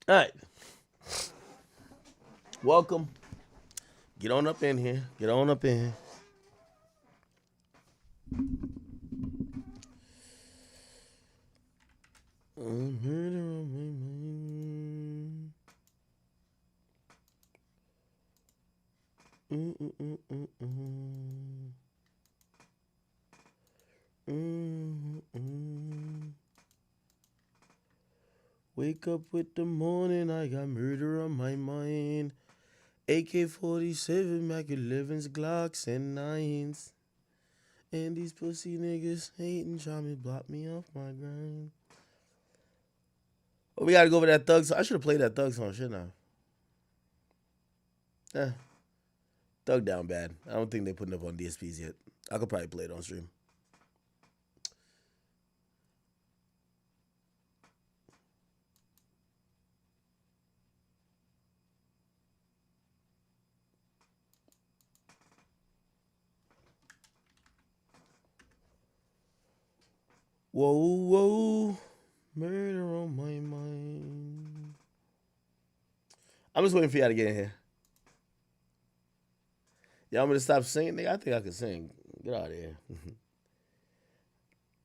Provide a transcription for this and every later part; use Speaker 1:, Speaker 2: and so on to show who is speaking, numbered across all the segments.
Speaker 1: All right. Welcome. Get on up in here. Get on up in here. Wake up with the morning, I got murder on my mind. AK-47, Mac 11s, Glocks, and 9s. And these pussy niggas hating, trying to block me off my grind. Oh, we gotta go over that Thug song. I should have played that Thug song, shouldn't I? Thug down bad. I don't think they're putting it up on DSPs yet. I could probably play it on stream. Whoa, whoa, murder on my mind. I'm just waiting for y'all to get in here. Y'all want me to stop singing? Nigga, I think I can sing. Get out of here.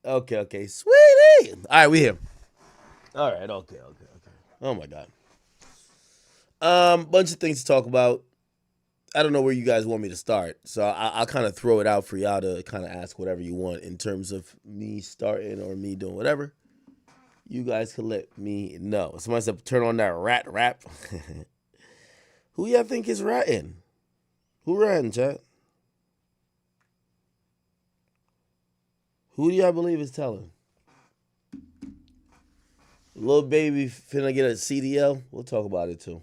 Speaker 1: Okay. Sweetie! All right, we here. All right, okay. Oh, my God. Bunch of things to talk about. I don't know where you guys want me to start, so I'll kind of throw it out for y'all to kind of ask whatever you want in terms of me starting or me doing whatever. You guys can let me know. Somebody said turn on that rat rap. Who y'all think is ratting? Who ratting, chat? Who do y'all believe is telling? Lil Baby finna get a CDL? We'll talk about it too.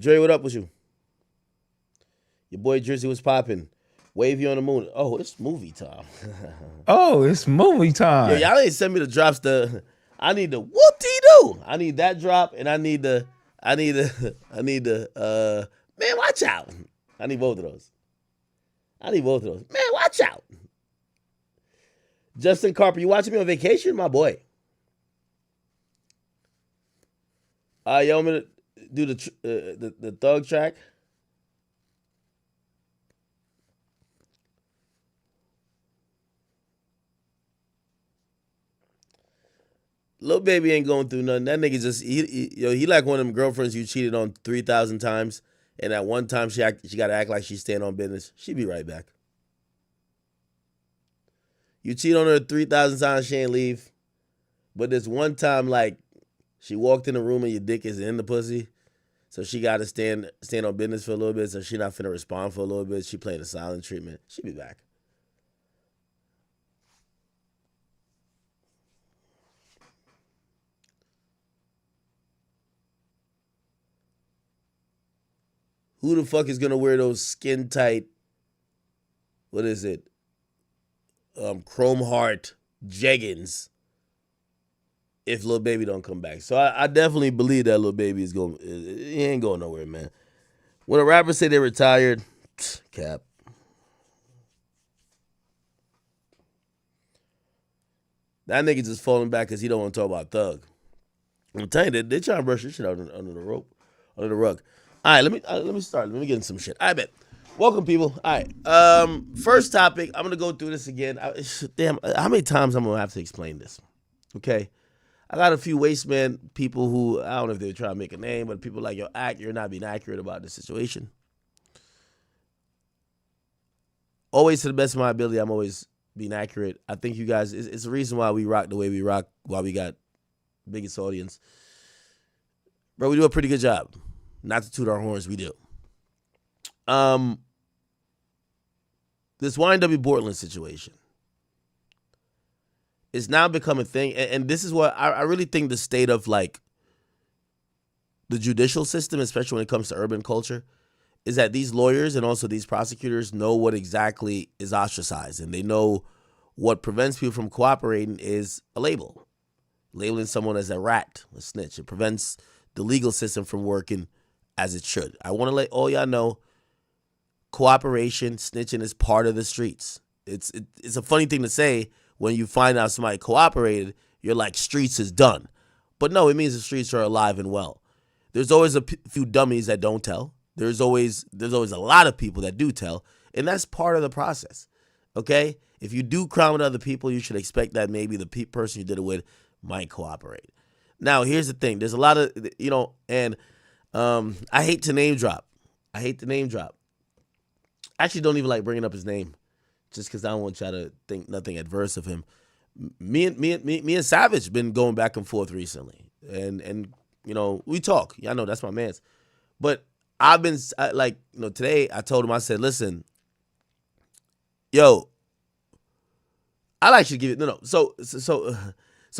Speaker 1: Dre, what up with you? Your boy Drizzy was popping. Wave you on the moon. Oh, it's movie time.
Speaker 2: Oh, it's movie time.
Speaker 1: Yeah, y'all ain't send me the drops. I need the whoop-dee-doo. I need that drop, and I need the man, watch out. I need both of those. Man, watch out. Justin Carper, you watching me on vacation, my boy? You want me to do the Thug track? Lil Baby ain't going through nothing. That nigga just he like one of them girlfriends you cheated on 3,000 times, and at one time she got to act like she's staying on business. She be right back. You cheat on her 3,000 times, she ain't leave. But this one time, like, she walked in the room and your dick is in the pussy, so she got to stand on business for a little bit, so she not finna respond for a little bit. She playing the silent treatment. She be back. Who the fuck is gonna wear those skin tight, what is it, chrome heart jeggings if Lil Baby don't come back? So I definitely believe that Lil Baby he ain't going nowhere, man. When a rapper say they retired, cap. That nigga just falling back because he don't want to talk about Thug. I'm telling you, they trying to brush this shit out under the rope, under the rug. All right, let me start. Let me get in some shit. I bet. Welcome, people. All right. First topic. I'm gonna go through this again. Damn, how many times I'm gonna have to explain this? Okay. I got a few waste man people who I don't know if they're trying to make a name, but people like you're not being accurate about the situation. Always to the best of my ability, I'm always being accurate. I think you guys, it's the reason why we rock the way we rock, why we got biggest audience. Bro, we do a pretty good job. Not to toot our horns, we do. This YNW Portland situation is now become a thing, and this is what I really think the state of like the judicial system, especially when it comes to urban culture, is that these lawyers and also these prosecutors know what exactly is ostracized, and they know what prevents people from cooperating is a label. Labeling someone as a rat, a snitch. It prevents the legal system from working as it should. I want to let all y'all know, cooperation, snitching is part of the streets. It's a funny thing to say when you find out somebody cooperated, you're like, streets is done. But no, it means the streets are alive and well. There's always a few dummies that don't tell. There's always a lot of people that do tell, and that's part of the process. Okay? If you do crime with other people, you should expect that maybe the person you did it with might cooperate. Now, here's the thing. There's a lot of, and I hate to name drop. I actually don't even like bringing up his name just because I don't want y'all to think nothing adverse of him. Me and Savage been going back and forth recently. And we talk. Y'all know that's my man's. But I've been, today I told him, I said, listen, yo, I'll actually give it, So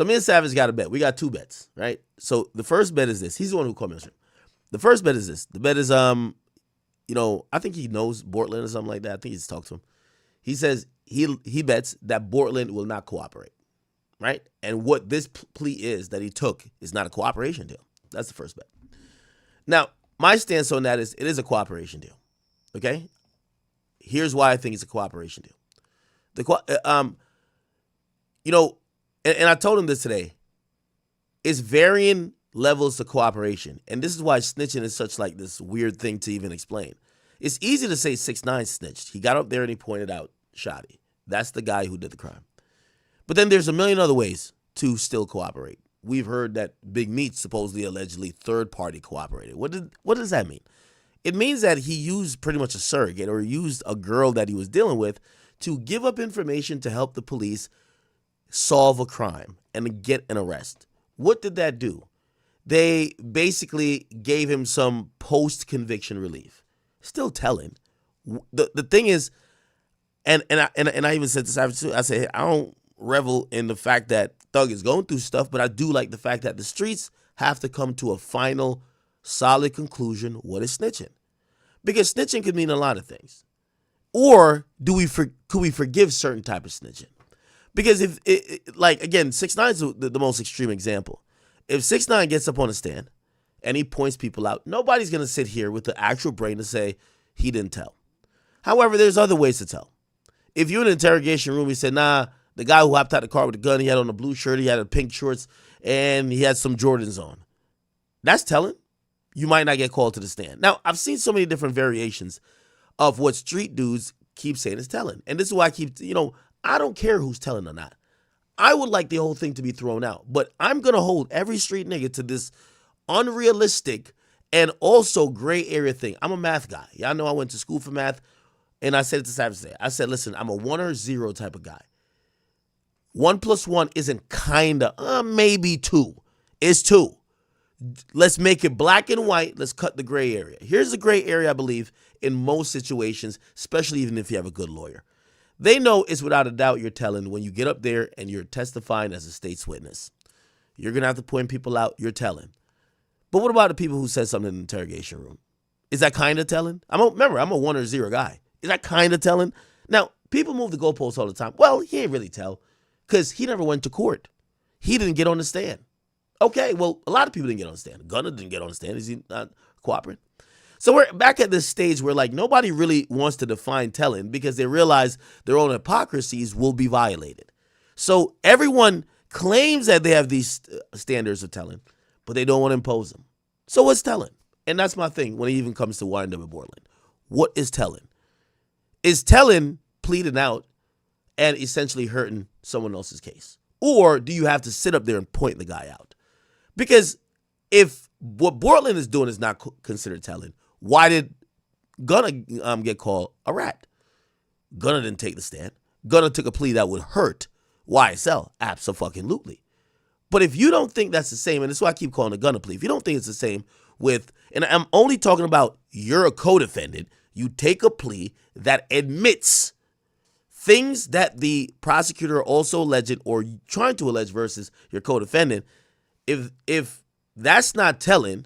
Speaker 1: me and Savage got a bet. We got 2 bets, right? So the first bet is this. He's the one who called me on stream. The first bet is this. The bet is, I think he knows Bortland or something like that. I think he's talked to him. He says he bets that Bortland will not cooperate, right? And what this plea is that he took is not a cooperation deal. That's the first bet. Now, my stance on that is it is a cooperation deal, okay? Here's why I think it's a cooperation deal. And I told him this today. It's varying levels to cooperation. And this is why snitching is such like this weird thing to even explain. It's easy to say 6ix9ine snitched. He got up there and he pointed out Shotty. That's the guy who did the crime. But then there's a million other ways to still cooperate. We've heard that Big Meat supposedly allegedly third party cooperated. What does that mean? It means that he used pretty much a surrogate or used a girl that he was dealing with to give up information to help the police solve a crime and get an arrest. What did that do? They basically gave him some post-conviction relief. Still telling. The thing is, and I even said this after too. I said, hey, I don't revel in the fact that Thug is going through stuff, but I do like the fact that the streets have to come to a final, solid conclusion. What is snitching? Because snitching could mean a lot of things. Or could we forgive certain type of snitching? Because if, again, 6ix9ine is the most extreme example. If 6ix9ine gets up on a stand and he points people out, nobody's going to sit here with the actual brain to say he didn't tell. However, there's other ways to tell. If you're in an interrogation room, he said, nah, the guy who hopped out the car with the gun, he had on a blue shirt, he had a pink shorts, and he had some Jordans on. That's telling. You might not get called to the stand. Now, I've seen so many different variations of what street dudes keep saying is telling. And this is why I keep, I don't care who's telling or not. I would like the whole thing to be thrown out. But I'm going to hold every street nigga to this unrealistic and also gray area thing. I'm a math guy. Y'all know I went to school for math. And I said it to Savage today. I said, listen, I'm a 1 or 0 type of guy. 1 + 1 isn't kinda, maybe 2. It's 2. Let's make it black and white. Let's cut the gray area. Here's the gray area, I believe, in most situations, especially even if you have a good lawyer. They know it's without a doubt you're telling when you get up there and you're testifying as a state's witness. You're going to have to point people out. You're telling. But what about the people who said something in the interrogation room? Is that kind of telling? Remember, I'm a 1 or 0 guy. Is that kind of telling? Now, people move the goalposts all the time. Well, he ain't really tell because he never went to court. He didn't get on the stand. Okay, well, a lot of people didn't get on the stand. Gunner didn't get on the stand. Is he not cooperating? So we're back at this stage where, nobody really wants to define telling because they realize their own hypocrisies will be violated. So everyone claims that they have these standards of telling, but they don't want to impose them. So what's telling? And that's my thing when it even comes to Ynw Bortland. What is telling? Is telling pleading out and essentially hurting someone else's case? Or do you have to sit up there and point the guy out? Because if what Bortland is doing is not considered telling, why did Gunner get called a rat? Gunner didn't take the stand. Gunner took a plea that would hurt YSL. Abso-fucking-lutely. But if you don't think that's the same, and that's why I keep calling it a Gunner plea, if you don't think it's the same with, and I'm only talking about you're a co-defendant, you take a plea that admits things that the prosecutor also alleged or trying to allege versus your co-defendant. If that's not telling,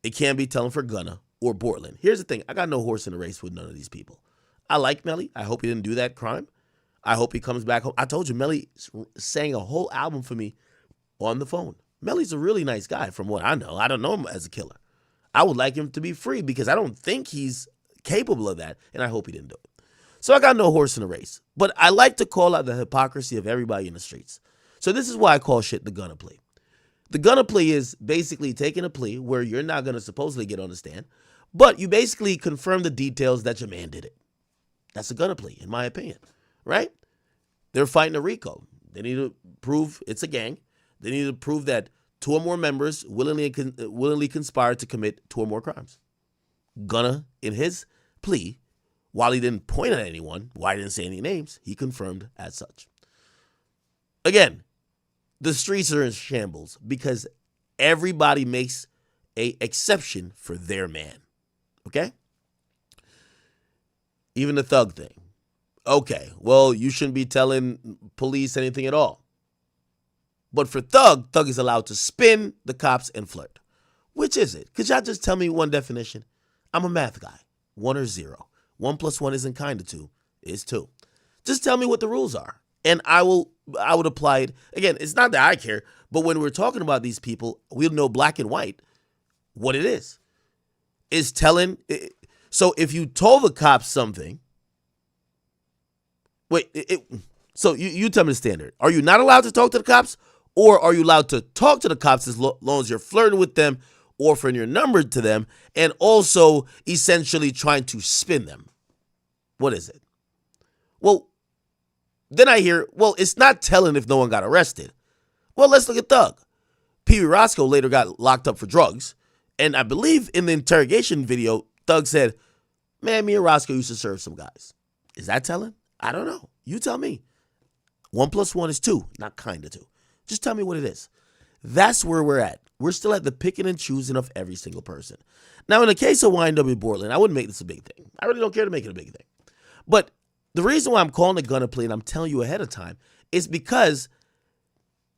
Speaker 1: it can't be telling for Gunner or Bortland. Here's the thing. I got no horse in the race with none of these people. I like Melly. I hope he didn't do that crime. I hope he comes back home. I told you, Melly sang a whole album for me on the phone. Melly's a really nice guy from what I know. I don't know him as a killer. I would like him to be free because I don't think he's capable of that, and I hope he didn't do it. So I got no horse in the race. But I like to call out the hypocrisy of everybody in the streets. So this is why I call shit the Gunner plea. The gonna plea is basically taking a plea where you're not going to supposedly get on the stand, but you basically confirm the details that your man did it. That's a gonna plea, in my opinion, right? They're fighting a RICO. They need to prove it's a gang. They need to prove that 2 or more members willingly conspired to commit 2 or more crimes. Gunna, in his plea, while he didn't point at anyone, why he didn't say any names, he confirmed as such. Again, the streets are in shambles because everybody makes an exception for their man. Okay? Even the thug thing. Okay, well, you shouldn't be telling police anything at all. But for thug is allowed to spin the cops and flirt. Which is it? Could y'all just tell me one definition? I'm a math guy. 1 or 0. 1 plus 1 isn't kind of 2. It's 2. Just tell me what the rules are. And I would apply it. Again, it's not that I care, but when we're talking about these people, we'll know black and white what it is. Is telling. So if you told the cops something, so you tell me the standard. Are you not allowed to talk to the cops, or are you allowed to talk to the cops as long as you're flirting with them, offering your number to them, and also essentially trying to spin them? What is it? Well, then I hear, well, it's not telling if no one got arrested. Well, let's look at Thug. Pee Wee Roscoe later got locked up for drugs, and I believe in the interrogation video, Thug said, man, me and Roscoe used to serve some guys. Is that telling? I don't know. You tell me. 1 plus 1 is 2, not kind of 2. Just tell me what it is. That's where we're at. We're still at the picking and choosing of every single person. Now, in the case of Ynw Portland, I wouldn't make this a big thing. I really don't care to make it a big thing. But the reason why I'm calling it gunna plea, and I'm telling you ahead of time, is because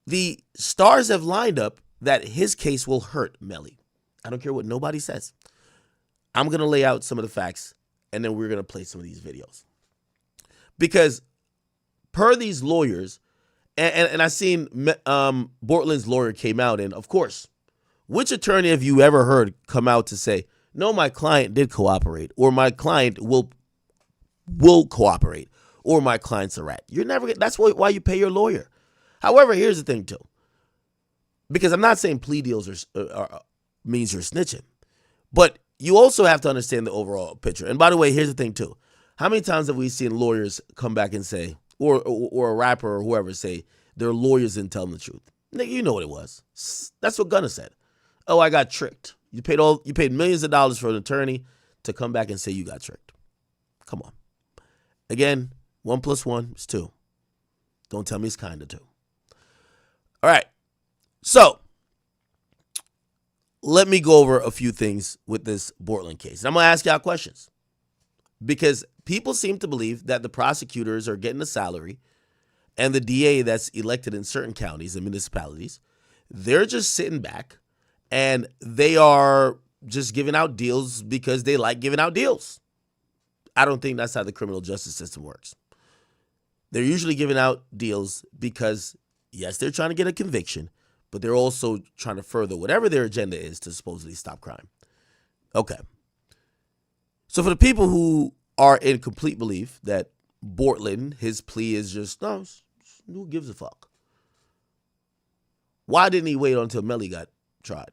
Speaker 1: the stars have lined up that his case will hurt Melly. I don't care what nobody says. I'm going to lay out some of the facts, and then we're going to play some of these videos. Because per these lawyers, and I seen Portland's lawyer came out, and of course, which attorney have you ever heard come out to say, no, my client did cooperate, or my client will cooperate, or my client's a rat? You're never. That's why you pay your lawyer. However, here's the thing too, because I'm not saying plea deals are means you're snitching, but you also have to understand the overall picture. And by the way, here's the thing too. How many times have we seen lawyers come back and say, or a rapper or whoever say their lawyers didn't tell them the truth? Nigga, you know what it was. That's what Gunna said. Oh, I got tricked. You paid millions of dollars for an attorney to come back and say you got tricked. Come on. Again, 1 plus 1 is 2. Don't tell me it's kind of 2. All right. So let me go over a few things with this Portland case. And I'm going to ask y'all questions because people seem to believe that the prosecutors are getting a salary and the DA that's elected in certain counties and municipalities, they're just sitting back and they are just giving out deals because they like giving out deals. I don't think that's how the criminal justice system works. They're usually giving out deals because, yes, they're trying to get a conviction, but they're also trying to further whatever their agenda is to supposedly stop crime. Okay. So for the people who are in complete belief that Portland, his plea is just, no, who gives a fuck? Why didn't he wait until Melly got tried?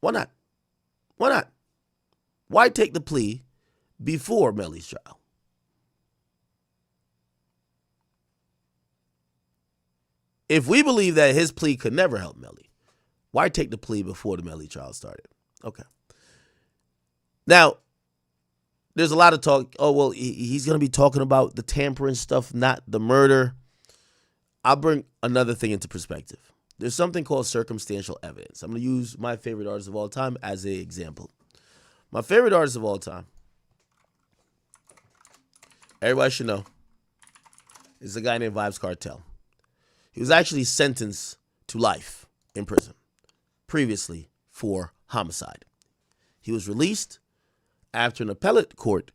Speaker 1: Why not? Why not? Why take the plea before Melly's trial? If we believe that his plea could never help Melly, why take the plea before the Melly trial started? Okay. Now, there's a lot of talk. Oh, well, he's going to be talking about the tampering stuff, not the murder. I'll bring another thing into perspective. There's something called circumstantial evidence. I'm going to use my favorite artist of all time as an example. My favorite artist of all time, everybody should know, is a guy named Vybz Kartel. He was actually sentenced to life in prison previously for homicide. He was released after an appellate court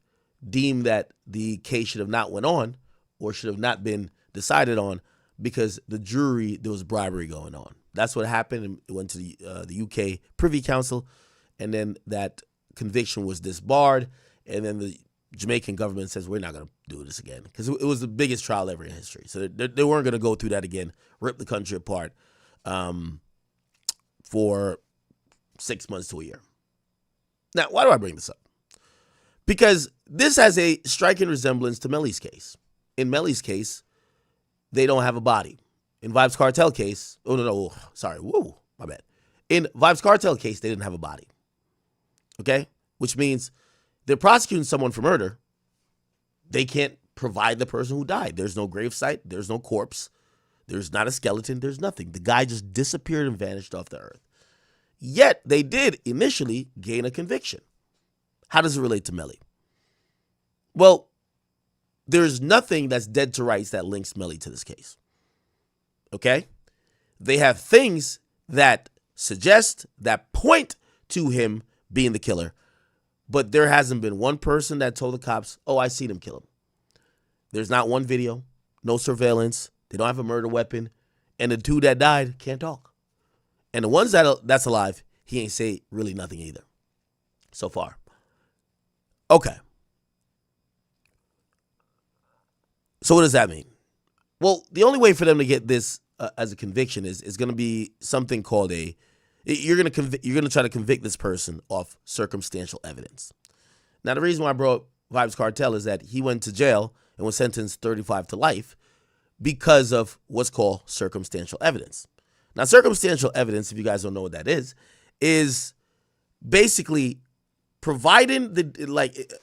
Speaker 1: deemed that the case should have not went on or should have not been decided on because the jury, there was bribery going on. That's what happened. It went to the UK Privy Council, and then that conviction was disbarred, and then the Jamaican government says, we're not going to do this again because it was the biggest trial ever in history. So they weren't going to go through that again, rip the country apart, for 6 months to a year. Now, why do I bring this up? Because this has a striking resemblance to Melly's case. In Melly's case, they don't have a body. In Vybz Kartel case, my bad. In Vybz Kartel case, they didn't have a body. Okay? Which means they're prosecuting someone for murder. They can't provide the person who died. There's no gravesite. There's no corpse. There's not a skeleton. There's nothing. The guy just disappeared and vanished off the earth. Yet, they did initially gain a conviction. How does it relate to Melly? Well, there's nothing that's dead to rights that links Melly to this case. Okay? They have things that suggest, that point to him being the killer, but there hasn't been one person that told the cops, oh, I seen him kill him. There's not one video, no surveillance, they don't have a murder weapon, and the two that died can't talk. And the ones that's alive, he ain't say really nothing either so far. Okay. So what does that mean? Well, the only way for them to get this as a conviction is going to be something called you're going to try to convict this person off circumstantial evidence. Now, the reason why I brought Vybz Kartel is that he went to jail and was sentenced 35 to life because of what's called circumstantial evidence. Now, circumstantial evidence, if you guys don't know what that is basically providing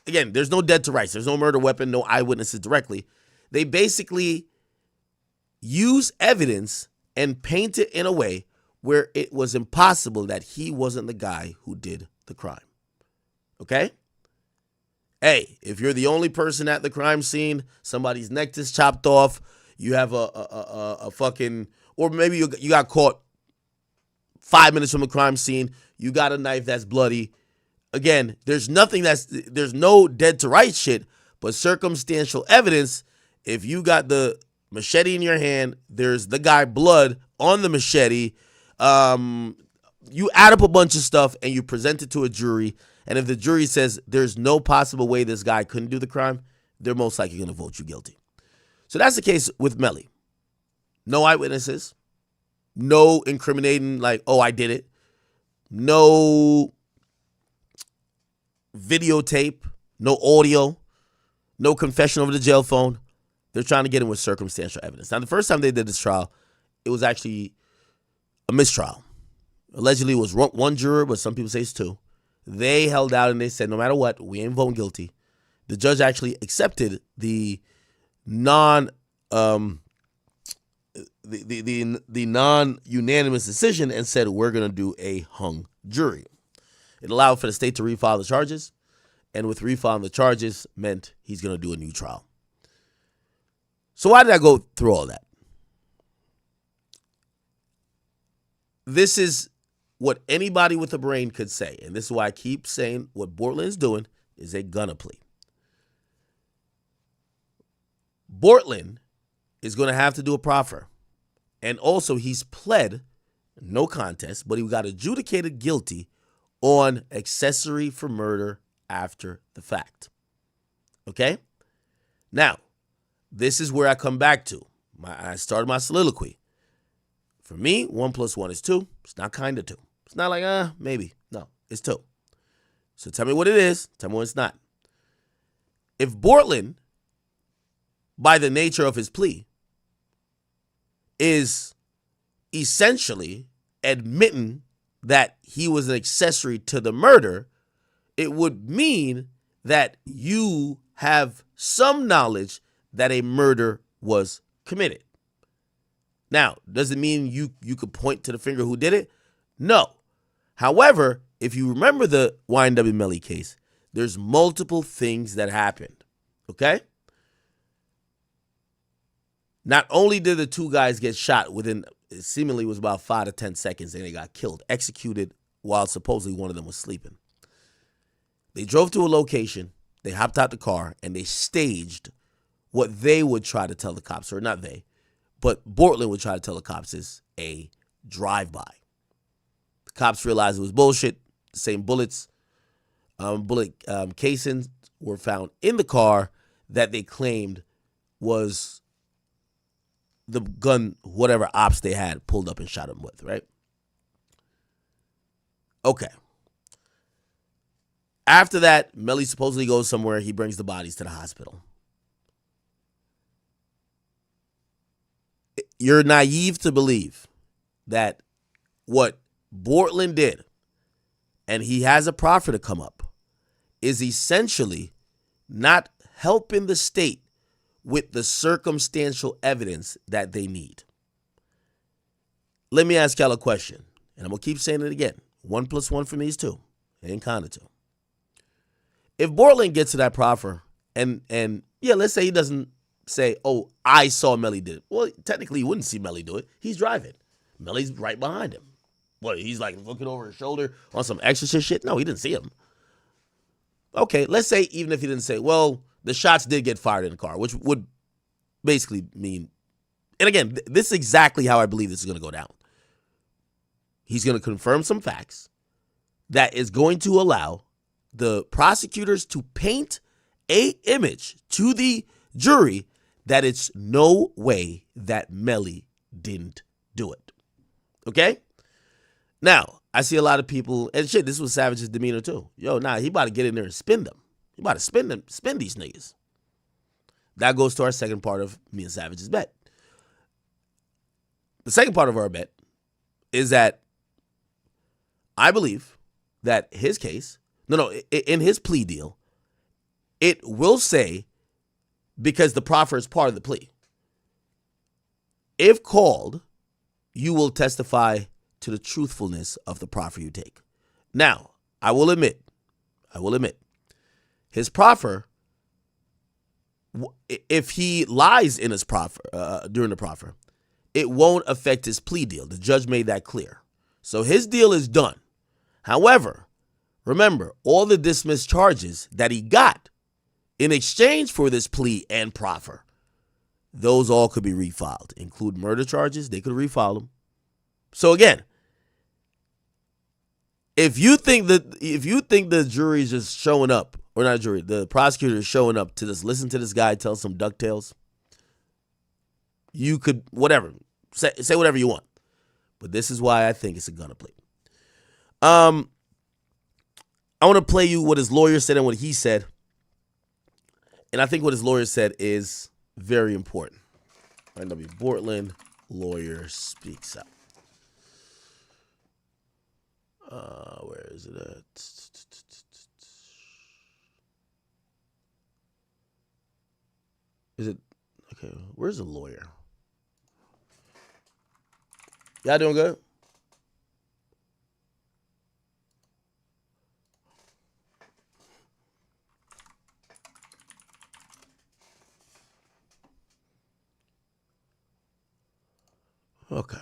Speaker 1: again, there's no dead to rights. There's no murder weapon, no eyewitnesses directly. They basically use evidence and paint it in a way where it was impossible that he wasn't the guy who did the crime. Okay? Hey, if you're the only person at the crime scene, somebody's neck is chopped off, you have a fucking, or maybe you got caught 5 minutes from the crime scene, you got a knife that's bloody. Again, there's no dead to rights shit, but circumstantial evidence, if you got the machete in your hand, there's the guy blood on the machete, you add up a bunch of stuff and you present it to a jury, and if the jury says there's no possible way this guy couldn't do the crime, they're most likely going to vote you guilty. So that's the case with Melly. No eyewitnesses, no incriminating oh, I did it, no videotape, no audio, no confession over the jail phone. They're trying to get him with circumstantial evidence. Now, the first time they did this trial, it was actually a mistrial. Allegedly, it was one juror, but some people say it's two. They held out and they said, no matter what, we ain't voting guilty. The judge actually accepted the non-unanimous decision and said, we're going to do a hung jury. It allowed for the state to refile the charges, and with refiling the charges meant he's going to do a new trial. So why did I go through all that? This is what anybody with a brain could say, and this is why I keep saying what Bortland is doing is a gunna plea. Bortland is going to have to do a proffer, and also he's pled no contest, but he got adjudicated guilty on accessory for murder after the fact. Okay? Now, this is where I come back to. I started my soliloquy. For me, 1 + 1 is 2. It's not kind of 2. It's not like, maybe. No, it's 2. So tell me what it is. Tell me what it's not. If Bortland, by the nature of his plea, is essentially admitting that he was an accessory to the murder, it would mean that you have some knowledge that a murder was committed. Now, does it mean you could point to the finger who did it? No. However, if you remember the Ynw Melly case, there's multiple things that happened. Okay? Not only did the two guys get shot within, seemingly was about 5 to 10 seconds, and they got killed, executed while supposedly one of them was sleeping. They drove to a location, they hopped out the car, and they staged what they would try to tell the cops, or not they, but Bortland would try to tell the cops is a drive-by. The cops realized it was bullshit. The same bullet casings were found in the car that they claimed was the gun, whatever ops they had, pulled up and shot him with, right? Okay. After that, Melly supposedly goes somewhere. He brings the bodies to the hospital. You're naive to believe that what Bortland did, and he has a proffer to come up, is essentially not helping the state with the circumstantial evidence that they need. Let me ask y'all a question, and I'm going to keep saying it again. 1 + 1 for me is 2. It ain't kind of 2. If Bortland gets to that proffer, and yeah, let's say he doesn't say, oh, I saw Melly did it. Well, technically, you wouldn't see Melly do it. He's driving. Melly's right behind him. What, he's like looking over his shoulder on some exorcist shit? No, he didn't see him. Okay, let's say even if he didn't say, well, the shots did get fired in the car, which would basically mean, and again, this is exactly how I believe this is going to go down. He's going to confirm some facts that is going to allow the prosecutors to paint a image to the jury that it's no way that Melly didn't do it. Okay? Now, I see a lot of people, and shit, this was Savage's demeanor too. Yo, he about to get in there and spin them. He about to spin these niggas. That goes to our second part of me and Savage's bet. The second part of our bet is that I believe that his case, in his plea deal, it will say, because the proffer is part of the plea, if called, you will testify to the truthfulness of the proffer you take. Now, I will admit, his proffer, if he lies in his proffer, during the proffer, it won't affect his plea deal. The judge made that clear. So his deal is done. However, remember, all the dismissed charges that he got in exchange for this plea and proffer, those all could be refiled, include murder charges. They could refile them. So again, if you think the jury is just showing up, or not jury, the prosecutor is showing up to just listen to this guy tell some ducktails, you could whatever say whatever you want. But this is why I think it's a gunna plea. I want to play you what his lawyer said and what he said. And I think what his lawyer said is very important. Ynw Bortland, lawyer speaks out. Where is it at? Is it? Okay, where's the lawyer? Y'all doing good? Okay.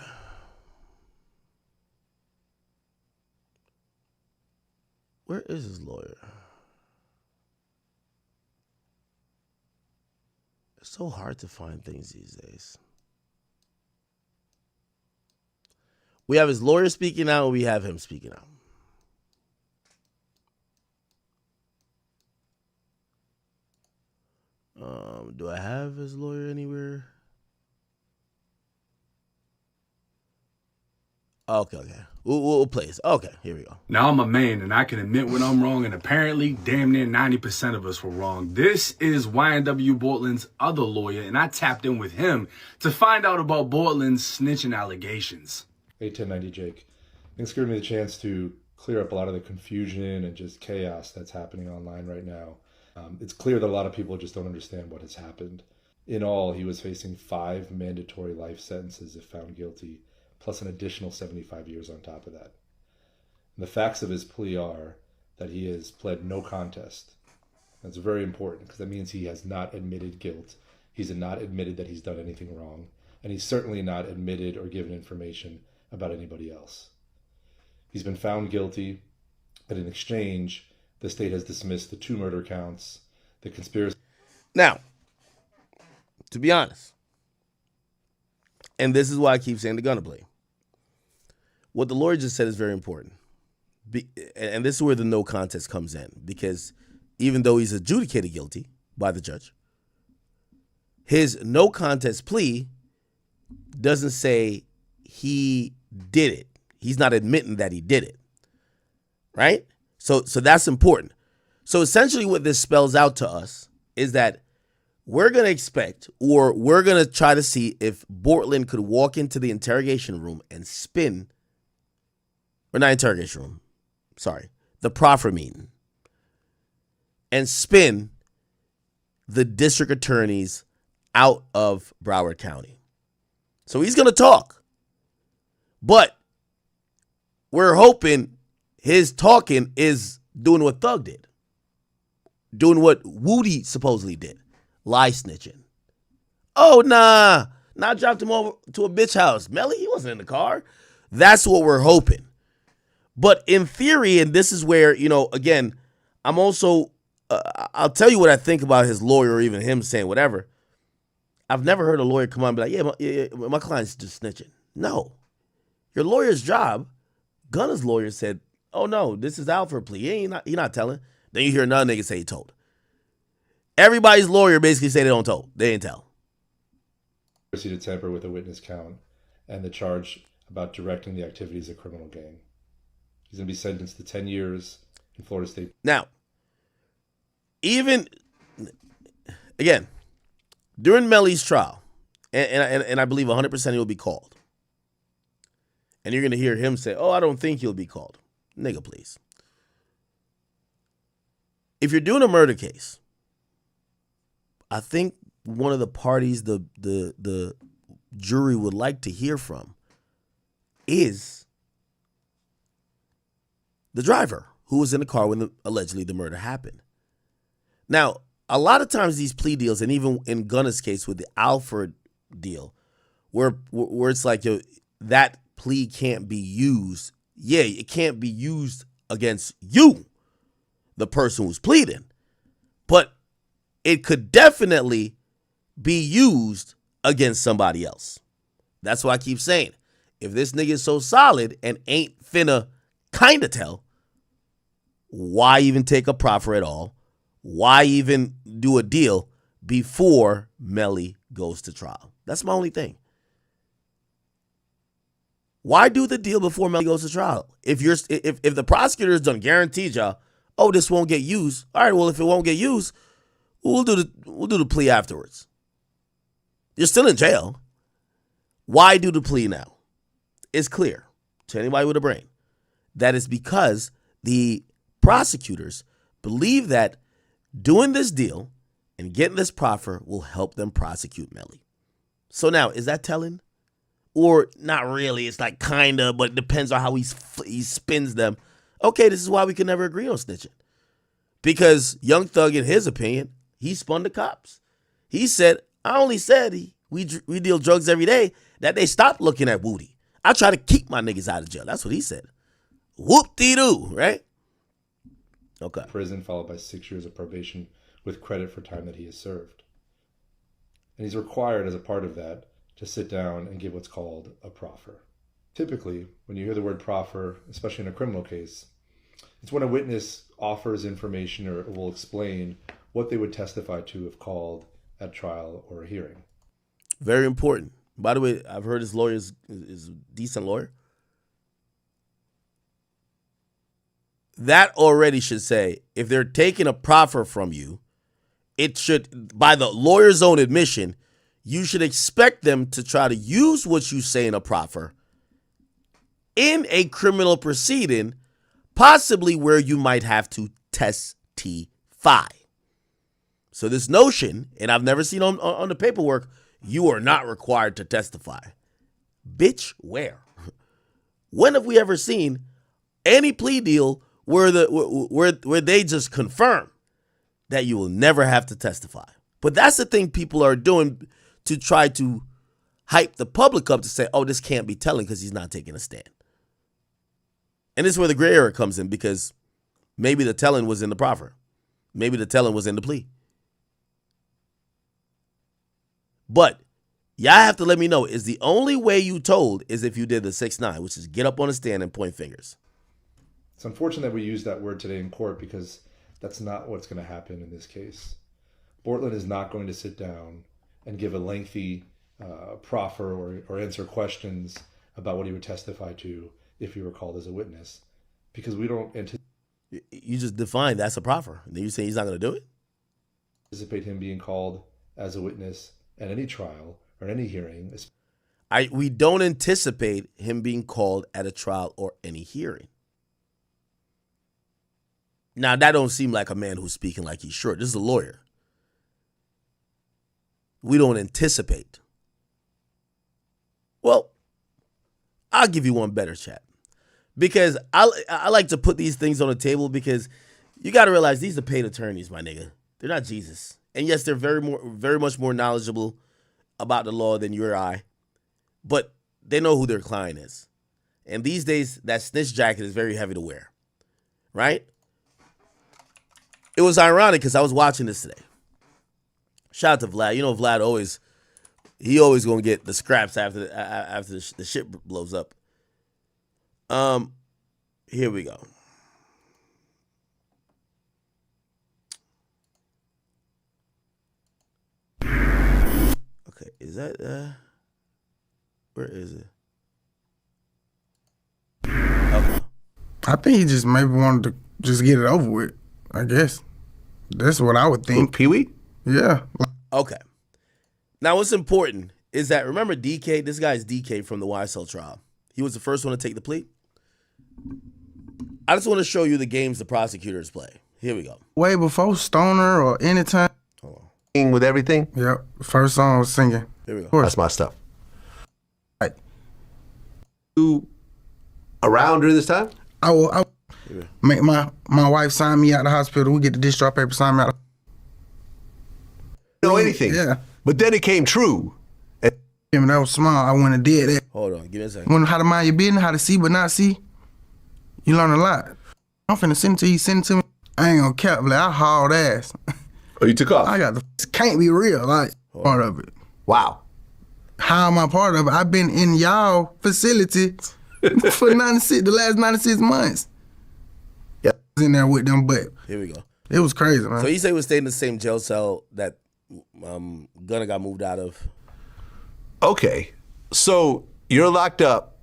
Speaker 1: Where is his lawyer? It's so hard to find things these days. We have his lawyer speaking out, and we have him speaking out. Do I have his lawyer anywhere? Okay. We'll play this. Okay, here we go.
Speaker 3: Now I'm a man and I can admit when I'm wrong, and apparently damn near 90% of us were wrong. This is Ynw Bortland's other lawyer, and I tapped in with him to find out about Bortland's snitching allegations.
Speaker 4: Hey, 1090 Jake. Thanks for giving me the chance to clear up a lot of the confusion and just chaos that's happening online right now. It's clear that a lot of people just don't understand what has happened. In all, he was facing 5 mandatory life sentences if found guilty, plus an additional 75 years on top of that. And the facts of his plea are that he has pled no contest. That's very important because that means he has not admitted guilt. He's not admitted that he's done anything wrong. And he's certainly not admitted or given information about anybody else. He's been found guilty, but in exchange, the state has dismissed the 2 murder counts, the conspiracy.
Speaker 1: Now, to be honest, and this is why I keep saying the gunna plea, what the lawyer just said is very important. And this is where the no contest comes in, because even though he's adjudicated guilty by the judge, his no contest plea doesn't say he did it. He's not admitting that he did it, right? So that's important. So essentially what this spells out to us is that we're going to expect, or we're going to try to see if Bortland could walk into the interrogation room and spin, or not interrogation room, sorry, the proffer meeting, and spin the district attorneys out of Broward County. So he's going to talk, but we're hoping his talking is doing what Thug did, doing what Woody supposedly did, lie snitching. Oh, nah, I dropped him over to a bitch house. Melly, he wasn't in the car. That's what we're hoping. But in theory, and this is where, again, I'm also, I'll tell you what I think about his lawyer, or even him saying whatever. I've never heard a lawyer come on and be like, yeah, my client's just snitching. No. Your lawyer's job, Gunna's lawyer said, oh, no, this is out for a plea. He not telling. Then you hear another nigga say he told. Everybody's lawyer basically say they don't tell. They ain't tell.
Speaker 4: To tamper with a witness count and the charge about directing the activities of a criminal gang. He's going to be sentenced to 10 years in Florida State.
Speaker 1: Now, even, again, during Melly's trial, and I believe 100% he'll be called. And you're going to hear him say, oh, I don't think he'll be called. Nigga, please. If you're doing a murder case, I think one of the parties the jury would like to hear from is the driver who was in the car when allegedly the murder happened. Now, a lot of times these plea deals, and even in Gunna's case with the Alford deal, where it's like, that plea can't be used. Yeah, it can't be used against you, the person who's pleading, but it could definitely be used against somebody else. That's why I keep saying, if this nigga is so solid and ain't finna kinda tell, why even take a proffer at all? Why even do a deal before Melly goes to trial? That's my only thing. Why do the deal before Melly goes to trial? If the prosecutor's done guaranteed y'all, oh, this won't get used. All right, well, if it won't get used, we'll do the plea afterwards. You're still in jail. Why do the plea now? It's clear to anybody with a brain that it's because the prosecutors believe that doing this deal and getting this proffer will help them prosecute Melly. So now, is that telling? Or not really? It's like kinda, but it depends on how he spins them. Okay, this is why we can never agree on snitching. Because Young Thug, in his opinion, he spun the cops. He said, I only said we deal drugs every day, that they stopped looking at Woody. I try to keep my niggas out of jail. That's what he said. Whoop-dee-doo, right? Okay.
Speaker 4: Prison followed by 6 years of probation with credit for time that he has served. And he's required as a part of that to sit down and give what's called a proffer. Typically, when you hear the word proffer, especially in a criminal case, it's when a witness offers information or will explain what they would testify to if called at trial or a hearing.
Speaker 1: Very important. By the way, I've heard his lawyer is a decent lawyer. That already should say, if they're taking a proffer from you, it should, by the lawyer's own admission, you should expect them to try to use what you say in a proffer in a criminal proceeding, possibly where you might have to testify. So this notion, and I've never seen on the paperwork, you are not required to testify. Bitch, where? When have we ever seen any plea deal where they just confirm that you will never have to testify? But that's the thing people are doing to try to hype the public up to say, oh, this can't be telling because he's not taking a stand. And this is where the gray area comes in, because maybe the telling was in the proffer. Maybe the telling was in the plea. But y'all have to let me know, is the only way you told is if you did the 6-9, which is get up on a stand and point fingers.
Speaker 4: It's unfortunate that we use that word today in court because that's not what's going to happen in this case. Bortland is not going to sit down and give a lengthy proffer or answer questions about what he would testify to if he were called as a witness, because we don't
Speaker 1: You just defined that's a proffer. And then you say he's not going to do it?
Speaker 4: anticipate him being called as a witness at any trial or any hearing.
Speaker 1: We don't anticipate him being called at a trial or any hearing. Now, that don't seem like a man who's speaking like he's sure. This is a lawyer. We don't anticipate. Well, I'll give you one better, chat. Because I like to put these things on the table because you got to realize these are paid attorneys, my nigga. They're not Jesus. And yes, they're very much more knowledgeable about the law than you or I. But they know who their client is. And these days, that snitch jacket is very heavy to wear. Right? It was ironic because I was watching this today. Shout out to Vlad. You know, Vlad always gonna get the scraps after the shit blows up. Here we go. Okay, is that where is it? Okay.
Speaker 5: I think he just maybe wanted to just get it over with, I guess. That's what I would think.
Speaker 6: Pee-wee?
Speaker 5: Yeah.
Speaker 1: Okay. Now, what's important is that, remember DK? This guy's DK from the YSL trial. He was the first one to take the plea. I just want to show you the games the prosecutors play. Here we go.
Speaker 5: Way before Stoner or anytime.
Speaker 6: With everything?
Speaker 5: Yep. First song I was singing.
Speaker 1: Here we go.
Speaker 6: That's my stuff.
Speaker 5: Right.
Speaker 6: You around during this time?
Speaker 5: I will make my wife sign me out of the hospital. We get the discharge paper, sign me out.
Speaker 6: Know anything?
Speaker 5: Yeah.
Speaker 6: But then it came true.
Speaker 5: That was small. I went and did that.
Speaker 1: Hold on. Give me a second.
Speaker 5: Learn how to mind your business, how to see but not see. You learn a lot. I'm finna send it to you, send it to me. I ain't gonna cap, like, I hauled ass.
Speaker 6: Oh, you took off?
Speaker 5: I got can't be real, like, part of it.
Speaker 6: Wow.
Speaker 5: How am I part of it? I've been in y'all facility for the last 96 months.
Speaker 6: Yeah.
Speaker 5: I was in there with them, but
Speaker 1: Here we go.
Speaker 5: it was crazy, man.
Speaker 1: So you say we stayed in the same jail cell that Gunna got moved out of.
Speaker 6: Okay. So you're locked up.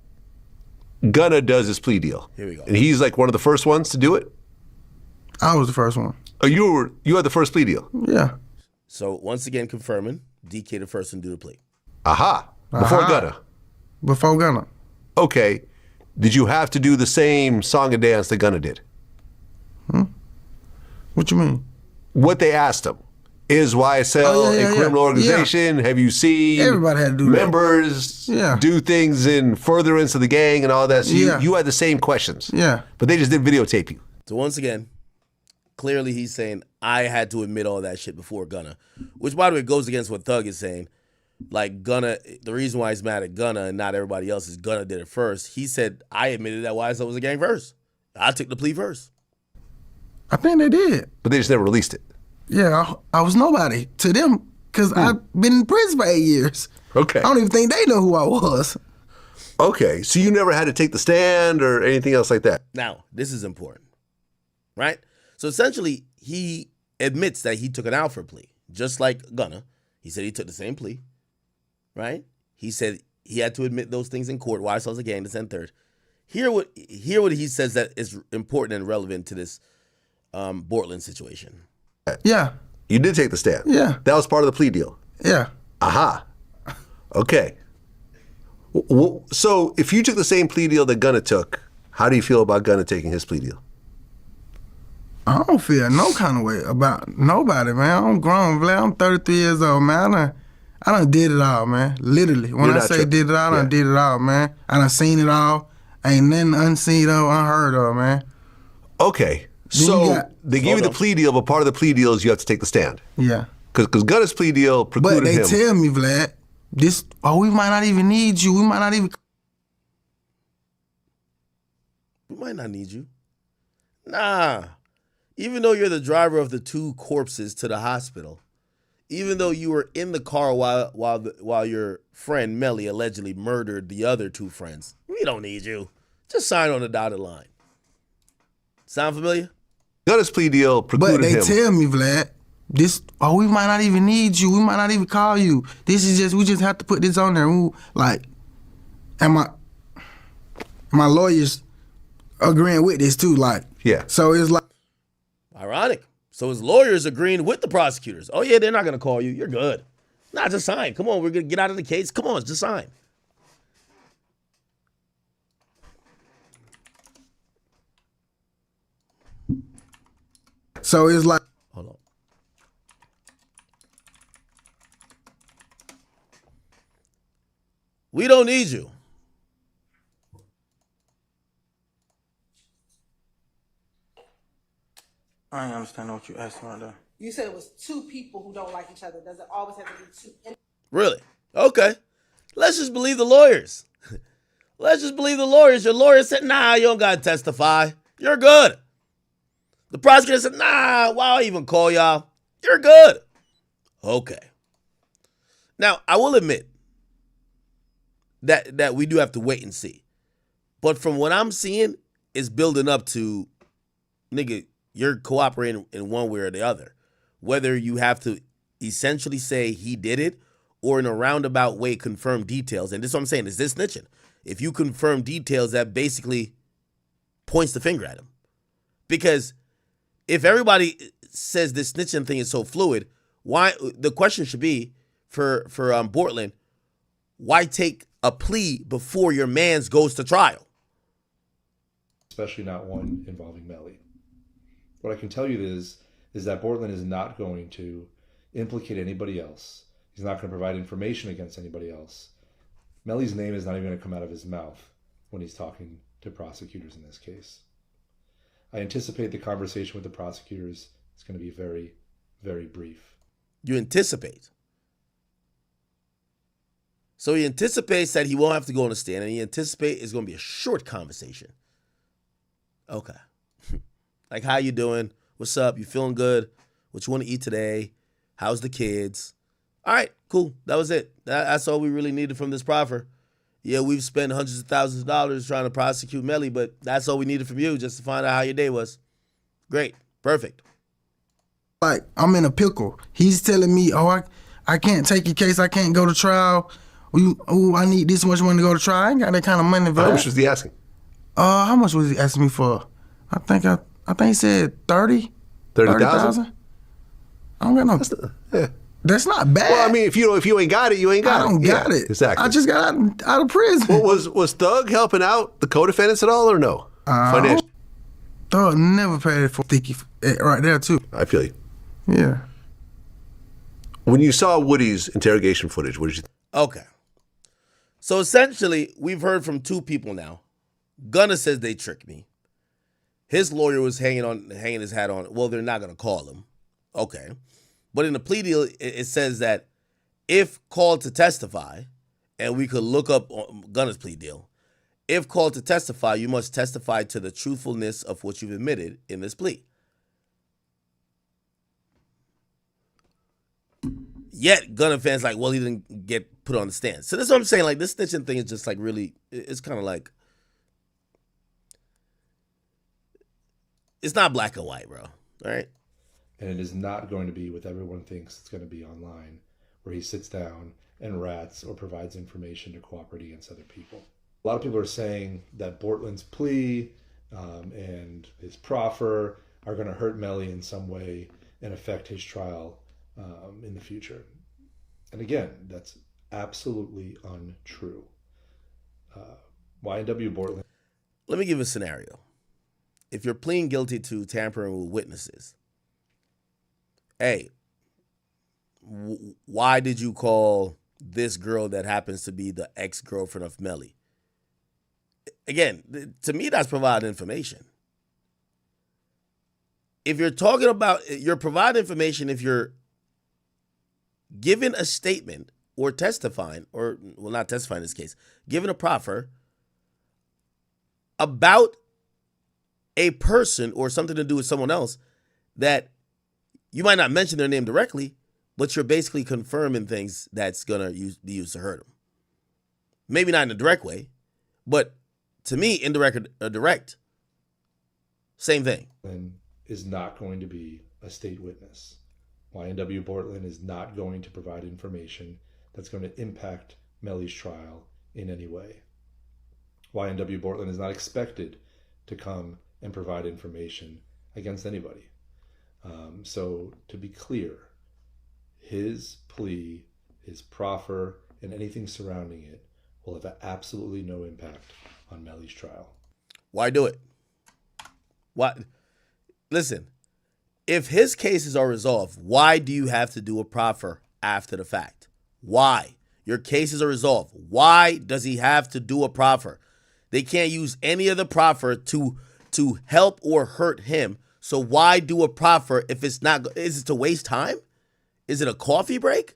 Speaker 6: Gunna does his plea deal.
Speaker 1: Here we go.
Speaker 6: And he's like one of the first ones to do it?
Speaker 5: I was the first one.
Speaker 6: Oh, you had the first plea deal?
Speaker 5: Yeah.
Speaker 1: So once again, confirming, DK the first one to do the plea.
Speaker 6: Aha. Before Gunna.
Speaker 5: Before Gunna.
Speaker 6: Okay. Did you have to do the same song and dance that Gunna did?
Speaker 5: What you mean?
Speaker 6: What they asked him. Is YSL a criminal organization? Have you seen
Speaker 5: everybody had to do
Speaker 6: members do things in furtherance of the gang and all that? So you had the same questions.
Speaker 5: Yeah.
Speaker 6: But they just didn't videotape you.
Speaker 1: So once again, clearly he's saying, I had to admit all that shit before Gunna. Which, by the way, goes against what Thug is saying. Like, Gunna, the reason why he's mad at Gunna and not everybody else is Gunna did it first. He said, I admitted that YSL was a gang first. I took the plea first.
Speaker 5: I think they did.
Speaker 6: But they just never released it.
Speaker 5: Yeah, I was nobody to them because I've been in prison for 8 years.
Speaker 6: Okay.
Speaker 5: I don't even think they know who I was.
Speaker 6: Okay, so you never had to take the stand or anything else like that?
Speaker 1: Now, this is important, right? So essentially, he admits that he took an Alfred plea, just like Gunna. He said he took the same plea, right? He said he had to admit those things in court. YSL's a gang, this and third. Hear what he says that is important and relevant to this Bortland situation.
Speaker 5: Yeah.
Speaker 6: You did take the stand?
Speaker 5: Yeah.
Speaker 6: That was part of the plea deal?
Speaker 5: Yeah.
Speaker 6: Aha. Okay. So if you took the same plea deal that Gunna took, how do you feel about Gunna taking his plea deal?
Speaker 5: I don't feel no kind of way about nobody, man. I'm grown, Vlad. I'm 33 years old, man. I done did it all, man. Literally. When I say did it all, I done did it all, man. I done seen it all. Ain't nothing unseen or unheard of, man.
Speaker 6: Okay. So they gave you the plea deal, but part of the plea deal is you have to take the stand.
Speaker 5: Yeah.
Speaker 6: Because Gunna's plea deal precluded him.
Speaker 5: But they tell me, Vlad, we might not even need you. We might not even...
Speaker 1: We might not need you. Nah. Even though you're the driver of the 2 corpses to the hospital, even though you were in the car while your friend Melly allegedly murdered the other 2 friends, we don't need you. Just sign on the dotted line. Sound familiar?
Speaker 6: Gunna's plea deal precluded him.
Speaker 5: But they tell me, Vlad, we might not even need you. We might not even call you. We just have to put this on there. And my lawyers agreeing with this too. So it's like.
Speaker 1: Ironic. So his lawyers agreeing with the prosecutors. Oh yeah, they're not gonna call you. You're good. Nah, just sign. Come on, we're gonna get out of the case. Come on, just sign.
Speaker 5: So it's like.
Speaker 1: Hold on. We don't need you.
Speaker 5: I ain't understand what you asked right there.
Speaker 7: You said it was two people who don't like each other. Does it always have to be two?
Speaker 1: Really? Okay. Let's just believe the lawyers. Let's just believe the lawyers. Your lawyer said, nah, you don't got to testify. You're good. The prosecutor said, nah, why even call y'all? You're good. Okay. Now, I will admit that we do have to wait and see. But from what I'm seeing, it's building up to, nigga, you're cooperating in one way or the other. Whether you have to essentially say he did it or in a roundabout way confirm details. And this is what I'm saying, is this snitching? If you confirm details, that basically points the finger at him. Because if everybody says this snitching thing is so fluid, why? The question should be for Portland, why take a plea before your man's goes to trial?
Speaker 4: Especially not one involving Melly. What I can tell you is that Portland is not going to implicate anybody else. He's not going to provide information against anybody else. Melly's name is not even going to come out of his mouth when he's talking to prosecutors in this case. I anticipate the conversation with the prosecutors is going to be very, very brief.
Speaker 1: You anticipate. So he anticipates that he won't have to go on the stand, and he anticipates it's going to be a short conversation. Okay. Like, how you doing? What's up? You feeling good? What you want to eat today? How's the kids? All right, cool. That was it. That's all we really needed from this proffer. Yeah, we've spent hundreds of thousands of dollars trying to prosecute Melly, but that's all we needed from you, just to find out how your day was. Great. Perfect.
Speaker 5: Like, I'm in a pickle. He's telling me, I can't take your case. I can't go to trial. I need this much money to go to trial. I ain't got that kind of money.
Speaker 6: How much was he asking?
Speaker 5: How much was he asking me for? I think he said 30,000.
Speaker 6: 30,000?
Speaker 5: I don't got no.
Speaker 6: Yeah.
Speaker 5: That's not bad.
Speaker 6: Well, I mean, if you ain't got it, you ain't got it.
Speaker 5: I don't got it.
Speaker 6: Exactly.
Speaker 5: I just got out of prison.
Speaker 6: Well, was Thug helping out the co-defendants at all or no? Financially?
Speaker 5: Thug never paid for Sticky right there too.
Speaker 6: I feel you.
Speaker 5: Yeah.
Speaker 6: When you saw Woody's interrogation footage, what did you think?
Speaker 1: Okay. So essentially, we've heard from two people now. Gunna says they tricked me. His lawyer was hanging his hat on, well, they're not going to call him. Okay. But in the plea deal, it says that if called to testify, and we could look up Gunna's plea deal, if called to testify, you must testify to the truthfulness of what you've admitted in this plea. Yet, Gunna fans like, well, he didn't get put on the stand. So that's what I'm saying. Like, this snitching thing is just like really, it's kind of like, it's not black and white, bro. All right?
Speaker 4: And it is not going to be what everyone thinks it's going to be online, where he sits down and rats or provides information to cooperate against other people. A lot of people are saying that Portland's plea and his proffer are going to hurt Melly in some way and affect his trial in the future. And again, that's absolutely untrue. Ynw Portland.
Speaker 1: Let me give a scenario. If you're pleading guilty to tampering with witnesses, hey, why did you call this girl that happens to be the ex-girlfriend of Melly? Again, to me, that's providing information. If you're talking about, you're providing information if you're giving a statement or testifying, or, well, not testifying in this case, giving a proffer about a person or something to do with someone else that you might not mention their name directly, but you're basically confirming things that's going to be used to hurt them. Maybe not in a direct way, but to me, indirect or direct, same thing.
Speaker 4: Is not going to be a state witness. YNW Portland is not going to provide information that's going to impact Melly's trial in any way. YNW Portland is not expected to come and provide information against anybody. So to be clear, his plea, his proffer, and anything surrounding it will have absolutely no impact on Melly's trial.
Speaker 1: Why do it? Why? Listen, if his cases are resolved, why do you have to do a proffer after the fact? Why? Your cases are resolved. Why does he have to do a proffer? They can't use any of the proffer to help or hurt him. So why do a proffer if it's not? Is it to waste time? Is it a coffee break?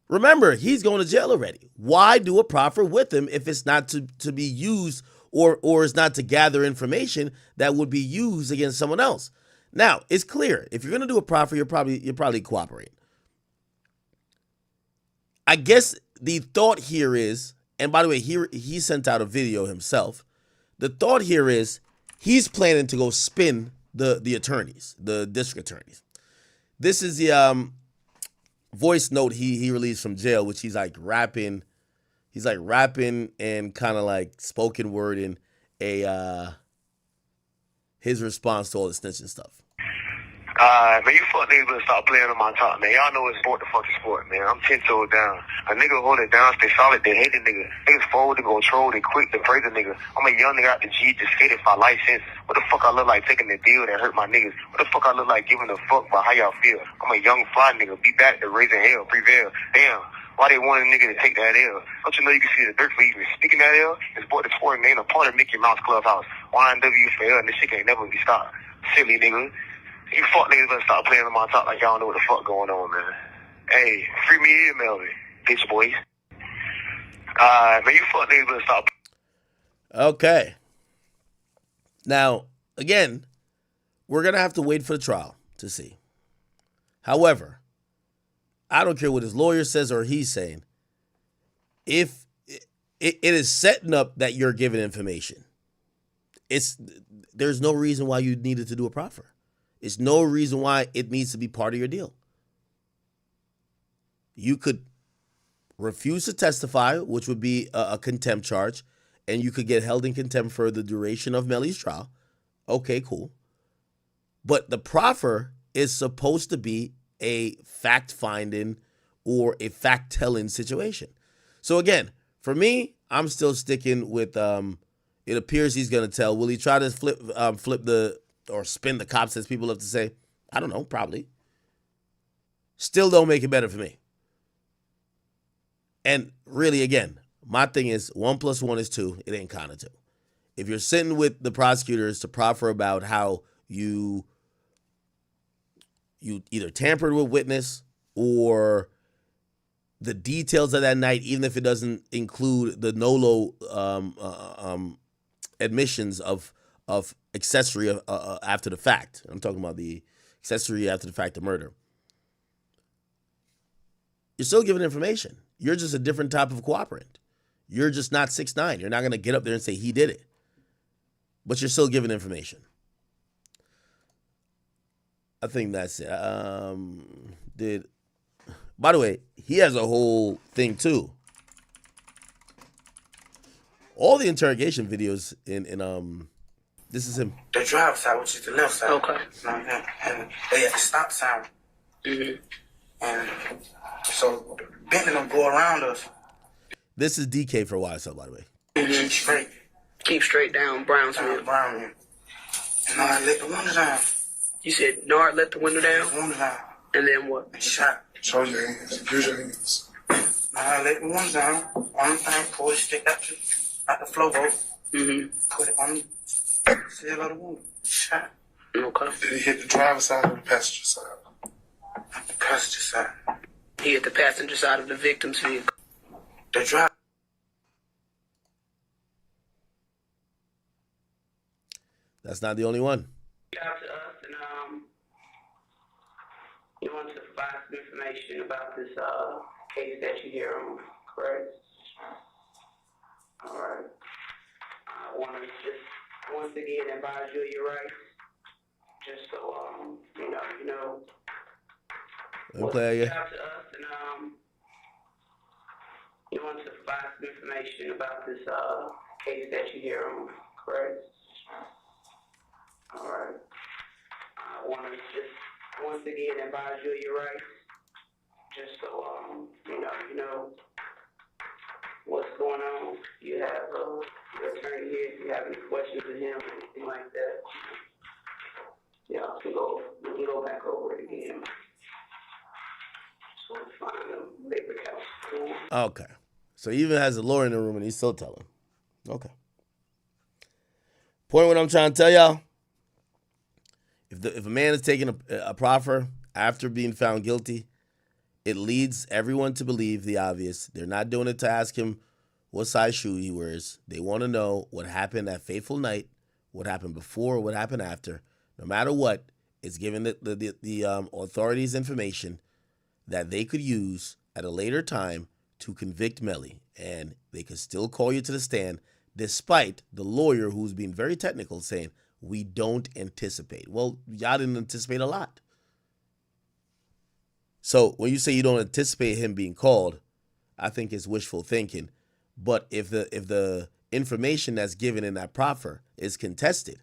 Speaker 1: Remember, he's going to jail already. Why do a proffer with him if it's not to be used or is not to gather information that would be used against someone else? Now, it's clear. If you're going to do a proffer, you're probably cooperating. I guess the thought here is, and by the way, he sent out a video himself. The thought here is he's planning to go spin the attorneys, the district attorneys. This is the voice note he released from jail, which he's like rapping. He's like rapping and kind of like spoken word in his response to all the snitching stuff.
Speaker 8: Man, you fuck niggas better stop playing on my top, man. Y'all know it's sport the fucking sport, man. I'm 10 toes down. A nigga hold it down, stay solid, they hate a nigga. Niggas forward, they go troll, they quick, they praise a nigga. I'm a young nigga out the G, just skated for license. What the fuck I look like taking the deal that hurt my niggas? What the fuck I look like giving a fuck about how y'all feel? I'm a young fly nigga, be back to raising hell, prevail. Damn. Why they want a nigga to take that L? Don't you know you can see the dirt for even speaking that L? It's sport the sport, man, a part of Mickey Mouse Clubhouse. YNW for L, and this shit can't never be stopped. Silly nigga. You fuck niggas better stop playing on my top like y'all know what the fuck going on, man. Hey, free me Ynw Melly, bitch boys. Man, you fuck niggas better stop.
Speaker 1: Okay. Now, again, we're going to have to wait for the trial to see. However, I don't care what his lawyer says or he's saying. If it is setting up that you're giving information, there's no reason why you needed to do a proffer. It's no reason why it needs to be part of your deal. You could refuse to testify, which would be a contempt charge, and you could get held in contempt for the duration of Melly's trial. Okay, cool. But the proffer is supposed to be a fact-finding or a fact-telling situation. So again, for me, I'm still sticking with it appears he's going to tell. Will he try to flip or spin the cops, as people love to say? I don't know, probably. Still don't make it better for me. And really, again, my thing is 1 + 1 is 2. It ain't kind of 2. If you're sitting with the prosecutors to proffer about how you either tampered with witness or the details of that night, even if it doesn't include the NOLO admissions of accessory after the fact. I'm talking about the accessory after the fact of murder. You're still giving information. You're just a different type of cooperant. You're just not 6'9". You're not going to get up there and say he did it. But you're still giving information. I think that's it. By the way, he has a whole thing too. All the interrogation videos in this is him.
Speaker 9: The driver's side, which is the left side.
Speaker 10: Okay.
Speaker 9: And they had the stop sign.
Speaker 10: Mm-hmm.
Speaker 9: And so Bentley don't go around us.
Speaker 1: This is DK for YSL, by the way.
Speaker 9: Keep straight.
Speaker 10: Keep straight down Brownsville.
Speaker 9: Brownsville. And I let the window down.
Speaker 10: You said Nard let the window down?
Speaker 9: The window down.
Speaker 10: And then what?
Speaker 9: And shot.
Speaker 11: Show your hands. Use your hands.
Speaker 9: I let the window down. One thing, pull it straight out the floor boat.
Speaker 10: Mm-hmm.
Speaker 9: Put it on the seal of the window. Shot.
Speaker 10: Okay.
Speaker 11: Did he hit the driver's side or the passenger side?
Speaker 9: The passenger side.
Speaker 10: He hit the passenger side of the victim's vehicle.
Speaker 9: The driver.
Speaker 1: That's not the only one.
Speaker 10: Out to us, and you want to provide some information about this case that you hear on, correct? All right. I want to just once again advise you of your rights, just so you know
Speaker 1: Let me play again.
Speaker 10: Out to us, and you want to provide some information about this case that you hear on, correct? All right. I want to just once again advise you of your rights, just so you know what's going on. You have your attorney here. If you have any questions with him or anything like that, yeah, we can go back over it again. So find a labor counsel.
Speaker 1: Okay. So he even has a lawyer in the room and he's still telling. Okay. Point what I'm trying to tell y'all. If a man is taking a proffer after being found guilty, it leads everyone to believe the obvious. They're not doing it to ask him what size shoe he wears. They want to know what happened that fateful night, what happened before, what happened after. No matter what, it's giving the authorities information that they could use at a later time to convict Melly. And they could still call you to the stand despite the lawyer who's being very technical saying, we don't anticipate. Well, y'all didn't anticipate a lot. So when you say you don't anticipate him being called, I think it's wishful thinking. But if the information that's given in that proffer is contested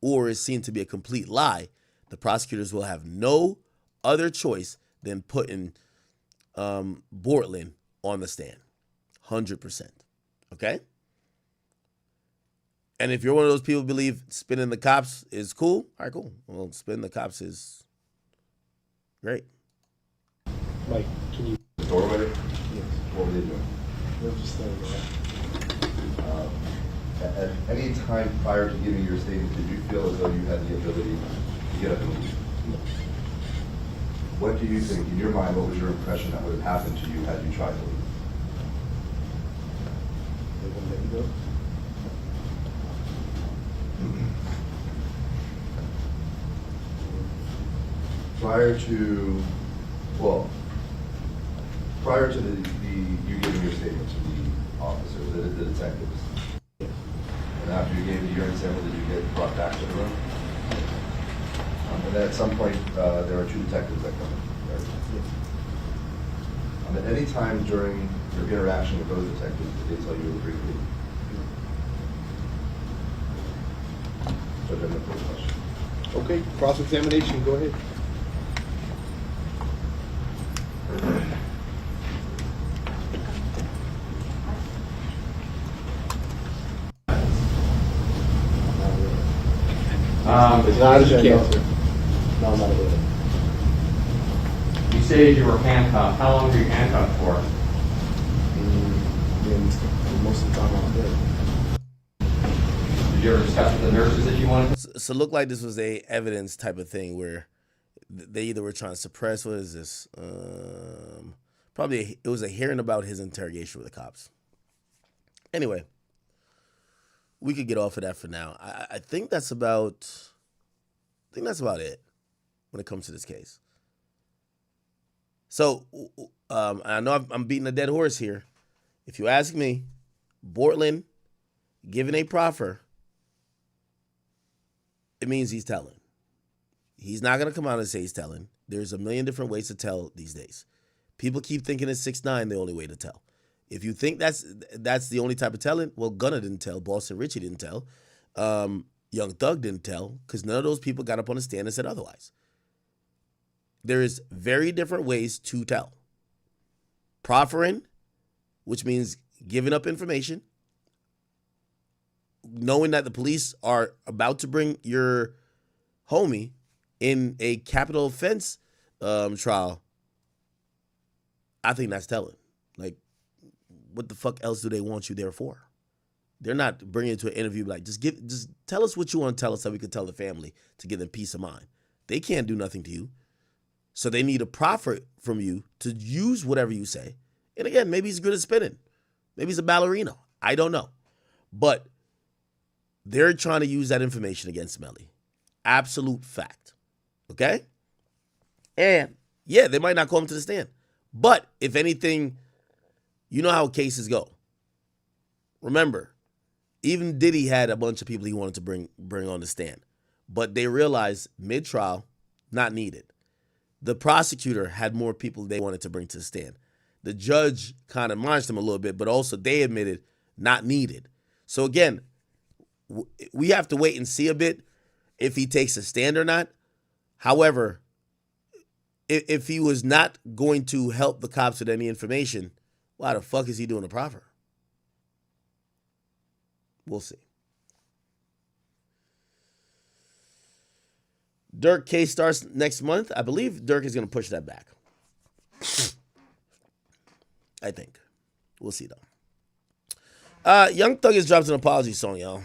Speaker 1: or is seen to be a complete lie, the prosecutors will have no other choice than putting Bortland on the stand. 100%. Okay? And if you're one of those people who believe spinning the cops is cool, all right, cool. Well, spinning the cops is great.
Speaker 12: Mike, can you...
Speaker 13: The doorway?
Speaker 12: Yes.
Speaker 13: What were they doing?
Speaker 12: We're just standing there.
Speaker 13: At any time prior to giving your statement, did you feel as though you had the ability to get up and leave?
Speaker 12: No.
Speaker 13: What do you think, in your mind, what was your impression that would have happened to you had you tried to leave?
Speaker 12: They wouldn't let you go?
Speaker 13: Prior to you giving your statement to the officers, the detectives, and after you gave the urine sample, did you get brought back to the room? And then at some point, there are two detectives that come in, right?
Speaker 12: Yes.
Speaker 13: At any time during your interaction with those detectives, did they tell you to agree to leave? So then the first question.
Speaker 12: Okay, cross-examination, go ahead.
Speaker 14: It's not as you
Speaker 12: cancer. No, I'm not aware.
Speaker 14: You say you were handcuffed. How long were you handcuffed for?
Speaker 12: Most of the time I was there.
Speaker 14: Did you ever discuss with the nurses that you wanted to?
Speaker 1: So it looked like this was a evidence type of thing where they either were trying to suppress, what is this? Probably it was a hearing about his interrogation with the cops. Anyway, we could get off of that for now. I think that's about it when it comes to this case. So I know I'm beating a dead horse here. If you ask me, Bortland given a proffer, it means he's telling. He's not going to come out and say he's telling. There's a million different ways to tell these days. People keep thinking it's 6ix9ine the only way to tell. If you think that's the only type of telling, well, Gunna didn't tell, Boston Richie didn't tell, Young Thug didn't tell, because none of those people got up on the stand and said otherwise. There is very different ways to tell. Proffering, which means giving up information, knowing that the police are about to bring your homie in a capital offense trial, I think that's telling. Like, what the fuck else do they want you there for? They're not bringing you to an interview like, just tell us what you want to tell us so we can tell the family to give them peace of mind. They can't do nothing to you. So they need a proffer from you to use whatever you say. And again, maybe he's good at spinning. Maybe he's a ballerina. I don't know. But they're trying to use that information against Melly. Absolute fact. Okay? And yeah, they might not call him to the stand. But if anything, you know how cases go. Remember, even Diddy had a bunch of people he wanted to bring on the stand. But they realized mid-trial, not needed. the prosecutor had more people they wanted to bring to the stand. The judge kind of admonished them a little bit, but also they admitted not needed. So again, we have to wait and see a bit if he takes a stand or not. However, if he was not going to help the cops with any information, why the fuck is he doing a proffer? We'll see. Dirk case starts next month. I believe Dirk is going to push that back. I think. We'll see, though. Young Thug has dropped an apology song, y'all.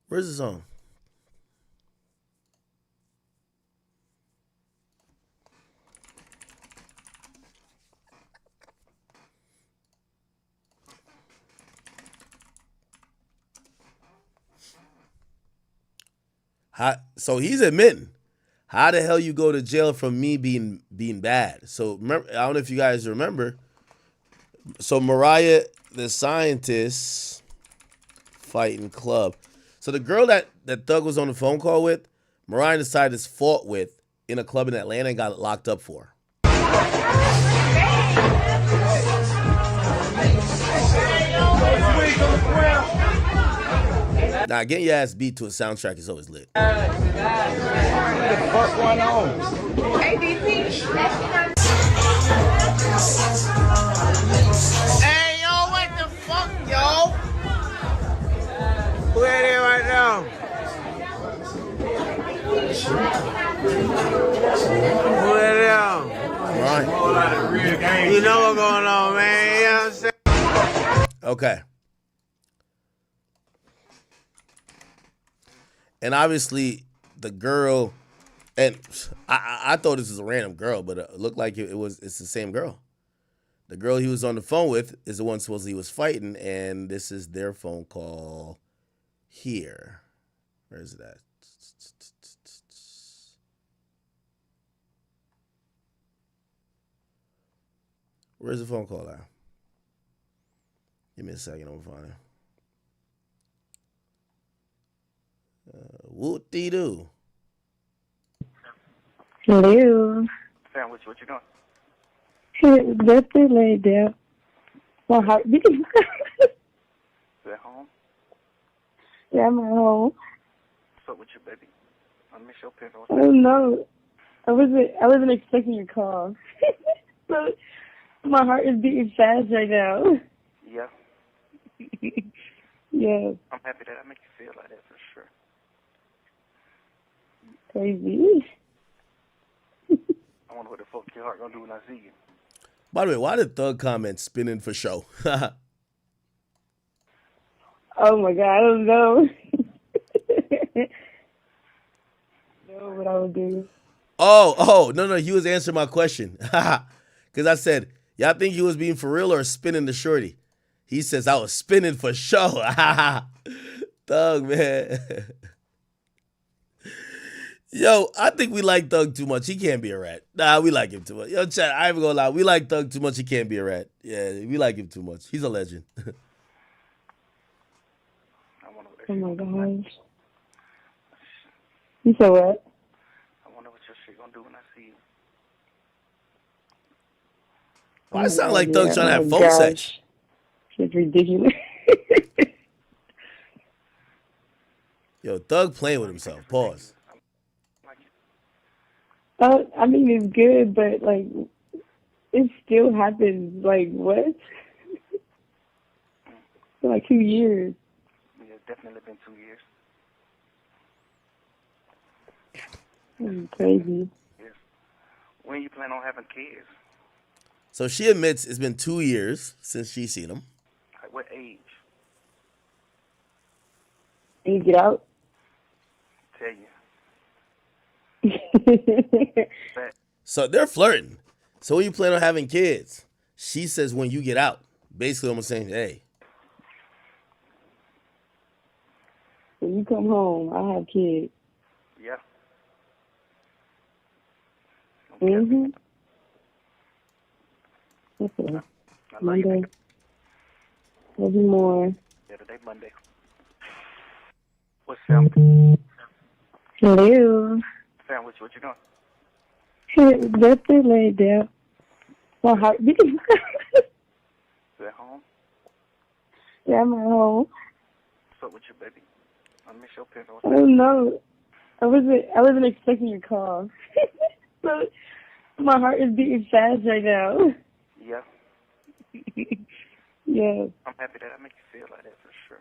Speaker 1: Where's the song? So he's admitting, how the hell you go to jail from me being bad? So remember, I don't know if you guys remember. So Mariah, the Scientist Fighting Club. So the girl that Thug was on the phone call with, Mariah decided to fought with in a club in Atlanta and got locked up for. Now, getting your ass beat to a soundtrack is always lit.
Speaker 15: What the fuck going on? Hey, yo, what the fuck, yo? Who at it right now? Who at it now? Right. You know what's going on, man. You know what I'm saying?
Speaker 1: Okay. And obviously, the girl, and I thought this was a random girl, but it looked like it's the same girl. The girl he was on the phone with is the one supposedly he was fighting, and this is their phone call here. Where is it at? Where's the phone call at? Give me a second, I'm gonna find it. Whoop-dee-doo.
Speaker 16: Hello.
Speaker 17: Sam, what you doing?
Speaker 16: That's it laid down. My heart beating.
Speaker 17: You at home?
Speaker 16: Yeah, I'm at home.
Speaker 17: What's up with you, baby? I miss your pen.
Speaker 16: I don't know. I wasn't expecting your call. So my heart is beating fast right now.
Speaker 17: Yeah.
Speaker 16: Yeah.
Speaker 17: I'm happy that I make you feel like that for sure.
Speaker 16: Crazy.
Speaker 17: I wonder what the fuck your heart gonna do when I see you.
Speaker 1: By the way, why did Thug comment spinning for show?
Speaker 16: Oh my God, I don't know. Know what I would do.
Speaker 1: Oh, no, he was answering my question. Because I said, y'all think he was being for real or spinning the shorty? He says, I was spinning for show. Thug, man. Yo, I think we like Thug too much. He can't be a rat. Nah, we like him too much. Yo, chat, I ain't even gonna lie. We like Thug too much. He can't be a rat. Yeah, we like him too much. He's a legend.
Speaker 16: Oh my gosh. You said what?
Speaker 17: I wonder what your shit gonna do when I see you.
Speaker 1: Why it sound like Thug's trying to have phone sex?
Speaker 16: It's ridiculous.
Speaker 1: Yo, Thug playing with himself. Pause.
Speaker 16: I mean, it's good, but, like, it still happens. Like, what? For, like, 2 years.
Speaker 17: Yeah, it's definitely been 2 years.
Speaker 16: Crazy.
Speaker 17: Yes. When you plan on having kids?
Speaker 1: So she admits it's been 2 years since she's seen him.
Speaker 17: Like what age?
Speaker 16: And you get out?
Speaker 17: Tell you.
Speaker 1: So they're flirting. So when you plan on having kids? She says when you get out. Basically, I'm saying, hey.
Speaker 16: When you come home, I have kids.
Speaker 17: Yeah.
Speaker 16: Mm-hmm. Okay. Monday. Maybe more.
Speaker 17: Yeah, today Monday. What's Sam?
Speaker 16: Hello.
Speaker 17: Sam, what you doing?
Speaker 16: That's it laid down. My heartbeat.
Speaker 17: You at home?
Speaker 16: Yeah, I'm at home.
Speaker 17: What's up with you, baby? I miss your pen.
Speaker 16: I don't know. I wasn't expecting your call. So my heart is beating fast right now.
Speaker 17: Yeah.
Speaker 16: Yeah.
Speaker 17: I'm happy that I make you feel like that for sure.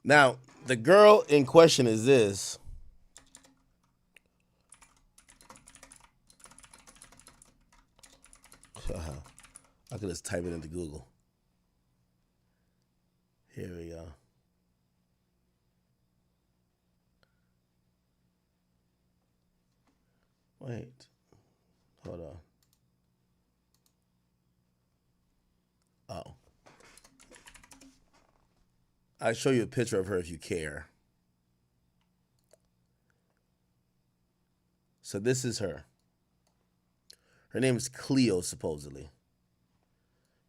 Speaker 1: Now, the girl in question is this. I could just type it into Google. Here we go. Wait. Hold on. Oh. I'll show you a picture of her if you care. So this is her. Her name is Cleo, supposedly.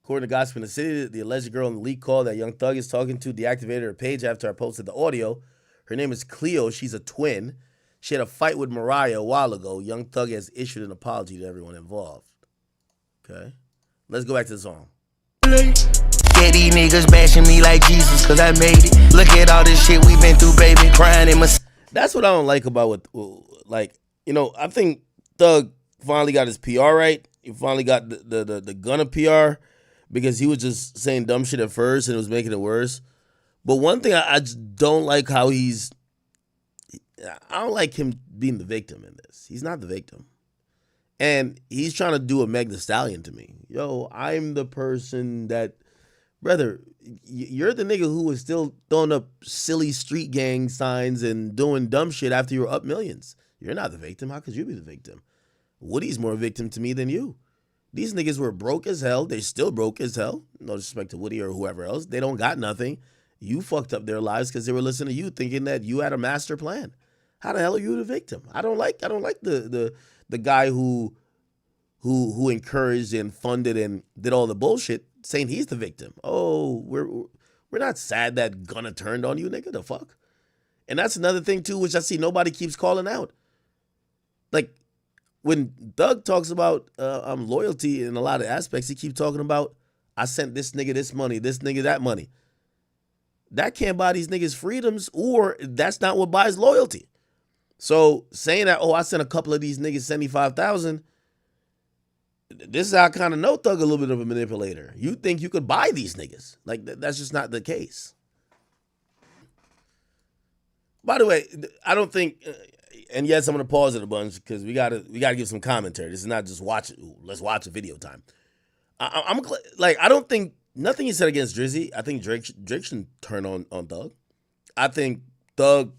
Speaker 1: According to Gossip in the City, the alleged girl in the leak call that Young Thug is talking to deactivated her page after I posted the audio. Her name is Cleo. She's a twin. She had a fight with Mariah a while ago. Young Thug has issued an apology to everyone involved. Okay? Let's go back to the song.
Speaker 18: Yeah, these niggas bashing me like Jesus, cause I made it. Look at all this shit we been through, baby. Crying in my...
Speaker 1: That's what I don't like about like, you know, I think Thug finally got his PR right. He finally got the Gunna PR because he was just saying dumb shit at first and it was making it worse. But one thing I just don't like how I don't like him being the victim in this. He's not the victim. And he's trying to do a Meg Thee Stallion to me. Yo, I'm the person that, brother, you're the nigga who was still throwing up silly street gang signs and doing dumb shit after you were up millions. You're not the victim. How could you be the victim? Woody's more a victim to me than you. These niggas were broke as hell. They're still broke as hell. No disrespect to Woody or whoever else. They don't got nothing. You fucked up their lives because they were listening to you thinking that you had a master plan. How the hell are you the victim? I don't like the guy who encouraged and funded and did all the bullshit saying he's the victim. Oh, we're not sad that Gunna turned on you, nigga. The fuck? And that's another thing too, which I see nobody keeps calling out. Like when Thug talks about loyalty in a lot of aspects, he keeps talking about I sent this nigga this money, this nigga that money. That can't buy these niggas freedoms, or that's not what buys loyalty. So saying that, oh, I sent a couple of these niggas 75,000. This is how I kind of know Thug a little bit of a manipulator. You think you could buy these niggas. Like, that's just not the case. By the way, I don't think, and yes, I'm going to pause it a bunch because we gotta give some commentary. This is not just let's watch a video time. I don't think, nothing he said against Drizzy. I think Drake shouldn't turn on Thug. I think Thug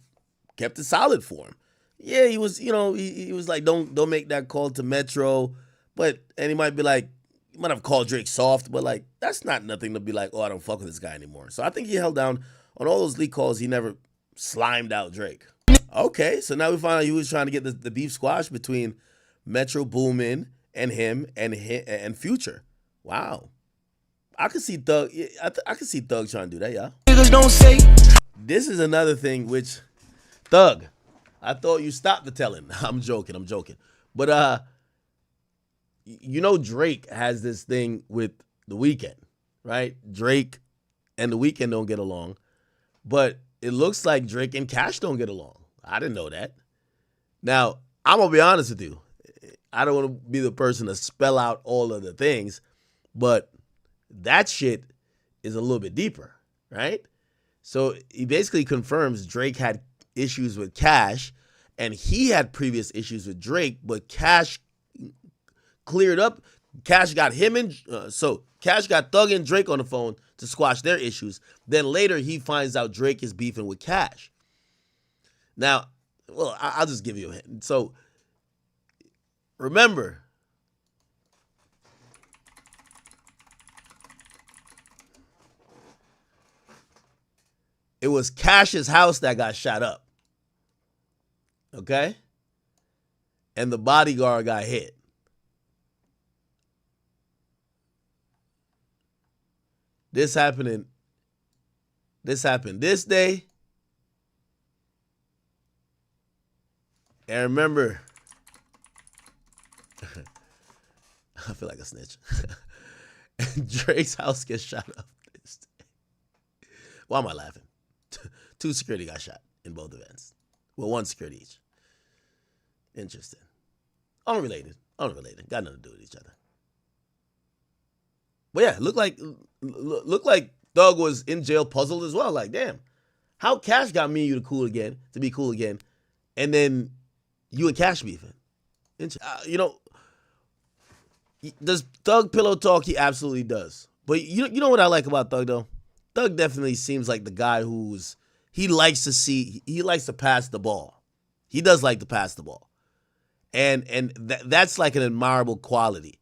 Speaker 1: kept it solid for him. Yeah, he was, he was like, don't make that call to Metro. And he might be like, he might have called Drake soft, but like, that's not nothing to be like, oh, I don't fuck with this guy anymore. So I think he held down on all those leak calls. He never slimed out Drake. Okay, so now we find out he was trying to get the beef squash between Metro Boomin and him and Future. Wow. I could see Thug. I could see Thug trying to do that, yeah.
Speaker 18: Niggas don't say.
Speaker 1: This is another thing which, Thug, I thought you stopped the telling. I'm joking. But Drake has this thing with The Weeknd, right? Drake and The Weeknd don't get along, but it looks like Drake and Cash don't get along. I didn't know that. Now, I'm gonna be honest with you. I don't want to be the person to spell out all of the things, but that shit is a little bit deeper, right? So he basically confirms Drake had issues with Cash, and he had previous issues with Drake, but Cash cleared up. Cash got Cash got Thug and Drake on the phone to squash their issues. Then later he finds out Drake is beefing with Cash. Now, well, I'll just give you a hint. So remember, it was Cash's house that got shot up. Okay? And the bodyguard got hit. This happened this day. And remember, I feel like a snitch. And Drake's house gets shot up this day. Why am I laughing? 2 security got shot in both events. Well, 1 security each. Interesting. Unrelated. Got nothing to do with each other. But yeah, looked like Thug was in jail puzzled as well. Like, damn, how Cash got me and you to be cool again, and then you and Cash beefing. Does Thug pillow talk? He absolutely does. But you know what I like about Thug though? Thug definitely seems like the guy he likes to pass the ball. He does like to pass the ball. And that's like an admirable quality.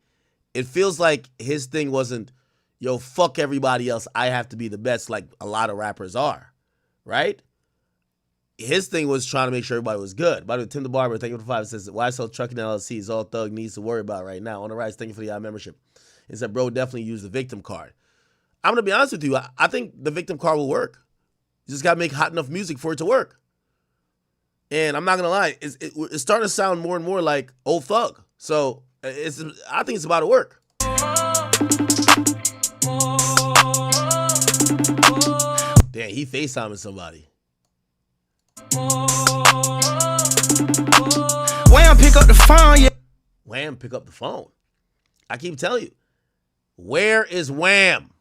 Speaker 1: It feels like his thing wasn't, yo, fuck everybody else, I have to be the best, like a lot of rappers are, right? His thing was trying to make sure everybody was good. By the way, Tim the Barber, thank you for the 5, says, why sell trucking LLC is all Thug needs to worry about right now. On the rise, thank you for the membership. He said, bro, definitely use the victim card. I'm going to be honest with you. I think the victim card will work. You just got to make hot enough music for it to work. And I'm not going to lie, it's starting to sound more and more like old Thug. So I think it's about to work. Damn, he FaceTiming somebody.
Speaker 18: Wham, pick up the phone, yeah.
Speaker 1: Wham, pick up the phone. I keep telling you, where is Wham?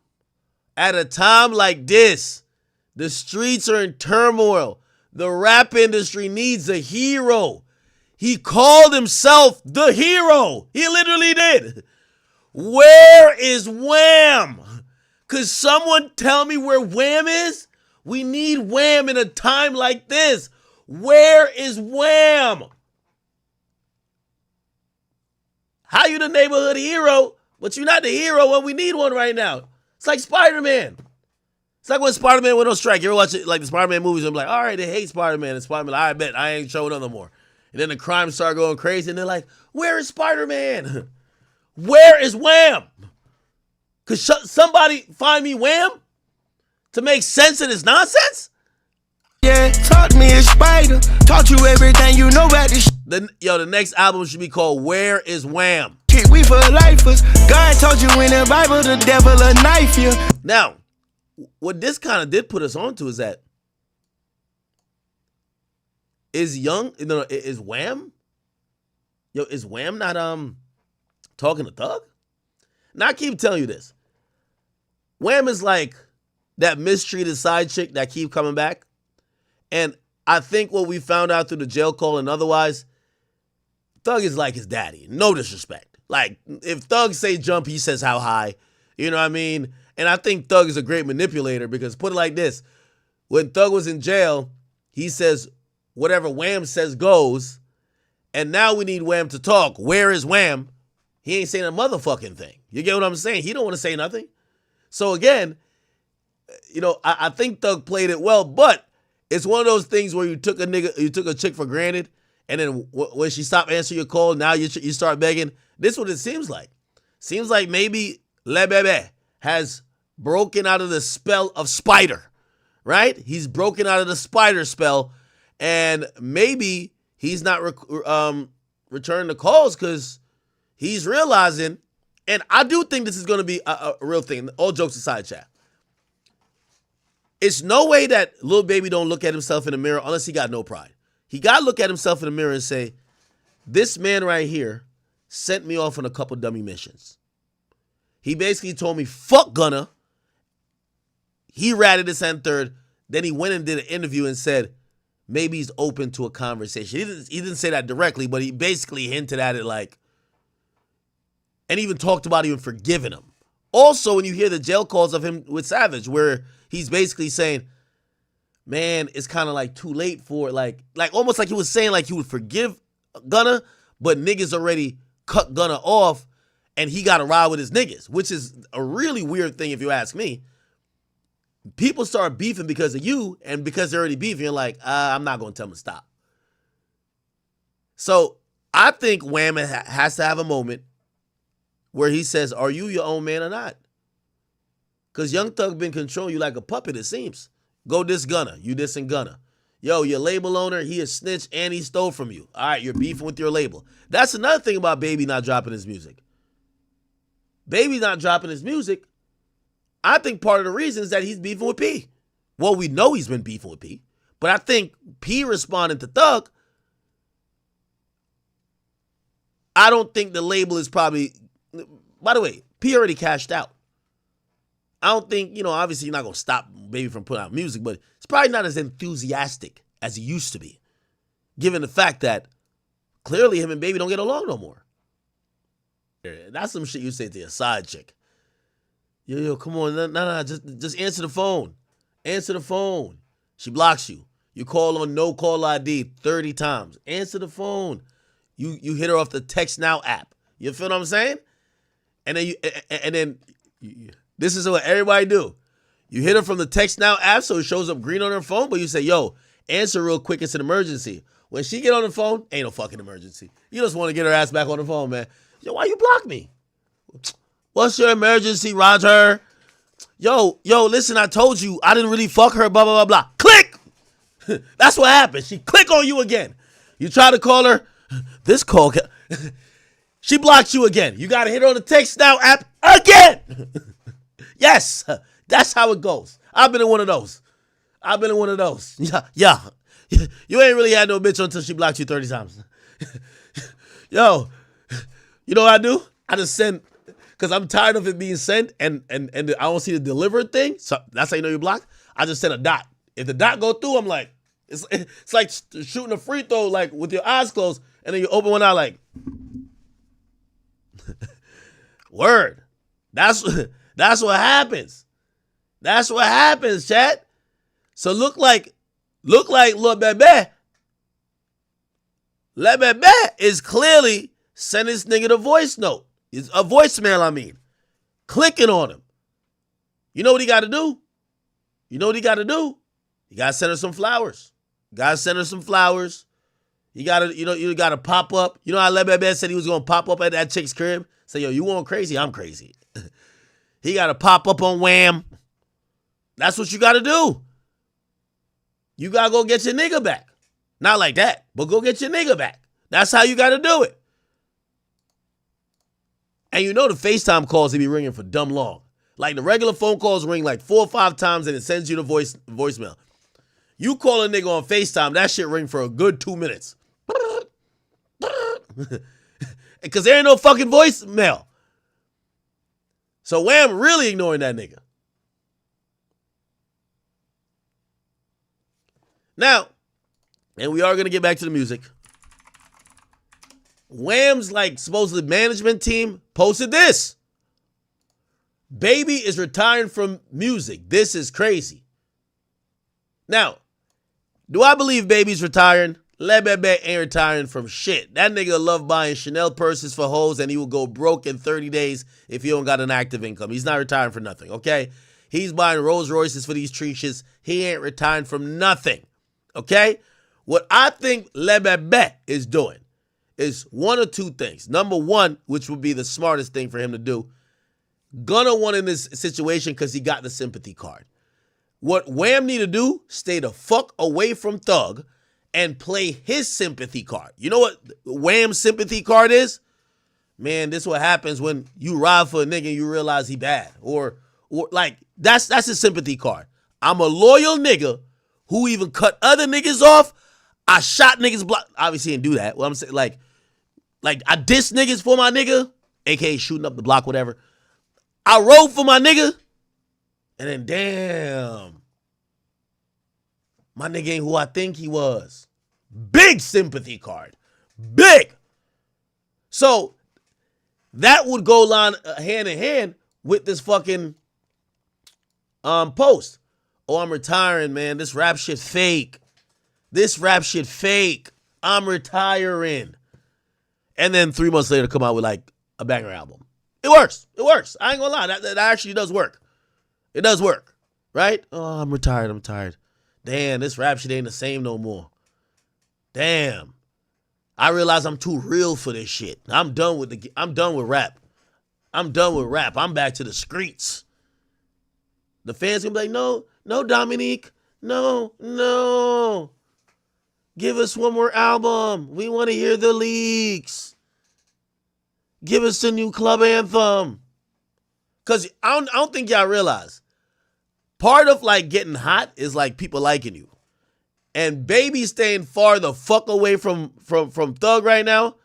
Speaker 1: At a time like this, the streets are in turmoil. The rap industry needs a hero. He called himself the hero. He literally did. Where is Wham? Could someone tell me where Wham is? We need Wham in a time like this. Where is Wham? How you the neighborhood hero, but you're not the hero when we need one right now? It's like Spider-Man. It's like when Spider-Man went on strike. You ever watch it, like the Spider-Man movies, and be like, all right, they hate Spider-Man. And Spider-Man, I bet I ain't showing up no more. And then the crime started going crazy, and they're like, where is Spider-Man? Where is Wham? Could somebody find me Wham to make sense of this nonsense?
Speaker 18: Yeah, talk to me a spider. Taught you everything you know about this.
Speaker 1: The next album should be called Where is Wham?
Speaker 18: We for lifers. God told you in the Bible the devil a knife you.
Speaker 1: Now, what this kind of did put us on to is that is Wham? Is Wham not talking to Thug? Now I keep telling you this. Wham is like that mistreated side chick that keep coming back. And I think what we found out through the jail call and otherwise, Thug is like his daddy. No disrespect. Like, if Thug say jump, he says how high. You know what I mean? And I think Thug is a great manipulator because, put it like this, when Thug was in jail, he says whatever Wham says goes, and now we need Wham to talk. Where is Wham? He ain't saying a motherfucking thing. You get what I'm saying? He don't want to say nothing. So again, I think Thug played it well, but it's one of those things where you took a chick for granted, and then when she stopped answering your call, now you start begging. This is what it seems like. Seems like maybe Le Bebe has broken out of the spell of Spider, right? He's broken out of the Spider spell, and maybe he's not returning the calls because he's realizing, and I do think this is going to be a real thing. All jokes aside, chat. It's no way that Lil Baby don't look at himself in the mirror unless he got no pride. He got to look at himself in the mirror and say, this man right here sent me off on a couple dummy missions. He basically told me, fuck Gunna. He ratted this and third. Then he went and did an interview and said, maybe he's open to a conversation. He didn't say that directly, but he basically hinted at it like, and even talked about even forgiving him. Also, when you hear the jail calls of him with Savage, where he's basically saying, man, it's kind of like too late for it. Like almost like he was saying like he would forgive Gunna, but niggas already cut Gunna off and he got to ride with his niggas, which is a really weird thing if you ask me. People start beefing because of you, and because they're already beefing, you're like, I'm not going to tell them to stop. So I think Wham has to have a moment where he says, are you your own man or not? Because Young Thug been controlling you like a puppet, it seems. Go diss Gunna. You dissing Gunna. Yo, your label owner, he a snitch and he stole from you. All right, you're beefing with your label. That's another thing about Baby not dropping his music. Baby not dropping his music, I think part of the reason is that he's beefing with P. Well, we know he's been beefing with P. But I think P responding to Thug, I don't think the label is probably... By the way, P already cashed out. I don't think, obviously you're not going to stop Baby from putting out music, but it's probably not as enthusiastic as he used to be, given the fact that clearly him and Baby don't get along no more. That's some shit you say to your side chick. Yo, come on, no, just answer the phone. Answer the phone. She blocks you. You call on no call ID 30 times. Answer the phone. You hit her off the Text Now app. You feel what I'm saying? And then this is what everybody do. You hit her from the Text Now app so it shows up green on her phone, but you say, yo, answer real quick, it's an emergency. When she get on the phone, ain't no fucking emergency. You just want to get her ass back on the phone, man. Yo, why you block me? What's your emergency, Roger? Yo, listen, I told you I didn't really fuck her, blah, blah, blah, blah. Click! That's what happened. She click on you again. You try to call her. This call, she blocked you again. You got to hit her on the Text Now app again. Yes, that's how it goes. I've been in one of those. Yeah. You ain't really had no bitch until she blocked you 30 times. Yo, you know what I do? I just send, because I'm tired of it being sent and I don't see the delivered thing. So that's how you know you're blocked. I just send a dot. If the dot go through, I'm like, it's like shooting a free throw, like with your eyes closed, and then you open one eye like, word. That's what happens. That's what happens, chat. So look like Lil Bebe. Lil Bebe is clearly sending this nigga the voice note. It's a voicemail, I mean. Clicking on him. You know what he got to do? You got to send her some flowers. You got to pop up. You know how Lil Bebe said he was going to pop up at that chick's crib? Say, yo, you want crazy? I'm crazy. He got to pop up on Wham. That's what you got to do. You got to go get your nigga back. Not like that, but go get your nigga back. That's how you got to do it. And you know the FaceTime calls, they be ringing for dumb long. Like the regular phone calls ring like 4 or 5 times and it sends you the voicemail. You call a nigga on FaceTime, that shit ring for a good 2 minutes. Because there ain't no fucking voicemail. So Wham really ignoring that nigga. Now, and we are going to get back to the music. Wham's supposedly management team posted this. Baby is retiring from music. This is crazy. Now, do I believe Baby's retiring? Lil Bebe ain't retiring from shit. That nigga love buying Chanel purses for hoes and he will go broke in 30 days if he don't got an active income. He's not retiring for nothing, okay? He's buying Rolls Royces for these treaches. He ain't retiring from nothing, okay? What I think Lil Bebe is doing is one or two things. Number one, which would be the smartest thing for him to do, Gunna won in this situation because he got the sympathy card. What Wham need to do, stay the fuck away from Thug and play his sympathy card. You know what Wham's sympathy card is? Man, this is what happens when you ride for a nigga and you realize he bad. Or that's his sympathy card. I'm a loyal nigga who even cut other niggas off. I shot niggas block. Obviously didn't do that. What I'm saying, like I diss niggas for my nigga, aka shooting up the block, whatever. I rode for my nigga, and then damn, my nigga ain't who I think he was. Big sympathy card. Big. So that would go hand in hand with this fucking post. Oh, I'm retiring, man. This rap shit fake. I'm retiring. And then 3 months later come out with a banger album. It works. I ain't gonna lie. That actually does work. It does work. Right? Oh, I'm retired. Damn, this rap shit ain't the same no more. Damn. I realize I'm too real for this shit. I'm done with rap. I'm back to the streets. The fans gonna be like, no, Dominique, no. Give us one more album. We want to hear the leaks. Give us a new club anthem. Cause I don't think y'all realize, part of like getting hot is like people liking you. And Baby staying far the fuck away from Thug right now,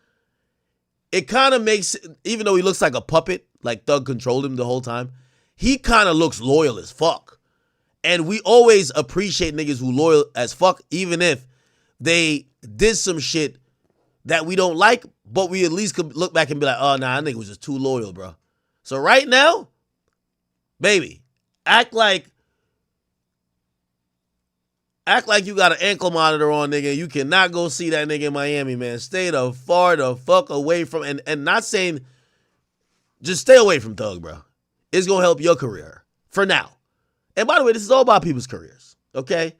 Speaker 1: it kind of makes, even though he looks like a puppet, like Thug controlled him the whole time, he kind of looks loyal as fuck. And we always appreciate niggas who loyal as fuck, even if they did some shit that we don't like, but we at least could look back and be like, oh, nah, that nigga was just too loyal, bro. So right now, Baby, act like you got an ankle monitor on, nigga. You cannot go see that nigga in Miami, man. Stay the fuck away from, and not saying, just stay away from Thug, bro. It's going to help your career for now. And by the way, this is all about people's careers, okay?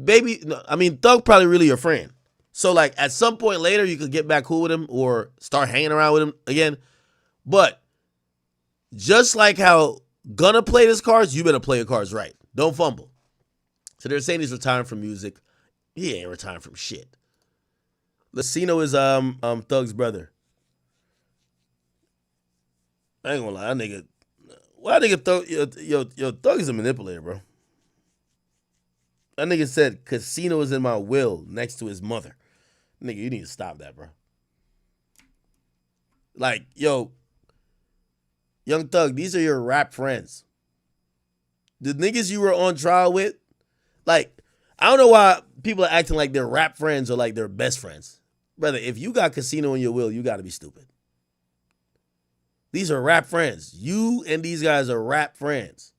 Speaker 1: Baby, no, I mean, Thug probably really your friend. So, like, at some point later, you could get back cool with him or start hanging around with him again. But just like how Gunna played his cards, you better play your cards right. Don't fumble. So they're saying he's retiring from music. He ain't retiring from shit. Lucino is Thug's brother. I ain't gonna lie, that nigga. Why nigga Thug is a manipulator, bro. That nigga said casino is in my will next to his mother. Nigga, you need to stop that, bro. Like, yo, Young Thug, these are your rap friends. The niggas you were on trial with, like, I don't know why people are acting like they're rap friends or like they're best friends. Brother, if you got casino in your will, you got to be stupid. These are rap friends. You and these guys are rap friends.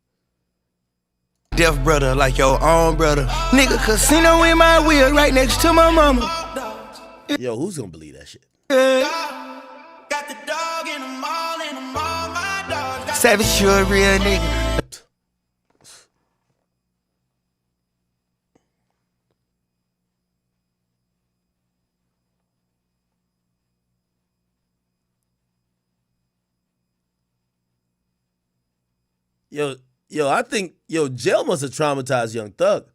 Speaker 18: Deaf brother like your own brother. Nigga, casino in my wheel right next to my mama.
Speaker 1: Yo, who's gonna believe that shit?
Speaker 18: Got the dog in the mall my dog. Savage, you a real nigga.
Speaker 1: Yo, I think, jail must have traumatized Young Thug.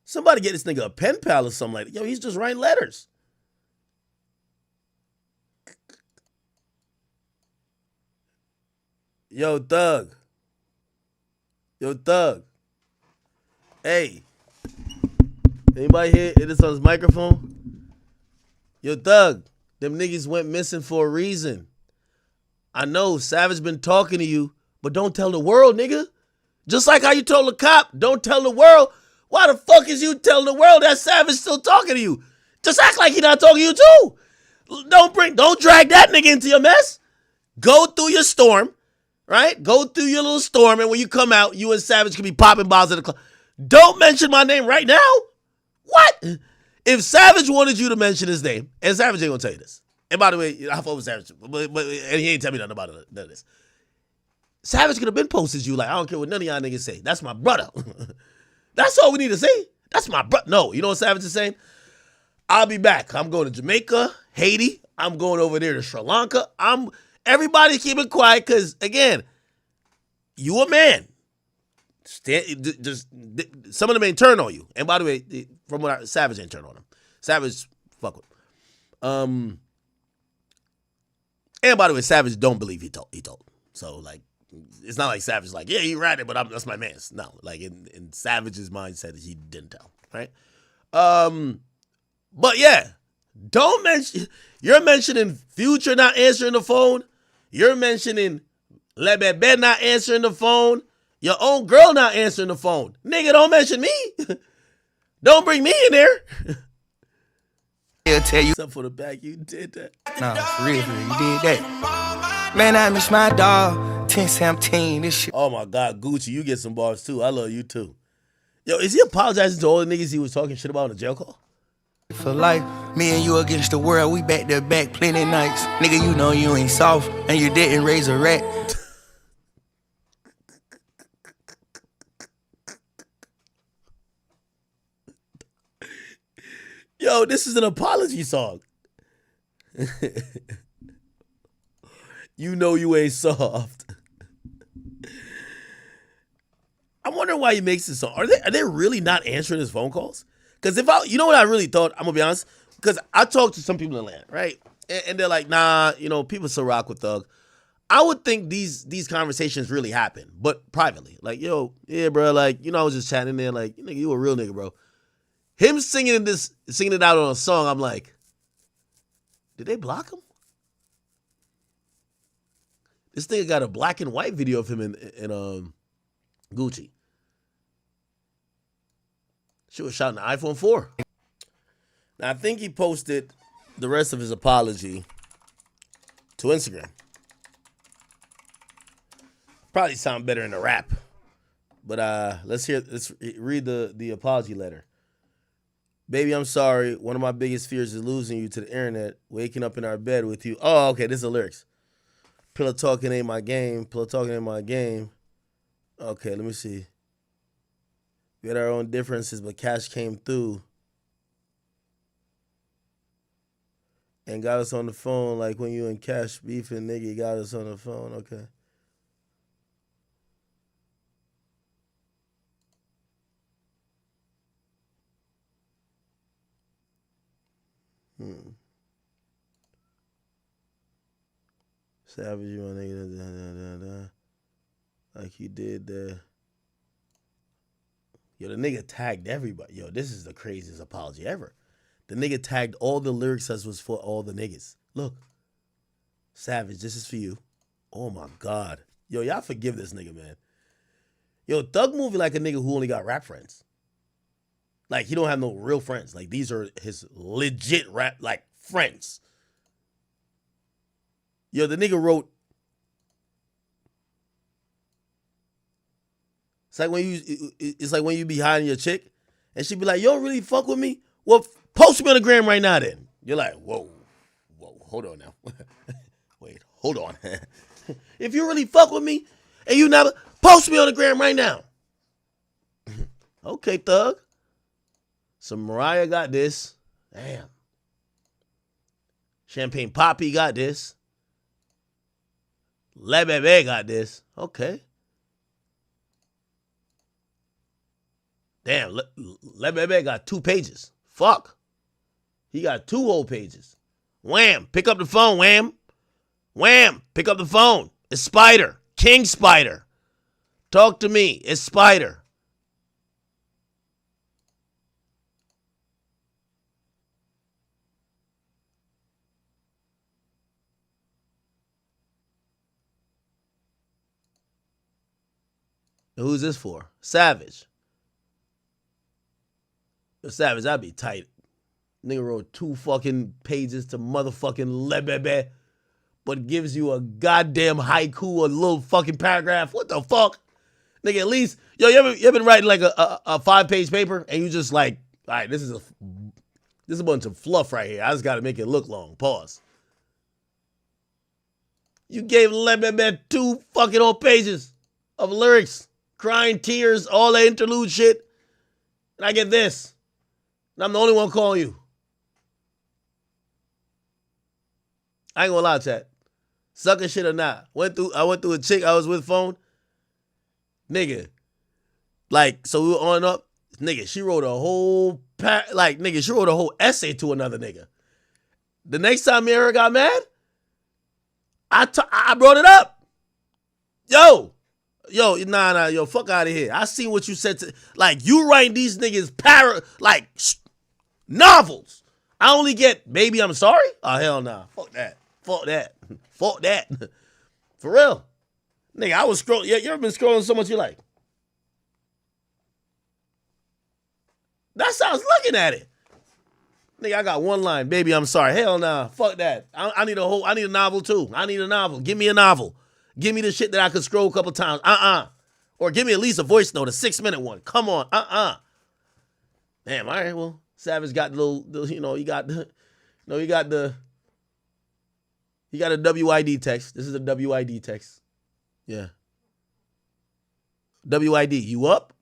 Speaker 1: Somebody get this nigga a pen pal or something like that. Yo, he's just writing letters. Yo, Thug. Hey. Anybody hear this on his microphone? Yo, Thug. Them niggas went missing for a reason. I know Savage been talking to you, but don't tell the world, nigga. Just like how you told the cop, don't tell the world. Why the fuck is you telling the world that Savage still talking to you? Just act like he not talking to you too. Don't drag that nigga into your mess. Go through your storm, right? Go through your little storm, and when you come out, you and Savage can be popping bottles at the club. Don't mention my name right now. What? If Savage wanted you to mention his name, and Savage ain't gonna tell you this. And by the way, I fought with Savage, but and he ain't tell me nothing about none of this. Savage could have been posted you like, I don't care what none of y'all niggas say. That's my brother. That's all we need to say. That's my brother. No, you know what Savage is saying? I'll be back. I'm going to Jamaica, Haiti. I'm going over there to Sri Lanka. Everybody keep it quiet because, again, you a man. Just some of them ain't turn on you. And by the way, from what Savage ain't turn on him. Savage, fuck with him. And by the way, Savage don't believe he told. So, like, it's not like Savage like, yeah, he ran it, but that's my man. No, like in Savage's mindset, he didn't tell, right? But yeah, don't mention. You're mentioning Future not answering the phone. You're mentioning Lebebe not answering the phone. Your own girl not answering the phone. Nigga, don't mention me. Don't bring me in there.
Speaker 18: He'll tell you.
Speaker 1: Except for the back, you did that.
Speaker 18: Nah, for real, you did that. Man, I miss my dog. 10-17, this shit.
Speaker 1: Oh my God, Gucci, you get some bars too. I love you too. Yo, is he apologizing to all the niggas he was talking shit about in the jail call?
Speaker 18: For life, me and you against the world, we back to back plenty nights. Nigga, you know you ain't soft, and you didn't raise a rat.
Speaker 1: Yo, this is an apology song. You know you ain't soft. I'm wondering why he makes this song. Are they really not answering his phone calls? Because you know what I really thought? I'm gonna be honest. Because I talked to some people in Atlanta, right? And they're like, nah, people still rock with Thug. I would think these conversations really happen, but privately. Like, yo, yeah, bro, like, I was just chatting there, like, nigga, you a real nigga, bro. Him singing it out on a song, I'm like, did they block him? This nigga got a black and white video of him in Gucci. She was shot in the iPhone 4. Now, I think he posted the rest of his apology to Instagram. Probably sound better in a rap. But let's read the apology letter. Baby, I'm sorry. One of my biggest fears is losing you to the internet, waking up in our bed with you. Oh, okay, this is the lyrics. Pillow talking ain't my game. Pillow talking ain't my game. Okay, let me see. We had our own differences, but cash came through and got us on the phone like when you and Cash beefing, nigga, got us on the phone. Okay. Savage, you want nigga, like you did there. Yo, the nigga tagged everybody. Yo, this is the craziest apology ever. The nigga tagged all the lyrics as was for all the niggas. Look, Savage, this is for you. Oh my God. Yo, y'all forgive this nigga, man. Yo, Thug moving like a nigga who only got rap friends. Like, he don't have no real friends. Like, these are his legit rap, like, friends. Yo, the nigga wrote, it's like when you be hiding your chick, and she be like, you don't really fuck with me? Well, post me on the gram right now then. You're like, whoa, hold on now. Wait, hold on. If you really fuck with me, and you never, post me on the gram right now. Okay, Thug. So Mariah got this. Damn. Champagne Poppy got this. Le Bebe got this. Okay. Damn, Le Bebe got 2 pages. Fuck. He got 2 whole pages. Wham, pick up the phone, Wham. Wham, pick up the phone. It's Spider. King Spider. Talk to me. It's Spider. Who's this for? Savage. Savage, I'd be tight. Nigga wrote 2 fucking pages to motherfucking Le Bebe, but gives you a goddamn haiku, a little fucking paragraph. What the fuck? Nigga, at least, yo, you ever been writing like a 5-page paper and you just like, all right, this is a bunch of fluff right here. I just got to make it look long. Pause. You gave Le Bebe 2 fucking whole pages of lyrics, crying tears, all that interlude shit, and I get this. And I'm the only one calling you. I ain't gonna lie, chat. Sucking shit or not. I went through a chick I was with phone. Nigga. Like, so we were on up. Nigga, she wrote a whole she wrote a whole essay to another nigga. The next time me and her got mad, I brought it up. Yo, fuck out of here. I seen what you said to, like, you writing these niggas novels. I only get, baby, I'm sorry? Oh, hell nah. Fuck that. Fuck that. For real. Nigga, I was scrolling. You ever been scrolling so much you like? That's how I was looking at it. Nigga, I got one line. Baby, I'm sorry. Hell nah. Fuck that. I need a novel too. I need a novel. Give me a novel. Give me the shit that I could scroll a couple times. Or give me at least a voice note, a 6-minute one. Come on. Damn, all right, well, Savage got he got a WID text. This is a WID text. Yeah. WID, you up?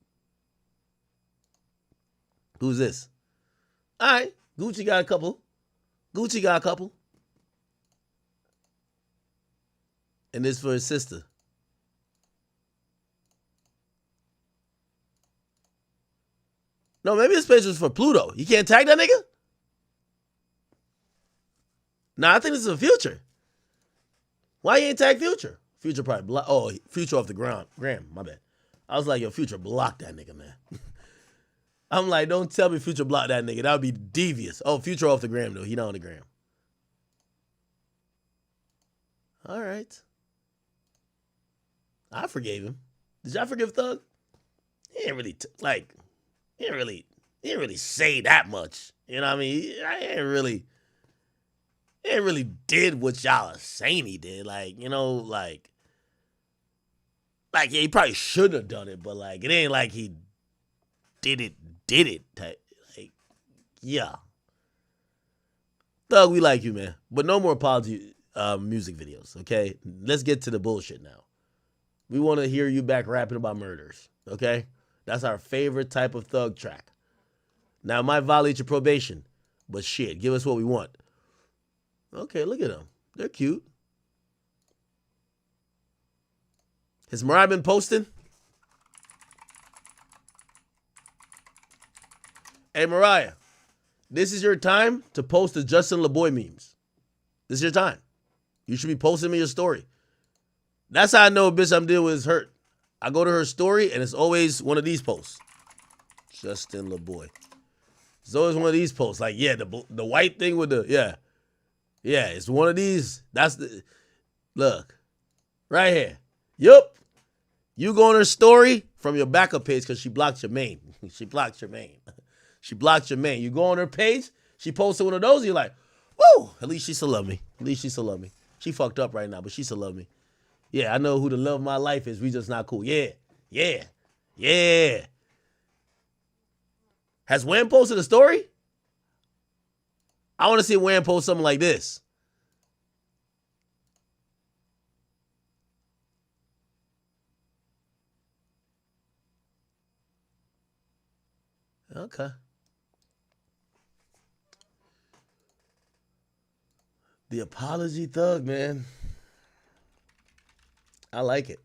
Speaker 1: Who's this? All right, Gucci got a couple. And this for his sister. No, maybe this page was for Pluto. You can't tag that nigga? Nah, I think this is a Future. Why you ain't tag Future? Future probably blocked. Oh, Future off the ground. Graham, my bad. I was like, yo, Future blocked that nigga, man. I'm like, don't tell me Future blocked that nigga. That would be devious. Oh, Future off the gram, though. He not on the gram. All right. I forgave him. Did y'all forgive Thug? He didn't really, he didn't really say that much. You know what I mean? He ain't really did what y'all are saying he did. Like, you know, like yeah, he probably should have done it, but like, it ain't like he did it type. Like, yeah. Thug, we like you, man. But no more apology music videos, okay? Let's get to the bullshit now. We want to hear you back rapping about murders, okay? That's our favorite type of Thug track. Now, it might violate your probation, but shit, give us what we want. Okay, look at them. They're cute. Has Mariah been posting? Hey, Mariah, this is your time to post the Justin LeBoy memes. This is your time. You should be posting me your story. That's how I know a bitch I'm dealing with is hurt. I go to her story, and it's always one of these posts. Justin LeBoy. It's always one of these posts. Like, yeah, the white thing with the, yeah. Yeah, it's one of these. That's the, look. Right here. Yup. You go on her story from your backup page because she blocked your main. She blocked your main. She blocked your main. You go on her page, she posted one of those, you're like, woo, at least she still love me. At least she still love me. She fucked up right now, but she still love me. Yeah, I know who the love of my life is. We just not cool. Yeah, yeah, yeah. Has Wham posted a story? I want to see Wham post something like this. Okay. The apology Thug, man. I like it.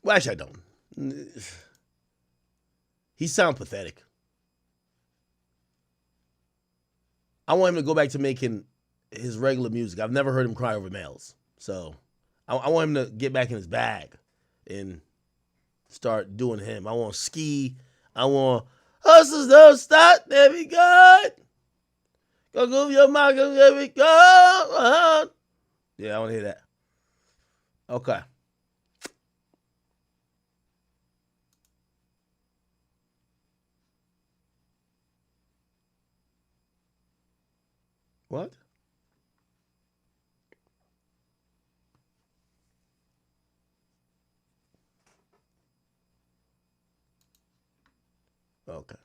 Speaker 1: Well, actually, I don't. He sounds pathetic. I want him to go back to making his regular music. I've never heard him cry over males. So I want him to get back in his bag and start doing him. I want Ski. I want Hustlers Don't Stop. There we go. Go move your mouth. There we go. Yeah, I want to hear that. Okay. What? Okay.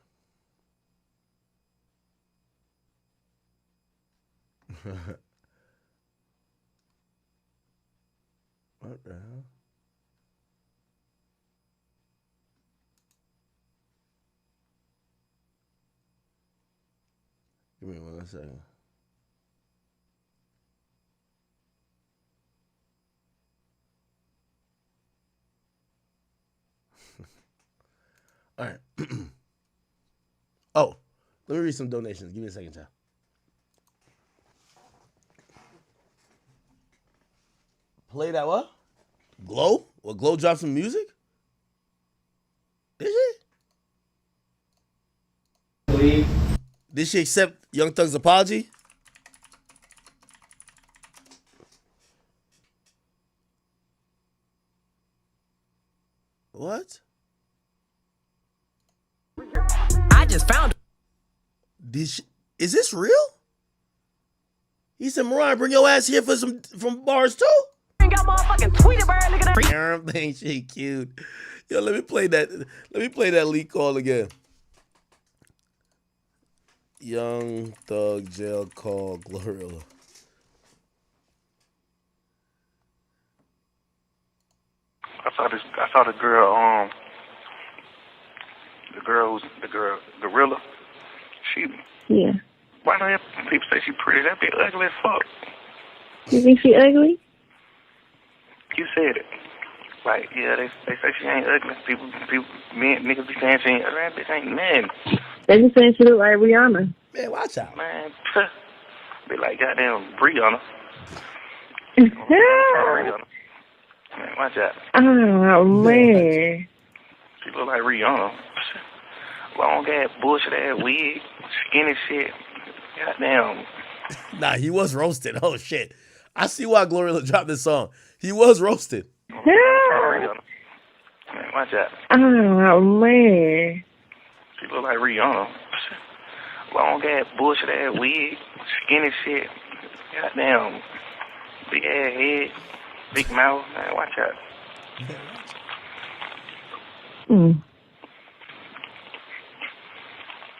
Speaker 1: What the hell? Give me 1 second. All right. Oh, let me read some donations. Give me a second, child. Play that what? Glow? Well, Glow dropped some music? Did she? Did she accept Young Thug's apology? What?
Speaker 18: I just found.
Speaker 1: Did she? Is this real? He said, Mariah, bring your ass here for some from bars too.
Speaker 18: Got motherfucking Tweety Bird. Look at that.
Speaker 1: Damn thing, she cute. Yo, let me play that. Let me play that leak call again. Young Thug jail call Glorilla.
Speaker 17: I saw the girl. The girl Gorilla. She.
Speaker 16: Yeah.
Speaker 17: Why don't people say she pretty? That be ugly as fuck.
Speaker 16: You think she ugly?
Speaker 17: You said it. Like, yeah, they say she ain't ugly. People, niggas be saying she ain't ugly. That bitch ain't nothing.
Speaker 16: They be saying she look like Rihanna.
Speaker 1: Man, watch out.
Speaker 17: Man, be like goddamn Rihanna.
Speaker 16: Rihanna.
Speaker 17: Man, watch out.
Speaker 16: Oh, man.
Speaker 17: She look like Rihanna. Long ass, bullshit ass wig, skinny shit. Goddamn.
Speaker 1: Nah, he was roasted. Oh, shit. I see why Glorilla dropped this song. He was roasted.
Speaker 17: Rihanna. Man, watch out.
Speaker 16: Oh, man.
Speaker 17: She look like Rihanna. Long ass, bullshit ass wig, skinny shit. Goddamn. Big ass head, big mouth. Man, watch out.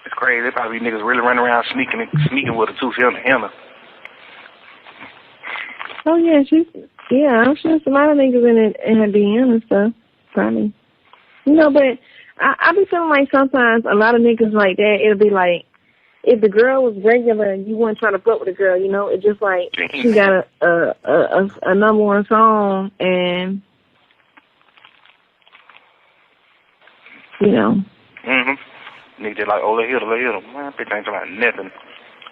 Speaker 17: It's crazy. There probably niggas really running around sneaking with her too. She on the hammer.
Speaker 16: Oh, yeah, I'm sure some other niggas in her DM and stuff. Probably. You know, but I be feeling like sometimes a lot of niggas like that, it'll be like, if the girl was regular and you weren't trying to fuck with the girl, you know, it's just like she got a number one song and, you know.
Speaker 17: Mm-hmm. Niggas like, oh, let hit her. Man, bitch ain't talking about nothing.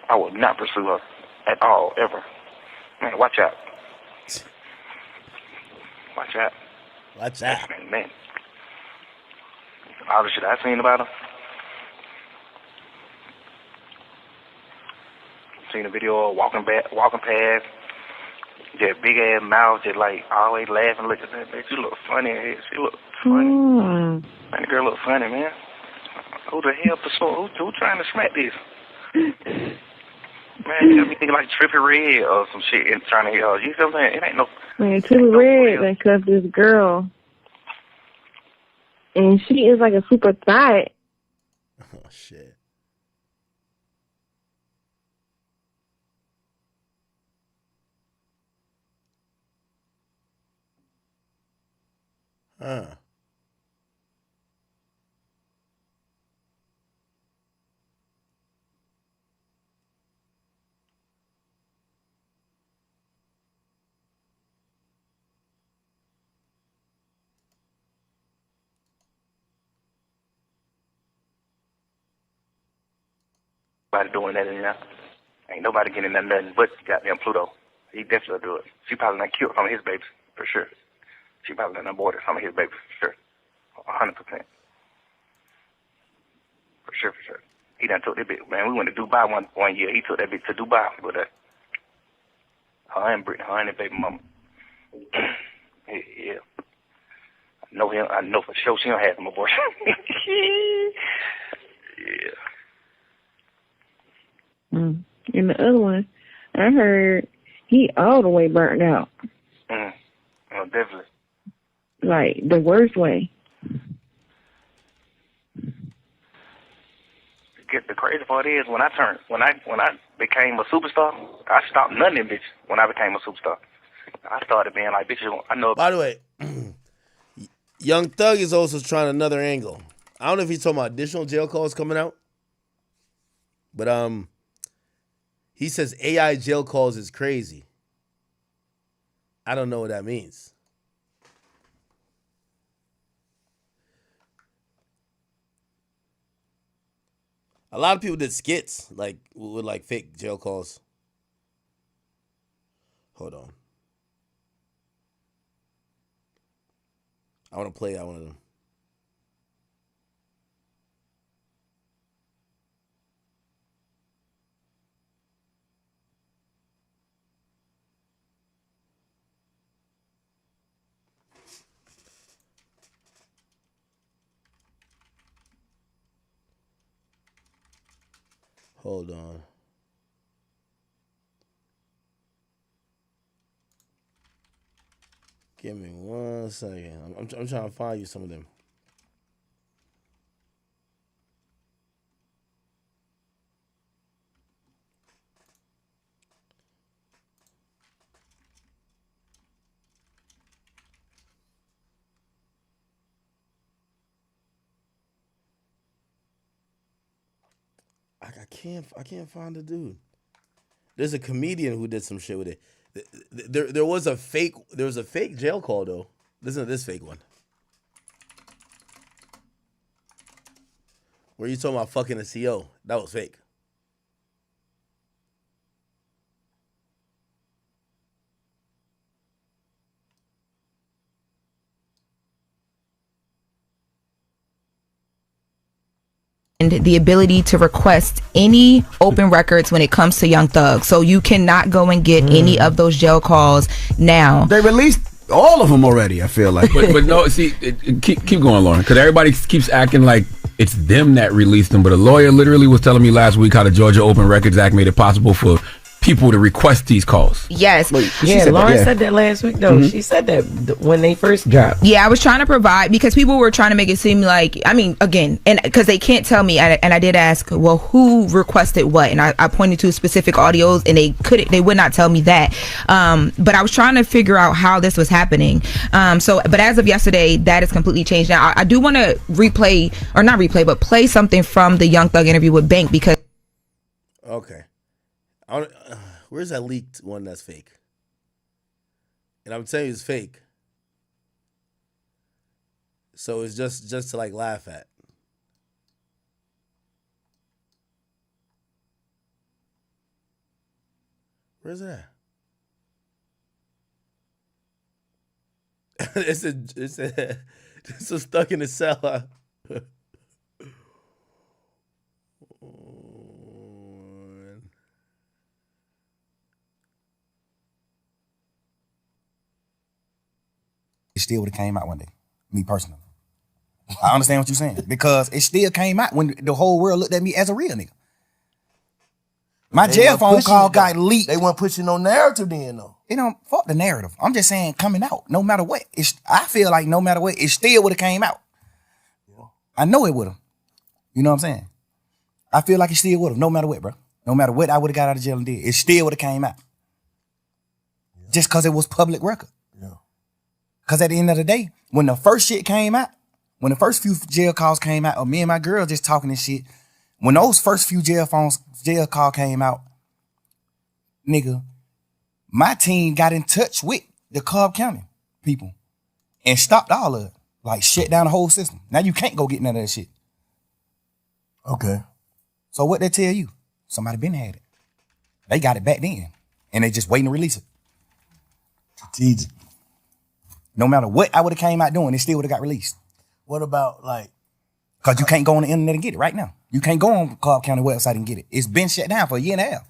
Speaker 17: I would not pursue her at all, ever. Man, watch out. Watch out.
Speaker 1: Watch out.
Speaker 17: Man. All the shit I seen about her. Seen a video of walking past. That big ass mouth, just like always laughing, looking at that bitch. She look funny. She look funny. Man, the girl look funny, man. Who the hell who trying to smack this? Man, you got me like Trippie Redd or some shit and trying to hit her. You know what I'm saying? It ain't no.
Speaker 16: Man, Trippie Redd done cuffed this girl. And she is like a super thot.
Speaker 1: Oh, shit. Huh.
Speaker 17: Nobody doing that in there. Ain't nobody getting nothing but goddamn Pluto. He definitely do it. She probably done killed some of his babies, for sure. She probably done aborted some of his babies, for sure. 100%. For sure. He done took that bitch. Man, we went to Dubai one year. He took that bitch to Dubai with her. Her and baby mama. Yeah. I know for sure she don't have some abortion. Yeah.
Speaker 16: And the other one, I heard he all the way burnt out.
Speaker 17: Oh, definitely.
Speaker 16: Like the worst way.
Speaker 17: The crazy part is when I became a superstar, I stopped none of them bitches when I became a superstar. I started being like, bitches, I know.
Speaker 1: By the way, Young Thug is also trying another angle. I don't know if he's talking about additional jail calls coming out, but he says AI jail calls is crazy. I don't know what that means. A lot of people did skits like with like fake jail calls. Hold on. I want to play out one of them. Hold on. Give me 1 second. I'm trying to find you some of them. I can't find the dude. There's a comedian who did some shit with it. There was a fake jail call though. Listen to this fake one. Where you talking about fucking a CO? That was fake.
Speaker 19: And the ability to request any open records when it comes to Young Thug. So you cannot go and get any of those jail calls now.
Speaker 20: They released all of them already, I feel like.
Speaker 21: But no, see, keep going, Lauren, because everybody keeps acting like it's them that released them. But a lawyer literally was telling me last week how the Georgia Open Records Act made it possible for people to request these calls.
Speaker 19: Yes.
Speaker 22: Lauren said that last week, though. She said that when they first dropped.
Speaker 19: Yeah, I was trying to provide, because people were trying to make it seem like, I mean, again, and because they can't tell me, and I did ask, well, who requested what? And I pointed to specific audios, and they would not tell me that. But I was trying to figure out how this was happening. But as of yesterday, that has completely changed. Now, I do want to play something from the Young Thug interview with Bank, because.
Speaker 1: Okay. Where's that leaked one that's fake? And I'm telling you it's fake. So it's just to like laugh at. Where's it at? It's so stuck in the cell.
Speaker 23: It still would have came out one day, me personally. I understand what you're saying, because it still came out when the whole world looked at me as a real nigga. My jail phone call got leaked.
Speaker 24: They weren't pushing no narrative then, though.
Speaker 23: You know, fuck the narrative. I'm just saying coming out, no matter what. I feel like no matter what, it still would have came out. Yeah. I know it would have. You know what I'm saying? I feel like it still would have, no matter what, bro. No matter what I would have got out of jail and did, it still would have came out. Yeah. Just because it was public record. Because at the end of the day, when the first shit came out, when the first few jail calls came out, or me and my girl just talking this shit, when those first few jail call came out, nigga, my team got in touch with the Cobb County people and stopped all of it. Like, shut down the whole system. Now you can't go get none of that shit.
Speaker 24: Okay.
Speaker 23: So what they tell you? Somebody been had it. They got it back then, and they just waiting to release it.
Speaker 24: Strategic.
Speaker 23: No matter what I would have came out doing, it still would have got released.
Speaker 24: What about, like...
Speaker 23: Because you can't go on the internet and get it right now. You can't go on Cobb County website and get it. It's been shut down for a year and a half.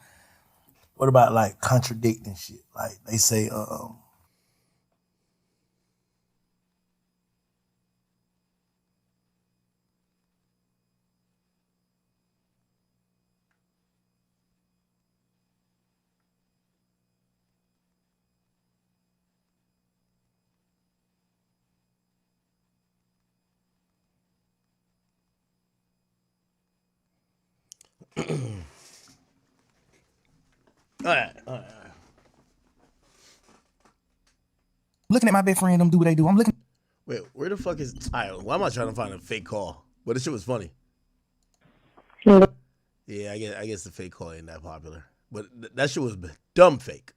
Speaker 24: What about, like, contradicting shit? Like, they say,
Speaker 1: All right.
Speaker 23: Looking at my best friend, them do what they do. I'm looking.
Speaker 1: Wait, where the fuck is... All right, why am I trying to find a fake call? But this shit was funny. Yeah, I guess the fake call ain't that popular. But that shit was dumb fake.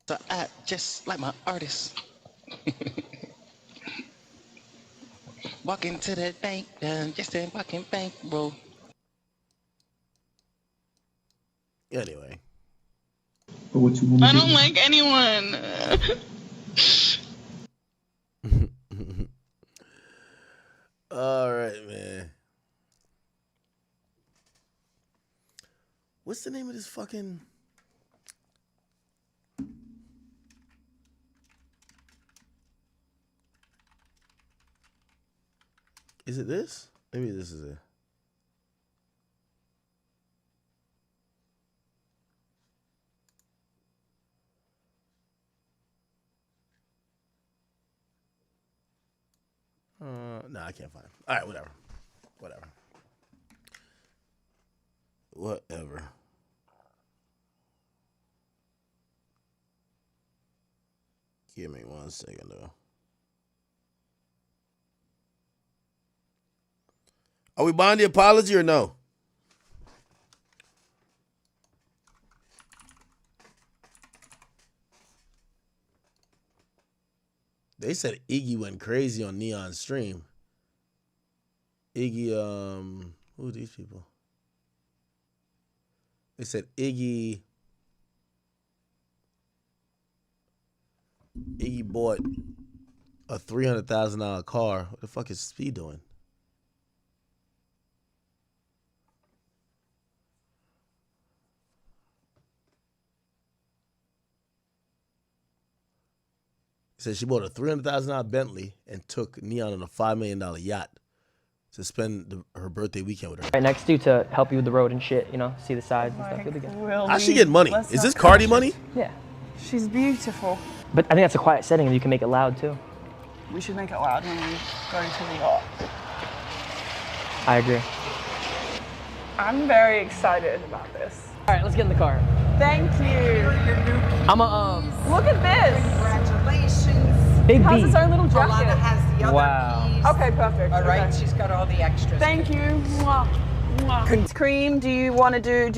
Speaker 25: So I just like my artist. Walk into the bank, just a fucking bank, bro.
Speaker 1: Anyway.
Speaker 26: But what you want
Speaker 27: I don't like anyone.
Speaker 1: All right, man. What's the name of this fucking... Is it this? Maybe this is it. No, I can't find it. All right, whatever. Give me 1 second, though. Are we buying the apology or no? They said Iggy went crazy on Neon's stream. Iggy, who are these people? They said Iggy bought a $300,000 car. What the fuck is he doing? He said she bought a $300,000 Bentley and took Neon on a $5 million yacht to spend her birthday weekend with her.
Speaker 2: Right next to you to help you with the road and shit, you know, see the sides and stuff. You'll be good.
Speaker 1: How'd she get money? Is this Cardi money?
Speaker 2: Yeah.
Speaker 3: She's beautiful.
Speaker 2: But I think that's a quiet setting and you can make it loud too.
Speaker 3: We should make it loud when we go to the yacht.
Speaker 2: I agree.
Speaker 3: I'm very excited about this.
Speaker 2: All right, let's get in the car.
Speaker 3: Thank you.
Speaker 2: I'm a,
Speaker 3: Look at this.
Speaker 2: Congratulations. Big B.
Speaker 3: Has its own little jacket.
Speaker 4: Alana has the other
Speaker 2: Wow.
Speaker 4: keys.
Speaker 3: Okay, perfect.
Speaker 4: All right,
Speaker 3: Okay.
Speaker 4: she's got all the extras.
Speaker 3: Thank you. Mwah. Mwah. Cream, do you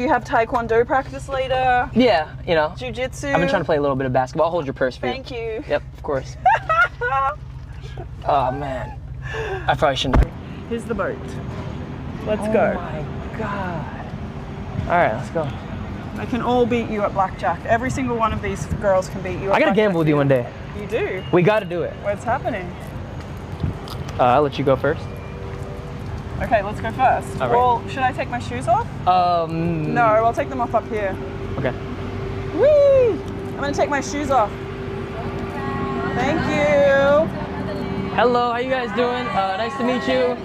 Speaker 3: have Taekwondo practice later?
Speaker 2: Yeah, you know.
Speaker 3: Jiu-jitsu?
Speaker 2: I've been trying to play a little bit of basketball. I'll hold your purse for you.
Speaker 3: Thank you.
Speaker 2: Yep, of course. Oh, man. I probably shouldn't.
Speaker 3: Here's the boat. Let's go.
Speaker 2: Oh, my God. All right, let's go.
Speaker 3: They can all beat you at blackjack. Every single one of these girls can beat you at
Speaker 2: I got to gamble with you one day.
Speaker 3: You do?
Speaker 2: We got to do it.
Speaker 3: What's happening?
Speaker 2: I'll let you go first.
Speaker 3: Okay, let's go first.
Speaker 2: All right.
Speaker 3: Well, should I take my shoes off? No, I'll take them off up here.
Speaker 2: Okay.
Speaker 3: Whee! I'm gonna take my shoes off. Thank you.
Speaker 2: Hello, how you guys doing? Nice to meet you.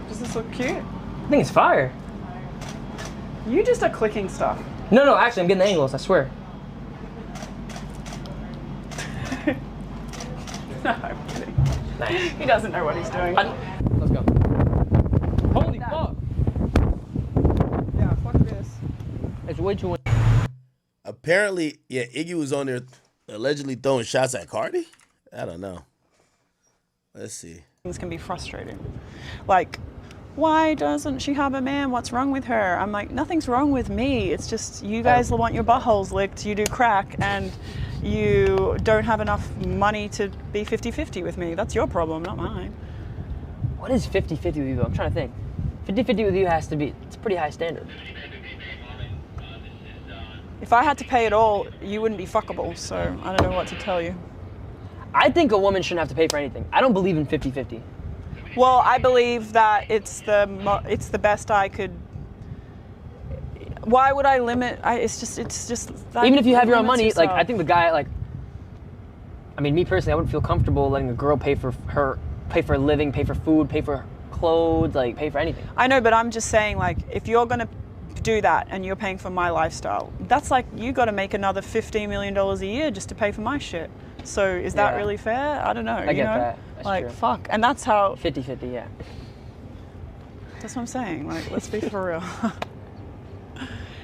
Speaker 3: Does this look cute?
Speaker 2: I think it's fire.
Speaker 3: You just are clicking stuff.
Speaker 2: No, actually, I'm getting the angles, I swear.
Speaker 3: No, I'm kidding.
Speaker 2: Nice.
Speaker 3: He doesn't know what he's doing.
Speaker 2: Let's go. Holy fuck.
Speaker 3: Yeah, fuck this.
Speaker 2: It's way too...
Speaker 1: Apparently, yeah, Iggy was on there allegedly throwing shots at Cardi? I don't know. Let's see.
Speaker 3: Things can be frustrating. Like, why doesn't she have a man? What's wrong with her? I'm like, nothing's wrong with me. It's just you guys want your buttholes licked, you do crack, and you don't have enough money to be 50-50 with me. That's your problem, not mine.
Speaker 2: What is 50-50 with you, though? I'm trying to think. 50-50 with you has to be... It's a pretty high standard.
Speaker 3: If I had to pay it all, you wouldn't be fuckable, so I don't know what to tell you.
Speaker 2: I think a woman shouldn't have to pay for anything. I don't believe in 50-50.
Speaker 3: Well, I believe that it's the best I could. Why would I limit? It's just.
Speaker 2: Even if you have your own money, like I think the guy, like, I mean, me personally, I wouldn't feel comfortable letting a girl pay for a living, pay for food, pay for clothes, like pay for anything.
Speaker 3: I know, but I'm just saying, like, if you're gonna do that and you're paying for my lifestyle, that's like you got to make another $15 million a year just to pay for my shit. So is that really fair? I don't know.
Speaker 2: I get that. That's
Speaker 3: like
Speaker 2: true.
Speaker 3: fuck, and that's how
Speaker 2: 50-50, yeah.
Speaker 3: That's what I'm saying. Like, let's be for real.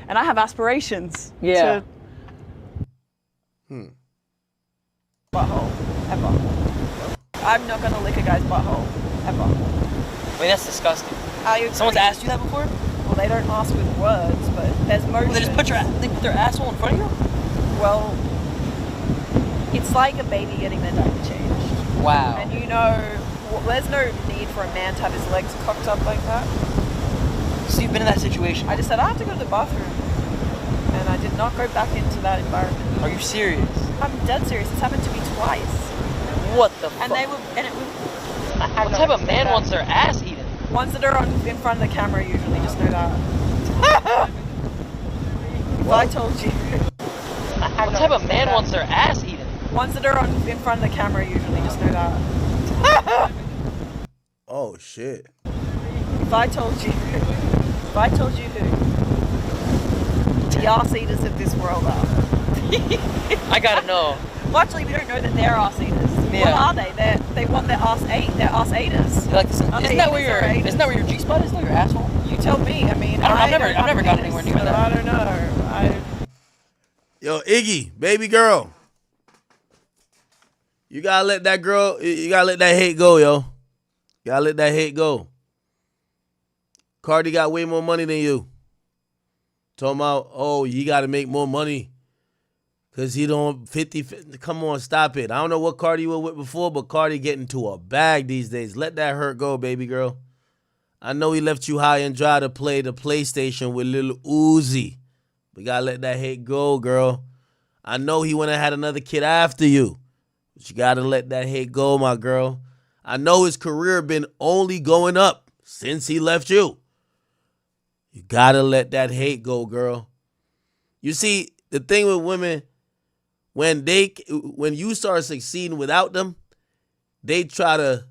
Speaker 3: And I have aspirations.
Speaker 2: Yeah.
Speaker 3: To butthole ever. I'm not gonna lick a guy's butthole ever.
Speaker 2: Wait, that's disgusting.
Speaker 3: Are you?
Speaker 2: Someone's asked you that before?
Speaker 3: Well, they don't ask with words, but there's motion.
Speaker 2: They just put their asshole in front of you?
Speaker 3: Well, it's like a baby getting their diaper changed.
Speaker 2: Wow.
Speaker 3: And you know, there's no need for a man to have his legs cocked up like that.
Speaker 2: So you've been in that situation?
Speaker 3: I just said, I have to go to the bathroom. And I did not go back into that environment.
Speaker 2: Are you serious?
Speaker 3: I'm dead serious. It's happened to me twice.
Speaker 2: What the fuck?
Speaker 3: And they were, and it was...
Speaker 2: What type of man wants their ass eaten?
Speaker 3: Ones that are in front of the camera usually, just know that. If I told you.
Speaker 2: What type of man wants their ass eaten?
Speaker 3: Ones that are in front of the camera usually, just know that.
Speaker 1: Oh shit.
Speaker 3: If I told you who the arse eaters of this world are.
Speaker 2: I gotta know.
Speaker 3: Well, actually, we don't know that they're arse eaters.
Speaker 2: Yeah.
Speaker 3: What are they? They want their arse ate. They're arse eaters.
Speaker 2: Like isn't that where your G spot is? Though your asshole?
Speaker 3: You tell me. I mean,
Speaker 2: I've never gotten anywhere near that.
Speaker 3: I don't know.
Speaker 1: Yo, Iggy, baby girl. You gotta let that girl, you gotta let that hate go, yo. You gotta let that hate go. Cardi got way more money than you. Talking about, oh, you gotta make more money Cause he don't 50. Come on, stop it. I don't know what Cardi you were with before, but Cardi getting to a bag these days. Let that hurt go, baby girl. I know he left you high and dry to play the PlayStation with Lil Uzi. We gotta let that hate go, girl. I know he went and had another kid after you. But you gotta let that hate go, my girl. I know his career been only going up since he left you. You gotta let that hate go, girl. You see, the thing with women, when you start succeeding without them, they try to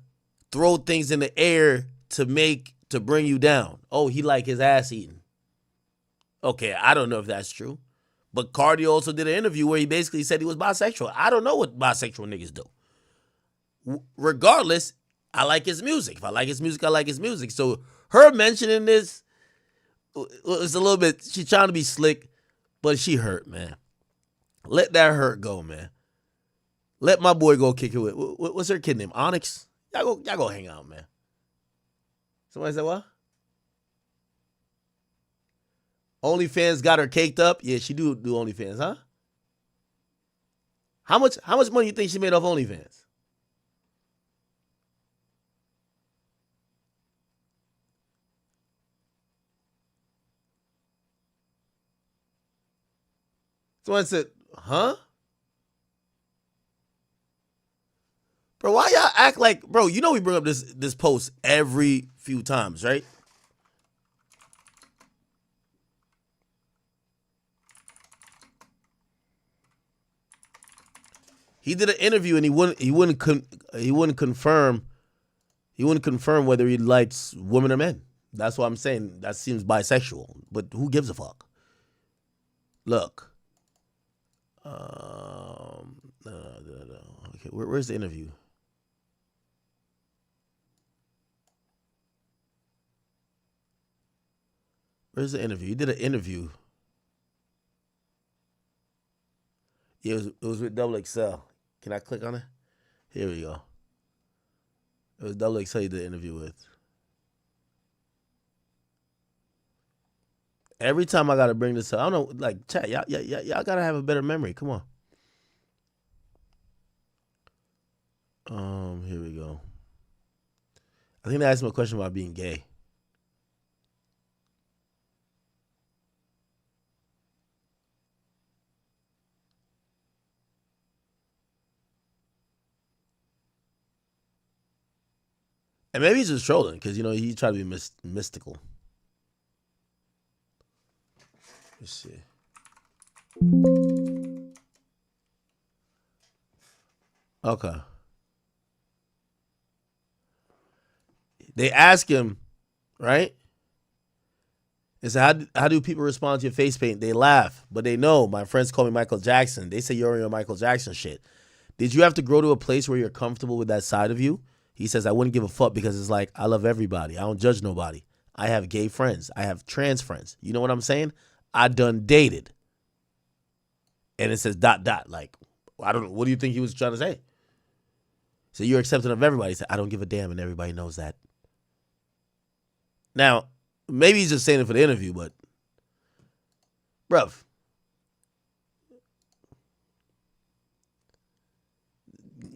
Speaker 1: throw things in the air to bring you down. Oh, he like his ass eaten. Okay, I don't know if that's true. But Cardi also did an interview where he basically said he was bisexual. I don't know what bisexual niggas do. Regardless, I like his music. If I like his music, I like his music. So her mentioning this was a little bit, she's trying to be slick, but she hurt, man. Let that hurt go, man. Let my boy go kick it with, what's her kid name? Onyx? Y'all go hang out, man. Somebody said what? OnlyFans got her caked up? Yeah, she do OnlyFans, huh? How much money you think she made off OnlyFans? Someone said, huh? Bro, why y'all act like, bro, you know we bring up this post every few times, right? He did an interview and he wouldn't confirm whether he likes women or men. That's what I'm saying. That seems bisexual, but who gives a fuck? Look. Okay, where's the interview? Where's the interview? He did an interview. Yeah, it was with Double XL. Can I click on it? Here we go. It was Double XL he did an interview with. Every time I gotta bring this up, I don't know, like, chat, y'all gotta have a better memory. Come on. Here we go. I think they asked him a question about being gay. And maybe he's just trolling because, you know, he tried to be mystical. Let's see. Okay. They ask him, right? They say, how do people respond to your face paint? They laugh, but they know. My friends call me Michael Jackson. They say you're on your Michael Jackson shit. Did you have to grow to a place where you're comfortable with that side of you? He says, I wouldn't give a fuck because it's like, I love everybody. I don't judge nobody. I have gay friends. I have trans friends. You know what I'm saying? I done dated. And it says ... Like, I don't know. What do you think he was trying to say? So you're accepting of everybody. He said, I don't give a damn, and everybody knows that. Now, maybe he's just saying it for the interview, but, bruv.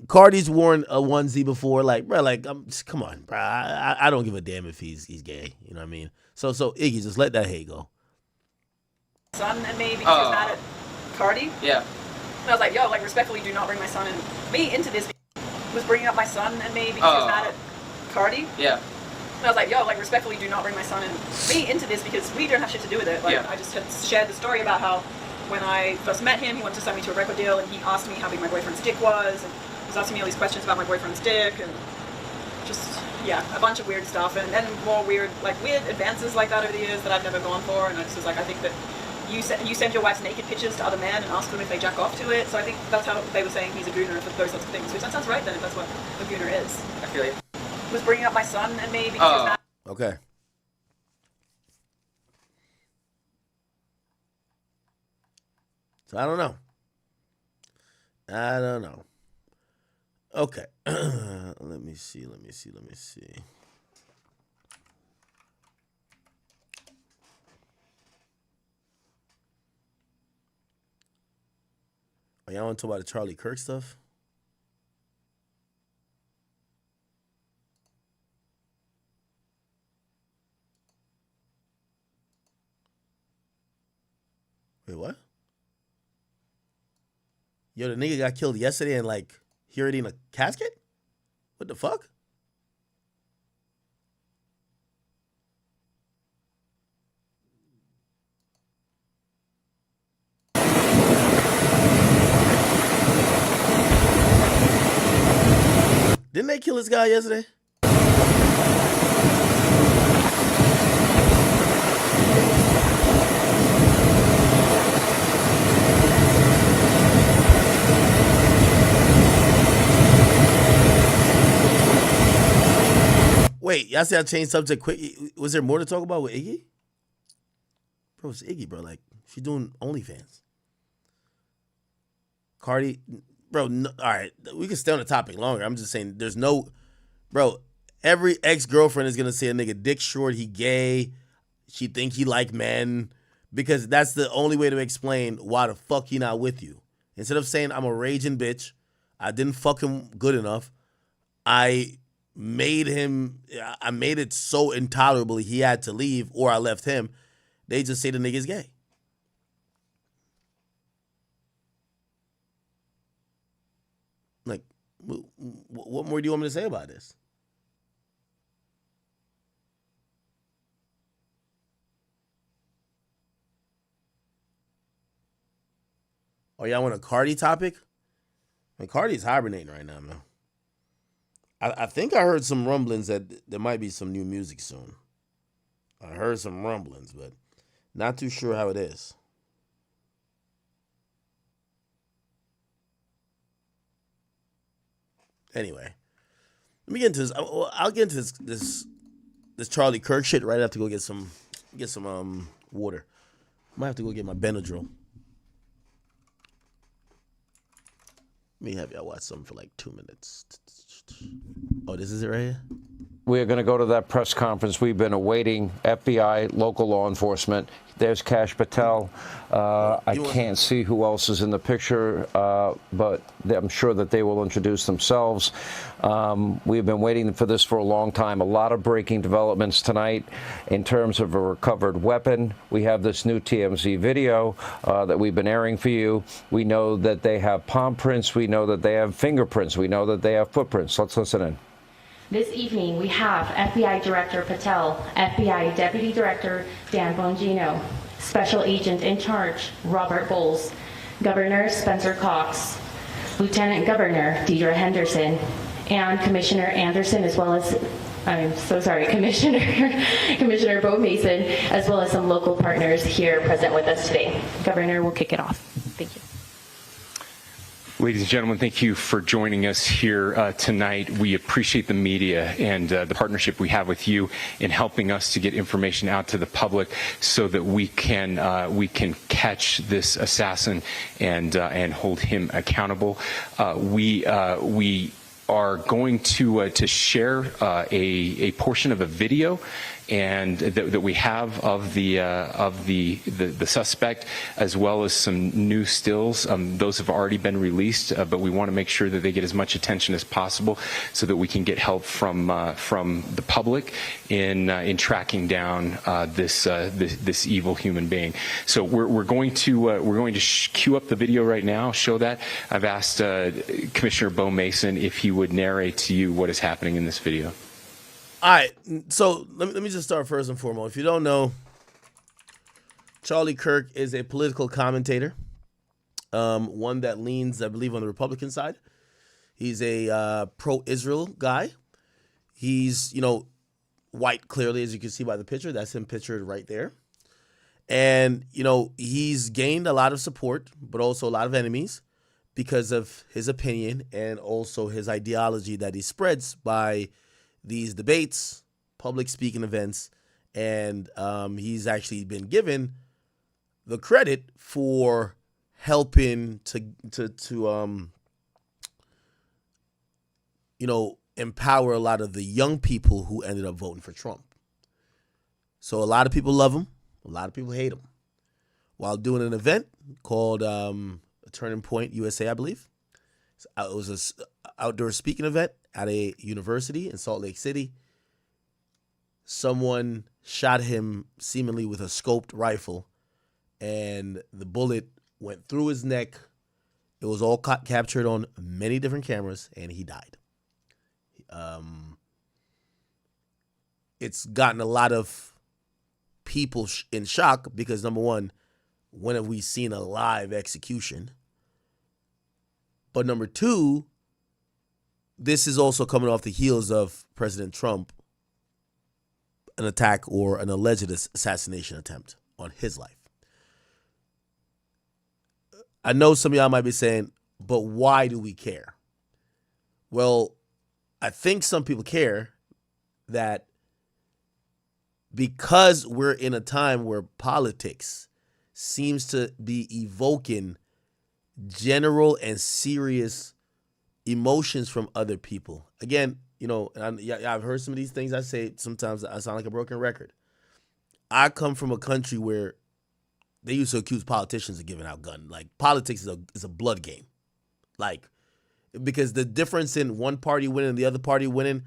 Speaker 1: Cardi's worn a onesie before, like, bro, like, come on, bro. I don't give a damn if he's gay. You know what I mean? So Iggy, just let that hate go.
Speaker 3: Son and me because he was mad at Cardi.
Speaker 2: Yeah.
Speaker 3: And I was like, yo, like, respectfully, do not bring my son and me into this. Was bringing up my son and me because he was mad at Cardi.
Speaker 2: Yeah.
Speaker 3: And I was like, yo, like, respectfully, do not bring my son and me into this because we don't have shit to do with it. Like, I just had shared the story about how when I first met him, he wanted to sign me to a record deal, and he asked me how big my boyfriend's dick was, and he was asking me all these questions about my boyfriend's dick, and just, yeah, a bunch of weird stuff, and then more weird advances like that over the years that I've never gone for, and I just was like, I think that you send your wife's naked pictures to other men and ask them if they jack off to it, so I think that's how they were saying he's a gooner for those sorts of things, which that sounds right then if that's what a gooner is.
Speaker 2: I feel you.
Speaker 3: Was bringing up my son and me because he was mad.
Speaker 1: Okay. So I don't know. Okay. Let me see. Are y'all want to talk about the Charlie Kirk stuff? Wait, what? Yo, the nigga got killed yesterday and like he already in a casket? What the fuck? Didn't they kill this guy yesterday? Wait, y'all see I changed subject quick. Was there more to talk about with Iggy? Bro, it's Iggy, bro. Like, she's doing OnlyFans. Cardi, bro, no, all right. We can stay on the topic longer. I'm just saying there's no, bro, every ex-girlfriend is going to say a nigga dick short, he gay, she think he like men, because that's the only way to explain why the fuck he not with you. Instead of saying I'm a raging bitch, I didn't fuck him good enough, I made it so intolerable he had to leave or I left him, they just say the nigga's gay. Like, what more do you want me to say about this? Oh, y'all want a Cardi topic? I mean, Cardi's hibernating right now, man. I think I heard some rumblings that there might be some new music soon. I heard some rumblings, but not too sure how it is. Anyway, let me get into this. I'll get into this Charlie Kirk shit right after go get some water. Might have to go get my Benadryl. Let me have y'all watch something for like 2 minutes. Oh, this is it right here?
Speaker 4: We are going to go to that press conference. We've been awaiting FBI, local law enforcement. There's Kash Patel. I can't see who else is in the picture, but I'm sure that they will introduce themselves. We've been waiting for this for a long time. A lot of breaking developments tonight in terms of a recovered weapon. We have this new TMZ video that we've been airing for you. We know that they have palm prints. We know that they have fingerprints. We know that they have footprints. Let's listen in.
Speaker 5: This evening, we have FBI Director Patel, FBI Deputy Director Dan Bongino, Special Agent in Charge Robert Bowles, Governor Spencer Cox, Lieutenant Governor Deidre Henderson, and Commissioner Anderson, as well as, I'm so sorry, Commissioner Bo Mason, as well as some local partners here present with us today. Governor, we'll kick it off. Thank you.
Speaker 6: Ladies and gentlemen, thank you for joining us here tonight. We appreciate the media and the partnership we have with you in helping us to get information out to the public so that we can catch this assassin and hold him accountable. We are going to share a portion of a video and that we have of the suspect, as well as some new stills. Those have already been released, but we want to make sure that they get as much attention as possible, so that we can get help from the public in tracking down this evil human being. So we're going to cue up the video right now. Show that. I've asked Commissioner Bo Mason if he would narrate to you what is happening in this video.
Speaker 1: All right, so let me just start first and foremost. If you don't know, Charlie Kirk is a political commentator, one that leans, I believe, on the Republican side. He's a pro-Israel guy. He's, white, clearly, as you can see by the picture. That's him pictured right there. And, he's gained a lot of support, but also a lot of enemies because of his opinion and also his ideology that he spreads by these debates, public speaking events, and he's actually been given the credit for helping to empower a lot of the young people who ended up voting for Trump. So a lot of people love him, a lot of people hate him. While doing an event called Turning Point, USA, I believe. It was an outdoor speaking event at a university in Salt Lake City. Someone shot him seemingly with a scoped rifle, and the bullet went through his neck. It was all captured on many different cameras, and he died. It's gotten a lot of people in shock because, number one, when have we seen a live execution? But number two, this is also coming off the heels of President Trump, an attack or an alleged assassination attempt on his life. I know some of y'all might be saying, but why do we care? Well, I think some people care that because we're in a time where politics seems to be evoking general and serious emotions from other people. Again, you know, I've heard some of these things I say. Sometimes I sound like a broken record. I come from a country where they used to accuse politicians of giving out guns. Like, politics is a blood game. Like, because the difference in one party winning and the other party winning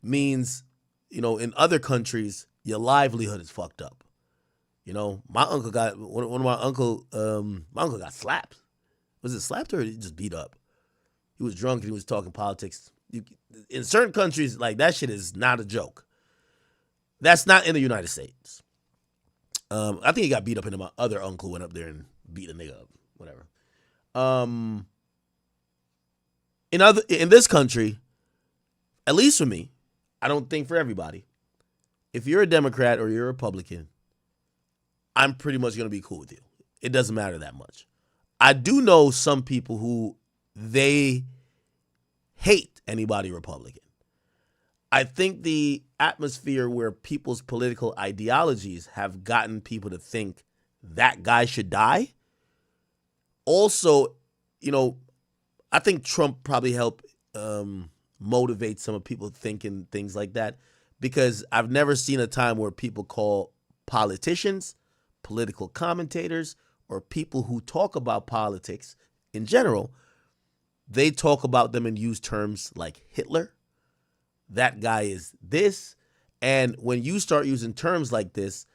Speaker 1: means, you know, in other countries, your livelihood is fucked up. You know, my uncle got my uncle got slapped. Was it slapped or he just beat up? He was drunk and he was talking politics. In certain countries, like, that shit is not a joke. That's not in the United States. I think he got beat up, and my other uncle went up there and beat a nigga up. Whatever. In this country, at least for me, I don't think for everybody, if you're a Democrat or you're a Republican, I'm pretty much going to be cool with you. It doesn't matter that much. I do know some people who they hate anybody Republican. I think the atmosphere where people's political ideologies have gotten people to think that guy should die. Also, you know, I think Trump probably helped motivate some of people thinking things like that, because I've never seen a time where people call politicians, political commentators, or people who talk about politics in general, they talk about them and use terms like Hitler. That guy is this. And when you start using terms like this,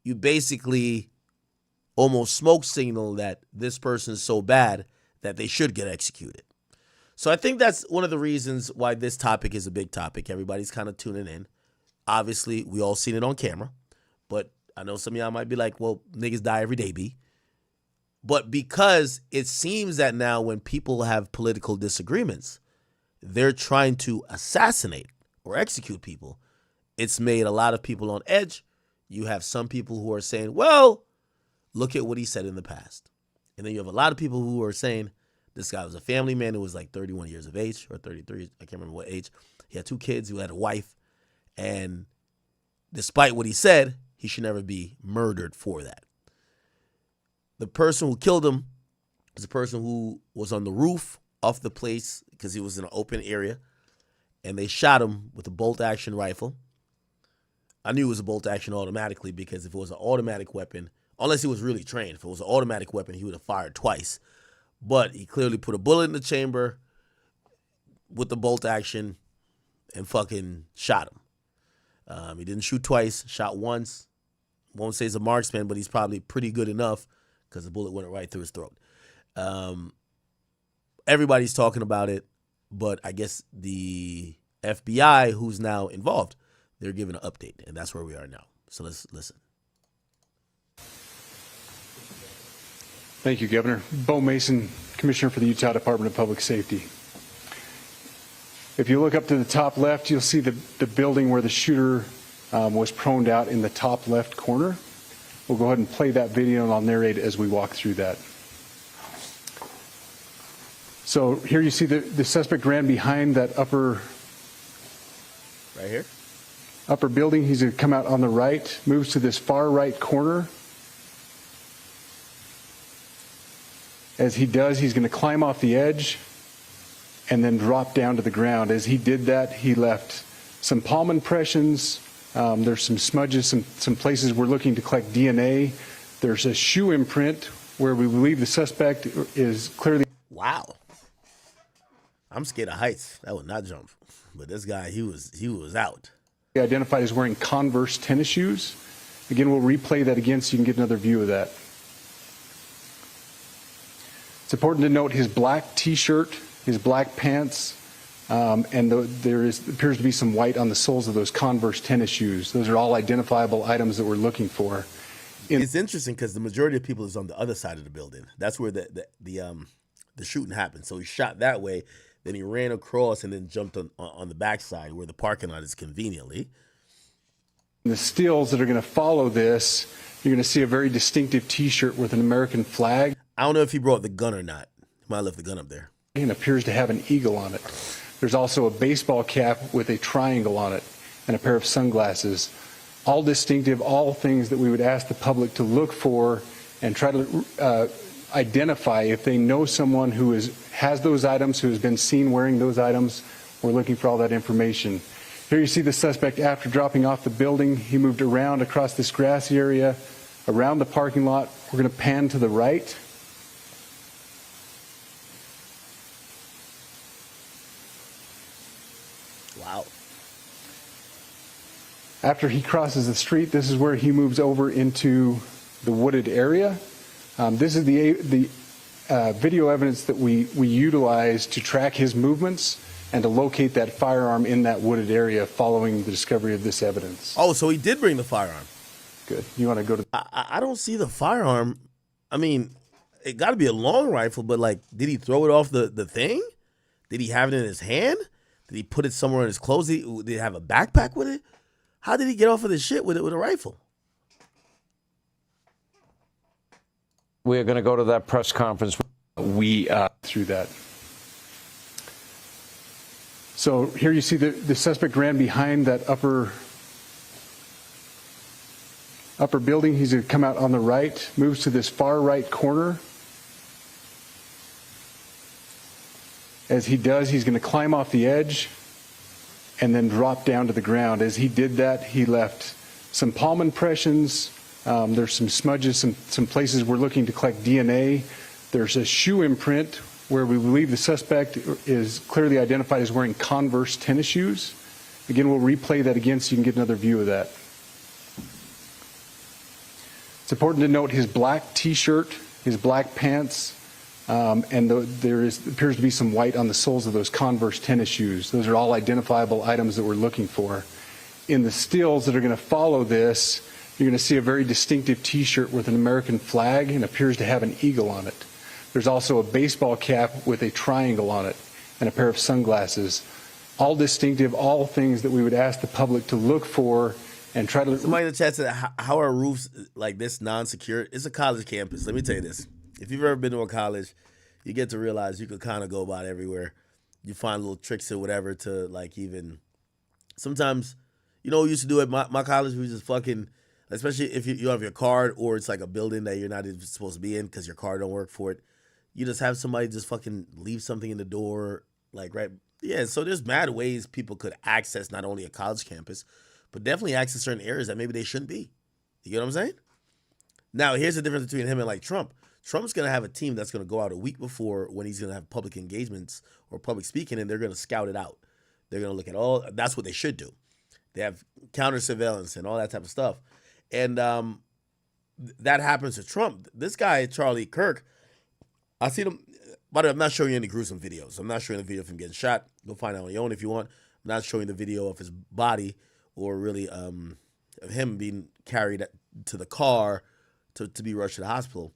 Speaker 1: you basically almost smoke signal that this person is so bad that they should get executed. So I think that's one of the reasons why this topic is a big topic. Everybody's kind of tuning in. Obviously, we all seen it on camera. But I know some of y'all might be like, well, niggas die every day, B. But because it seems that now when people have political disagreements, they're trying to assassinate or execute people, it's made a lot of people on edge. You have some people who are saying, well, look at what he said in the past. And then you have a lot of people who are saying, this guy was a family man who was like 31 years of age or 33, I can't remember what age. He had 2 kids, he had a wife, and despite what he said, he should never be murdered for that. The person who killed him was a person who was on the roof of the place because he was in an open area, and they shot him with a bolt-action rifle. I knew it was a bolt-action automatically because if it was an automatic weapon, unless he was really trained, if it was an automatic weapon, he would have fired twice. But he clearly put a bullet in the chamber with the bolt-action and fucking shot him. He didn't shoot twice, shot once. Won't say he's a marksman, but he's probably pretty good enough because the bullet went right through his throat. Everybody's talking about it, but I guess the FBI, who's now involved, they're giving an update, and that's where we are now. So let's listen.
Speaker 7: Thank you, Governor. Bo Mason, Commissioner for the Utah Department of Public Safety. If you look up to the top left, you'll see the building where the shooter was proned out in the top left corner. We'll go ahead and play that video, and I'll narrate as we walk through that. So here you see the suspect ran behind that upper...
Speaker 1: Right here?
Speaker 7: Upper building. He's going to come out on the right, moves to this far right corner. As he does, he's going to climb off the edge and then drop down to the ground. As he did that, he left some palm impressions. There's some smudges, some places we're looking to collect DNA. There's a shoe imprint where we believe the suspect is clearly...
Speaker 1: Wow. I'm scared of heights. That would not jump. But this guy, he was out.
Speaker 7: Identified as wearing Converse tennis shoes. Again, we'll replay that again so you can get another view of that. It's important to note his black T-shirt, his black pants, and there appears to be some white on the soles of those Converse tennis shoes. Those are all identifiable items that we're looking for.
Speaker 1: It's interesting because the majority of people is on the other side of the building. That's where the shooting happened. So he shot that way, then he ran across and then jumped on the backside where the parking lot is conveniently.
Speaker 7: The stills that are going to follow this, you're going to see a very distinctive T-shirt with an American flag.
Speaker 1: I don't know if he brought the gun or not. He might have left the gun up there.
Speaker 7: And appears to have an eagle on it. There's also a baseball cap with a triangle on it and a pair of sunglasses. All distinctive, all things that we would ask the public to look for and try to identify if they know someone who has those items, who has been seen wearing those items. We're looking for all that information. Here you see the suspect after dropping off the building. He moved around across this grassy area, around the parking lot. We're going to pan to the right.
Speaker 1: Wow.
Speaker 7: After he crosses the street, this is where he moves over into the wooded area. This is the video evidence that we utilize to track his movements and to locate that firearm in that wooded area following the discovery of this evidence.
Speaker 1: Oh, so he did bring the firearm.
Speaker 7: Good. You want to go to...
Speaker 1: I don't see the firearm. I mean, it got to be a long rifle, but like, did he throw it off the thing? Did he have it in his hand? Did he put it somewhere in his clothes? Did he have a backpack with it? How did he get off of this shit with a rifle?
Speaker 4: We're going to go to that press conference.
Speaker 7: We through that. So here you see the suspect ran behind that upper building. He's going to come out on the right, moves to this far right corner. As he does, he's going to climb off the edge and then drop down to the ground. As he did that, he left some palm impressions. There's some smudges, some places we're looking to collect DNA. There's a shoe imprint where we believe the suspect is clearly identified as wearing Converse tennis shoes. Again, we'll replay that again so you can get another view of that. It's important to note his black T-shirt, his black pants, and there appears to be some white on the soles of those Converse tennis shoes. Those are all identifiable items that we're looking for. In the stills that are going to follow this, you're going to see a very distinctive T-shirt with an American flag and appears to have an eagle on it. There's also a baseball cap with a triangle on it and a pair of sunglasses. All distinctive, all things that we would ask the public to look for and try to...
Speaker 1: Somebody in the chat said, how are roofs like this non-secure? It's a college campus. Let me tell you this. If you've ever been to a college, you get to realize you could kind of go about everywhere. You find little tricks or whatever to like even... Sometimes, you know what we used to do at my college? We just fucking... Especially if you have your card or it's like a building that you're not even supposed to be in because your card don't work for it. You just have somebody just fucking leave something in the door, like, right? Yeah, so there's mad ways people could access not only a college campus, but definitely access certain areas that maybe they shouldn't be. You get what I'm saying? Now, here's the difference between him and like Trump. Trump's going to have a team that's going to go out a week before when he's going to have public engagements or public speaking, and they're going to scout it out. They're going to look at all, that's what they should do. They have counter surveillance and all that type of stuff. And that happens to Trump. This guy, Charlie Kirk, I see him, but I'm not showing you any gruesome videos. I'm not showing the video of him getting shot. Go find out on your own if you want. I'm not showing the video of his body or really of him being carried to the car to be rushed to the hospital.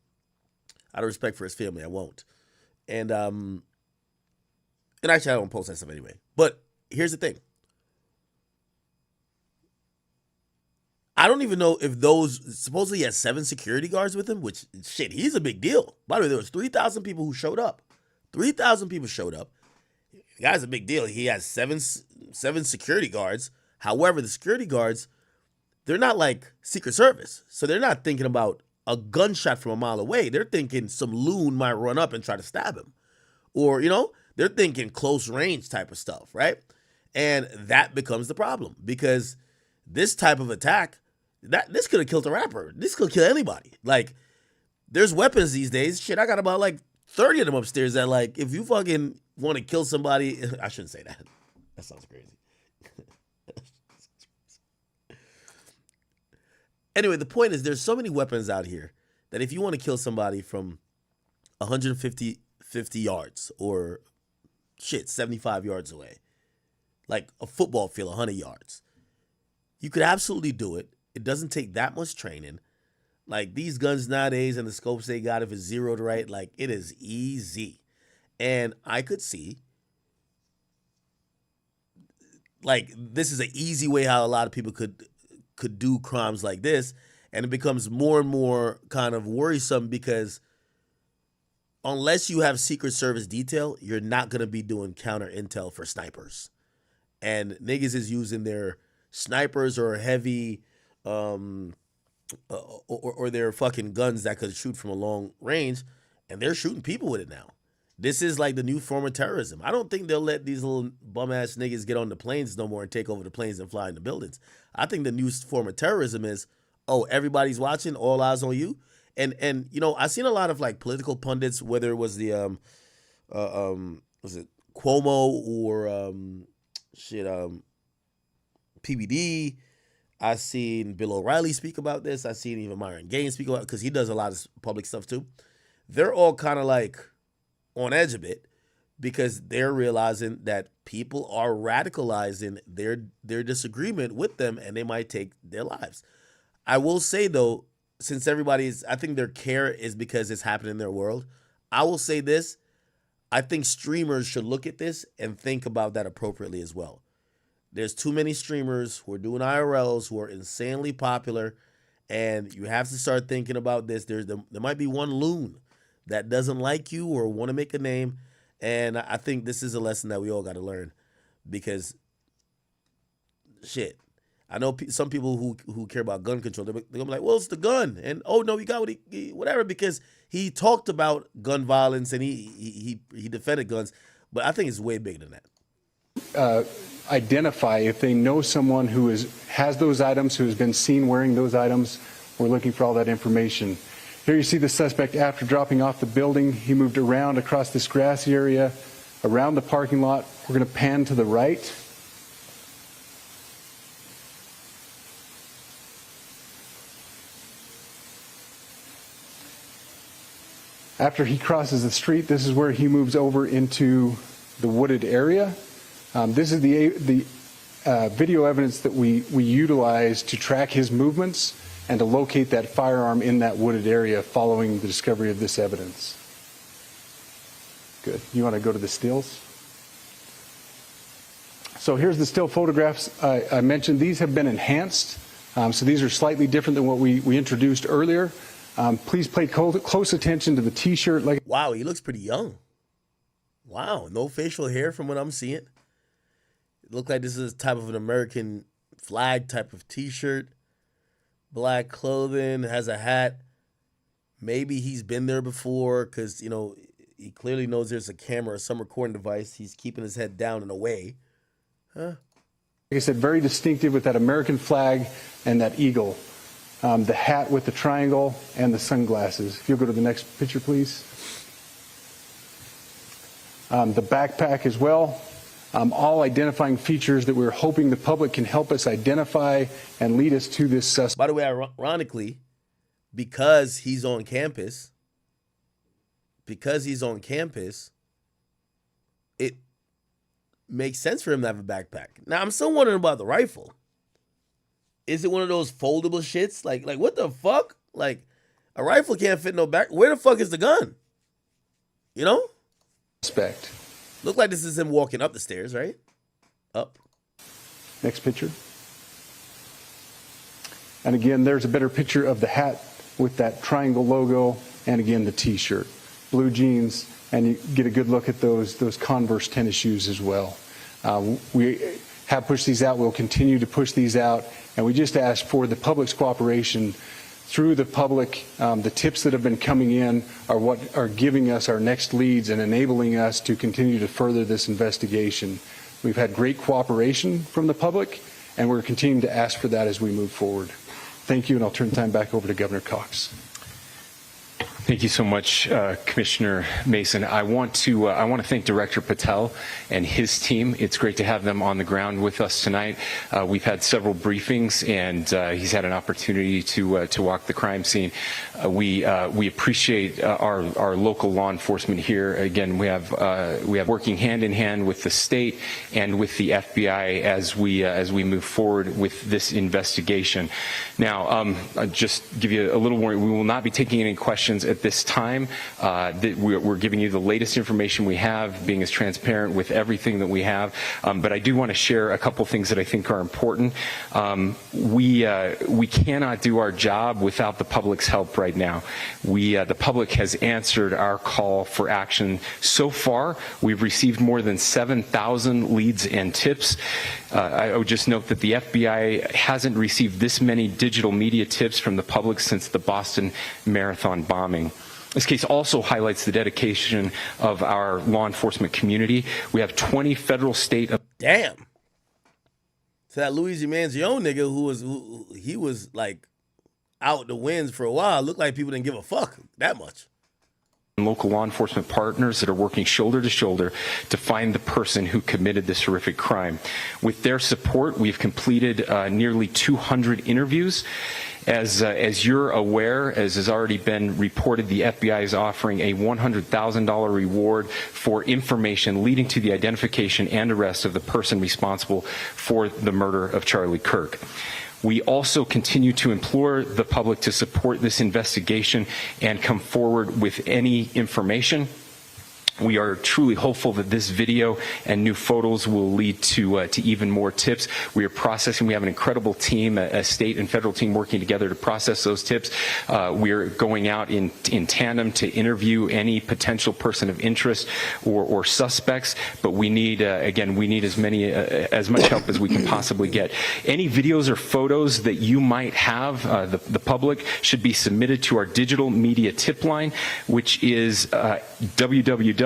Speaker 1: Out of respect for his family, I won't. And actually, I don't post that stuff anyway. But here's the thing. I don't even know if those, supposedly he has 7 security guards with him, which, shit, he's a big deal. By the way, there was 3,000 people who showed up. 3,000 people showed up. The guy's a big deal. He has seven security guards. However, the security guards, they're not like Secret Service. So they're not thinking about a gunshot from a mile away. They're thinking some loon might run up and try to stab him. Or, you know, they're thinking close range type of stuff, right? And that becomes the problem because this type of attack, this could have killed a rapper. This could kill anybody. Like, there's weapons these days. Shit, I got about like 30 of them upstairs that, like, if you fucking want to kill somebody, I shouldn't say that. That sounds crazy. Anyway, the point is there's so many weapons out here that if you want to kill somebody from 150 yards or shit, 75 yards away, like a football field, 100 yards, you could absolutely do it. It doesn't take that much training. Like these guns nowadays and the scopes they got, if it's zeroed right, like it is easy. And I could see, like, this is an easy way how a lot of people could do crimes like this, and it becomes more and more kind of worrisome because unless you have Secret Service detail, you're not going to be doing counter intel for snipers. And niggas is using their snipers or heavy or their fucking guns that could shoot from a long range, and they're shooting people with it now. This is like the new form of terrorism. I don't think they'll let these little bum-ass niggas get on the planes no more and take over the planes and fly into buildings. I think the new form of terrorism is, oh, everybody's watching, all eyes on you. And you know, I've seen a lot of like political pundits, whether it was the was it Cuomo or PBD. I've seen Bill O'Reilly speak about this. I've seen even Myron Gaines speak about it because he does a lot of public stuff too. They're all kind of like on edge a bit because they're realizing that people are radicalizing their disagreement with them and they might take their lives. I will say though, since I think their care is because it's happening in their world. I will say this, I think streamers should look at this and think about that appropriately as well. There's too many streamers who are doing IRLs who are insanely popular, and you have to start thinking about this. There might be one loon that doesn't like you or want to make a name, and I think this is a lesson that we all got to learn because, shit, I know some people who care about gun control, they're going to be like, well, it's the gun, and oh, no, he got whatever, because he talked about gun violence and he defended guns, but I think it's way bigger than that.
Speaker 7: Identify if they know someone who has those items, who has been seen wearing those items. We're looking for all that information. Here you see the suspect after dropping off the building. He moved around across this grassy area, around the parking lot. We're going to pan to the right. After he crosses the street, this is where he moves over into the wooded area. This is the video evidence that we utilize to track his movements and to locate that firearm in that wooded area following the discovery of this evidence. Good. You want to go to the stills? So here's the still photographs I mentioned. These have been enhanced. So these are slightly different than what we introduced earlier. Please pay close attention to the T-shirt.
Speaker 1: Wow, he looks pretty young. Wow, no facial hair from what I'm seeing. It looked like this is a type of an American flag type of T-shirt. Black clothing, has a hat. Maybe he's been there before because, you know, he clearly knows there's a camera or some recording device. He's keeping his head down and away. Huh?
Speaker 7: Like I said, very distinctive with that American flag and that eagle. The hat with the triangle and the sunglasses. If you'll go to the next picture, please. The backpack as well. All identifying features that we're hoping the public can help us identify and lead us to this suspect.
Speaker 1: By the way, ironically, because he's on campus, it makes sense for him to have a backpack. Now, I'm still wondering about the rifle. Is it one of those foldable shits? Like what the fuck? Like, a rifle can't fit no back. Where the fuck is the gun? You know?
Speaker 7: Suspect.
Speaker 1: Look like this is him walking up the stairs, right? Up.
Speaker 7: Next picture. And again, there's a better picture of the hat with that triangle logo, and again, the T-shirt. Blue jeans, and you get a good look at those Converse tennis shoes as well. We have pushed these out. We'll continue to push these out, and we just ask for the public's cooperation through the public. The tips that have been coming in are what are giving us our next leads and enabling us to continue to further this investigation. We've had great cooperation from the public, and we're continuing to ask for that as we move forward. Thank you, and I'll turn the time back over to Governor Cox.
Speaker 6: Thank you so much, Commissioner Mason. I want to thank Director Patel and his team. It's great to have them on the ground with us tonight. We've had several briefings, and he's had an opportunity to walk the crime scene. We appreciate our local law enforcement here. Again, we have working hand in hand with the state and with the FBI as we move forward with this investigation. Now, I'll just give you a little warning. We will not be taking any questions at this time. We're giving you the latest information we have, being as transparent with everything that we have. But I do want to share a couple things that I think are important. We cannot do our job without the public's help right now. The public has answered our call for action. So far, we've received more than 7,000 leads and tips. I would just note that the FBI hasn't received this many digital media tips from the public since the Boston Marathon bombing. This case also highlights the dedication of our law enforcement community. We have 20 federal, state.
Speaker 1: Damn. So that Luigi Mangione nigga who was like out the winds for a while, looked like people didn't give a fuck that much.
Speaker 6: Local law enforcement partners that are working shoulder to shoulder to find the person who committed this horrific crime. With their support, we've completed nearly 200 interviews. As you're aware, as has already been reported, the FBI is offering a $100,000 reward for information leading to the identification and arrest of the person responsible for the murder of Charlie Kirk. We also continue to implore the public to support this investigation and come forward with any information. We are truly hopeful that this video and new photos will lead to even more tips. We are processing. We have an incredible team, a state and federal team working together to process those tips. We are going out in tandem to interview any potential person of interest or suspects. But we need, again, we need as much help as we can possibly get. Any videos or photos that you might have, the public, should be submitted to our digital media tip line, which is www.fbi.gov/Utah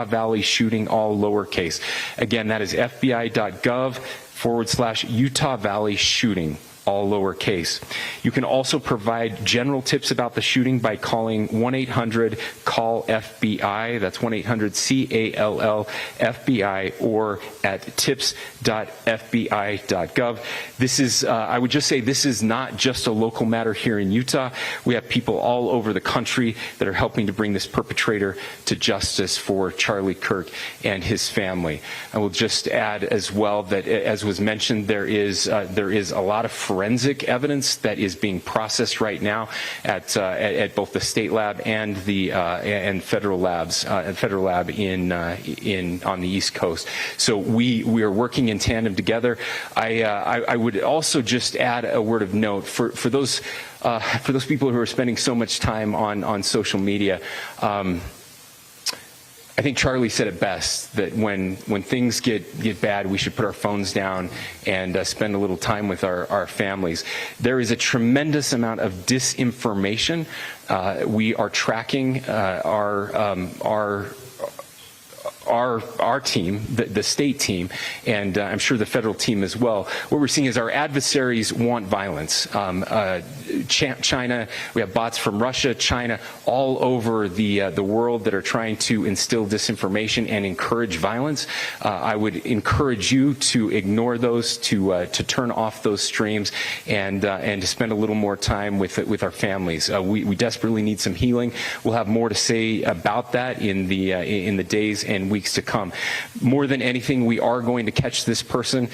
Speaker 6: Valley shooting, all lowercase. Again, that is fbi.gov/Utah Valley shooting, all lowercase. You can also provide general tips about the shooting by calling 1-800-CALL-FBI. That's 1-800-CALL-FBI, or at tips.fbi.gov. This is, I would just say, this is not just a local matter here in Utah. We have people all over the country that are helping to bring this perpetrator to justice for Charlie Kirk and his family. I will just add as well that, as was mentioned, there is a lot of forensic evidence that is being processed right now at both the state lab and the and federal labs, federal lab on the East Coast. So we are working in tandem together. I would also just add a word of note for those people who are spending so much time on social media. I think Charlie said it best, that when things get bad, we should put our phones down and spend a little time with our families. There is a tremendous amount of disinformation. We are tracking our team, the state team, and I'm sure the federal team as well. What we're seeing is our adversaries want violence. China, we have bots from Russia, China, all over the world that are trying to instill disinformation and encourage violence. I would encourage you to ignore those, to turn off those streams, and to spend a little more time with our families. We desperately need some healing. We'll have more to say about that in the days and weeks to come. More than anything, we are going to catch this person.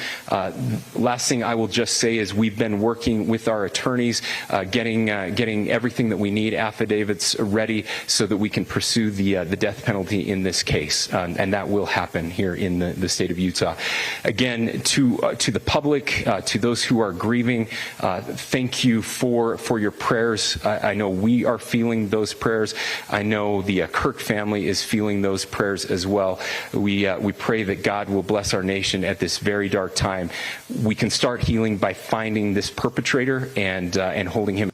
Speaker 6: Last thing I will just say is we've been working with our attorneys, getting everything that we need, affidavits ready, so that we can pursue the death penalty in this case, and that will happen here in the state of Utah. Again, to the public, to those who are grieving, thank you for your prayers. I know we are feeling those prayers. I know the Kirk family is feeling those prayers as well. We pray that God will bless our nation at this very dark time. We can start healing by finding this perpetrator and holding him.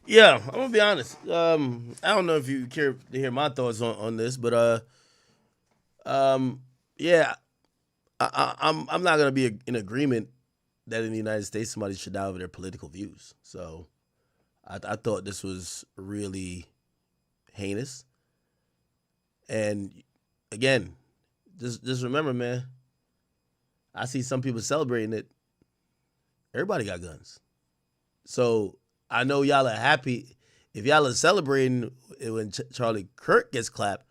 Speaker 1: Yeah, I'm gonna be honest. I don't know if you care to hear my thoughts on this, but yeah, I'm not gonna be in agreement that in the United States somebody should die over their political views. So I thought this was really heinous. And again, just remember, man, I see some people celebrating it. Everybody got guns. So I know y'all are happy. If y'all are celebrating when Charlie Kirk gets clapped,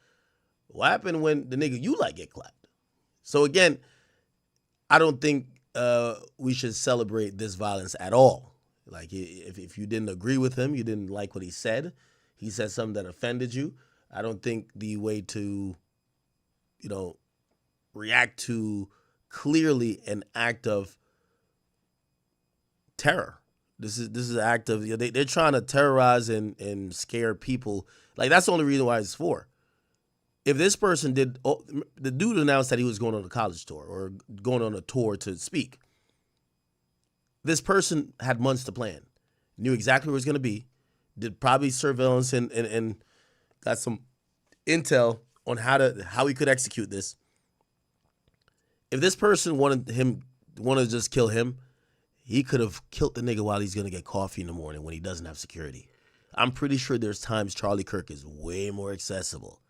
Speaker 1: what happened when the nigga you like get clapped? So again, I don't think we should celebrate this violence at all. Like, if you didn't agree with him, you didn't like what he said something that offended you, I don't think the way to, react to clearly an act of terror. This is an act of, they're trying to terrorize and scare people. Like, that's the only reason why it's for. If this person the dude announced that he was going on a college tour or going on a tour to speak. This person had months to plan, knew exactly where it was going to be, did probably surveillance and got some intel on how he could execute this. If this person wanted to just kill him, he could have killed the nigga while he's going to get coffee in the morning when he doesn't have security. I'm pretty sure there's times Charlie Kirk is way more accessible.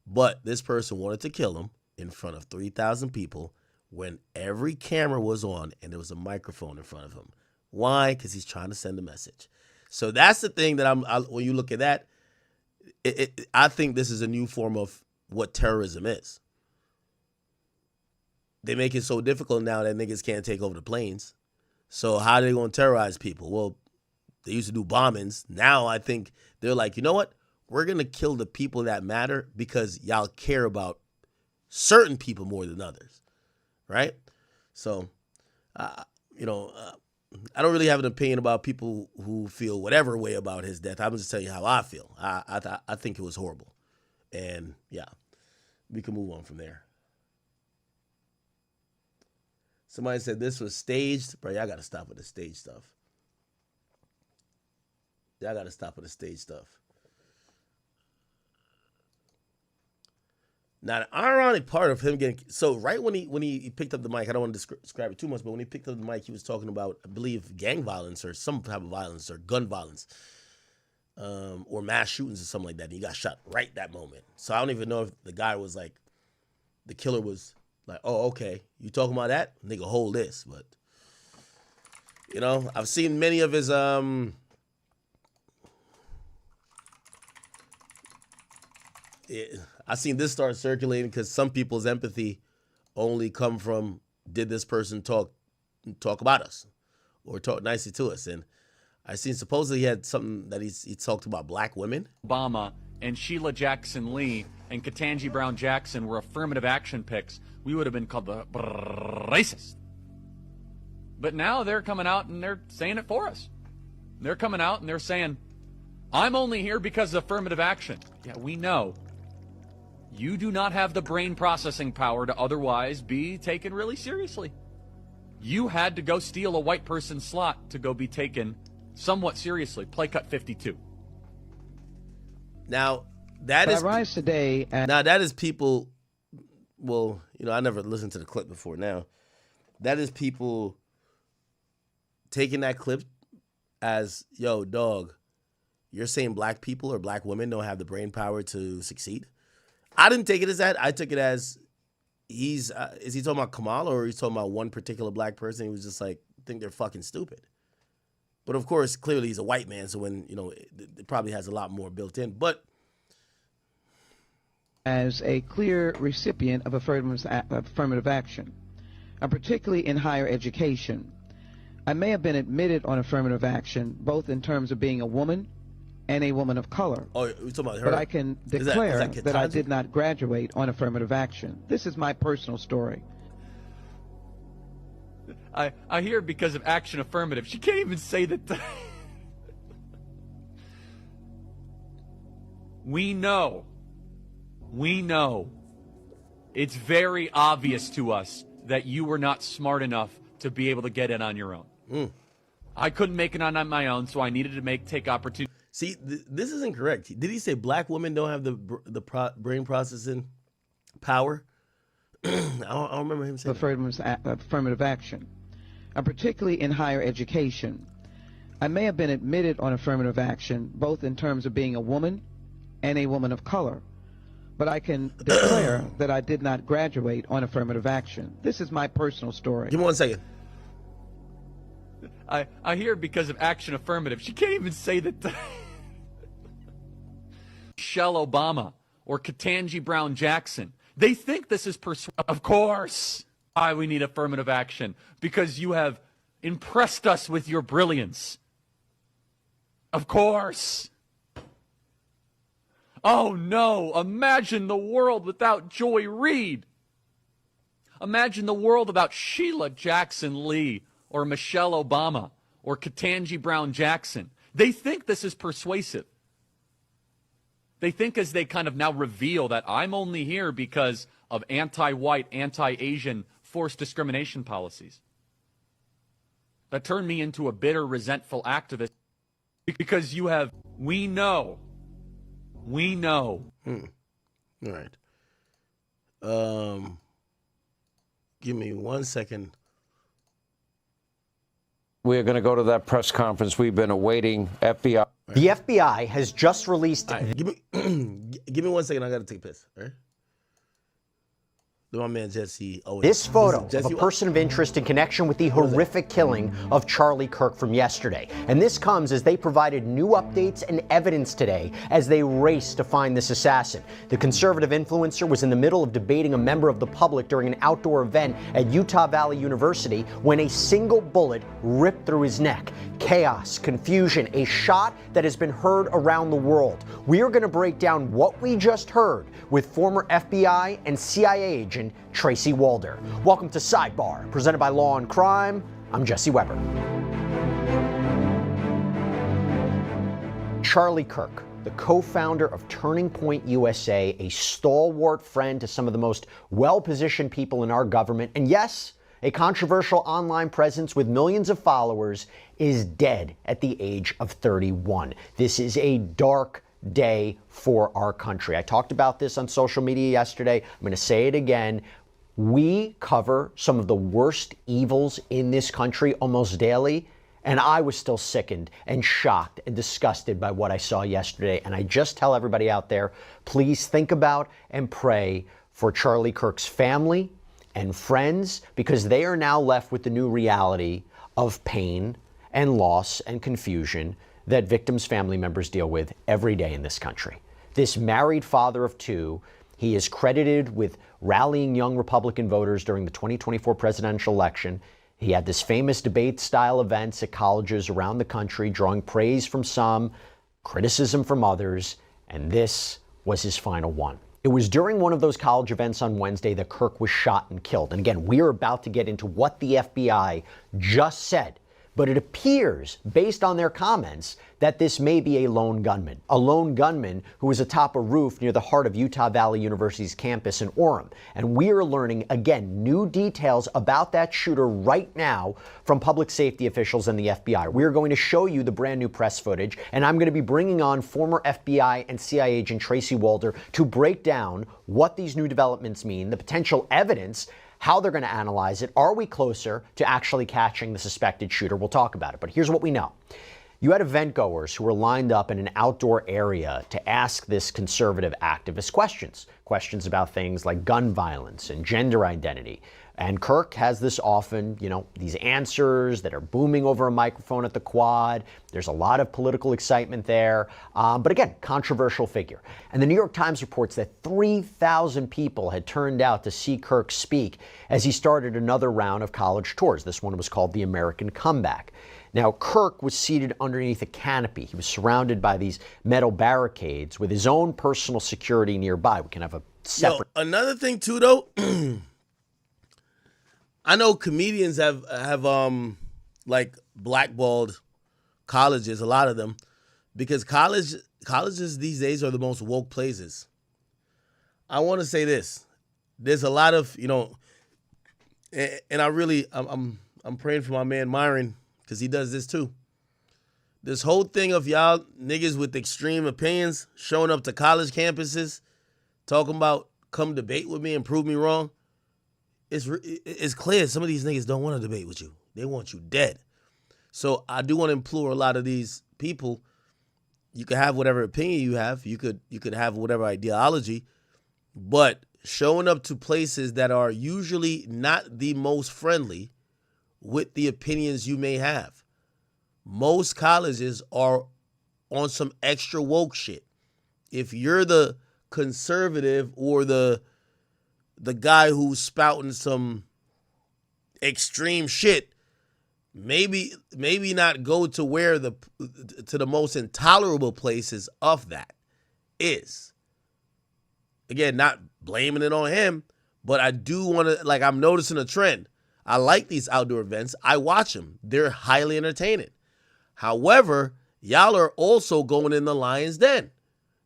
Speaker 1: But this person wanted to kill him in front of 3,000 people when every camera was on and there was a microphone in front of him. Why? Because he's trying to send a message. So that's the thing that when you look at that, I think this is a new form of what terrorism is. They make it so difficult now that niggas can't take over the planes. So how are they going to terrorize people? Well, they used to do bombings. Now I think they're like, you know what? We're going to kill the people that matter because y'all care about certain people more than others. Right? So, I don't really have an opinion about people who feel whatever way about his death. I'm just telling you how I feel. I think it was horrible. And, yeah, we can move on from there. Somebody said this was staged. Bro, y'all got to stop with the stage stuff. Y'all got to stop with the stage stuff. Now, the ironic part of him getting... So, right when he picked up the mic, I don't want to describe it too much, but when he picked up the mic, he was talking about, I believe, gang violence or some type of violence or gun violence or mass shootings or something like that. And he got shot right that moment. So, I don't even know if the guy was like... The killer was like, oh, okay, you talking about that? Nigga, hold this. But, I've seen many of his... I seen this start circulating because some people's empathy only come from, did this person talk about us or talk nicely to us? And I seen supposedly he had something that he talked about black women.
Speaker 8: Obama and Sheila Jackson Lee and Ketanji Brown Jackson were affirmative action picks, we would have been called the racist. But now they're coming out and they're saying it for us. They're coming out and they're saying, I'm only here because of affirmative action. Yeah, we know. You do not have the brain processing power to otherwise be taken really seriously. You had to go steal a white person's slot to go be taken somewhat seriously. Play cut 52.
Speaker 1: Now, that is people, well, I never listened to the clip before now. That is people taking that clip as, yo, dog, you're saying black people or black women don't have the brain power to succeed? I didn't take it as that. I took it as is he talking about Kamala or he's talking about one particular black person? He was just like, think they're fucking stupid. But of course, clearly he's a white man, so when, it probably has a lot more built in. But
Speaker 9: as a clear recipient of affirmative action, and particularly in higher education, I may have been admitted on affirmative action, both in terms of being a woman and a woman of color.
Speaker 1: Oh, you're talking about her?
Speaker 9: But I can declare that I did not graduate on affirmative action. This is my personal story.
Speaker 8: I hear because of action affirmative. She can't even say that. We know. It's very obvious to us that you were not smart enough to be able to get in on your own. I couldn't make it on my own, so I needed to take opportunity.
Speaker 1: See, this is incorrect. Did he say black women don't have the brain processing power? I don't remember him saying
Speaker 9: affirmative action, and particularly in higher education. I may have been admitted on affirmative action, both in terms of being a woman and a woman of color, but I can declare that I did not graduate on affirmative action. This is my personal story.
Speaker 1: Give me 1 second.
Speaker 8: I hear because of action affirmative. She can't even say that. Michelle Obama or Ketanji Brown Jackson. They think this is of course why we need affirmative action, because you have impressed us with your brilliance. Of course. Oh no, imagine the world without Joy Reid. Imagine the world without Sheila Jackson Lee or Michelle Obama or Ketanji Brown Jackson. They think this is persuasive. They think, as they kind of now reveal that I'm only here because of anti-white, anti-Asian forced discrimination policies, that turned me into a bitter, resentful activist, because we know.
Speaker 1: All right. Give me 1 second.
Speaker 4: We're going to go to that press conference we've been awaiting. FBI.
Speaker 10: The FBI has just released.
Speaker 1: Right, give me 1 second. I got to take a piss. All right. My man Jesse.
Speaker 10: This photo of a person of interest in connection with the horrific killing of Charlie Kirk from yesterday. And this comes as they provided new updates and evidence today as they race to find this assassin. The conservative influencer was in the middle of debating a member of the public during an outdoor event at Utah Valley University when a single bullet ripped through his neck. Chaos, confusion, a shot that has been heard around the world. We are going to break down what we just heard with former FBI and CIA agent Tracy Walder. Welcome to Sidebar, presented by Law and Crime. I'm Jesse Weber. Charlie Kirk, the co-founder of Turning Point USA, a stalwart friend to some of the most well-positioned people in our government, and yes, a controversial online presence with millions of followers, is dead at the age of 31. This is a dark day for our country. I talked about this on social media yesterday. I'm going to say it again. We cover some of the worst evils in this country almost daily, and I was still sickened and shocked and disgusted by what I saw yesterday. And I just tell everybody out there, please think about and pray for Charlie Kirk's family and friends, because they are now left with the new reality of pain and loss and confusion that victims' family members deal with every day in this country. This married father of two, he is credited with rallying young Republican voters during the 2024 presidential election. He had this famous debate-style events at colleges around the country, drawing praise from some, criticism from others, and this was his final one. It was during one of those college events on Wednesday that Kirk was shot and killed. And again, we are about to get into what the FBI just said. But it appears, based on their comments, that this may be a lone gunman who was atop a roof near the heart of Utah Valley University's campus in Orem. And we are learning, again, new details about that shooter right now from public safety officials and the FBI. We are going to show you the brand new press footage, and I'm going to be bringing on former FBI and CIA agent Tracy Walder to break down what these new developments mean, the potential evidence, how they're going to analyze it. Are we closer to actually catching the suspected shooter? We'll talk about it. But here's what we know. You had event goers who were lined up in an outdoor area to ask this conservative activist questions about things like gun violence and gender identity. And Kirk has this often, these answers that are booming over a microphone at the Quad. There's a lot of political excitement there. But again, controversial figure. And the New York Times reports that 3,000 people had turned out to see Kirk speak as he started another round of college tours. This one was called the American Comeback. Now, Kirk was seated underneath a canopy. He was surrounded by these metal barricades with his own personal security nearby. We can have a separate...
Speaker 1: Another thing, too, though... I know comedians have blackballed colleges, a lot of them, because colleges these days are the most woke places. I want to say this: there's a lot of and I'm praying for my man Myron, because he does this too. This whole thing of y'all niggas with extreme opinions showing up to college campuses, talking about come debate with me and prove me wrong. It's clear some of these niggas don't want to debate with you. They want you dead. So I do want to implore a lot of these people. You can have whatever opinion you have. You could have whatever ideology, but showing up to places that are usually not the most friendly with the opinions you may have. Most colleges are on some extra woke shit. If you're the conservative or the guy who's spouting some extreme shit, maybe not go to where to the most intolerable places of that is. Again, not blaming it on him, but I do want to, like, I'm noticing a trend. I like these outdoor events. I watch them. They're highly entertaining. However, y'all are also going in the lion's den.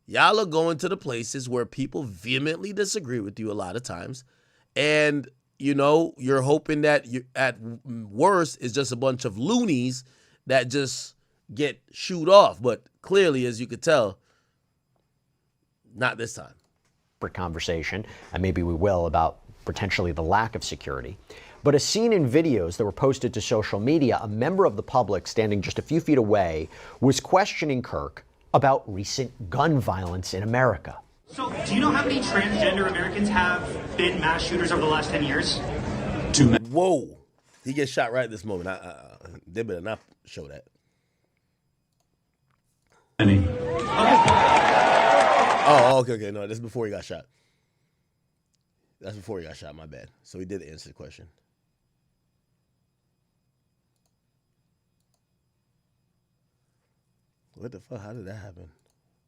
Speaker 1: Y'all are going to the places where people vehemently disagree with you a lot of times. And, you know, you're hoping that you, at worst, is just a bunch of loonies that just get shooed off. But clearly, as you could tell, not this time.
Speaker 10: Conversation, and maybe we will, about potentially the lack of security. But as seen in videos that were posted to social media, a member of the public standing just a few feet away was questioning Kirk about recent gun violence in America.
Speaker 11: So, do you know how many transgender Americans have been mass shooters over the last 10 years?
Speaker 1: Whoa. He gets shot right at this moment. They better not show that. Oh, okay. No, this is before he got shot. That's before he got shot, my bad. So he did answer the question. What the fuck? How did that happen?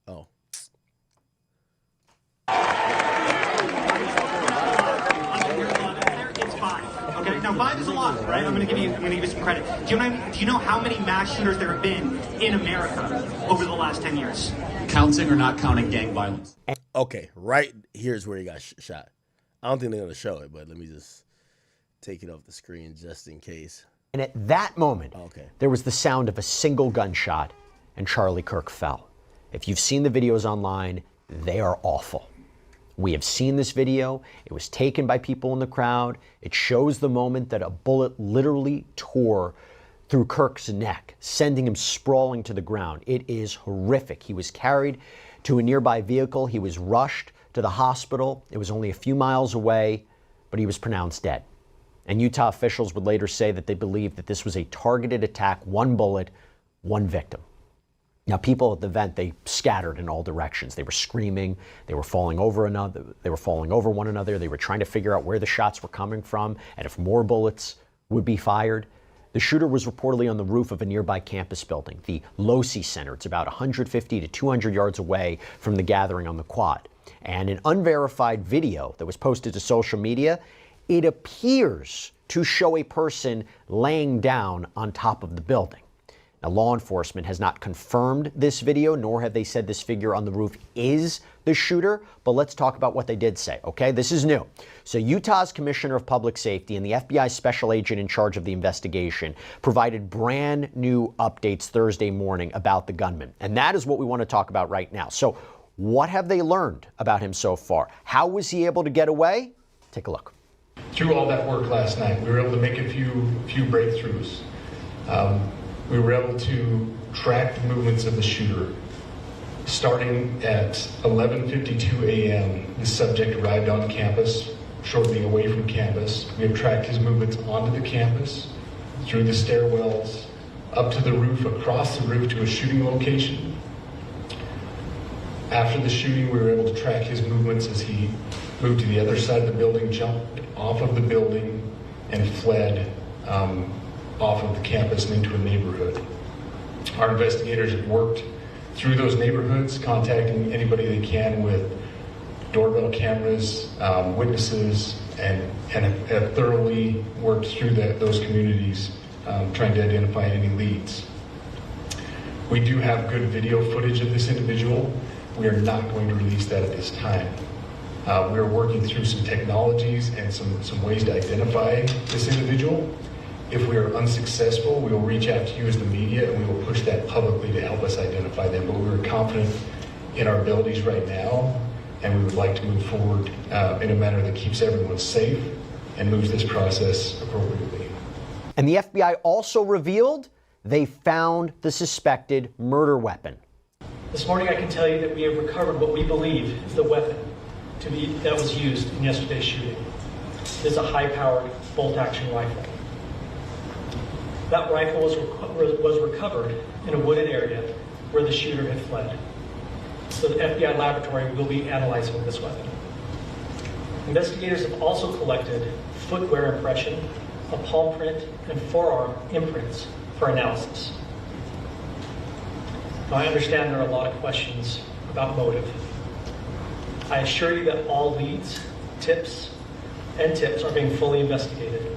Speaker 1: Oh.
Speaker 11: It's 5. Okay, now 5 is a lot, right? I'm gonna give you some credit. Do you know how many mass shooters there have been in America over the last 10 years?
Speaker 8: Counting or not counting gang violence?
Speaker 1: Okay, right here's where he got shot. I don't think they're gonna show it, but let me just take it off the screen just in case.
Speaker 10: And at that moment, there was the sound of a single gunshot, and Charlie Kirk fell. If you've seen the videos online, they are awful. We have seen this video. It was taken by people in the crowd. It shows the moment that a bullet literally tore through Kirk's neck, sending him sprawling to the ground. It is horrific. He was carried to a nearby vehicle. He was rushed to the hospital. It was only a few miles away, but he was pronounced dead. And Utah officials would later say that they believe that this was a targeted attack, 1 bullet, 1 victim. Now, people at the event, they scattered in all directions. They were screaming. They were falling over one another. They were trying to figure out where the shots were coming from and if more bullets would be fired. The shooter was reportedly on the roof of a nearby campus building, the Losi Center. It's about 150 to 200 yards away from the gathering on the quad. And an unverified video that was posted to social media, it appears to show a person laying down on top of the building. Now, law enforcement has not confirmed this video, nor have they said this figure on the roof is the shooter, but let's talk about what they did say, okay? This is new. So Utah's Commissioner of Public Safety and the FBI special agent in charge of the investigation provided brand new updates Thursday morning about the gunman, and that is what we want to talk about right now. So what have they learned about him so far? How was he able to get away? Take a look.
Speaker 12: Through all that work last night, we were able to make a few breakthroughs. We were able to track the movements of the shooter. Starting at 11:52 a.m., the subject arrived on campus, shortly away from campus. We have tracked his movements onto the campus, through the stairwells, up to the roof, across the roof to a shooting location. After the shooting, we were able to track his movements as he moved to the other side of the building, jumped off of the building, and fled off of the campus and into a neighborhood. Our investigators have worked through those neighborhoods, contacting anybody they can with doorbell cameras, witnesses, and have thoroughly worked through those communities, trying to identify any leads. We do have good video footage of this individual. We are not going to release that at this time. We're working through some technologies and some ways to identify this individual. If we are unsuccessful, we will reach out to you as the media and we will push that publicly to help us identify them. But we're confident in our abilities right now, and we would like to move forward in a manner that keeps everyone safe and moves this process appropriately.
Speaker 10: And the FBI also revealed they found the suspected murder weapon.
Speaker 13: This morning I can tell you that we have recovered what we believe is the weapon that was used in yesterday's shooting. It is a high-powered bolt-action rifle. That rifle was recovered in a wooded area where the shooter had fled. So the FBI laboratory will be analyzing this weapon. Investigators have also collected footwear impression, a palm print, and forearm imprints for analysis. Now, I understand there are a lot of questions about motive. I assure you that all leads, tips are being fully investigated.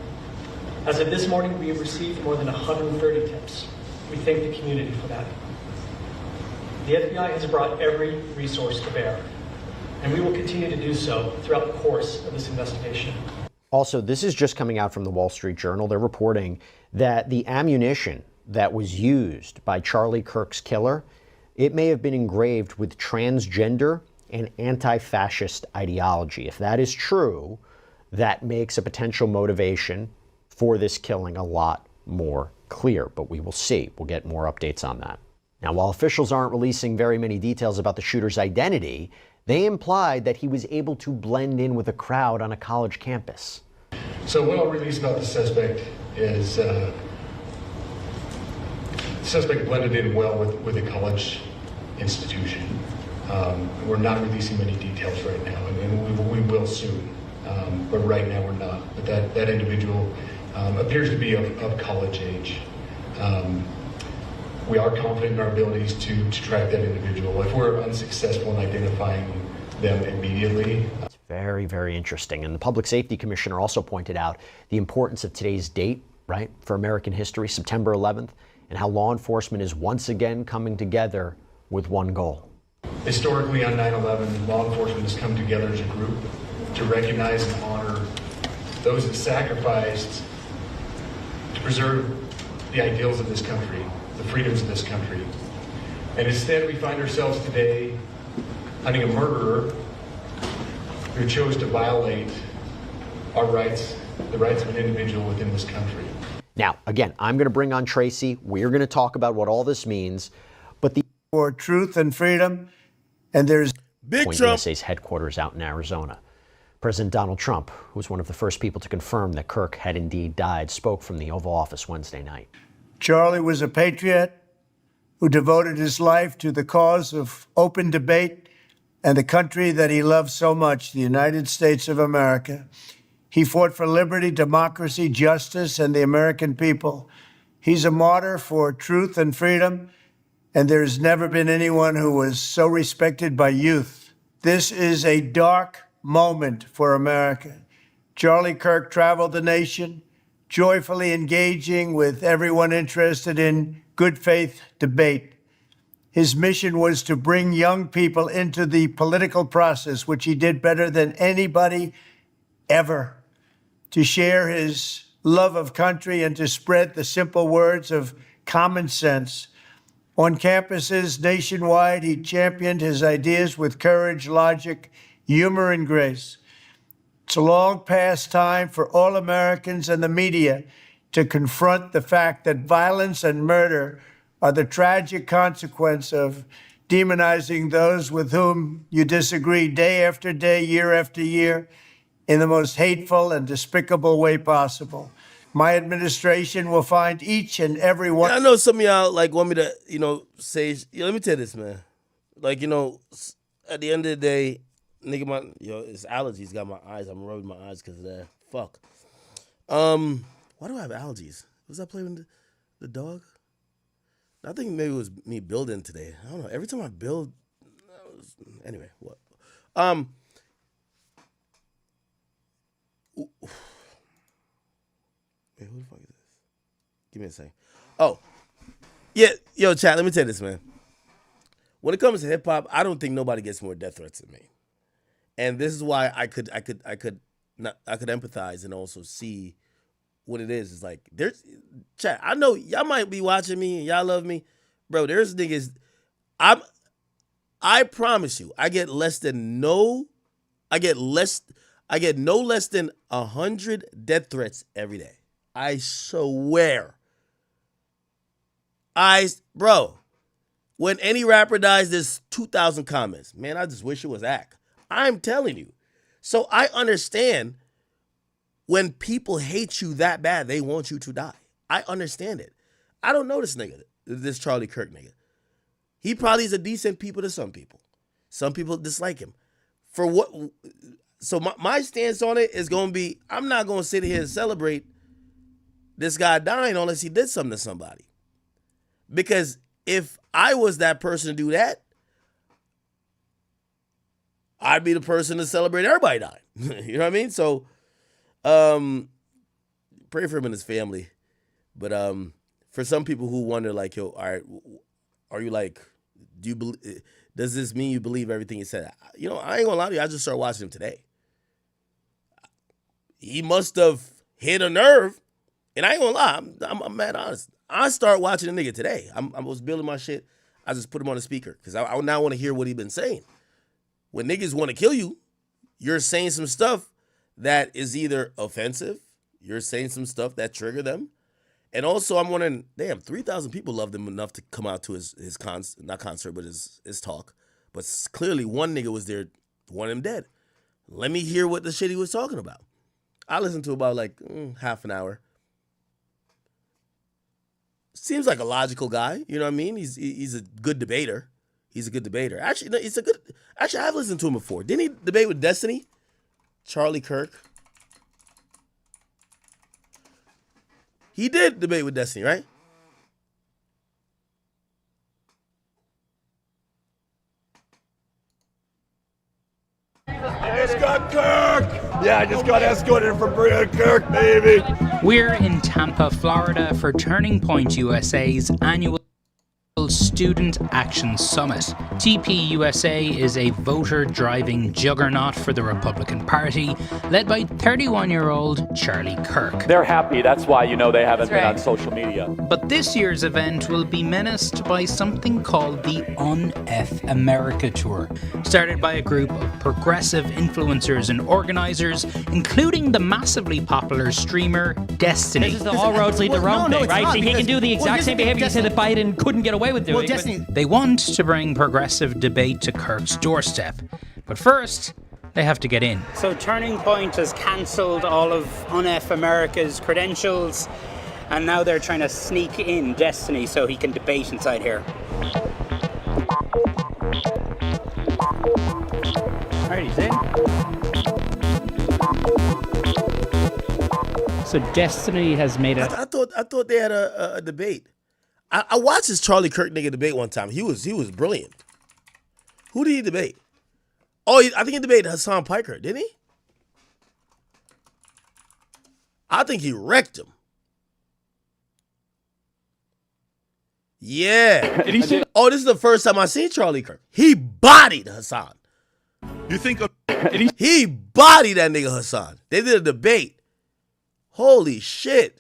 Speaker 13: As of this morning, we have received more than 130 tips. We thank the community for that. The FBI has brought every resource to bear, and we will continue to do so throughout the course of this investigation.
Speaker 10: Also, this is just coming out from the Wall Street Journal. They're reporting that the ammunition that was used by Charlie Kirk's killer, it may have been engraved with transgender and anti-fascist ideology. If that is true, that makes a potential motivation for this killing a lot more clear, but we will see. We'll get more updates on that. Now, while officials aren't releasing very many details about the shooter's identity, they implied that he was able to blend in with a crowd on a college campus.
Speaker 12: So what I'll release about the suspect is the suspect blended in well with a college institution. We're not releasing many details right now, and we will soon. But right now we're not. But that individual appears to be of college age. We are confident in our abilities to track that individual. If we're unsuccessful in identifying them immediately.
Speaker 10: It's very, very interesting. And the Public Safety Commissioner also pointed out the importance of today's date, right, for American history, September 11th, and how law enforcement is once again coming together with one goal.
Speaker 12: Historically, on 9/11, law enforcement has come together as a group to recognize and honor those that sacrificed to preserve the ideals of this country, the freedoms of this country. And instead, we find ourselves today hunting a murderer who chose to violate our rights, the rights of an individual within this country.
Speaker 10: Now, again, I'm going to bring on Tracy. We're going to talk about what all this means. But
Speaker 14: for truth and freedom, and there's
Speaker 10: Big Trump. USA's headquarters out in Arizona. President Donald Trump, who was one of the first people to confirm that Kirk had indeed died, spoke from the Oval Office Wednesday night.
Speaker 14: Charlie was a patriot who devoted his life to the cause of open debate and the country that he loved so much, the United States of America. He fought for liberty, democracy, justice, and the American people. He's a martyr for truth and freedom, and there's never been anyone who was so respected by youth. This is a dark moment for America. Charlie Kirk traveled the nation, joyfully engaging with everyone interested in good faith debate. His mission was to bring young people into the political process, which he did better than anybody ever, to share his love of country and to spread the simple words of common sense. On campuses nationwide, he championed his ideas with courage, logic, humor, and grace. It's a long past time for all Americans and the media to confront the fact that violence and murder are the tragic consequence of demonizing those with whom you disagree day after day, year after year, in the most hateful and despicable way possible. My administration will find each and every one.
Speaker 1: I know some of y'all want me to, say, let me tell you this, man. At the end of the day, nigga, it's allergies got my eyes. I'm rubbing my eyes because of that. Fuck. Why do I have allergies? Was I playing with the dog? I think maybe it was me building today. I don't know. Every time I build, anyway, what? Wait, who the fuck is this? Give me a second. Oh, yeah, yo, chat. Let me tell you this, man. When it comes to hip hop, I don't think nobody gets more death threats than me, and this is why I could empathize and also see what it is. It's like there's chat. I know y'all might be watching me and y'all love me, bro. There's niggas. I promise you, I get no less than 100 death threats every day. I swear. Bro, when any rapper dies, there's 2,000 comments. Man, I just wish it was Ack. I'm telling you. So I understand when people hate you that bad, they want you to die. I understand it. I don't know this nigga, this Charlie Kirk nigga. He probably is a decent people to some people. Some people dislike him. For what? So my stance on it is going to be, I'm not going to sit here and celebrate this guy dying unless he did something to somebody. Because if I was that person to do that, I'd be the person to celebrate everybody dying. You know what I mean? So, pray for him and his family. But for some people who wonder, like, yo, all right, are you like, do you believe? Does this mean you believe everything he said? You know, I ain't gonna lie to you. I just started watching him today. He must have hit a nerve, and I ain't gonna lie. I'm mad honest. I started watching the nigga today. I was building my shit. I just put him on the speaker because I now want to hear what he been saying. When niggas want to kill you, you're saying some stuff that is either offensive, you're saying some stuff that trigger them, and also I'm wondering, damn, 3,000 people loved him enough to come out to his not concert, but his talk. But clearly one nigga was there, want him dead. Let me hear what the shit he was talking about. I listened to about like half an hour. Seems like a logical guy, you know what I mean? He's a good debater. He's a good debater. Actually, no, I've listened to him before. Didn't he debate with Destiny? Charlie Kirk. He did debate with Destiny, right?
Speaker 15: I just got Kirk! Yeah, I just got escorted from Kirk, baby!
Speaker 16: We're in Tampa, Florida for Turning Point USA's annual Student Action Summit. TPUSA is a voter-driving juggernaut for the Republican Party, led by 31-year-old Charlie Kirk.
Speaker 17: They're happy, that's why you know they haven't been on social media.
Speaker 16: But this year's event will be menaced by something called the Un-F America Tour, started by a group of progressive influencers and organizers, including the massively popular streamer Destiny.
Speaker 18: This is the all roads lead to Rome thing, right? So he can do the exact same behavior you said that Biden couldn't get away with doing.
Speaker 16: They want to bring progressive debate to Kirk's doorstep. But first, they have to get in.
Speaker 20: So Turning Point has cancelled all of Un-F America's credentials, and now they're trying to sneak in Destiny so he can debate inside here. Alright, he's in. So Destiny has made a...
Speaker 1: I thought they had a debate. I watched this Charlie Kirk nigga debate one time. He was brilliant. Who did he debate? Oh, I think he debated Hassan Piker, didn't he? I think he wrecked him. Yeah.
Speaker 8: Did he say?
Speaker 1: Oh, this is the first time I seen Charlie Kirk. He bodied Hassan.
Speaker 8: You think
Speaker 1: he bodied that nigga Hassan. They did a debate. Holy shit.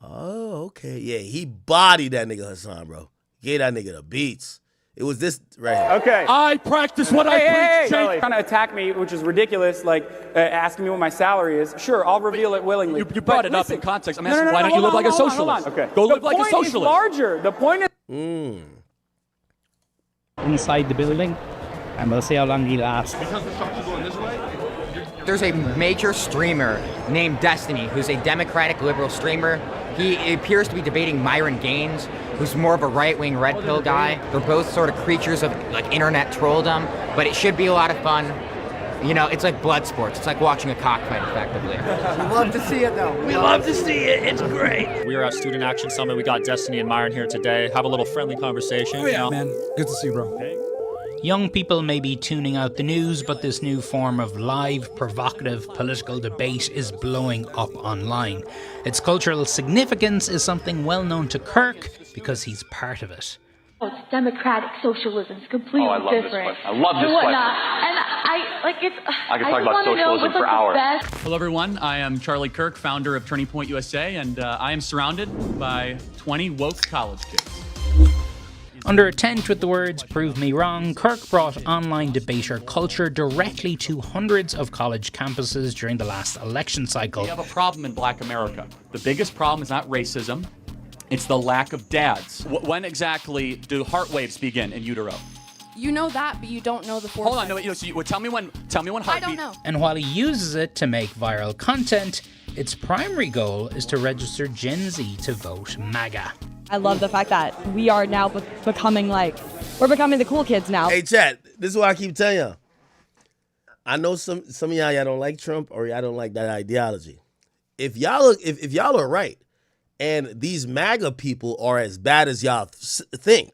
Speaker 1: Oh, okay. Yeah, he bodied that nigga Hassan, bro. Gave that nigga the beats. It was this right here.
Speaker 17: Okay.
Speaker 8: I practice what I preach.
Speaker 17: Charlie, trying to attack me, which is ridiculous, like asking me what my salary is. Sure, I'll reveal it willingly.
Speaker 8: You brought it up in context. I'm asking, why don't you live like a socialist?
Speaker 17: Okay.
Speaker 8: Go live like a socialist.
Speaker 17: The point is larger. The point is...
Speaker 20: inside the building, and we'll see how long he lasts.
Speaker 8: Because the shots are going this way?
Speaker 21: There's a major streamer named Destiny, who's a Democratic liberal streamer. He appears to be debating Myron Gaines, who's more of a right-wing red pill guy. They're both sort of creatures of like internet trolldom, but it should be a lot of fun. You know, it's like blood sports. It's like watching a cockfight, effectively. We love to see it, though.
Speaker 18: We love to see it. It's great.
Speaker 27: We are at Student Action Summit. We got Destiny and Myron here today. Have a little friendly conversation.
Speaker 21: Oh, yeah, man. Good to see you, bro.
Speaker 27: Okay.
Speaker 16: Young people may be tuning out the news, but this new form of live, provocative political debate is blowing up online. Its cultural significance is something well known to Kirk because he's part of it.
Speaker 5: Oh, it's democratic socialism. It's completely
Speaker 17: I love
Speaker 5: different.
Speaker 17: this question. I love this question.
Speaker 5: And
Speaker 17: I could talk about socialism for hours.
Speaker 8: Hello, everyone. I am Charlie Kirk, founder of Turning Point USA, and I am surrounded by 20 woke college kids.
Speaker 16: Under a tent with the words "Prove me wrong," Kirk brought online debater culture directly to hundreds of college campuses during the last election cycle.
Speaker 8: We have a problem in Black America. The biggest problem is not racism. It's the lack of dads. When exactly do heart waves begin in utero?
Speaker 2: You know that, but you don't know the four.
Speaker 8: Hold on, no, so tell me when heartbeat.
Speaker 2: I don't know.
Speaker 16: And while he uses it to make viral content, its primary goal is to register Gen Z to vote MAGA.
Speaker 19: I love the fact that we are now becoming we're becoming the cool kids now.
Speaker 1: Hey, chat, this is what I keep telling y'all. I know some of y'all don't like Trump or y'all don't like that ideology. If y'all are right, and these MAGA people are as bad as y'all think,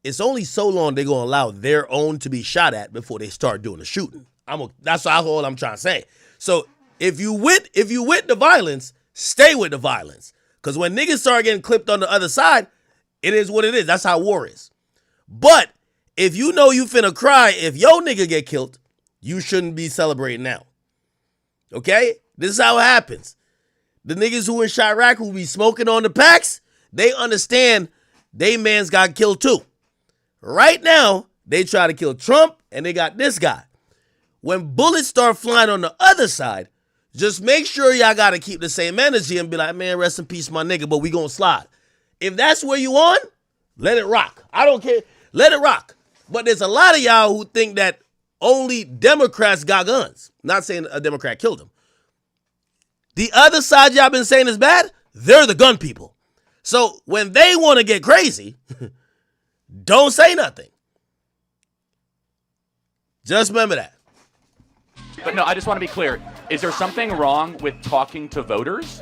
Speaker 1: it's only so long they're going to allow their own to be shot at before they start doing the shooting. That's all I'm trying to say. So if you with the violence, stay with the violence. Because when niggas start getting clipped on the other side, it is what it is. That's how war is. But if you know you finna cry if your nigga get killed, you shouldn't be celebrating now. Okay? This is how it happens. The niggas who in Chirac who be smoking on the packs, they understand they mans got killed too. Right now, they try to kill Trump, and they got this guy. When bullets start flying on the other side, just make sure y'all got to keep the same energy and be like, man, rest in peace, my nigga, but we gonna slide. If that's where you on, let it rock. I don't care. Let it rock. But there's a lot of y'all who think that only Democrats got guns. Not saying a Democrat killed them. The other side y'all been saying is bad, they're the gun people. So when they want to get crazy, don't say nothing. Just remember that.
Speaker 8: But no, I just want to be clear. Is there something wrong with talking to voters?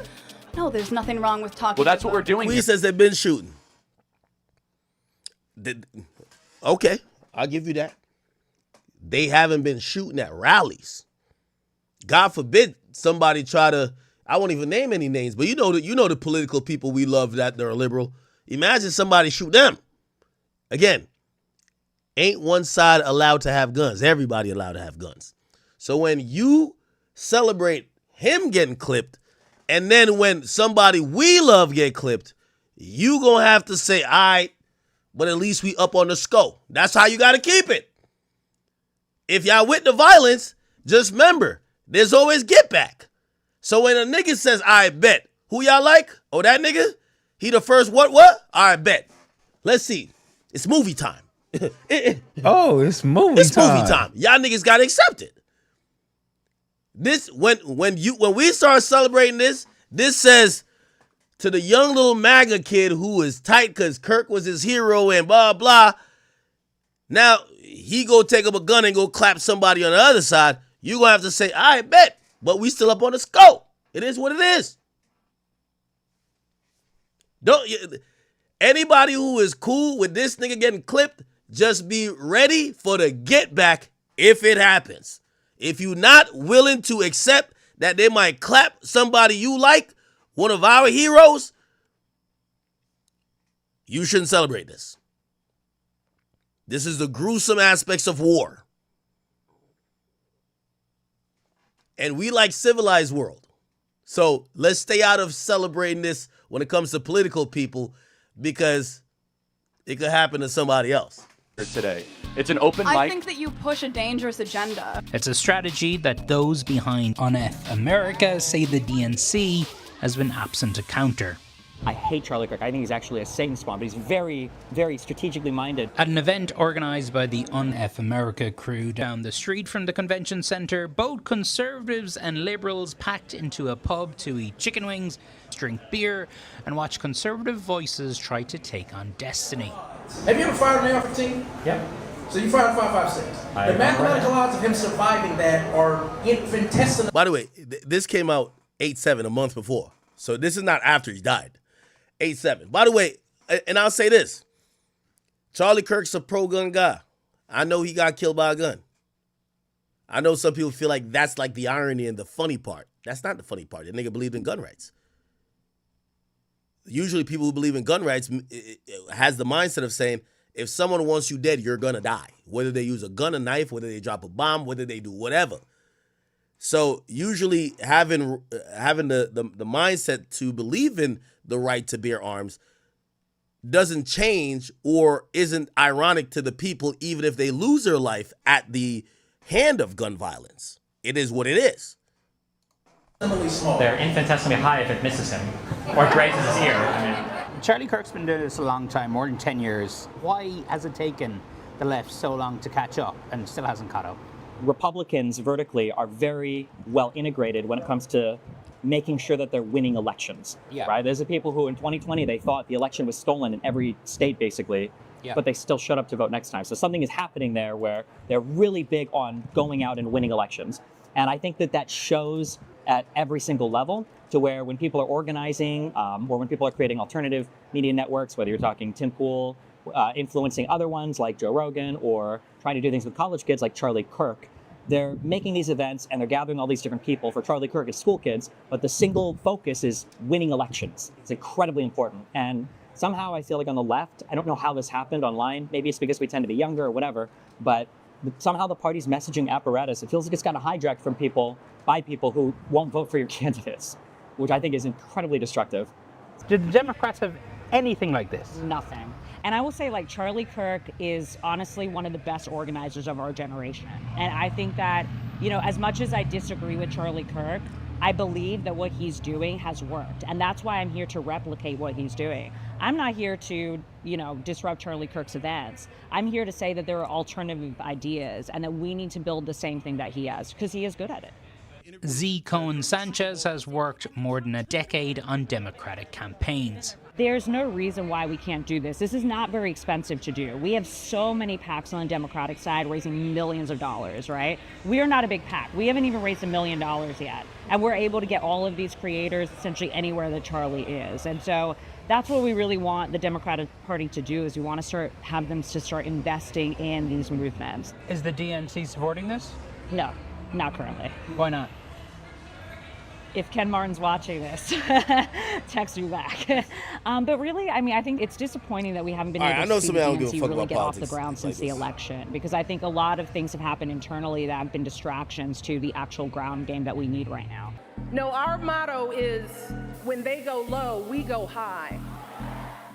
Speaker 2: No, there's nothing wrong with talking.
Speaker 8: Well, that's what we're doing.
Speaker 1: He says they've been shooting. Okay, I'll give you that. They haven't been shooting at rallies. God forbid somebody try to, I won't even name any names, but you know the political people we love that they're liberal. Imagine somebody shoot them. Again, ain't one side allowed to have guns. Everybody allowed to have guns. So when you celebrate him getting clipped, and then when somebody we love get clipped, you gonna have to say, all right, but at least we up on the scope. That's how you gotta keep it. If y'all with the violence, just remember, there's always get back. So when a nigga says, I bet, who y'all like? Oh, that nigga? He the first what? I bet. Let's see. It's movie time.
Speaker 22: Oh, it's movie
Speaker 1: It's
Speaker 22: time.
Speaker 1: movie time. Y'all niggas gotta accept it. This when we start celebrating this says to the young little MAGA kid who is tight because Kirk was his hero and blah blah. Now he go take up a gun and go clap somebody on the other side. You gonna have to say, I bet, but we still up on the scope. It is what it is. Anybody who is cool with this nigga getting clipped, just be ready for the get back if it happens. If you're not willing to accept that they might clap somebody you like, one of our heroes, you shouldn't celebrate this. This is the gruesome aspects of war. And we like civilized world. So let's stay out of celebrating this when it comes to political people, because it could happen to somebody else.
Speaker 8: Today, it's an open mic.
Speaker 2: I think that you push a dangerous agenda.
Speaker 16: It's a strategy that those behind Ynw America say the DNC has been absent to counter.
Speaker 18: I hate Charlie Kirk. I think he's actually a Satan spawn, but he's very, very strategically minded.
Speaker 16: At an event organized by the Ynw America crew down the street from the convention center, both conservatives and liberals packed into a pub to eat chicken wings, drink beer, and watch conservative voices try to take on Destiny.
Speaker 23: Have you ever fired an AR-15?
Speaker 18: Yep.
Speaker 23: So you fired a 5.56. The mathematical odds of him surviving that are infinitesimal.
Speaker 1: By the way, this came out 8/7 a month before. So this is not after he died. 8/7. By the way, and I'll say this. Charlie Kirk's a pro-gun guy. I know he got killed by a gun. I know some people feel like that's like the irony and the funny part. That's not the funny part. The nigga believed in gun rights. Usually people who believe in gun rights has the mindset of saying, if someone wants you dead, you're gonna die. Whether they use a gun, a knife, whether they drop a bomb, whether they do whatever. So usually having the mindset to believe in the right to bear arms doesn't change or isn't ironic to the people, even if they lose their life at the hand of gun violence. It is what it is.
Speaker 23: Small.
Speaker 18: They're infinitesimally high if it misses him or grazes his ear. I mean,
Speaker 20: Charlie Kirk's been doing this a long time, more than 10 years. Why has it taken the left so long to catch up and still hasn't caught up?
Speaker 18: Republicans vertically are very well integrated when it comes to making sure that they're winning elections.
Speaker 20: Yeah.
Speaker 18: Right? There's the people who in 2020 they thought the election was stolen in every state basically, but they still showed up to vote next time. So something is happening there where they're really big on going out and winning elections. And I think that that shows at every single level, to where when people are organizing or when people are creating alternative media networks, whether you're talking Tim Pool, influencing other ones like Joe Rogan, or trying to do things with college kids like Charlie Kirk, they're making these events and they're gathering all these different people. For Charlie Kirk, it's school kids, but the single focus is winning elections. It's incredibly important. And somehow I feel like on the left, I don't know how this happened online. Maybe it's because we tend to be younger or whatever, but somehow the party's messaging apparatus, it feels like it's got hijacked from people by people who won't vote for your candidates, which I think is incredibly destructive.
Speaker 20: Did the Democrats have anything like this?
Speaker 3: Nothing. And I will say, like, Charlie Kirk is honestly one of the best organizers of our generation. And I think that, you know, as much as I disagree with Charlie Kirk, I believe that what he's doing has worked. And that's why I'm here to replicate what he's doing. I'm not here to, you know, disrupt Charlie Kirk's events. I'm here to say that there are alternative ideas and that we need to build the same thing that he has, because he is good at it.
Speaker 16: Z. Cohen Sanchez has worked more than a decade on Democratic campaigns.
Speaker 3: There's no reason why we can't do this. This is not very expensive to do. We have so many PACs on the Democratic side raising millions of dollars, right? We are not a big PAC. We haven't even raised $1 million yet. And we're able to get all of these creators essentially anywhere that Charlie is. And so that's what we really want the Democratic Party to do, is we want to have them to start investing in these movements.
Speaker 20: Is the DNC supporting this?
Speaker 3: No, not currently.
Speaker 20: Why not?
Speaker 3: If Ken Martin's watching this, text me back. But really, I mean, I think it's disappointing that we haven't been able to see the DNC really get off the ground since the election, because I think a lot of things have happened internally that have been distractions to the actual ground game that we need right now.
Speaker 6: No, our motto is, when they go low, we go high.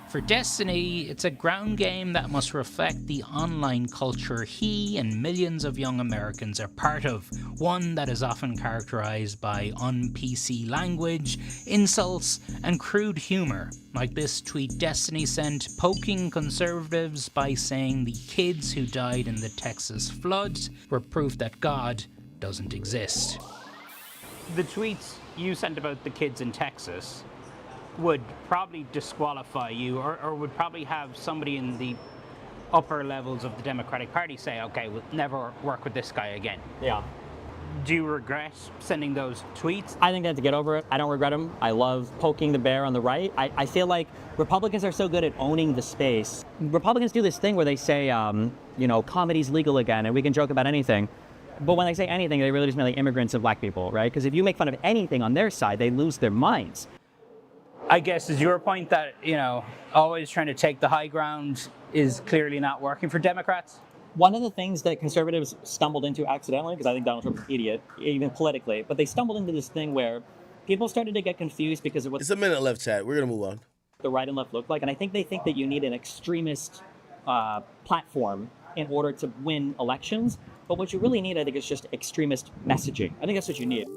Speaker 16: For Destiny, it's a ground game that must reflect the online culture he and millions of young Americans are part of, one that is often characterized by un-PC language, insults, and crude humor, like this tweet Destiny sent poking conservatives by saying the kids who died in the Texas floods were proof that God doesn't exist.
Speaker 20: The tweets you sent about the kids in Texas would probably disqualify you, or would probably have somebody in the upper levels of the Democratic Party say, okay, we'll never work with this guy again.
Speaker 18: Yeah.
Speaker 20: Do you regret sending those tweets?
Speaker 18: I think they have to get over it. I don't regret them. I love poking the bear on the right. I feel like Republicans are so good at owning the space. Republicans do this thing where they say, you know, comedy's legal again and we can joke about anything. But when they say anything, they really just mean like immigrants and black people, right? Because if you make fun of anything on their side, they lose their minds.
Speaker 20: I guess is your point that, you know, always trying to take the high ground is clearly not working for Democrats?
Speaker 18: One of the things that conservatives stumbled into accidentally, because I think Donald Trump's an idiot, even politically, but they stumbled into this thing where people started to get confused because of what...
Speaker 1: It's a minute left, chat. We're going to move on.
Speaker 18: ...the right and left look like. And I think they think that you need an extremist platform in order to win elections. But what you really need, I think, is just extremist messaging. I think that's what you need.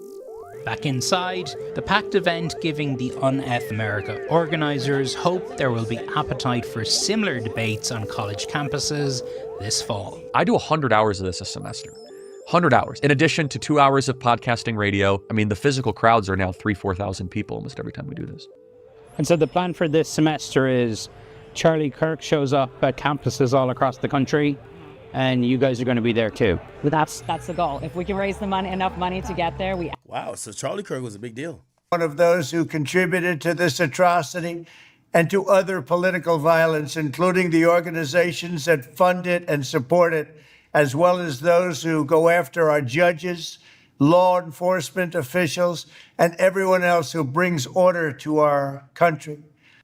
Speaker 16: Back inside, the packed event giving the Un-F America organizers hope there will be appetite for similar debates on college campuses this fall.
Speaker 7: I do 100 hours of this a semester. 100 hours. In addition to 2 hours of podcasting radio. I mean, the physical crowds are now 3,000-4,000 people almost every time we do this.
Speaker 20: And so the plan for this semester is Charlie Kirk shows up at campuses all across the country, and you guys are going to be there too.
Speaker 3: That's the goal. If we can raise the enough money to get there, we...
Speaker 1: Wow, so Charlie Kirk was a big deal.
Speaker 14: One of those who contributed to this atrocity and to other political violence, including the organizations that fund it and support it, as well as those who go after our judges, law enforcement officials, and everyone else who brings order to our country.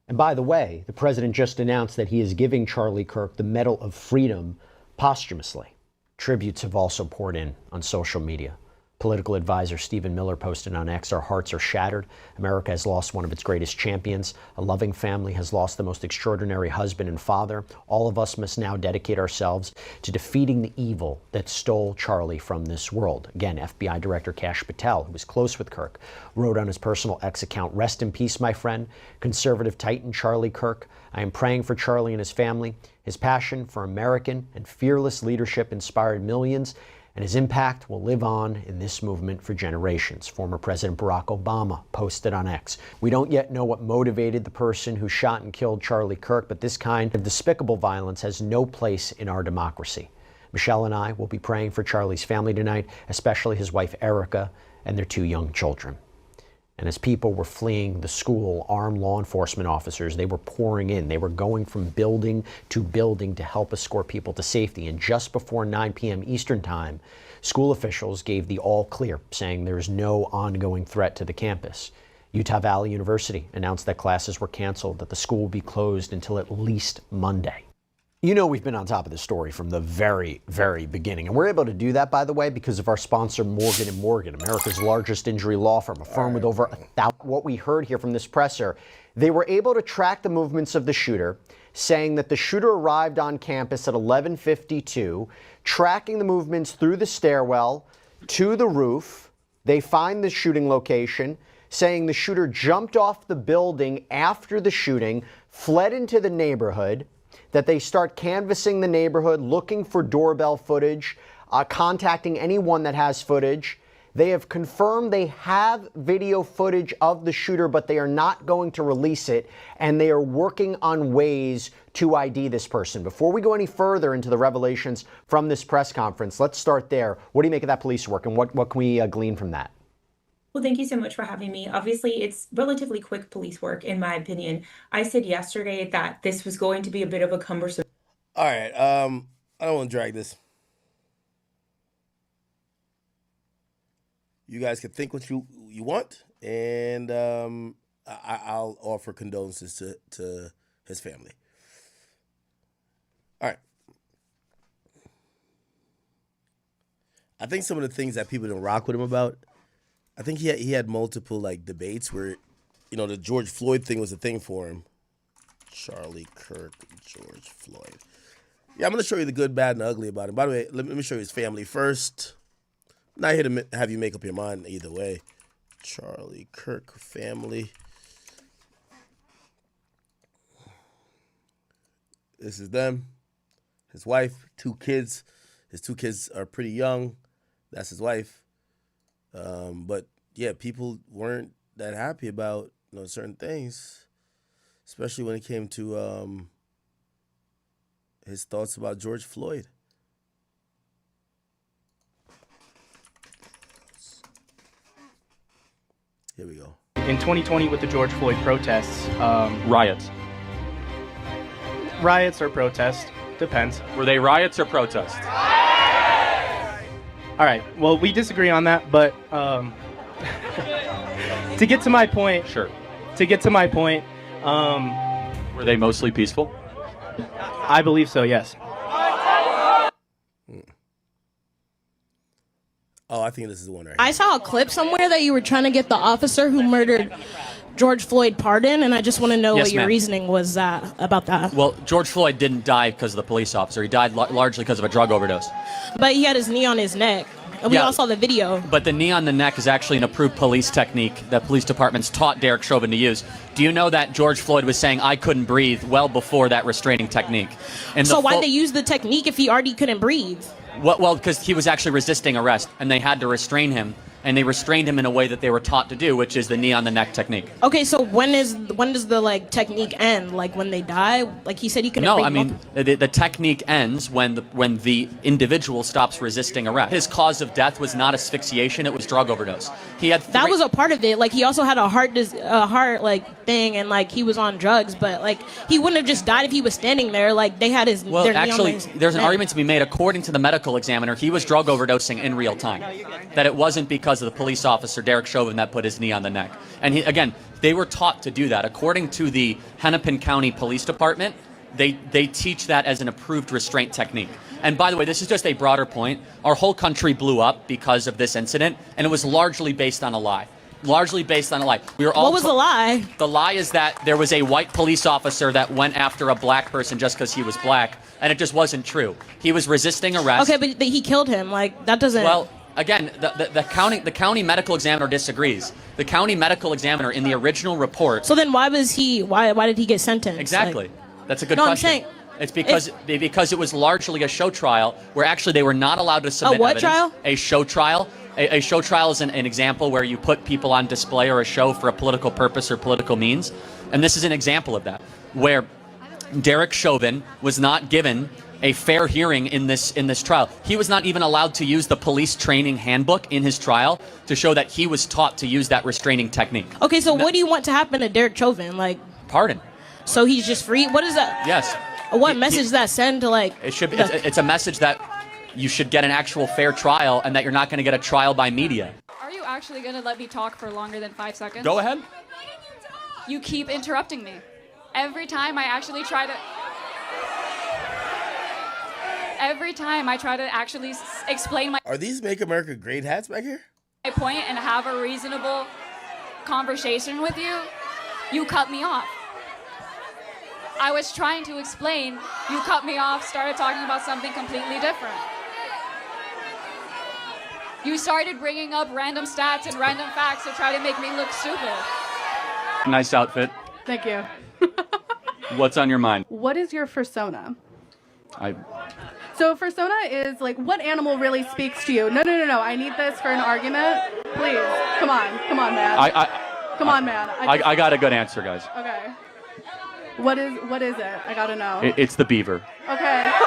Speaker 10: And by the way, the president just announced that he is giving Charlie Kirk the Medal of Freedom posthumously. Tributes have also poured in on social media. Political advisor Stephen Miller posted on X, "Our hearts are shattered. America has lost one of its greatest champions. A loving family has lost the most extraordinary husband and father. All of us must now dedicate ourselves to defeating the evil that stole Charlie from this world." Again, FBI Director Kash Patel, who was close with Kirk, wrote on his personal X account, "Rest in peace, my friend, conservative titan Charlie Kirk. I am praying for Charlie and his family. His passion for American and fearless leadership inspired millions, and his impact will live on in this movement for generations." Former President Barack Obama posted on X, "We don't yet know what motivated the person who shot and killed Charlie Kirk, but this kind of despicable violence has no place in our democracy. Michelle and I will be praying for Charlie's family tonight, especially his wife Erica and their 2 young children." And as people were fleeing the school, armed law enforcement officers, they were pouring in. They were going from building to building to help escort people to safety. And just before 9 p.m. Eastern Time, school officials gave the all clear, saying there's no ongoing threat to the campus. Utah Valley University announced that classes were canceled, that the school will be closed until at least Monday. You know, we've been on top of this story from the very, very beginning. And we're able to do that, by the way, because of our sponsor, Morgan & Morgan, America's largest injury law firm, a firm with over 1,000. What we heard here from this presser, they were able to track the movements of the shooter, saying that the shooter arrived on campus at 11:52, tracking the movements through the stairwell to the roof. They find the shooting location, saying the shooter jumped off the building after the shooting, fled into the neighborhood, that they start canvassing the neighborhood, looking for doorbell footage, contacting anyone that has footage. They have confirmed they have video footage of the shooter, but they are not going to release it, and they are working on ways to ID this person. Before we go any further into the revelations from this press conference, let's start there. What do you make of that police work, and what can we glean from that?
Speaker 4: Well, thank you so much for having me. Obviously, it's relatively quick police work, in my opinion. I said yesterday that this was going to be a bit of a cumbersome.
Speaker 9: All right, I don't want to drag this. You guys can think what you want, and I'll offer condolences to his family. All right. I think some of the things that people didn't rock with him about, I think he had multiple like debates where, you know, the George Floyd thing was a thing for him. Charlie Kirk, George Floyd. Yeah, I'm going to show you the good, bad, and ugly about him. By the way, let me show you his family first. I'm not here to have you make up your mind either way. Charlie Kirk family. This is them. His wife, 2 kids. His 2 kids are pretty young. That's his wife. But yeah, people weren't that happy about, you know, certain things, especially when it came to his thoughts about George Floyd. Here we go.
Speaker 11: In 2020 with the George Floyd protests,
Speaker 7: Riots.
Speaker 11: Riots or protests, depends.
Speaker 7: Were they riots or protests?
Speaker 11: All right, well, we disagree on that, but to get to my point,
Speaker 7: sure.
Speaker 11: To get to my point,
Speaker 7: were they mostly peaceful?
Speaker 11: I believe so, yes.
Speaker 9: Oh, I think this is the one right here.
Speaker 13: I saw a clip somewhere that you were trying to get the officer who murdered George Floyd pardoned, and I just want to know what your reasoning was about that.
Speaker 7: Well, George Floyd didn't die because of the police officer. He died largely because of a drug overdose.
Speaker 13: But he had his knee on his neck. And we all saw the video.
Speaker 7: But the knee on the neck is actually an approved police technique that police departments taught Derek Chauvin to use. Do you know that George Floyd was saying, "I couldn't breathe," well before that restraining technique? And
Speaker 13: so why'd they use the technique if he already couldn't breathe?
Speaker 7: Well, because he was actually resisting arrest, and they had to restrain him. And they restrained him in a way that they were taught to do, which is the knee on the neck technique.
Speaker 13: Okay, so when does the like technique end? Like when they die? Like he said he couldn't breathe.
Speaker 7: No, I mean the technique ends when the individual stops resisting arrest. His cause of death was not asphyxiation; it was drug overdose. He had
Speaker 13: that was a part of it. Like he also had a heart like thing, and like he was on drugs. But like he wouldn't have just died if he was standing there. Like they had his.
Speaker 7: Well,
Speaker 13: their
Speaker 7: actually,
Speaker 13: knee on his
Speaker 7: there's an
Speaker 13: neck.
Speaker 7: argument to be made. According to the medical examiner, he was drug overdosing in real time. That it wasn't because of the police officer, Derek Chauvin, that put his knee on the neck. And again, they were taught to do that. According to the Hennepin County Police Department, they teach that as an approved restraint technique. And by the way, this is just a broader point. Our whole country blew up because of this incident, and it was largely based on a lie. Largely based on a lie. We were all
Speaker 13: What was the lie?
Speaker 7: The lie is that there was a white police officer that went after a black person just because he was black, and it just wasn't true. He was resisting arrest.
Speaker 13: Okay, but he killed him. Like, that doesn't...
Speaker 7: Well, again, the county medical examiner disagrees. The county medical examiner in the original report...
Speaker 13: So then why did he get sentenced?
Speaker 7: Exactly.
Speaker 13: Like,
Speaker 7: That's a good
Speaker 13: no,
Speaker 7: question.
Speaker 13: I'm saying...
Speaker 7: It's because it was largely a show trial where actually they were not allowed to submit
Speaker 13: what
Speaker 7: evidence.
Speaker 13: trial?
Speaker 7: A show trial. A show trial is an example where you put people on display or a show for a political purpose or political means. And this is an example of that, where Derek Chauvin was not given a fair hearing in this trial. He was not even allowed to use the police training handbook in his trial to show that he was taught to use that restraining technique.
Speaker 13: Okay, so what do you want to happen to Derek Chauvin? Like,
Speaker 7: pardon.
Speaker 13: So he's just free? What is that?
Speaker 7: Yes.
Speaker 13: What message does that send to, like...
Speaker 7: It should be, it's a message that you should get an actual fair trial and that you're not going to get a trial by media.
Speaker 2: Are you actually going to let me talk for longer than 5 seconds?
Speaker 7: Go ahead.
Speaker 2: You keep interrupting me. Every time I actually try to... Every time I try to actually explain my...
Speaker 9: Are these Make America Great hats back here?
Speaker 2: ...my point and have a reasonable conversation with you, you cut me off. I was trying to explain, you cut me off, started talking about something completely different. You started bringing up random stats and random facts to try to make me look stupid.
Speaker 7: Nice outfit.
Speaker 6: Thank you.
Speaker 7: What's on your mind?
Speaker 6: What is your fursona?
Speaker 7: I
Speaker 6: So fursona is like, what animal really speaks to you? No. I need this for an argument. Please, come on, man. Come on, man.
Speaker 7: I got a good answer, guys.
Speaker 6: Okay. What is it? I gotta know.
Speaker 7: It's the beaver.
Speaker 6: Okay. All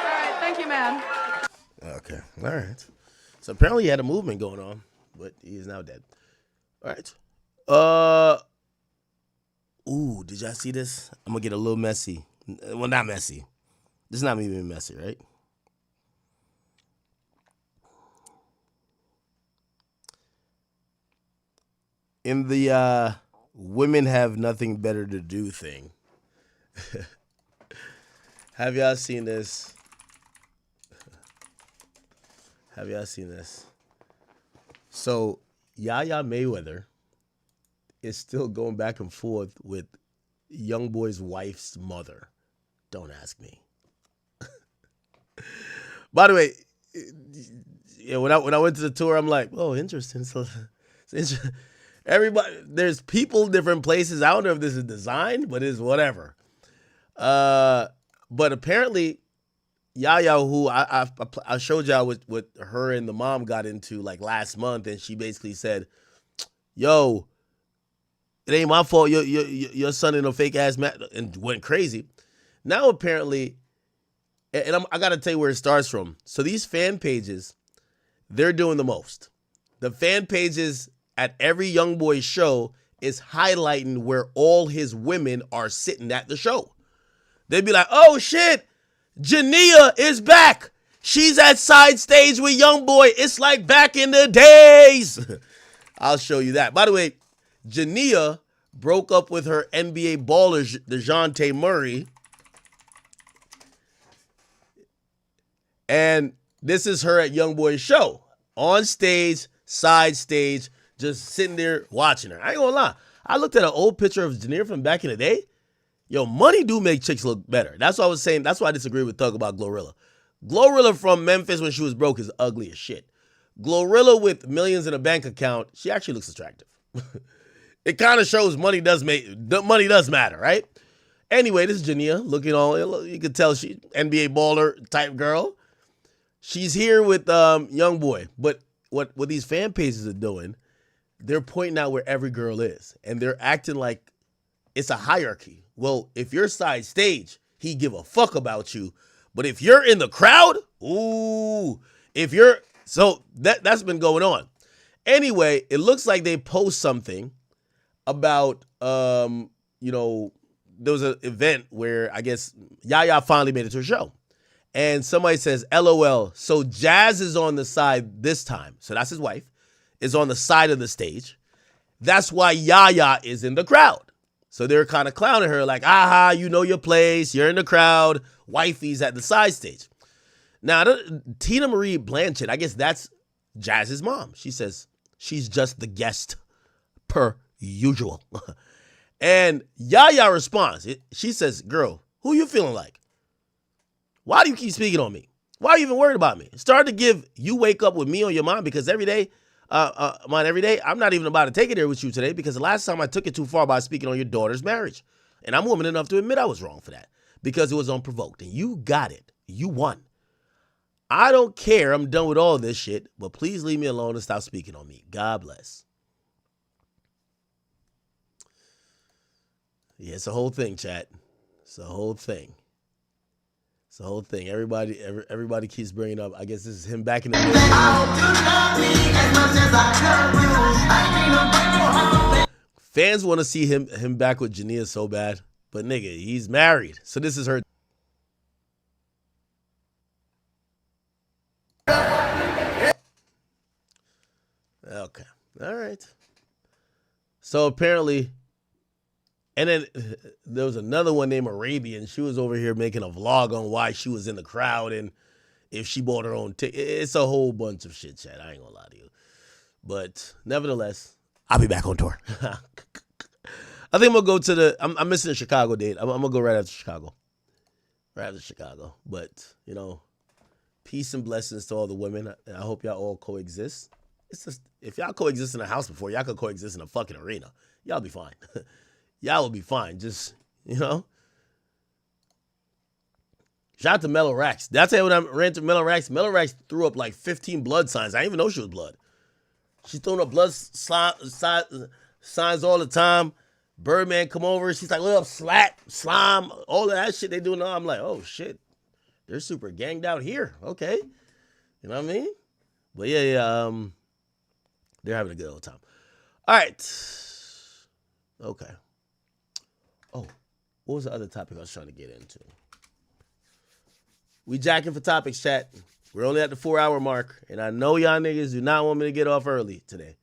Speaker 6: right. Thank you, man.
Speaker 9: Okay. All right. So apparently he had a movement going on, but he is now dead. All right. Ooh, did y'all see this? I'm gonna get a little messy. Well, not messy. This is not even messy, right? In the women have nothing better to do thing. Have y'all seen this? So Yaya Mayweather is still going back and forth with YoungBoy's wife's mother. Don't ask me. By the way, yeah, when I went to the tour, I'm like, oh, interesting. So it's interesting. Everybody, there's people in different places. I don't know if this is designed, but it's whatever. But apparently, Yaya, who I showed y'all what her and the mom got into like last month, and she basically said, "Yo, it ain't my fault. Your son in a fake ass and went crazy." Now apparently, and I gotta tell you where it starts from. So these fan pages, they're doing the most. The fan pages at every YoungBoy show is highlighting where all his women are sitting at the show. They'd be like, "Oh shit, Jania is back. She's at side stage with YoungBoy. It's like back in the days." I'll show you that. By the way, Jania broke up with her NBA baller, DeJounte Murray. And this is her at YoungBoy's show. On stage, side stage, just sitting there watching her. I ain't gonna lie. I looked at an old picture of Jania from back in the day. Yo, money do make chicks look better. That's what I was saying. That's why I disagree with Thug about Glorilla. Glorilla from Memphis when she was broke is ugly as shit. Glorilla with millions in a bank account, she actually looks attractive. It kind of shows money does matter, right? Anyway, this is Jania looking all, you can tell she NBA baller type girl. She's here with YoungBoy. But what these fan pages are doing, they're pointing out where every girl is. And they're acting like it's a hierarchy. Well, if you're side stage, he give a fuck about you. But if you're in the crowd, ooh, so that's been going on. Anyway, it looks like they post something about, there was an event where I guess Yaya finally made it to a show. And somebody says, LOL, so Jazz is on the side this time. So that's his wife, is on the side of the stage. That's why Yaya is in the crowd.
Speaker 1: So they're kind of clowning her like, aha, you know your place. You're in the crowd. Wifey's at the side stage. Now, Tina Marie Blanchett, I guess that's Jazz's mom. She says she's just the guest per usual. And Yaya responds. She says, girl, who you feeling like? Why do you keep speaking on me? Why are you even worried about me? Start to give you wake up with me on your mind because every day, I'm not even about to take it there with you today because the last time I took it too far by speaking on your daughter's marriage. And I'm woman enough to admit I was wrong for that because it was unprovoked. And you got it. You won. I don't care. I'm done with all this shit, but please leave me alone and stop speaking on me. God bless. Yeah, it's a whole thing, chat. It's a whole thing. It's the whole thing. Everybody keeps bringing up. I guess this is him back in the day. Fans want to see him back with Jania so bad, but nigga, he's married. So this is her. Okay. All right. So apparently. And then there was another one named Arabian. She was over here making a vlog on why she was in the crowd and if she bought her own ticket. It's a whole bunch of shit, chat. I ain't gonna lie to you. But nevertheless, I'll be back on tour. I think I'm gonna go to I'm missing a Chicago date. I'm gonna go right after Chicago. Right after Chicago. But, you know, peace and blessings to all the women. I hope y'all all coexist. It's just, if y'all coexist in a house before, y'all could coexist in a fucking arena. Y'all be fine. Y'all will be fine. Just, you know. Shout out to Mellow Racks. Did I tell you when I ran to Mellow Racks? Mellow Racks threw up like 15 blood signs. I didn't even know she was blood. She's throwing up blood signs all the time. Birdman come over. She's like, look up, slime, all of that shit they do now. I'm like, oh, shit. They're super ganged out here. Okay. You know what I mean? But yeah, they're having a good old time. All right. Okay. Oh, what was the other topic I was trying to get into? We jacking for topics, chat. We're only at the 4-hour mark, and I know y'all niggas do not want me to get off early today.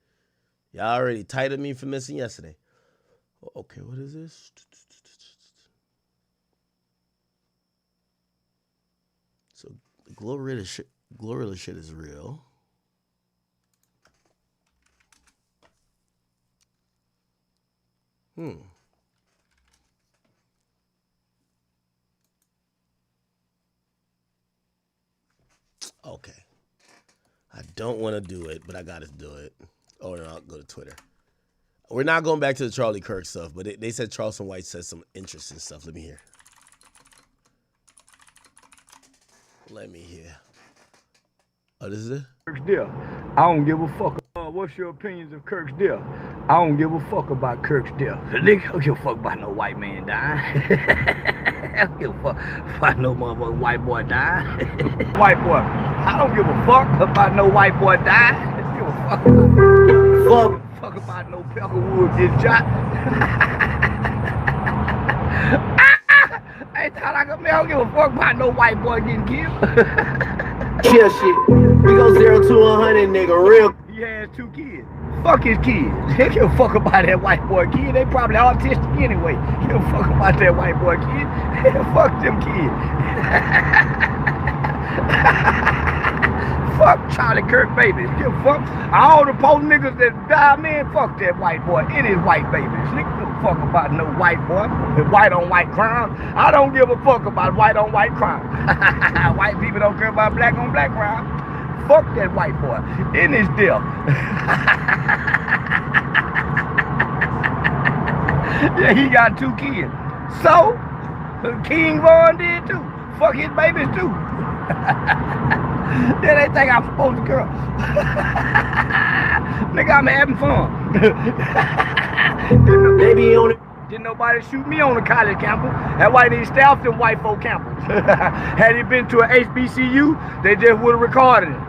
Speaker 1: Y'all already tightened me for missing yesterday. Okay, what is this? So the Glorilla shit is real. Okay. I don't want to do it, but I got to do it. Oh, no, I'll go to Twitter. We're not going back to the Charlie Kirk stuff, but they said Charleston White said some interesting stuff. Let me hear. Oh, this is it?
Speaker 12: Kirk's deal. I don't give a fuck. What's your opinions of Kirk's deal? I don't give a fuck about Kirk's deal. Nigga, I don't give a fuck about no white man dying. I don't give a fuck about no motherfucking white boy dying. White boy. I don't give a fuck about no white boy dying. I don't give a fuck about no Peckerwood getting shot. I don't give a fuck about no white boy getting killed.
Speaker 15: Chill shit. We go 0 to 100, nigga, real.
Speaker 12: He has 2 kids. Fuck his kids. He give a fuck about that white boy kid. They probably autistic anyway. He give a fuck about that white boy kid. Fuck them kids. Fuck Charlie Kirk babies. Give a fuck. All the poor niggas that die, man, fuck that white boy and his white babies. Nigga give a fuck about no white boy. White on white crime. I don't give a fuck about white on white crime. White people don't care about black on black crime. Fuck that white boy in his deal. Yeah, he got 2 kids. So, King Von did too. Fuck his babies too. Yeah, they think I'm supposed to girl. Nigga, I'm having fun.
Speaker 15: Baby on it.
Speaker 12: Didn't nobody shoot me on a college campus. That's why they staffed them white folk campus. Had he been to an HBCU, they just would have recorded it.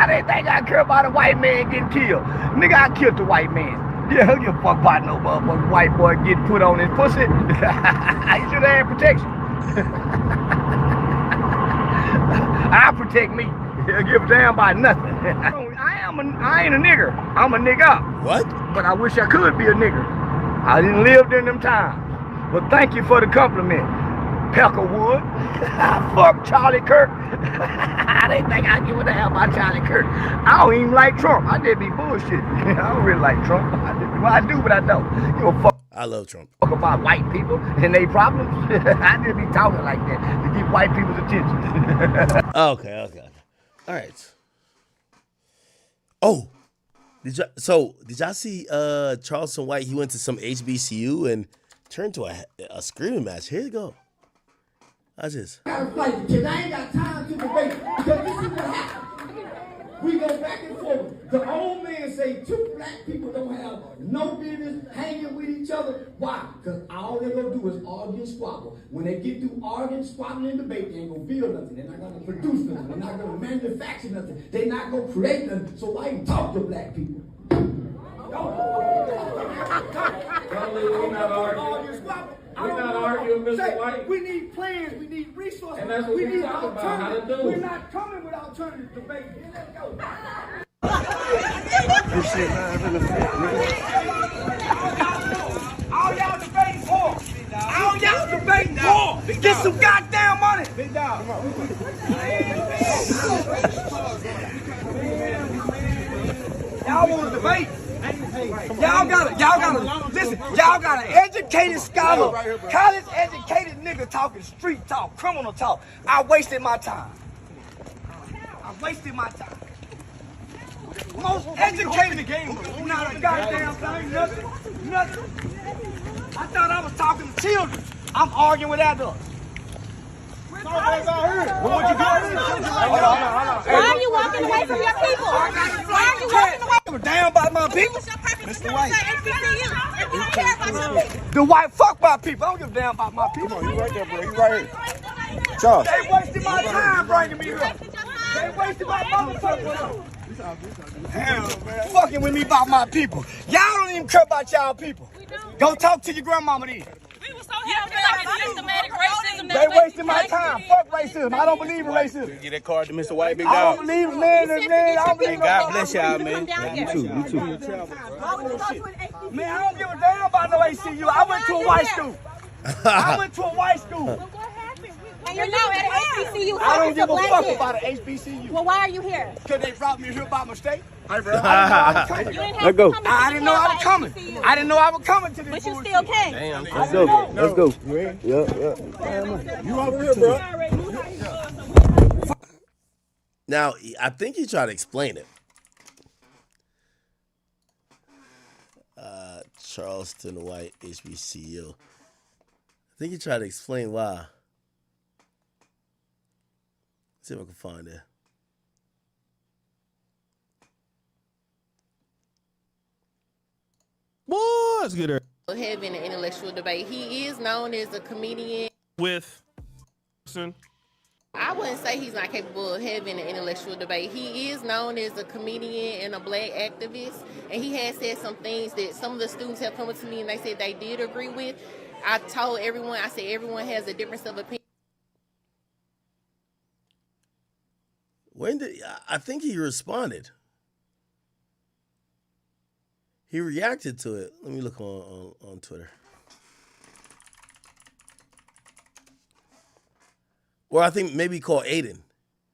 Speaker 12: They think I care about a white man getting killed. Nigga, I killed the white man. Yeah, I don't give a fuck about no motherfucking white boy getting put on his pussy. I should have had protection. I protect me. I don't give a damn about nothing. I I ain't a nigger. I'm a nigga.
Speaker 9: What?
Speaker 12: But I wish I could be a nigger. I didn't live during them times. But thank you for the compliment, Peckerwood. Fuck Charlie Kirk. They think I give a damn about Charlie Kirk. I don't even like Trump. I just be bullshit. I don't really like Trump. I do, but I don't. You know, fuck.
Speaker 9: I love Trump.
Speaker 12: Talk about white people and their problems. I just be talking like that to get white people's attention.
Speaker 9: Okay. All right. Oh, did y'all see Charleston White? He went to some HBCU and turned to a screaming match. Here you go. Watch this.
Speaker 5: I gotta fight because I ain't got time to debate because this is what happens. We go back and forth. The old man say two black people don't have no business hanging with each other. Why? Because all they're gonna do is argue and squabble. When they get through arguing, squabbling, and debate, they ain't gonna build nothing. They're not gonna produce nothing. They're not gonna manufacture nothing. They're not gonna create nothing. So why you talk to black people?
Speaker 17: We're not arguing, Mr. White.
Speaker 5: We need plans, we need resources,
Speaker 17: And that's what
Speaker 5: we
Speaker 17: we
Speaker 5: need
Speaker 17: talk about, how to
Speaker 5: alternatives.
Speaker 17: do it.
Speaker 5: We're not coming with alternative debate. Let's go.
Speaker 12: All y'all debating for. All y'all debating for. Get some goddamn money. Big dog. Y'all want to debate? Y'all gotta listen. Y'all got an educated scholar, college educated nigga talking street talk, criminal talk. I wasted my time. Most educated game, not a goddamn thing, nothing. I thought I was talking to children. I'm arguing with adults.
Speaker 5: Why are you walking away from your people? Why are you walking away?
Speaker 12: Give a damn about my people.
Speaker 5: Mr. White. If you don't care about your people.
Speaker 12: The white fuck my people. I don't give a damn about my people.
Speaker 17: Come on, you right there, bro. You right here. Charles.
Speaker 12: They wasted my time bringing me here. They wasted my motherfucking time. Damn, man. Fucking with me about my people. Y'all don't even care about y'all people. Go talk to your grandmama then. They wasted my time. Fuck racism. I don't believe in racism.
Speaker 17: Get that card to Mr. White, big
Speaker 12: I
Speaker 17: dog.
Speaker 12: don't believe in man. I don't believe in
Speaker 17: God bless y'all, man.
Speaker 12: You too. Man, I don't give a damn about no ACU. I went to a white school.
Speaker 5: And you're now at an HBCU.
Speaker 12: I don't give a fuck about an HBCU.
Speaker 5: Well, why are you here?
Speaker 12: Because they brought me here by mistake.
Speaker 17: Let's
Speaker 12: go. I didn't know I was coming. I didn't know I was coming to this.
Speaker 5: But you still came.
Speaker 17: Damn.
Speaker 12: Let's go.
Speaker 17: Let's go. Yeah. You over here, bro.
Speaker 9: Now, I think he tried to explain it. Charleston White, HBCU. I think he tried to explain why. Let's see if I can find it.
Speaker 17: Boy, let's get her.
Speaker 21: Having an intellectual debate. He is known as a comedian.
Speaker 17: With.
Speaker 21: I wouldn't say he's not capable of having an intellectual debate. He is known as a comedian and a black activist, and he has said some things that some of the students have come up to me and they said they did agree with. I told everyone, I said everyone has a difference of opinion.
Speaker 9: I think he responded. He reacted to it. Let me look on Twitter. Or I think maybe he called Aiden.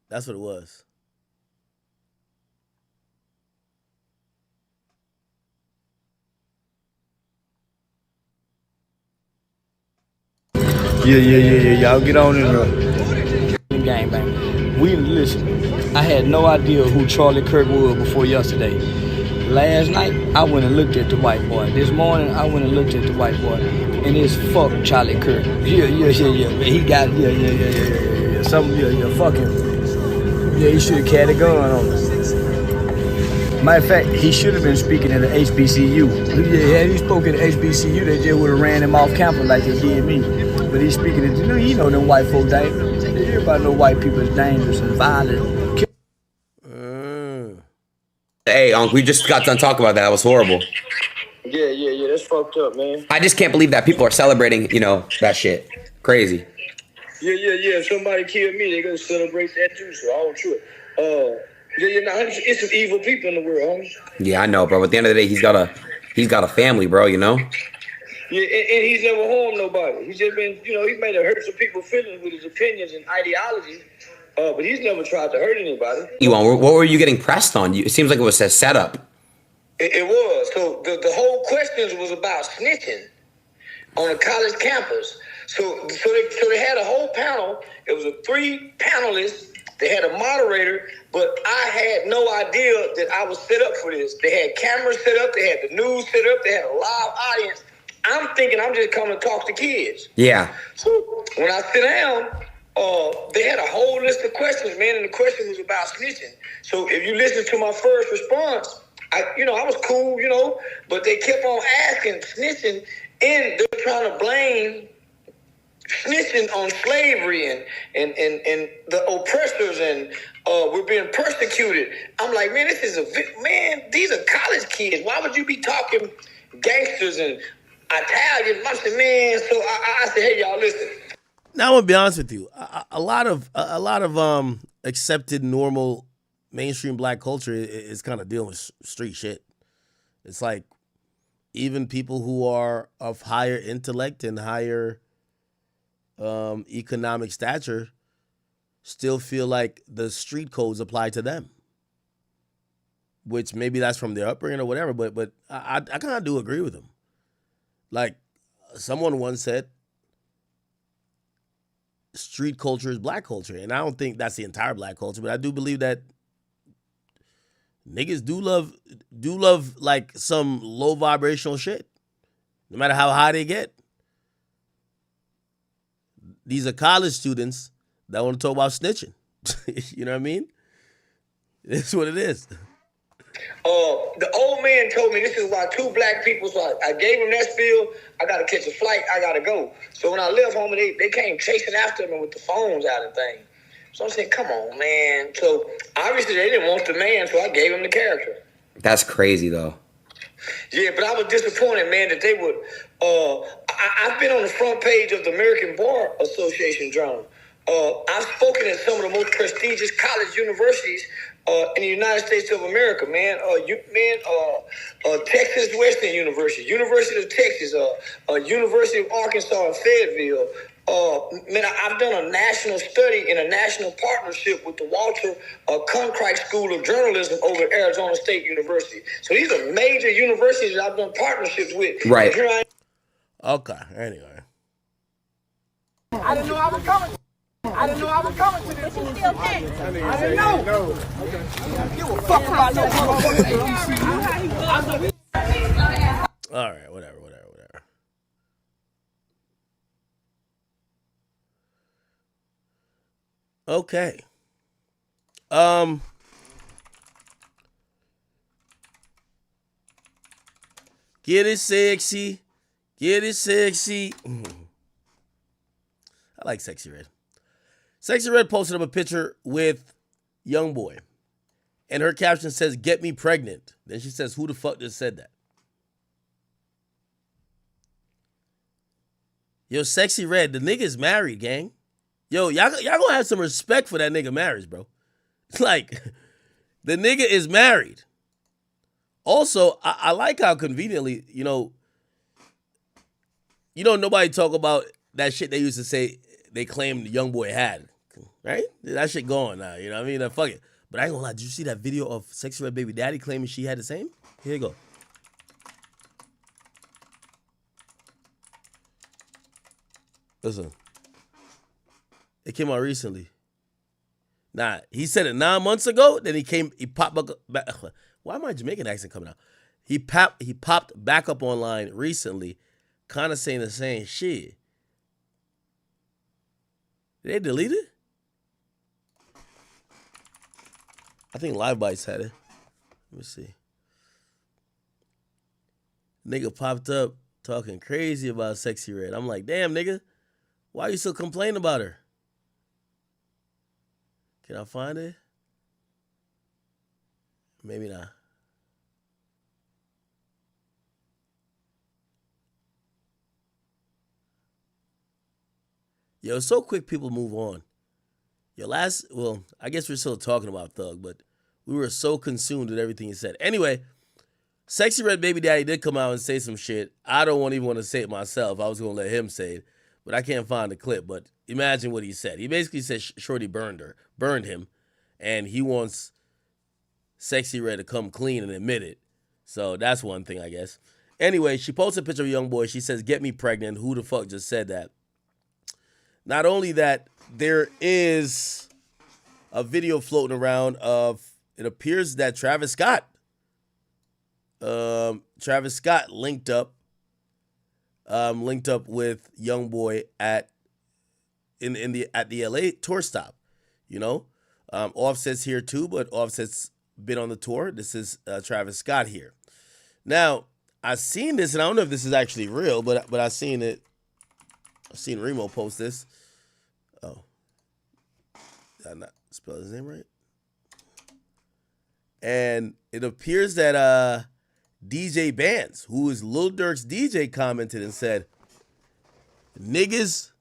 Speaker 9: That's what it was.
Speaker 12: Yeah. Y'all get on in there. Gang bang. We listen. I had no idea who Charlie Kirk was before yesterday. Last night, I went and looked at the white boy. This morning, I went and looked at the white boy. And it's fuck Charlie Kirk. Yeah. Man, he got, fuck him. Yeah, he should have carried a gun on him. Matter of fact, he should have been speaking at the HBCU. Yeah, had he spoke at the HBCU, they just would have ran him off campus like they did me. But he's speaking at, you know them white folk dangerous. Everybody know white people is dangerous and violent.
Speaker 24: Hey, we just got done talking about that. That was horrible.
Speaker 15: Yeah, that's fucked up, man.
Speaker 24: I just can't believe that people are celebrating, that shit. Crazy.
Speaker 15: Yeah. If somebody killed me, they gonna celebrate that too, so I don't trip.
Speaker 5: It's some evil people in the world, homie.
Speaker 24: Yeah, I know, bro. At the end of the day, he's got a family, bro. You know.
Speaker 5: Yeah, and he's never harmed nobody. He's just been, he may have hurt some people's feelings with his opinions and ideologies, but he's never tried to hurt anybody.
Speaker 24: Ewan, what were you getting pressed on? It seems like it was a setup.
Speaker 5: It was. So the whole questions was about snitching on a college campus. So they had a whole panel. It was 3 panelists. They had a moderator, but I had no idea that I was set up for this. They had cameras set up. They had the news set up. They had a live audience. I'm thinking I'm just coming to talk to kids.
Speaker 24: Yeah.
Speaker 5: So when I sit down, they had a whole list of questions, man, and the question was about snitching. So if you listen to my first response, I was cool, but they kept on asking snitching, and they're trying to blame snitching on slavery and the oppressors, and we're being persecuted. I'm like, man, these are college kids. Why would you be talking gangsters and Italian? I said, man. So I said, hey, y'all, listen.
Speaker 1: Now I'm gonna be honest with you. A lot of accepted normal mainstream black culture is kind of dealing with street shit. It's like even people who are of higher intellect and higher economic stature still feel like the street codes apply to them, which maybe that's from their upbringing or whatever. But I kind of do agree with them. Like someone once said, street culture is black culture, and I don't think that's the entire black culture, but I do believe that niggas do love like some low vibrational shit, no matter how high they get. These are college students that want to talk about snitching. You know what I mean? It's what it is.
Speaker 5: The old man told me this is why 2 black people, so I gave him that spiel. I got to catch a flight. I got to go. So when I left home, they came chasing after me with the phones out and things. So I'm saying, come on, man. So obviously they didn't want the man, so I gave him the character.
Speaker 24: That's crazy, though.
Speaker 5: Yeah, but I was disappointed, man, that they would. I've been on the front page of the American Bar Association Journal. I've spoken at some of the most prestigious college universities in the United States of America, man. Texas Western University, University of Texas, University of Arkansas in Fayetteville. I've done a national study in a national partnership with the Walter Cronkite School of Journalism over at Arizona State University. So these are major universities that I've done partnerships with.
Speaker 24: Right.
Speaker 1: Okay. Anyway.
Speaker 5: I didn't know I was coming. I didn't know I was coming to this. I didn't know. Give a fuck about no motherfucker.
Speaker 1: All right. Whatever. Okay. Get it sexy. Get it sexy. I like Sexy Red. Sexy Red posted up a picture with Youngboy. And her caption says, "Get me pregnant." Then she says, "Who the fuck just said that?" Yo, Sexy Red, the nigga's married, gang. Yo, y'all gonna have some respect for that nigga marriage, bro. It's like, the nigga is married. Also, I like how conveniently, nobody talk about that shit they used to say they claimed the Youngboy had, right? That shit gone now, you know what I mean? Fuck it. But I ain't gonna lie, did you see that video of Sexy Red baby daddy claiming she had the same? Here you go. Listen. It came out recently. Nah, he said it 9 months ago. Then he popped back. Why am I Jamaican accent coming out? He popped back up online recently, kind of saying the same shit. Did they delete it? I think Live Bites had it. Let me see. Nigga popped up talking crazy about Sexy Red. I'm like, damn, nigga. Why you still complaining about her? Can I find it? Maybe not. Yo, so quick people move on. I guess we're still talking about Thug, but We were so consumed with everything he said. Anyway, Sexy Red Baby Daddy did come out and say some shit. I don't even want to say it myself. I was going to let him say it, but I can't find the clip. But imagine what he said. He basically said Shorty burned him, and he wants Sexy Red to come clean and admit it. So that's one thing, I guess. Anyway, she posted a picture of a young boy. She says, "Get me pregnant." Who the fuck just said that? Not only that, there is a video floating around of, it appears that Travis Scott linked up with young boy at the LA tour stop. You know, Offset's here too, but Offset's been on the tour. This is Travis Scott here. Now, I've seen this, and I don't know if this is actually real, but I've seen it. I've seen Remo post this. Oh, did I not spell his name right? And it appears that DJ Bands, who is Lil Durk's DJ, commented and said, "Niggas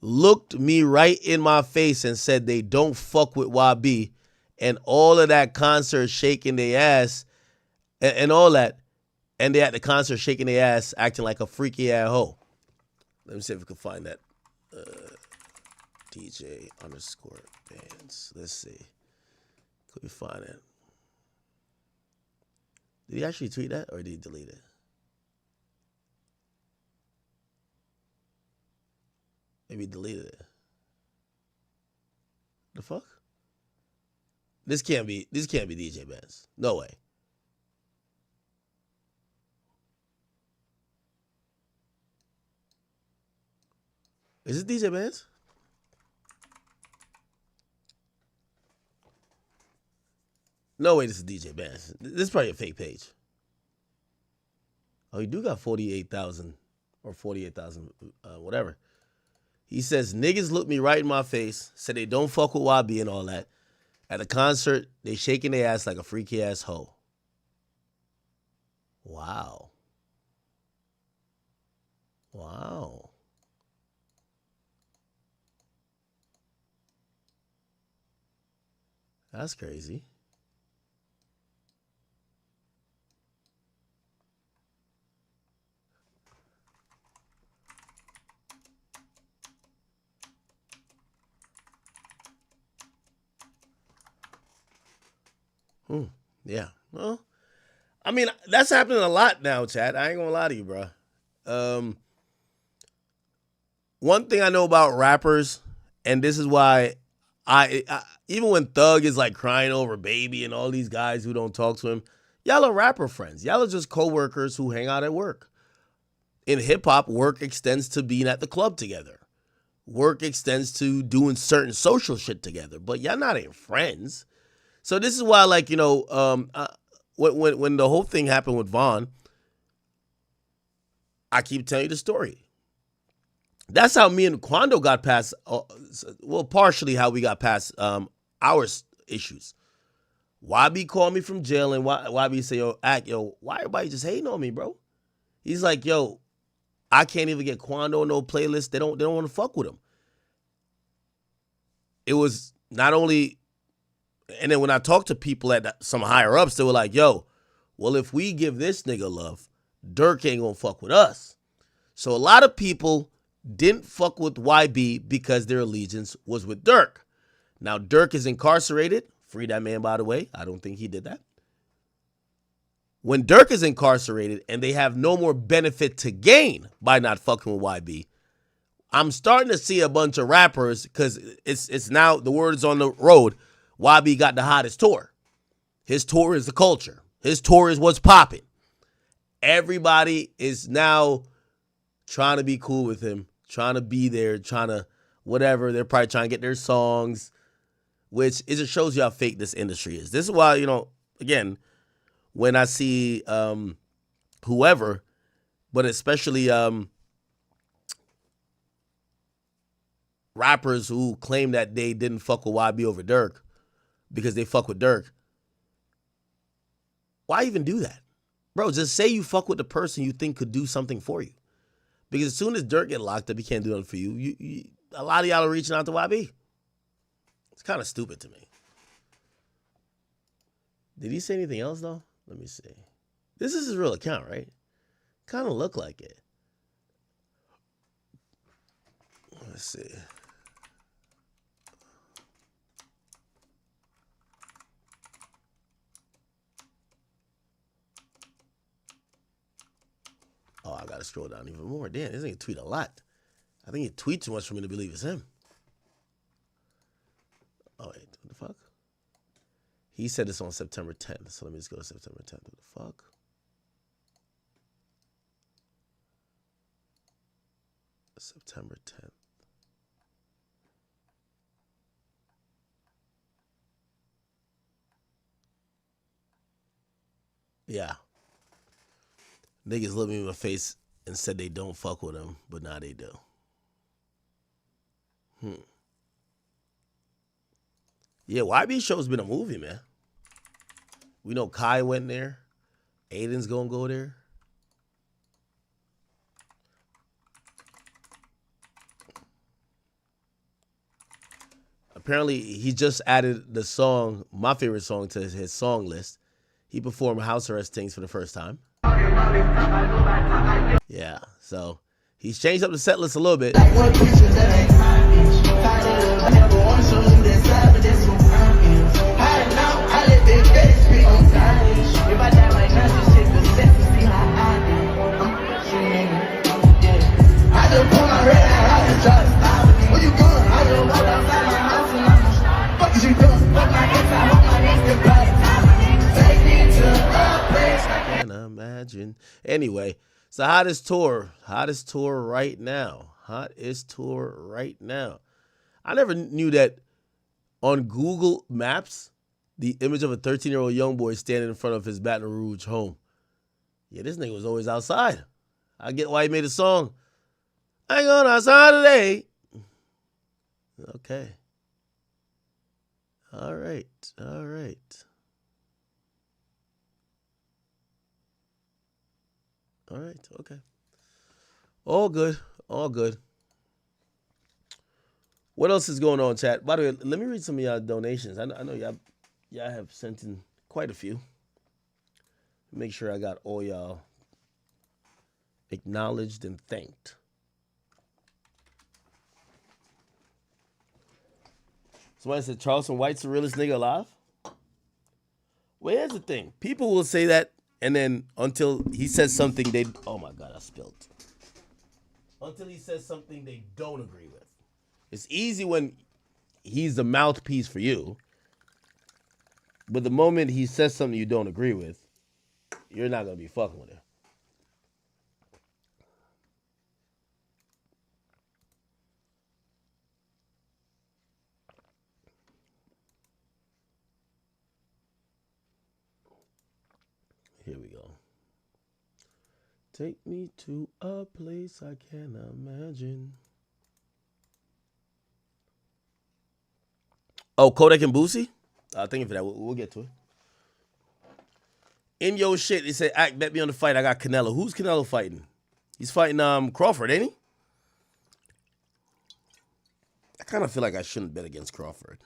Speaker 1: looked me right in my face and said they don't fuck with YB, and all of that concert shaking their ass and all that, and they at the concert shaking their ass acting like a freaky ass hoe." Let me see if we can find that. DJ _ Bands. Let's see. Could we find it? Did he actually tweet that, or did he delete it? Maybe he deleted it. The fuck? This can't be DJ Bands. No way. Is it DJ Bands? No way, this is DJ Bands. This is probably a fake page. Oh, he do got 48,000 or 48,000, whatever. He says, "Niggas look me right in my face, said they don't fuck with YB and all that. At the concert, they shaking their ass like a freaky ass hoe." Wow. Wow. That's crazy. Yeah. Well, I mean, that's happening a lot now, Chad. I ain't gonna lie to you, bro. One thing I know about rappers, and this is why I even when Thug is like crying over Baby and all these guys who don't talk to him, y'all are rapper friends. Y'all are just co-workers who hang out at work. In hip hop, work extends to being at the club together. Work extends to doing certain social shit together, but y'all not ain't friends. So this is why, like, you know, when the whole thing happened with Vaughn, I keep telling you the story. That's how me and Quando got past, well, partially how we got past our issues. YB called me from jail, and YB say, yo, why everybody just hating on me, bro? He's like, yo, I can't even get Quando no playlist. They don't want to fuck with him. It was not only, and then when I talked to people at some higher ups, they were like, yo, well, if we give this nigga love, Durk ain't gonna fuck with us. So a lot of people didn't fuck with YB because their allegiance was with Durk. Now Durk is incarcerated. Free that man, by the way. I don't think he did that. When Durk is incarcerated and they have no more benefit to gain by not fucking with YB, I'm starting to see a bunch of rappers, because it's now, the word is on the road, YB got the hottest tour. His tour is the culture. His tour is what's popping. Everybody is now trying to be cool with him, trying to be there, trying to whatever. They're probably trying to get their songs, which it just shows you how fake this industry is. This is why, you know, again, when I see whoever, but especially rappers who claim that they didn't fuck with YB over Durk because they fuck with Durk, why even do that? Bro, just say you fuck with the person you think could do something for you. Because as soon as Durk get locked up, he can't do nothing for you. A lot of y'all are reaching out to YB. It's kind of stupid to me. Did he say anything else, though? Let me see. This is his real account, right? Kind of look like it. Let's see. Oh, I gotta scroll down even more. Damn, this nigga tweet a lot. I think he tweets too much for me to believe it's him. Oh, wait, what the fuck? He said this on September 10th, so let me just go to September 10th. What the fuck? September 10th. Yeah. Niggas looked me in my face and said they don't fuck with him, but now they do. Yeah, YB Show's been a movie, man. We know Kai went there. Aiden's gonna go there. Apparently, he just added the song, my favorite song, to his song list. He performed House Arrest Things for the first time. Yeah, so he's changed up the set list a little bit. I can imagine. Anyway, so hottest tour right now. Hottest tour right now. I never knew that on Google Maps, the image of a 13-year-old young boy standing in front of his Baton Rouge home. Yeah, this nigga was always outside. I get why he made a song. I ain't going outside today. Okay. All right. Okay. All good. What else is going on, chat? By the way, let me read some of y'all donations. I know y'all have sent in quite a few. Make sure I got all y'all acknowledged and thanked. Somebody said Charleston White's the realest nigga alive. Well, here's the thing. People will say that, and then until he says something oh my God, I spilled. Until he says something they don't agree with. It's easy when he's the mouthpiece for you, but the moment he says something you don't agree with, you're not going to be fucking with him. Here we go. Take me to a place I can't imagine. Oh, Kodak and Boosie? Thank you for that. We'll get to it. In your shit, he said, Act, bet me on the fight. I got Canelo. Who's Canelo fighting? He's fighting Crawford, ain't he? I kind of feel like I shouldn't bet against Crawford.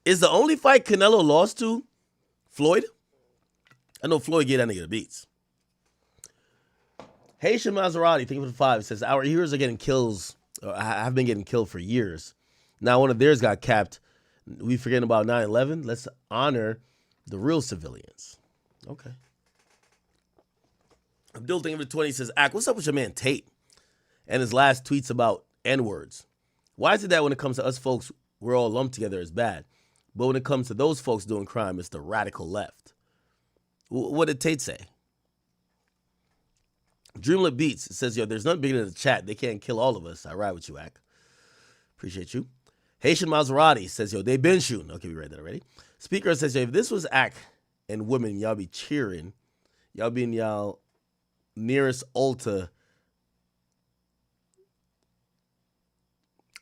Speaker 1: Is the only fight Canelo lost to Floyd? I know Floyd gave that nigga the beats. Haitian Maserati, thank you for the 5. It says, our heroes are getting kills, or have been getting killed for years. Now one of theirs got capped. We forgetting about 9/11. Let's honor the real civilians. Okay. Abdul, thank you for the 20. Says, Ack, what's up with your man Tate and his last tweets about N-words? Why is it that when it comes to us folks, we're all lumped together as bad? But when it comes to those folks doing crime, it's the radical left. What did Tate say? Dreamlet Beats, it says, yo, there's nothing bigger than the chat. They can't kill all of us. I ride with you, Ack. Appreciate you. Haitian Maserati says, yo, they been shooting. Okay, we read that already. Speaker says, yo, if this was Ack and women, y'all be cheering. Y'all be in y'all nearest altar.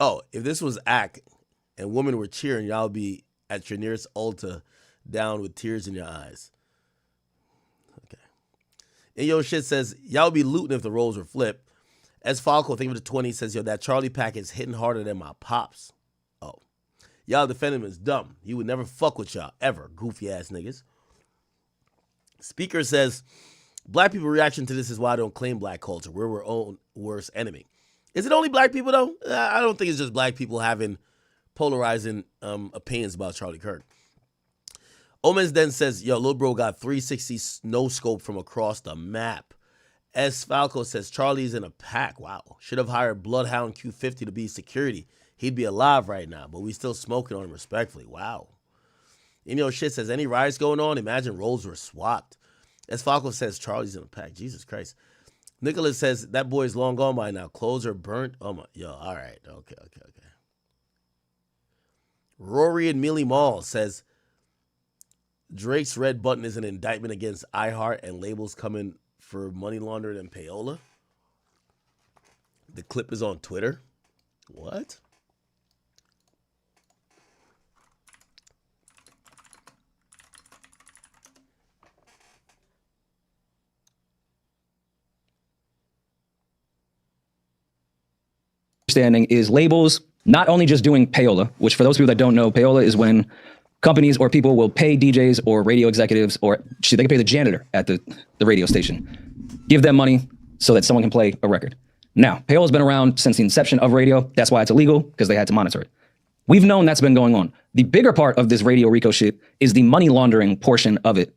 Speaker 1: Oh, if this was Ack and women were cheering, y'all be at your nearest altar down with tears in your eyes. Okay. And yo shit says, y'all be looting if the roles were flipped. As Falco, think of the 20, says, yo, that Charlie pack is hitting harder than my pops. Oh. Y'all defend him as dumb. He would never fuck with y'all, ever. Goofy ass niggas. Speaker says, black people reaction to this is why I don't claim black culture. We're our own worst enemy. Is it only black people, though? I don't think it's just black people having polarizing opinions about Charlie Kirk. Omens then says, yo, Lil Bro got 360 no scope from across the map. S. Falco says, Charlie's in a pack. Wow. Should have hired Bloodhound Q50 to be security. He'd be alive right now, but we still smoking on him respectfully. Wow. Shit says, any riots going on? Imagine roles were swapped. S. Falco says, Charlie's in a pack. Jesus Christ. Nicholas says, that boy's long gone by now. Clothes are burnt. Oh, my. Yo, all right. Okay. Rory and Millie Mall says, Drake's red button is an indictment against iHeart and labels coming for money laundering and payola. The clip is on Twitter. What?
Speaker 8: Understanding is labels not only just doing payola, which for those people that don't know, payola is when companies or people will pay DJs or radio executives, or shit, they can pay the janitor at the radio station, give them money so that someone can play a record. Now, payola's been around since the inception of radio. That's why it's illegal, because they had to monitor it. We've known that's been going on. The bigger part of this radio RICO shit is the money laundering portion of it,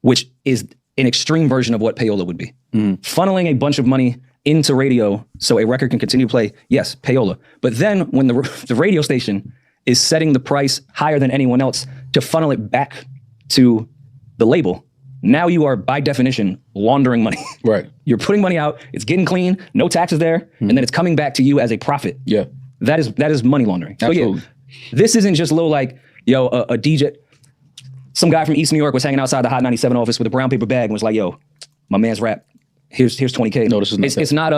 Speaker 8: which is an extreme version of what payola would be. Funneling a bunch of money into radio so a record can continue to play, yes, payola. But then when the radio station is setting the price higher than anyone else to funnel it back to the label, now you are, by definition, laundering money.
Speaker 19: Right.
Speaker 8: You're putting money out, it's getting clean, no taxes there, and then it's coming back to you as a profit.
Speaker 19: Yeah.
Speaker 8: That is money laundering.
Speaker 19: Absolutely.
Speaker 8: So yeah, this isn't just little like, yo, a DJ, some guy from East New York was hanging outside the Hot 97 office with a brown paper bag and was like, yo, my man's rap, here's 20K.
Speaker 19: No, this is not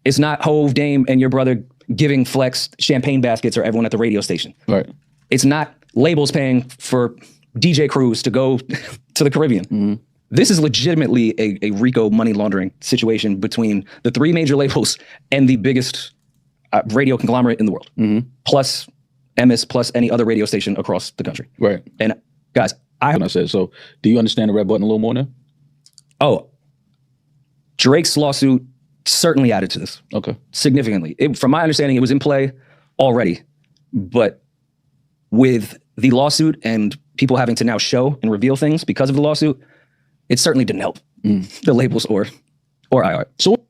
Speaker 8: it's not Hove, Dame, and your brother giving Flex champagne baskets or everyone at the radio station.
Speaker 19: Right.
Speaker 8: It's not labels paying for DJ crews to go to the Caribbean. This is legitimately a RICO money laundering situation between the three major labels and the biggest radio conglomerate in the world, plus MS, plus any other radio station across the country.
Speaker 19: Right.
Speaker 8: And guys,
Speaker 19: I said, so do you understand the red button a little more now?
Speaker 8: Oh, Drake's lawsuit certainly added to this.
Speaker 19: Okay.
Speaker 8: Significantly. From my understanding, it was in play already. But with the lawsuit and people having to now show and reveal things because of the lawsuit, it certainly didn't help the labels or iHeart. So,
Speaker 1: all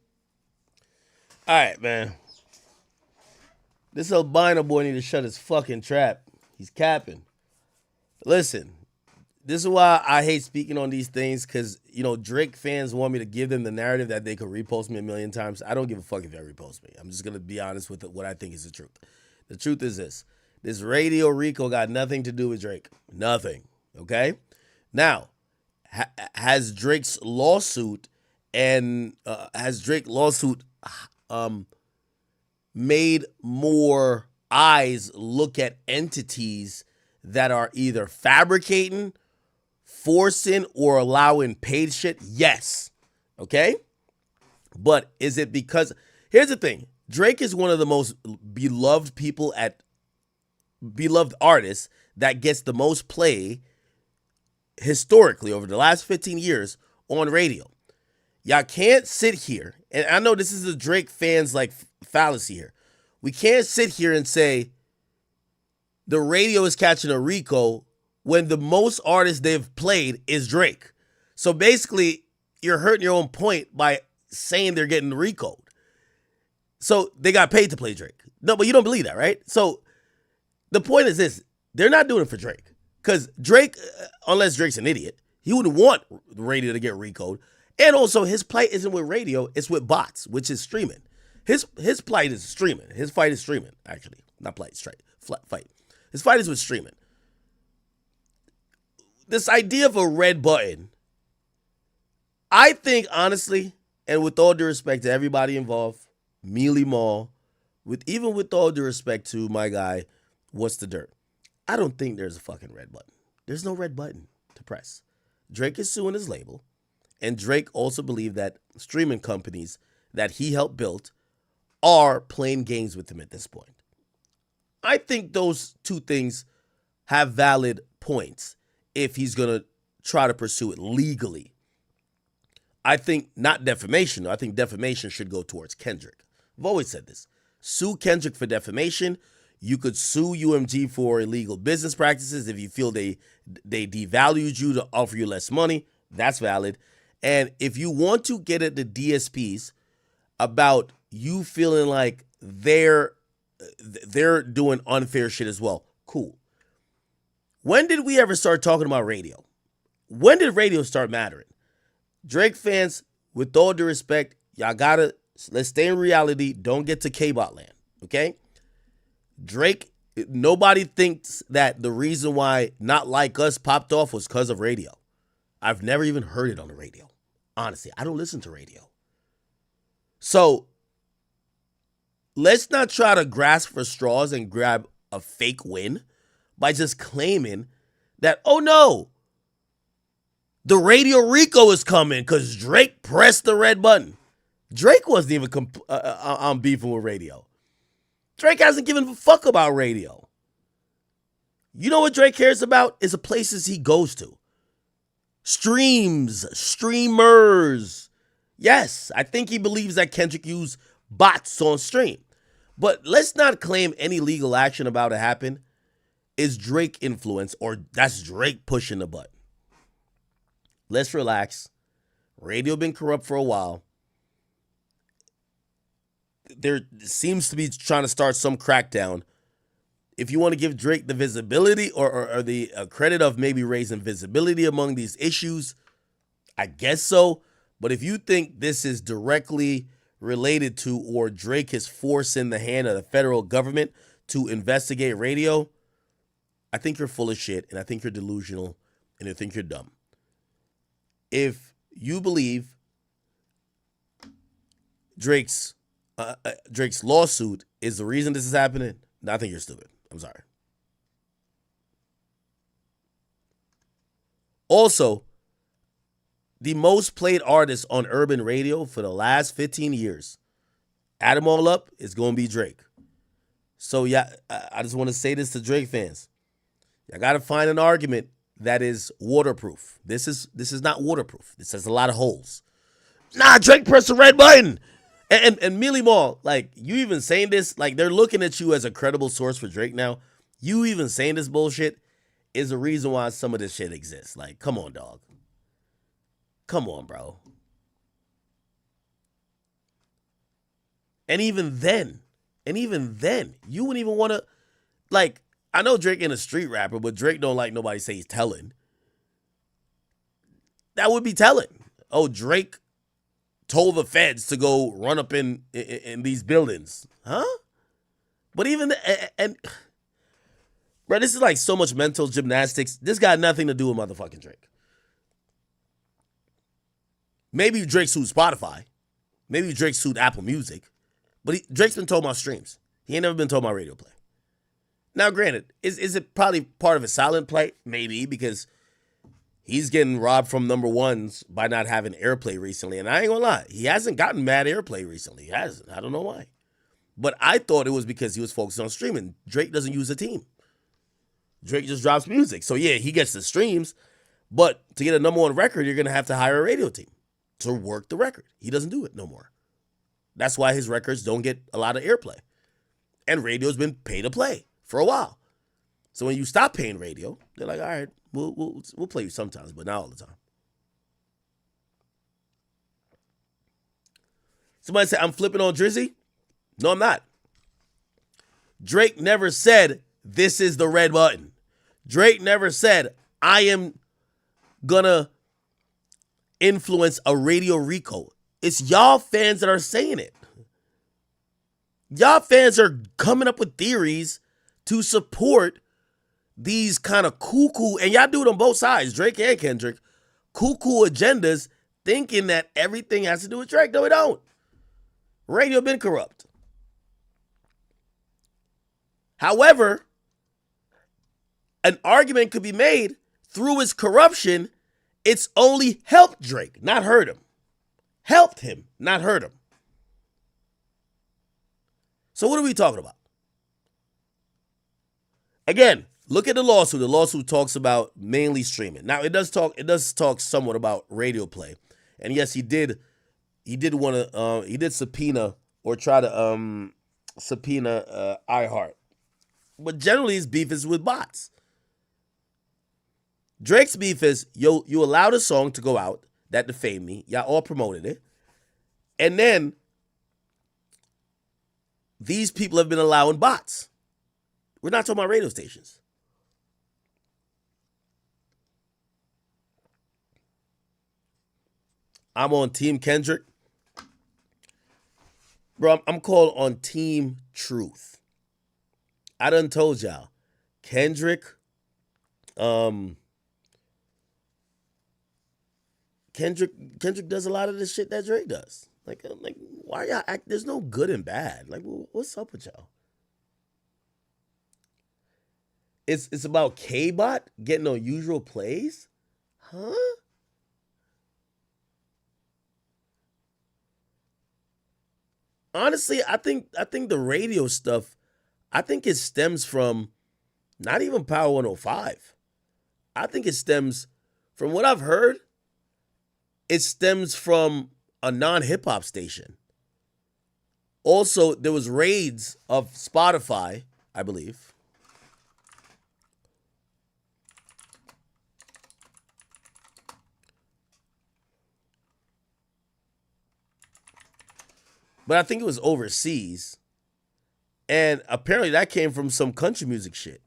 Speaker 1: right, man. This albino boy need to shut his fucking trap. He's capping. Listen, this is why I hate speaking on these things, because, Drake fans want me to give them the narrative that they could repost me a million times. I don't give a fuck if they repost me. I'm just going to be honest with what I think is the truth. The truth is this. This radio RICO got nothing to do with Drake. Nothing. Okay? Now, has Drake's lawsuit made more eyes look at entities that are either fabricating, forcing, or allowing paid shit? Yes. Okay? But is it because, here's the thing, Drake is one of the most beloved artists that gets the most play historically over the last 15 years on radio. Y'all can't sit here, and I know this is a Drake fans like fallacy here. We can't sit here and say the radio is catching a RICO when the most artists they've played is Drake. So basically, you're hurting your own point by saying they're getting RICO'd. So they got paid to play Drake. No, but you don't believe that, right? So the point is this. They're not doing it for Drake. Because Drake, unless Drake's an idiot, he wouldn't want the radio to get RICO'd. And also, his plight isn't with radio, it's with bots, which is streaming. His plight is streaming. His fight is streaming, actually. Not plight, straight. Fight. His fight is with streaming. This idea of a red button, I think, honestly, and with all due respect to everybody involved, Mealy Mall, even with all due respect to my guy, What's the Dirt, I don't think there's a fucking red button. There's no red button to press. Drake is suing his label, and Drake also believed that streaming companies that he helped build are playing games with him at this point. I think those two things have valid points if he's going to try to pursue it legally. I think not defamation, though. I think defamation should go towards Kendrick. I've always said this. Sue Kendrick for defamation. You could sue UMG for illegal business practices if you feel they devalued you to offer you less money. That's valid. And if you want to get at the DSPs about you feeling like they're doing unfair shit as well, cool. When did we ever start talking about radio? When did radio start mattering? Drake fans, with all due respect, let's stay in reality. Don't get to K-Bot land, okay? Drake, nobody thinks that the reason why Not Like Us popped off was because of radio. I've never even heard it on the radio. Honestly, I don't listen to radio. So let's not try to grasp for straws and grab a fake win by just claiming that, oh no, the Radio Rico is coming because Drake pressed the red button. Drake wasn't even on beefing with radio. Drake hasn't given a fuck about radio. You know what Drake cares about? Is the places he goes to. Streams, streamers. Yes, I think he believes that Kendrick used bots on stream. But let's not claim any legal action about it happen is Drake influence or that's Drake pushing the button. Let's relax. Radio been corrupt for a while. There seems to be trying to start some crackdown. If you want to give Drake the visibility or the credit of maybe raising visibility among these issues, I guess so. But if you think this is directly related to or Drake is forcing the hand of the federal government to investigate radio, I think you're full of shit and I think you're delusional and I think you're dumb. If you believe Drake's lawsuit is the reason this is happening, I think you're stupid. I'm sorry. Also, the most played artist on urban radio for the last 15 years, add them all up, it's going to be Drake. So yeah, I just want to say this to Drake fans. I got to find an argument that is waterproof. This is not waterproof. This has a lot of holes. Nah, Drake pressed the red button. And Millie Mall, like, you even saying this, like, they're looking at you as a credible source for Drake now. You even saying this bullshit is the reason why some of this shit exists. Like, come on, dog. Come on, bro. And even then, you wouldn't even want to, like, I know Drake ain't a street rapper, but Drake don't like nobody say he's telling. That would be telling. Oh, Drake told the feds to go run up in these buildings. Huh? But even, bro, this is like so much mental gymnastics. This got nothing to do with motherfucking Drake. Maybe Drake sued Spotify. Maybe Drake sued Apple Music. But Drake's been told about streams. He ain't never been told about radio play. Now, granted, is it probably part of a silent play? Maybe, because he's getting robbed from number ones by not having airplay recently. And I ain't gonna lie, he hasn't gotten mad airplay recently. He hasn't. I don't know why. But I thought it was because he was focused on streaming. Drake doesn't use a team. Drake just drops music. So yeah, he gets the streams. But to get a number one record, you're gonna have to hire a radio team to work the record. He doesn't do it no more. That's why his records don't get a lot of airplay. And radio's been pay to play for a while. So when you stop paying radio, they're like, all right, we'll play you sometimes, but not all the time. Somebody said, I'm flipping on Drizzy. No, I'm not. Drake never said, this is the red button. Drake never said, I am gonna influence a Radio Rico. It's y'all fans that are saying it. Y'all fans are coming up with theories to support these kind of cuckoo, and y'all do it on both sides, Drake and Kendrick, cuckoo agendas, thinking that everything has to do with Drake. No, it don't. Radio been corrupt. However, an argument could be made through his corruption, it's only helped Drake, not hurt him. Helped him, not hurt him. So what are we talking about? Again, look at the lawsuit. The lawsuit talks about mainly streaming. Now it does talk somewhat about radio play. And yes, he did subpoena or try to subpoena iHeart. But generally his beef is with bots. Drake's beef is you allowed a song to go out that defamed me. Y'all all promoted it. And then these people have been allowing bots. We're not talking about radio stations. I'm on Team Kendrick. Bro, I'm called on Team Truth. I done told y'all. Kendrick does a lot of the shit that Drake does. Like why y'all act? There's no good and bad. Like, what's up with y'all? It's about K-Bot getting unusual plays? Huh? Honestly, I think the radio stuff, I think it stems from not even Power 105. I think it stems from what I've heard. It stems from a non-hip-hop station. Also, there was raids of Spotify, I believe. But I think it was overseas. And apparently that came from some country music shit.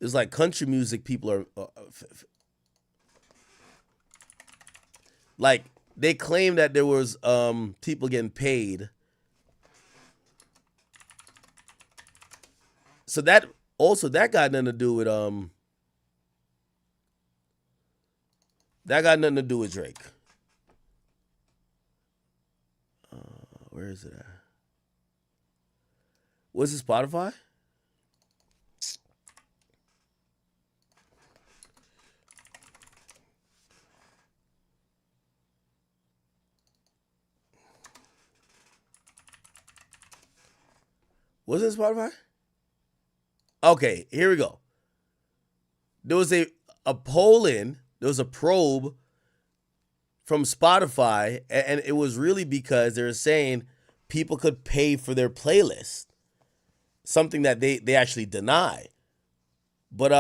Speaker 1: It's like country music people are... like, they claim that there was people getting paid. So that got nothing to do with... that got nothing to do with Drake. Where is it at? Was it Spotify? Was it Spotify? Okay, here we go. There was a poll-in, there was a probe from Spotify, and it was really because they were saying people could pay for their playlist, something that they actually deny. But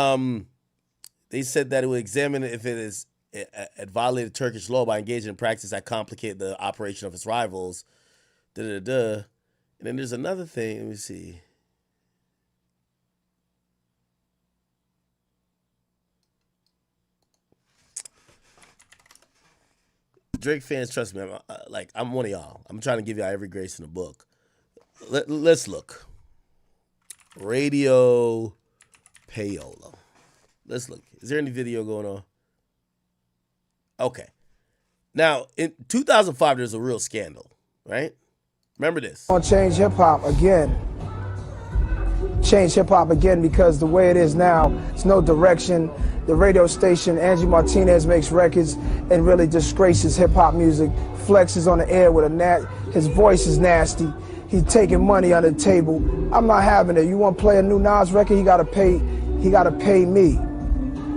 Speaker 1: they said that it would examine if it violated Turkish law by engaging in practice that complicate the operation of its rivals. And then there's another thing. Let me see. Drake fans, trust me, I'm one of y'all. I'm trying to give y'all every grace in the book. Let's look. Radio payola. Let's look. Is there any video going on? Okay. Now, in 2005, there's a real scandal, right? Remember this.
Speaker 16: I'll change hip-hop again. Change hip-hop again because the way it is now, it's no direction. The radio station, Angie Martinez, makes records and really disgraces hip-hop music. Flex is on the air with his voice is nasty. He's taking money under the table. I'm not having it. You want to play a new Nas record, he gotta pay me.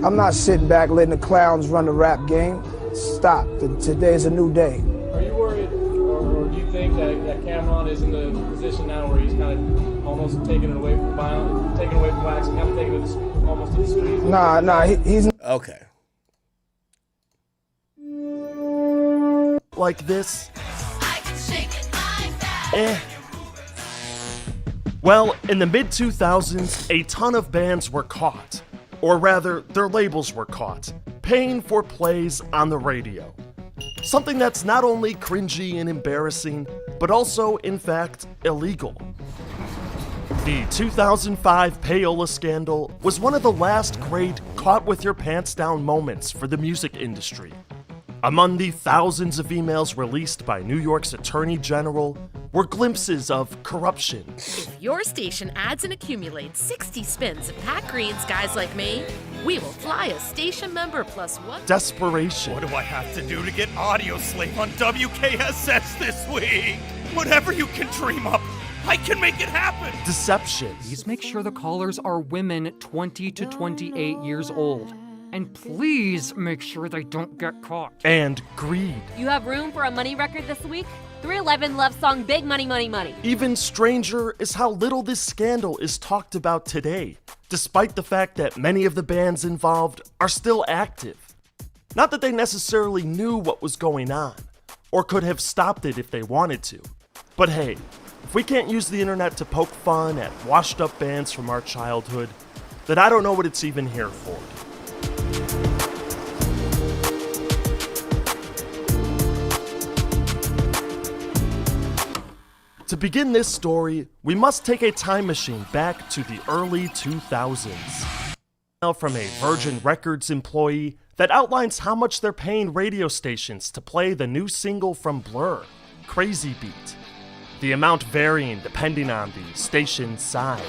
Speaker 16: I'm not sitting back letting the clowns run the rap game. Stop. Today's a new day.
Speaker 18: Are you worried, or do you think that Cameron is in the position now where he's kind of almost taking it away from violence, taking away from waxing, kind of taking it almost to the streets?
Speaker 16: Nah, he's...
Speaker 1: Okay.
Speaker 22: Like this? I can shake it like that. Well, in the mid-2000s, a ton of bands were caught. Or rather, their labels were caught, paying for plays on the radio. Something that's not only cringy and embarrassing, but also, in fact, illegal. The 2005 payola scandal was one of the last great caught with your pants down moments for the music industry. Among the thousands of emails released by New York's Attorney General were glimpses of corruption.
Speaker 23: If your station adds and accumulates 60 spins of Pat Green's Guys Like Me, we will fly a station member plus one.
Speaker 22: Desperation.
Speaker 25: What do I have to do to get Audio Slave on WKSS this week?
Speaker 3: Whatever you can dream up, I can make it happen.
Speaker 22: Deception.
Speaker 10: Please make sure the callers are women 20 to 28 years old. And please make sure they don't get caught.
Speaker 22: And greed.
Speaker 14: You have room for a money record this week? 311 love song Big Money, Money, Money.
Speaker 22: Even stranger is how little this scandal is talked about today, despite the fact that many of the bands involved are still active. Not that they necessarily knew what was going on, or could have stopped it if they wanted to. But hey, if we can't use the internet to poke fun at washed up bands from our childhood, then I don't know what it's even here for. To begin this story, we must take a time machine back to the early 2000s. From a Virgin Records employee that outlines how much they're paying radio stations to play the new single from Blur, Crazy Beat. The amount varying depending on the station's size.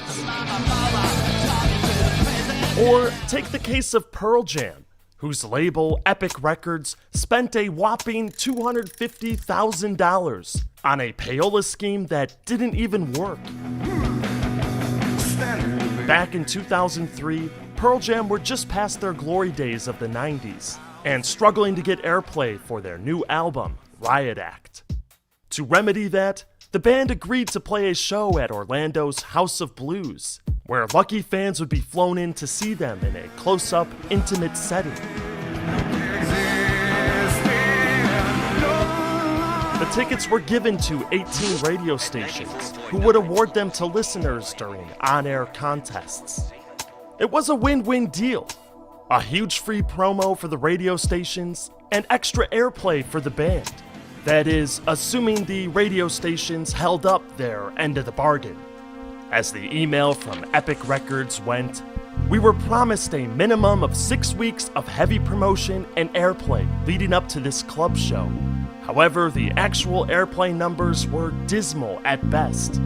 Speaker 22: Or take the case of Pearl Jam, whose label, Epic Records, spent a whopping $250,000 on a payola scheme that didn't even work. Back in 2003, Pearl Jam were just past their glory days of the 90s, and struggling to get airplay for their new album, Riot Act. To remedy that, the band agreed to play a show at Orlando's House of Blues, where lucky fans would be flown in to see them in a close-up, intimate setting. The tickets were given to 18 radio stations, who would award them to listeners during on-air contests. It was a win-win deal. A huge free promo for the radio stations, and extra airplay for the band. That is, assuming the radio stations held up their end of the bargain. As the email from Epic Records went, we were promised a minimum of 6 weeks of heavy promotion and airplay leading up to this club show. However, the actual airplay numbers were dismal at best.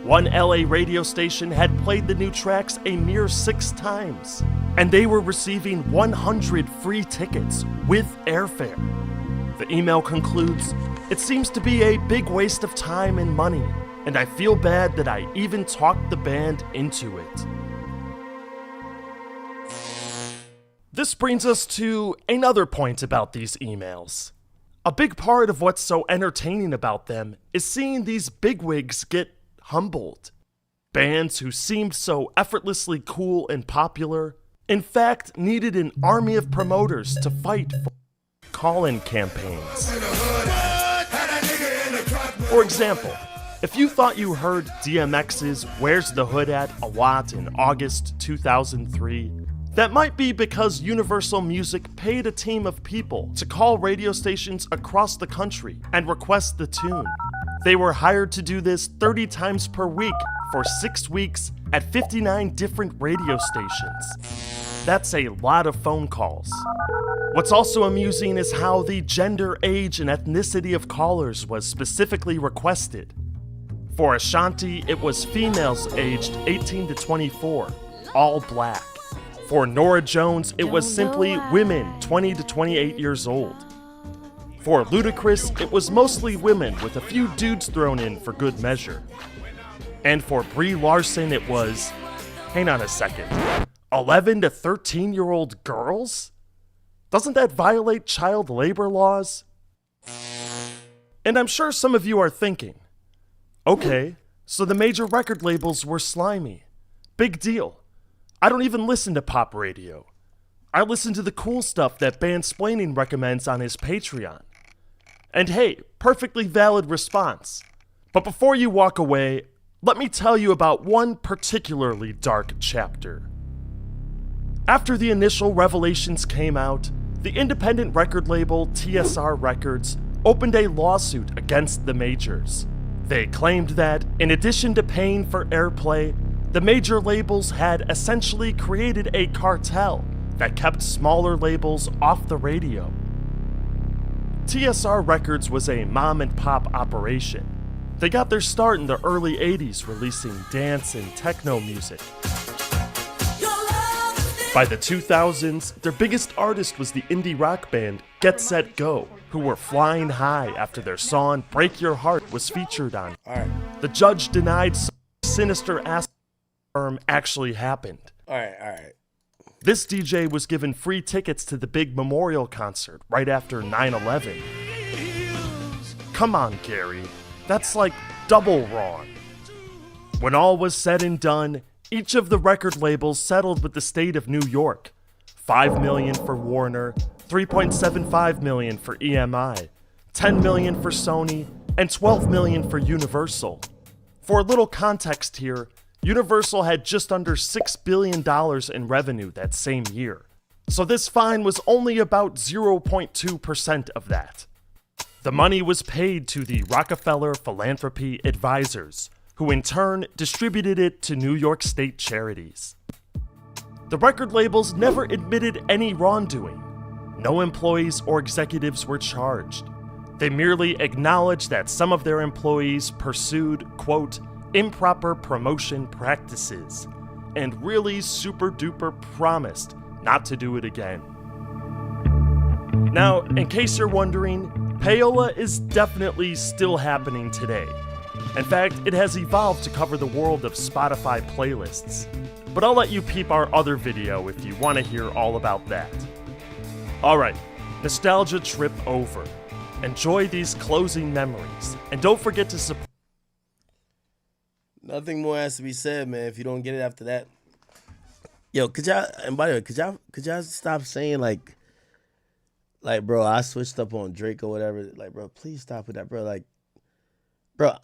Speaker 22: One LA radio station had played the new tracks a mere 6 times, and they were receiving 100 free tickets with airfare. The email concludes, "It seems to be a big waste of time and money, and I feel bad that I even talked the band into it." This brings us to another point about these emails. A big part of what's so entertaining about them is seeing these bigwigs get humbled. Bands who seemed so effortlessly cool and popular, in fact, needed an army of promoters to fight for call-in campaigns. For example, if you thought you heard DMX's Where's the Hood At a lot in August 2003, that might be because Universal Music paid a team of people to call radio stations across the country and request the tune. They were hired to do this 30 times per week for 6 weeks at 59 different radio stations. That's a lot of phone calls. What's also amusing is how the gender, age, and ethnicity of callers was specifically requested. For Ashanti, it was females aged 18 to 24, all black. For Norah Jones, it was simply women 20 to 28 years old. For Ludacris, it was mostly women with a few dudes thrown in for good measure. And for Brie Larson, it was, hang on a second, 11 to 13-year-old girls? Doesn't that violate child labor laws? And I'm sure some of you are thinking, okay, so the major record labels were slimy. Big deal. I don't even listen to pop radio. I listen to the cool stuff that Bandsplaining recommends on his Patreon. And hey, perfectly valid response. But before you walk away, let me tell you about one particularly dark chapter. After the initial revelations came out, the independent record label TSR Records opened a lawsuit against the majors. They claimed that, in addition to paying for airplay, the major labels had essentially created a cartel that kept smaller labels off the radio. TSR Records was a mom-and-pop operation. They got their start in the early 80s releasing dance and techno music. By the 2000s, their biggest artist was the indie rock band Get Set Go, who were flying high after their song Break Your Heart was featured on. The judge denied some sinister ass firm actually happened.
Speaker 9: All right.
Speaker 22: This DJ was given free tickets to the big memorial concert right after 9/11. Come on, Gary. That's like double wrong. When all was said and done, each of the record labels settled with the state of New York. $5 million for Warner, $3.75 million for EMI, $10 million for Sony, and $12 million for Universal. For a little context here, Universal had just under $6 billion in revenue that same year. So this fine was only about 0.2% of that. The money was paid to the Rockefeller Philanthropy Advisors, who in turn distributed it to New York State charities. The record labels never admitted any wrongdoing. No employees or executives were charged. They merely acknowledged that some of their employees pursued, quote, improper promotion practices, and really super duper promised not to do it again. Now, in case you're wondering, payola is definitely still happening today. In fact, it has evolved to cover the world of Spotify playlists. But I'll let you peep our other video if you want to hear all about that. Alright, nostalgia trip over. Enjoy these closing memories, and don't forget to support.
Speaker 9: Nothing more has to be said, man. If you don't get it after that. Yo, could y'all, and by the way, could y'all stop saying like, bro, I switched up on Drake or whatever. Like, bro, please stop with that, bro. Like, bro,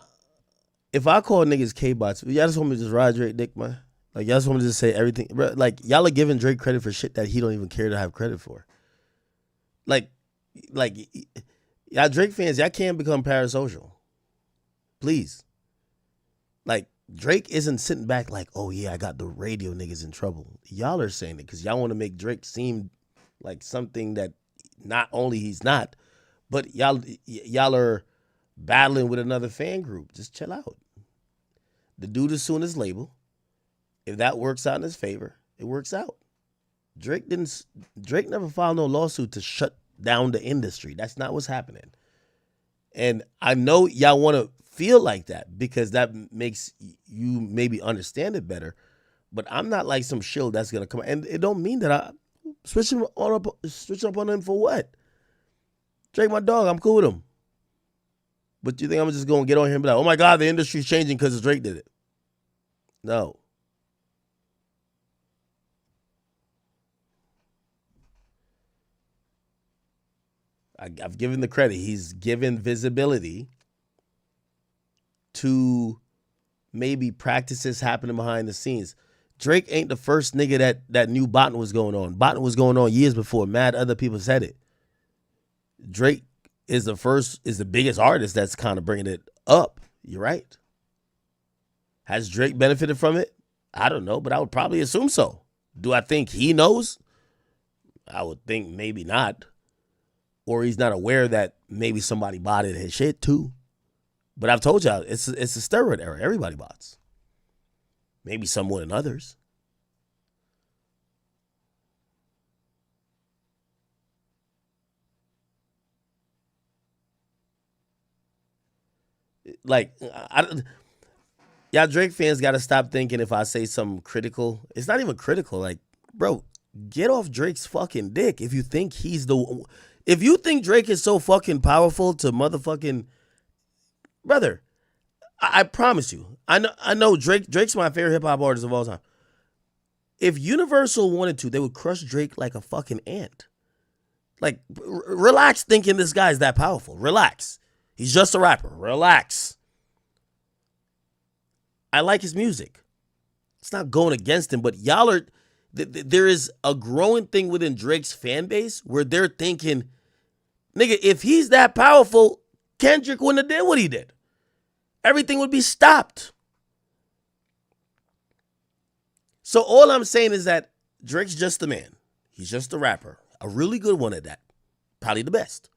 Speaker 9: if I call niggas K-bots, y'all just want me to just ride Drake dick, man? Like, y'all just want me to just say everything? Bro, like, y'all are giving Drake credit for shit that he don't even care to have credit for. Like, y'all Drake fans, y'all can't become parasocial. Please. Like, Drake isn't sitting back like, oh yeah, I got the radio niggas in trouble. Y'all are saying it because y'all want to make Drake seem like something that not only he's not, but y'all are battling with another fan group. Just chill out. The dude is suing his label. If that works out in his favor, it works out. Drake never filed no lawsuit to shut down the industry. That's not what's happening. And I know y'all want to feel like that because that makes you maybe understand it better. But I'm not like some shill that's gonna come. And it don't mean that I switch up on him for what? Drake my dog. I'm cool with him. But you think I'm just gonna get on him and be like, oh my God, the industry's changing because Drake did it? No. I've given the credit. He's given visibility to maybe practices happening behind the scenes. Drake ain't the first nigga that knew botting was going on. Botting was going on years before. Mad other people said it. Drake is the biggest artist that's kind of bringing it up. You're right. Has Drake benefited from it? I don't know, but I would probably assume so. Do I think he knows? I would think maybe not. Or he's not aware that maybe somebody botted his shit too. But I've told y'all, it's a steroid era. Everybody bots. Maybe some more than others. Like, y'all Drake fans got to stop thinking if I say something critical. It's not even critical. Like, bro, get off Drake's fucking dick if you think if you think Drake is so fucking powerful to motherfucking... Brother, I promise you, I know Drake's my favorite hip-hop artist of all time. If Universal wanted to, they would crush Drake like a fucking ant. Like, relax thinking this guy's that powerful. Relax. He's just a rapper. Relax. I like his music. It's not going against him, but y'all are... There is a growing thing within Drake's fan base where they're thinking, nigga, if he's that powerful, Kendrick wouldn't have did what he did. Everything would be stopped. So all I'm saying is that Drake's just a man. He's just a rapper. A really good one at that. Probably the best.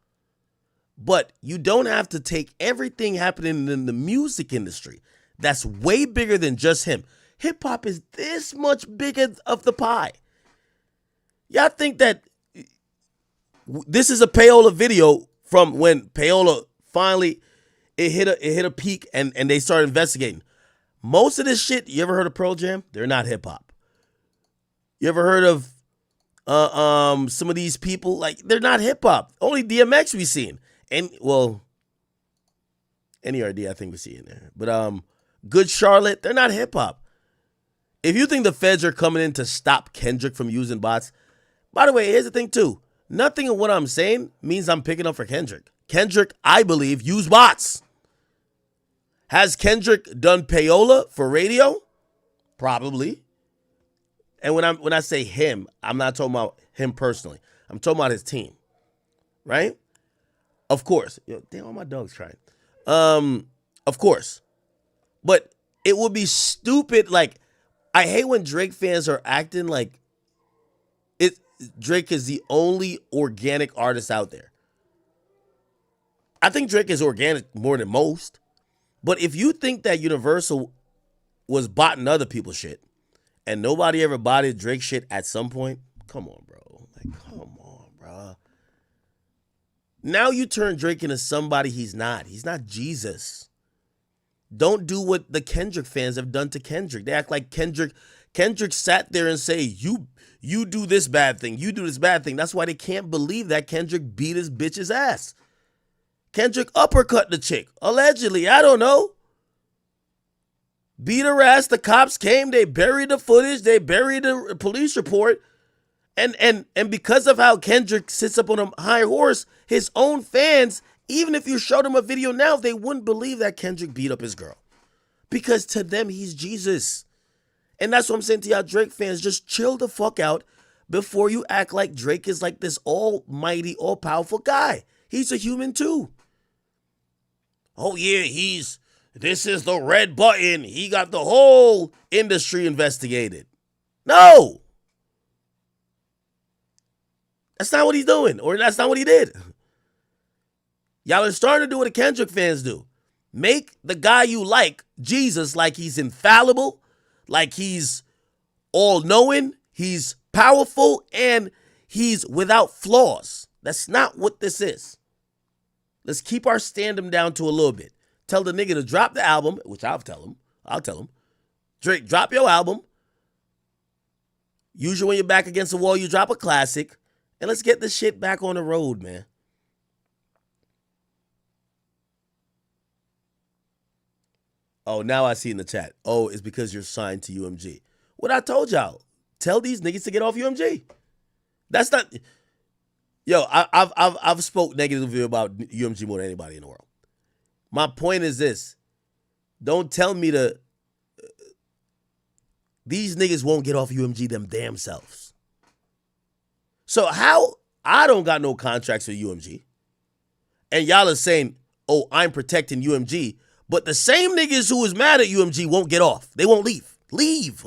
Speaker 9: But you don't have to take everything happening in the music industry that's way bigger than just him. Hip-hop is this much bigger of the pie.
Speaker 1: Y'all think that this is a payola video from when payola finally it hit a peak and they started investigating. Most of this shit, you ever heard of Pearl Jam? They're not hip hop. You ever heard of some of these people? Like, they're not hip hop. Only DMX we seen. And well, NERD I think we see in there. But Good Charlotte, they're not hip hop. If you think the feds are coming in to stop Kendrick from using bots, by the way, here's the thing too. Nothing in what I'm saying means I'm picking up for Kendrick. Kendrick, I believe, used bots. Has Kendrick done payola for radio? Probably. And when I say him, I'm not talking about him personally. I'm talking about his team. Right? Of course. Yo, damn, all my dogs crying. Of course. But it would be stupid. Like, I hate when Drake fans are acting like Drake is the only organic artist out there. I think Drake is organic more than most. But if you think that Universal was botting other people's shit and nobody ever botted Drake shit at some point, come on, bro. Like, come on, bro. Now you turn Drake into somebody he's not. He's not Jesus. Don't do what the Kendrick fans have done to Kendrick. They act like Kendrick sat there and say, you do this bad thing. You do this bad thing. That's why they can't believe that Kendrick beat his bitch's ass. Kendrick uppercut the chick. Allegedly. I don't know. Beat her ass. The cops came. They buried the footage. They buried the police report. And because of how Kendrick sits up on a high horse, his own fans, even if you showed them a video now, they wouldn't believe that Kendrick beat up his girl. Because to them, he's Jesus. And that's what I'm saying to y'all Drake fans. Just chill the fuck out before you act like Drake is like this almighty, all-powerful guy. He's a human too. Oh yeah, this is the red button. He got the whole industry investigated. No. That's not what he's doing, or that's not what he did. Y'all are starting to do what the Kendrick fans do. Make the guy you like, Jesus, like he's infallible, like he's all-knowing, he's powerful, and he's without flaws. That's not what this is. Let's keep our stand-em down to a little bit. Tell the nigga to drop the album, which I'll tell him. Drake, drop your album. Usually when you're back against the wall, you drop a classic. And let's get this shit back on the road, man. Oh, now I see in the chat. Oh, it's because you're signed to UMG. What I told y'all. Tell these niggas to get off UMG. That's not... Yo, I've spoke negatively about UMG more than anybody in the world. My point is this. Don't tell me to... These niggas won't get off UMG them damn selves. So how... I don't got no contracts with UMG. And y'all are saying, oh, I'm protecting UMG. But the same niggas who is mad at UMG won't get off. They won't leave. Leave.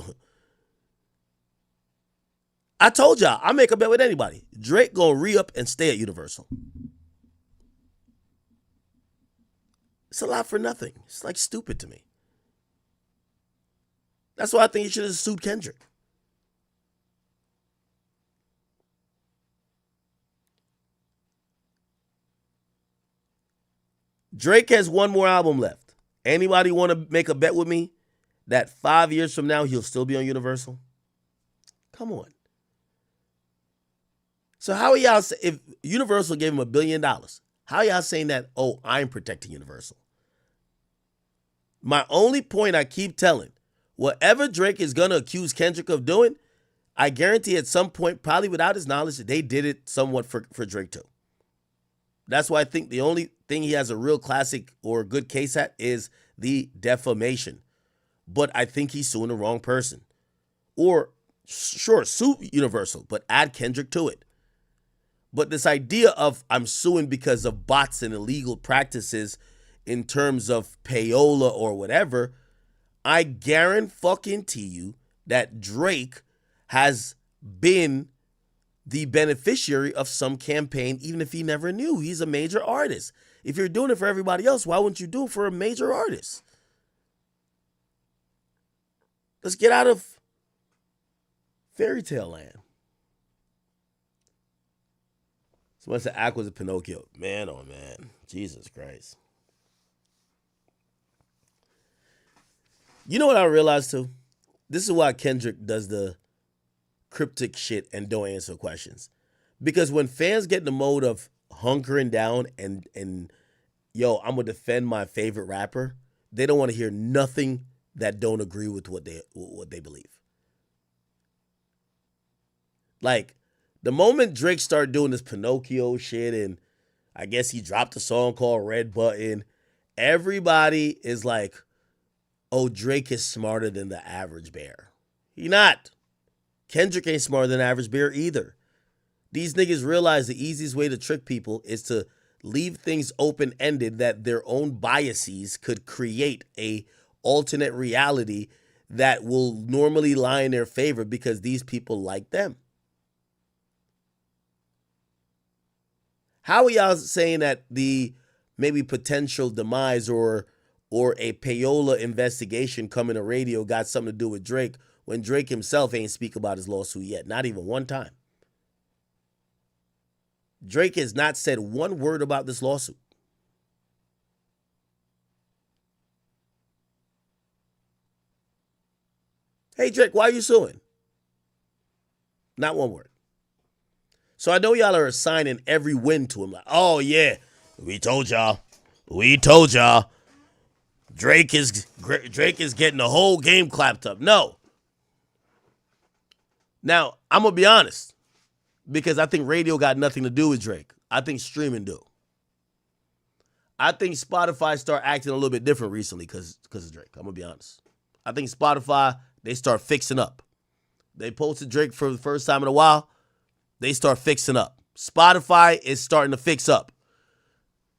Speaker 1: I told y'all, I make a bet with anybody. Drake gonna re-up and stay at Universal. It's a lot for nothing. It's like stupid to me. That's why I think he should have sued Kendrick. Drake has one more album left. Anybody want to make a bet with me that 5 years from now he'll still be on Universal? Come on. So how are y'all, if Universal gave him $1 billion, how are y'all saying that, oh, I'm protecting Universal? My only point I keep telling, whatever Drake is going to accuse Kendrick of doing, I guarantee at some point, probably without his knowledge, they did it somewhat for Drake too. That's why I think the only thing he has a real classic or good case at is the defamation. But I think he's suing the wrong person. Or, sure, sue Universal, but add Kendrick to it. But this idea of I'm suing because of bots and illegal practices in terms of payola or whatever, I guarantee you that Drake has been the beneficiary of some campaign, even if he never knew. He's a major artist. If you're doing it for everybody else, why wouldn't you do it for a major artist? Let's get out of fairy tale land. Someone said Ack was a Pinocchio. Man, oh man. Jesus Christ. You know what I realized too? This is why Kendrick does the cryptic shit and don't answer questions. Because when fans get in the mode of hunkering down and yo, I'm gonna defend my favorite rapper, they don't want to hear nothing that don't agree with what they believe. Like, the moment Drake started doing this Pinocchio shit, and I guess he dropped a song called Red Button, everybody is like, oh, Drake is smarter than the average bear. He not. Kendrick ain't smarter than the average bear either. These niggas realize the easiest way to trick people is to leave things open-ended that their own biases could create a alternate reality that will normally lie in their favor because these people like them. How are y'all saying that the maybe potential demise or a payola investigation coming to radio got something to do with Drake when Drake himself ain't speak about his lawsuit yet? Not even one time. Drake has not said one word about this lawsuit. Hey, Drake, why are you suing? Not one word. So I know y'all are assigning every win to him. Like, oh, yeah, we told y'all. We told y'all. Drake is getting the whole game clapped up. No. Now, I'm going to be honest, because I think radio got nothing to do with Drake. I think streaming do. I think Spotify start acting a little bit different recently because of Drake. I'm going to be honest. I think Spotify, they start fixing up. They posted Drake for the first time in a while. They start fixing up. Spotify is starting to fix up.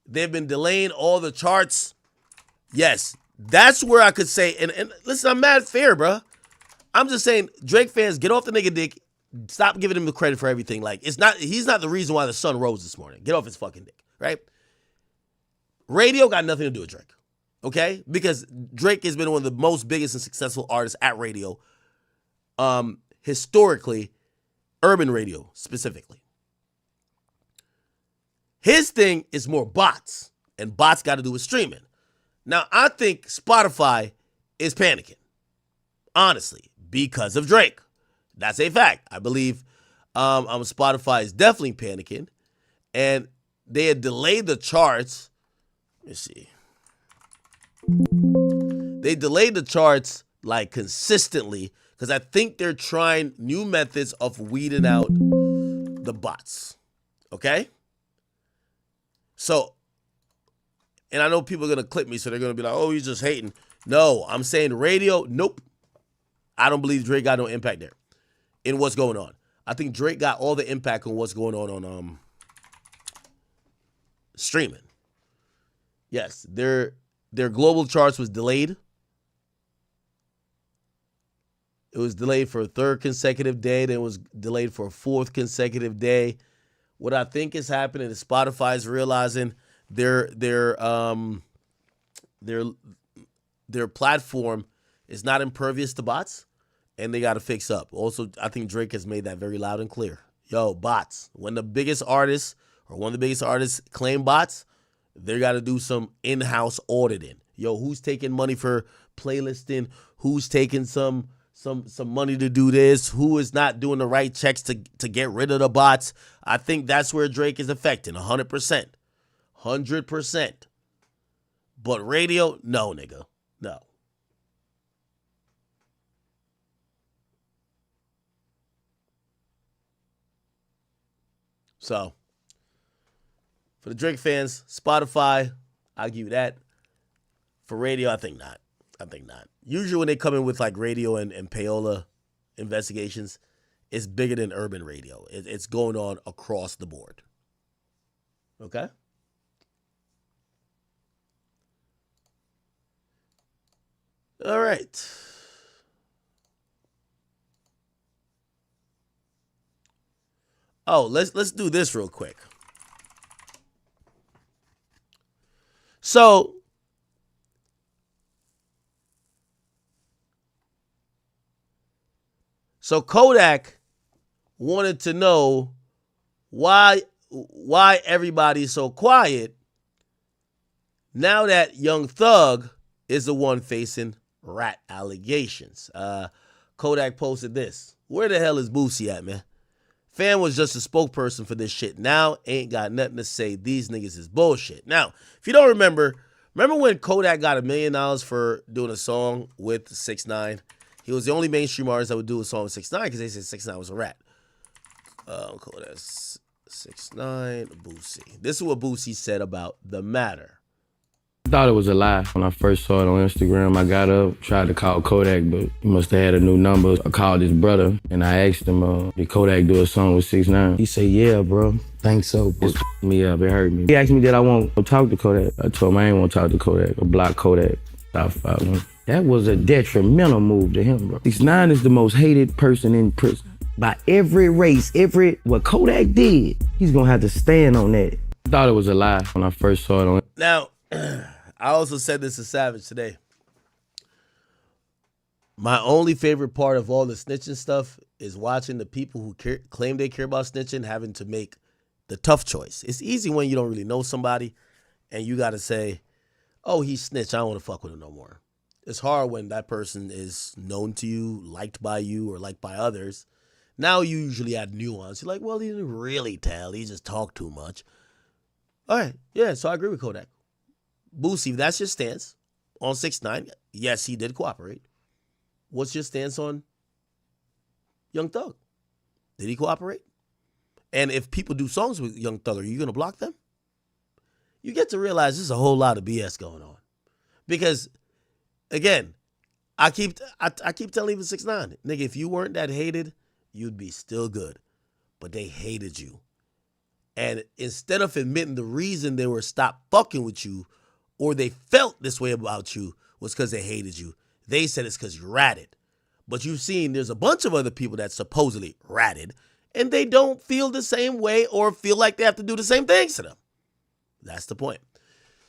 Speaker 1: They've been delaying all the charts. Yes, that's where I could say, and listen, I'm mad fair, bro. I'm just saying, Drake fans, get off the nigga dick. Stop giving him the credit for everything. Like, he's not the reason why the sun rose this morning. Get off his fucking dick, right? Radio got nothing to do with Drake, okay? Because Drake has been one of the most biggest and successful artists at radio, historically, urban radio specifically. His thing is more bots, and bots got to do with streaming. Now, I think Spotify is panicking, honestly, because of Drake. That's a fact. I believe Spotify is definitely panicking, and they had delayed the charts. Let me see. They delayed the charts like consistently because I think they're trying new methods of weeding out the bots. Okay? So, and I know people are going to clip me, so they're going to be like, oh, he's just hating. No, I'm saying radio, nope. I don't believe Drake got no impact there in what's going on. I think Drake got all the impact on what's going on streaming. Yes, their global charts was delayed. It was delayed for a third consecutive day. Then it was delayed for a fourth consecutive day. What I think is happening is Spotify is realizing their platform is not impervious to bots, and they got to fix up. Also, I think Drake has made that very loud and clear. Yo, bots. When the biggest artists or one of the biggest artists claim bots, they got to do some in-house auditing. Yo, who's taking money for playlisting? Who's taking some money to do this? Who is not doing the right checks to get rid of the bots? I think that's where Drake is affecting 100%. 100%. But radio, no, nigga. No. So, for the Drake fans, Spotify, I'll give you that. For radio, I think not. Usually when they come in with like radio and payola investigations, it's bigger than urban radio. It's going on across the board. Okay? All right. Oh, let's do this real quick. So Kodak wanted to know why why everybody's so quiet now that Young Thug is the one facing rat allegations. Kodak posted this. Where the hell is Boosie at, man? Fam was just a spokesperson for this shit. Now ain't got nothing to say. These niggas is bullshit. Now, if you don't remember when Kodak got $1 million for doing a song with 6ix9ine? He was the only mainstream artist that would do a song with 6ix9ine because they said 6ix9ine was a rat. Kodak 6ix9ine, Boosie. This is what Boosie said about the matter.
Speaker 4: I thought it was a lie. When I first saw it on Instagram, I got up, tried to call Kodak, but he must have had a new number. I called his brother, and I asked him, did Kodak do a song with 6ix9ine? He said, yeah, bro. Think so. It me up. It hurt me. He asked me, did I want to talk to Kodak? I told him I ain't want to talk to Kodak or block Kodak. That was a detrimental move to him, bro. 6ix9ine is the most hated person in prison. By every race, what Kodak did, he's going to have to stand on that. I thought it was a lie when I first saw it on.
Speaker 1: Now, I also said this to Savage today. My only favorite part of all the snitching stuff is watching the people who claim they care about snitching having to make the tough choice. It's easy when you don't really know somebody and you got to say, oh, he snitched, I don't want to fuck with him no more. It's hard when that person is known to you, liked by you, or liked by others. Now you usually add nuance. You're like, well, he didn't really tell. He just talked too much. All right, yeah, so I agree with Kodak. Boosie, if that's your stance on 6ix9ine, yes, he did cooperate. What's your stance on Young Thug? Did he cooperate? And if people do songs with Young Thug, are you going to block them? You get to realize there's a whole lot of BS going on. Because, again, I keep telling even 6ix9ine, nigga, if you weren't that hated, you'd be still good. But they hated you. And instead of admitting the reason they were stopped fucking with you, or they felt this way about you, was because they hated you, they said it's because you ratted. But you've seen there's a bunch of other people that supposedly ratted, and they don't feel the same way or feel like they have to do the same things to them. That's the point.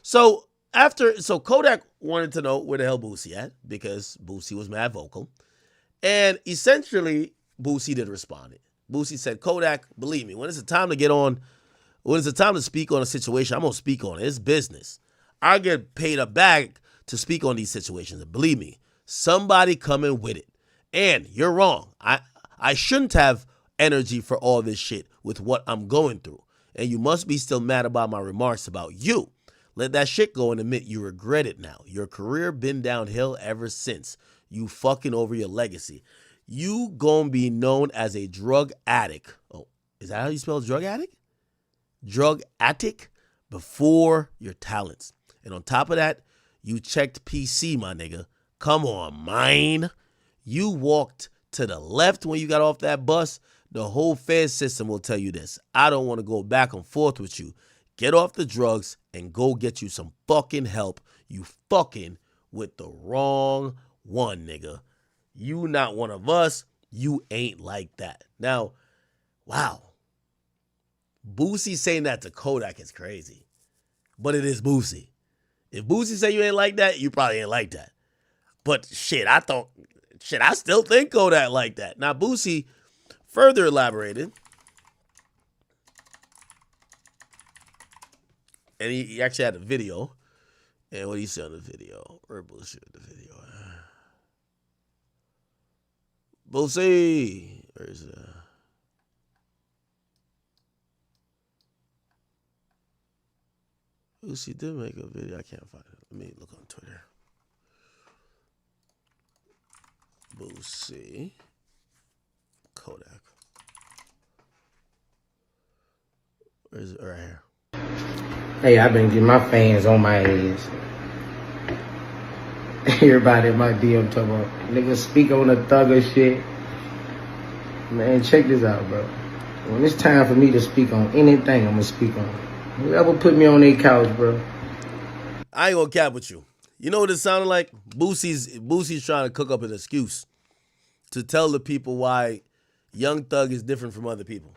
Speaker 1: So Kodak wanted to know where the hell Boosie at, because Boosie was mad vocal. And essentially, Boosie did respond. Boosie said, Kodak, believe me, when it's the time to speak on a situation, I'm going to speak on it. It's business. I get paid a bag to speak on these situations. And believe me, somebody coming with it. And you're wrong. I shouldn't have energy for all this shit with what I'm going through. And you must be still mad about my remarks about you. Let that shit go and admit you regret it now. Your career been downhill ever since. You fucking over your legacy. You gonna be known as a drug addict. Oh, is that how you spell drug addict? Drug addict before your talents. And on top of that, you checked PC, my nigga. Come on, mine. You walked to the left when you got off that bus. The whole Fed system will tell you this. I don't want to go back and forth with you. Get off the drugs and go get you some fucking help. You fucking with the wrong one, nigga. You not one of us. You ain't like that. Now, wow. Boosie saying that to Kodak is crazy. But it is Boosie. If Boosie say you ain't like that, you probably ain't like that. But I still think Kodak like that. Now, Boosie further elaborated. And he actually had a video. And what did he say on the video? Where Boosie in the video? Boosie. Where's Boosie did make a video. I can't find it. Let me look on Twitter. Boosie. Kodak. Where's it? Right here.
Speaker 11: Hey, I've been getting my fans on my ass. Everybody in my DM talking about, niggas speak on the thugger shit. Man, check this out, bro. When it's time for me to speak on anything, I'm gonna speak on it. Whoever put me on their couch, bro.
Speaker 1: I ain't gonna cap with you. You know what it sounded like? Boosie's trying to cook up an excuse to tell the people why Young Thug is different from other people.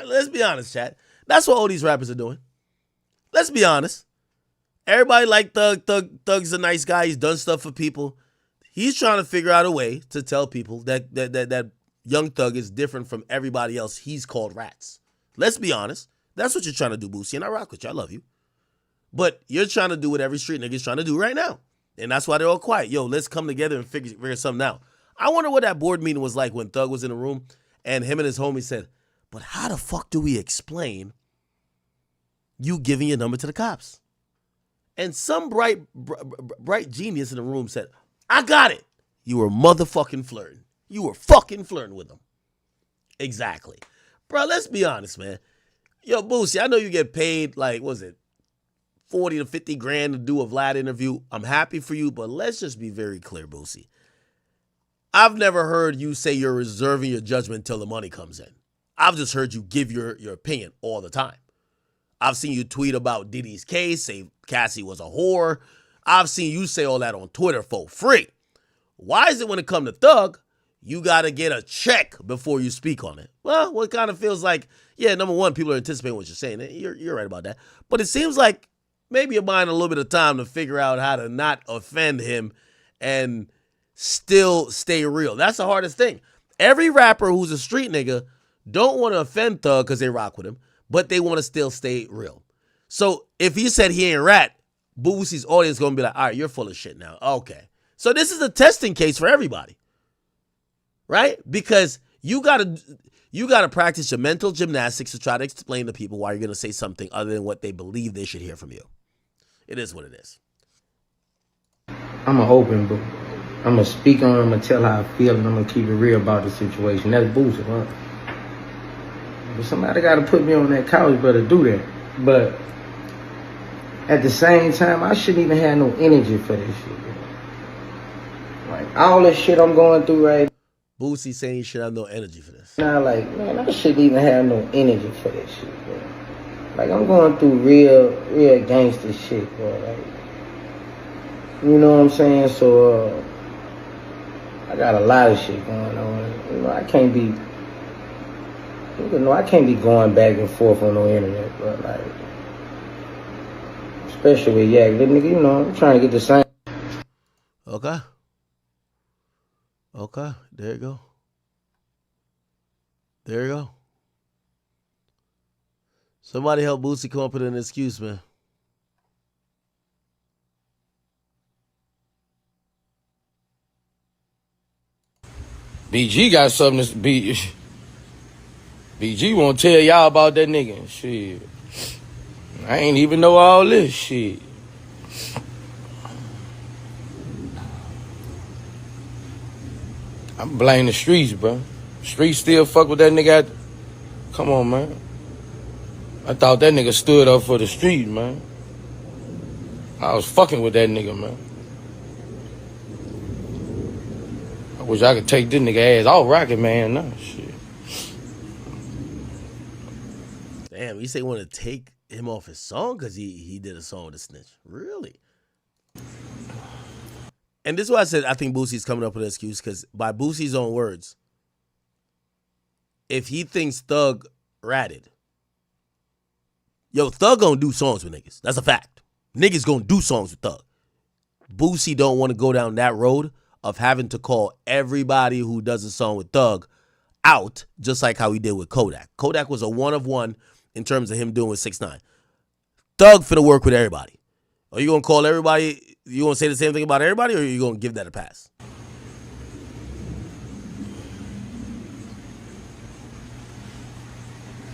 Speaker 1: Let's be honest, chat. That's what all these rappers are doing. Let's be honest. Everybody like Thug. Thug's a nice guy. He's done stuff for people. He's trying to figure out a way to tell people that Young Thug is different from everybody else he's called rats. Let's be honest. That's what you're trying to do, Boosie, and I rock with you. I love you. But you're trying to do what every street nigga's trying to do right now. And that's why they're all quiet. Yo, let's come together and figure something out. I wonder what that board meeting was like when Thug was in the room and him and his homie said, but how the fuck do we explain you giving your number to the cops? And some bright genius in the room said, I got it. You were motherfucking flirting. You were fucking flirting with them. Exactly. Bro, let's be honest, man. Yo, Boosie, I know you get paid, like, what was it, 40 to 50 grand to do a Vlad interview. I'm happy for you, but let's just be very clear, Boosie. I've never heard you say you're reserving your judgment until the money comes in. I've just heard you give your opinion all the time. I've seen you tweet about Diddy's case, say Cassie was a whore. I've seen you say all that on Twitter for free. Why is it when it comes to Thug, you got to get a check before you speak on it? Well, what kind of feels like, yeah, number one, people are anticipating what you're saying. You're right about that. But it seems like maybe you're buying a little bit of time to figure out how to not offend him and still stay real. That's the hardest thing. Every rapper who's a street nigga don't want to offend Thug because they rock with him, but they want to still stay real. So if he said he ain't rat, Boosie's audience going to be like, all right, you're full of shit now. Okay. So this is a testing case for everybody, right? Because you gotta practice your mental gymnastics to try to explain to people why you're going to say something other than what they believe they should hear from you. It is what it is.
Speaker 11: I'm an open book. I'm going to speak on it, I'm going to tell how I feel, and I'm going to keep it real about the situation. That's Boosie, huh? But somebody got to put me on that couch, brother, do that. But at the same time, I shouldn't even have no energy for this shit. Like, all this shit I'm going through right now.
Speaker 1: Boosie saying you should have no energy for this.
Speaker 11: Now, like, man, I shouldn't even have no energy for this shit, bro. Like, I'm going through real gangster shit, bro. Like, you know what I'm saying? So, I got a lot of shit going on. You know, I can't be going back and forth on no internet, bro. Like, especially with Yak. That nigga, you know, I'm trying to get the same.
Speaker 1: Okay, there you go. There you go. Somebody help Boosie come up with an excuse, man.
Speaker 4: BG got something to be. BG won't tell y'all about that nigga. Shit. I ain't even know all this shit. I'm blaming the streets, bro. Streets still fuck with that nigga. Come on, man. I thought that nigga stood up for the street, man. I was fucking with that nigga, man. I wish I could take this nigga ass off Rocket Man now. Shit.
Speaker 1: Damn, you say you want to take him off his song because he did a song with a snitch? Really? And this is why I said I think Boosie's coming up with an excuse, because by Boosie's own words, if he thinks Thug ratted, yo, Thug gonna do songs with niggas. That's a fact. Niggas gonna do songs with Thug. Boosie don't want to go down that road of having to call everybody who does a song with Thug out, just like how he did with Kodak. Kodak was a one of one in terms of him doing with 6ix9ine. Thug finna work with everybody. Are you gonna call everybody? You gonna say the same thing about everybody, or are you gonna give that a pass?